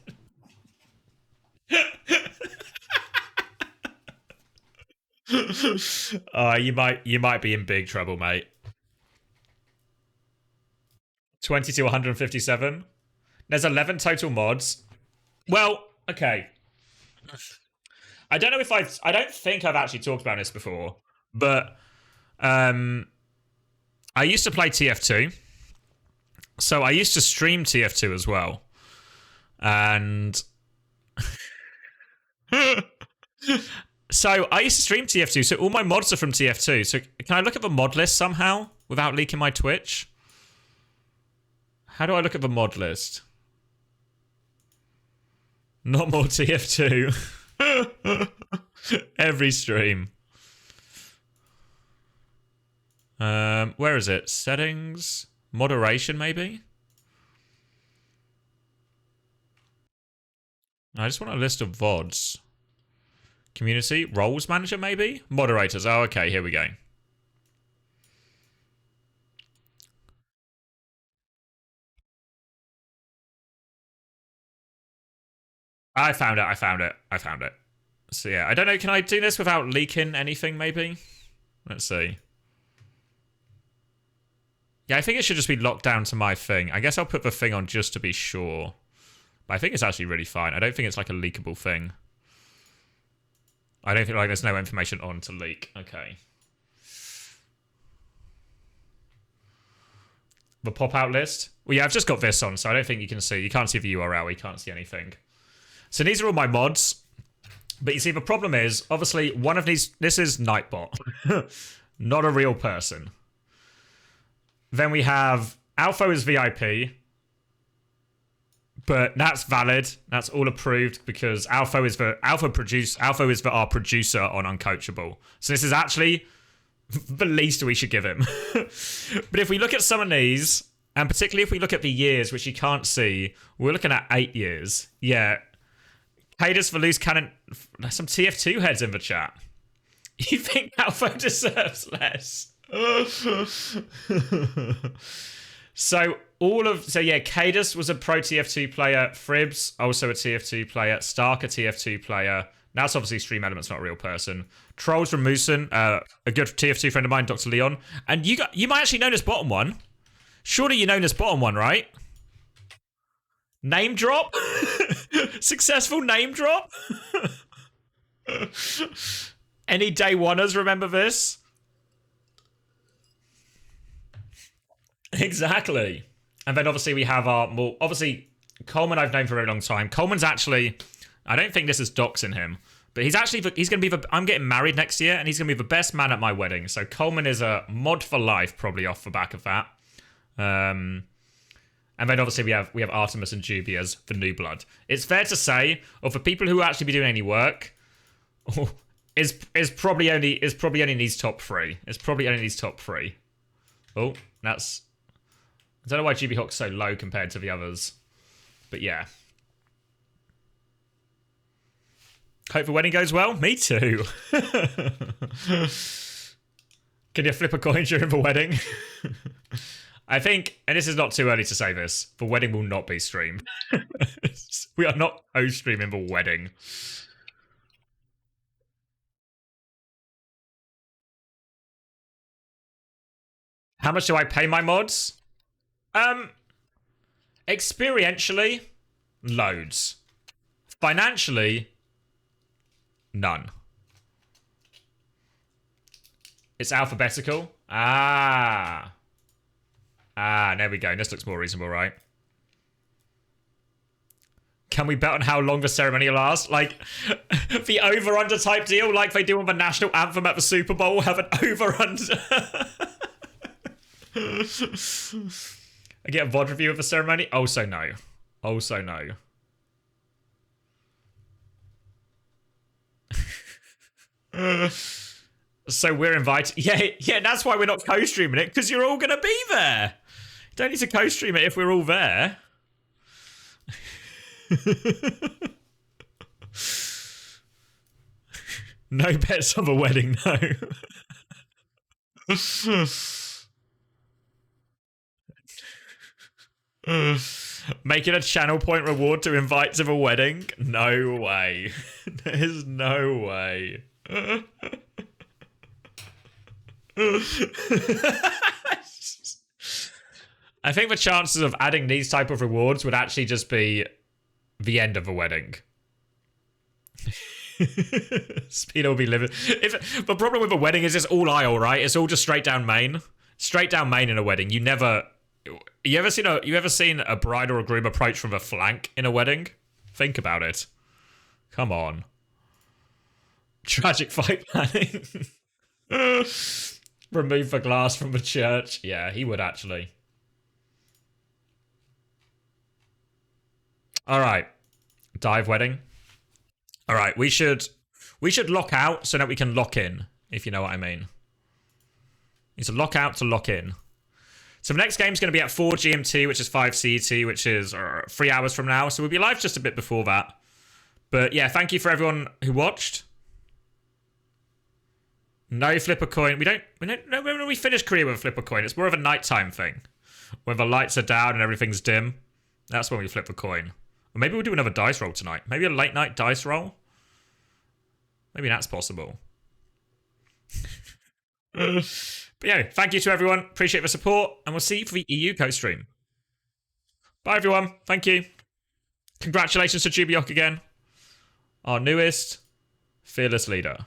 You might be in big trouble, mate. 20 to 157. There's 11 total mods. Well, okay. I don't know if I don't think I've actually talked about this before, but I used to play TF2. So I used to stream TF2 as well. And so I used to stream TF2, so all my mods are from TF2. So can I look at the mod list somehow without leaking my Twitch? How do I look at the mod list? Not more TF2. Every stream. Where is it? Settings? Moderation, maybe? I just want a list of VODs. Community? Roles manager, maybe? Moderators. Oh, okay. Here we go. I found it. So yeah, I don't know. Can I do this without leaking anything, maybe? Let's see. Yeah, I think it should just be locked down to my thing. I guess I'll put the thing on just to be sure. But I think it's actually really fine. I don't think it's like a leakable thing. I don't think like there's no information on to leak. Okay. The pop-out list? Well, yeah, I've just got this on, so I don't think you can see. You can't see the URL. You can't see anything. So these are all my mods. But you see, the problem is, obviously, one of these... This is Nightbot. Not a real person. Then we have Alpha is VIP. But that's valid. That's all approved because Alpha is our producer on Uncoachable. So this is actually the least we should give him. But if we look at some of these, and particularly if we look at the years, which you can't see, we're looking at 8 years. Yeah. Cadus for loose cannon. There's some TF2 heads in the chat. You think Alpha deserves less? So yeah, Cadus was a pro TF2 player, Fribs also a TF2 player, Stark a TF2 player. That's obviously Stream Element's not a real person. Trolls from Moosin, a good TF2 friend of mine, Dr. Leon. And you might actually know this bottom one. Surely you know this bottom one, right? Name drop? Successful name drop? Any day oneers remember this? Exactly. And then obviously we have our more... Obviously, Coleman I've known for a very long time. Coleman's actually... I don't think this is doxing him. But he's actually... He's going to be the... I'm getting married next year, and he's going to be the best man at my wedding. So Coleman is a mod for life, probably off the back of that. And then obviously we have Artemis and Juby as the new blood. It's fair to say, or for people who actually be doing any work, is probably only in these top three. It's probably only these top three. Oh, that's... I don't know why GB Hawk's so low compared to the others. But yeah. Hope the wedding goes well. Me too. Can you flip a coin during the wedding? I think, and this is not too early to say this, the wedding will not be streamed. We are not co-streaming the wedding. How much do I pay my mods? Experientially, loads. Financially, none. It's alphabetical. There we go. This looks more reasonable, right? Can we bet on how long the ceremony lasts? Like, the over-under type deal, like they do on the national anthem at the Super Bowl, have an over-under. I get a VOD review of the ceremony? Also no. Also no. So we're invited. Yeah, that's why we're not co-streaming it, because you're all going to be there. Don't need to co-stream it if we're all there. No bets of a wedding, no. Making a channel point reward to invite to the wedding? No way. There's no way. I think the chances of adding these type of rewards would actually just be the end of a wedding. Speedo will be living. If the problem with a wedding is it's all aisle, right? It's all just straight down main. Straight down main in a wedding. You ever seen a bride or a groom approach from the flank in a wedding? Think about it. Come on. Tragic fight planning. Remove the glass from the church. Yeah, he would actually. Alright. Dive wedding. Alright, we should lock out so that we can lock in, if you know what I mean. Need to lock out to lock in. So the next game's going to be at 4 GMT, which is 5 CET, which is 3 hours from now. So we'll be live just a bit before that. But yeah, thank you for everyone who watched. No flip a coin. We don't know when we finish Korea with a flip a coin. It's more of a nighttime thing. When the lights are down and everything's dim. That's when we flip a coin. Or maybe we'll do another dice roll tonight. Maybe a late night dice roll. Maybe that's possible. But yeah, thank you to everyone. Appreciate the support. And we'll see you for the EU co-stream. Bye, everyone. Thank you. Congratulations to Jubiok again. Our newest fearless leader.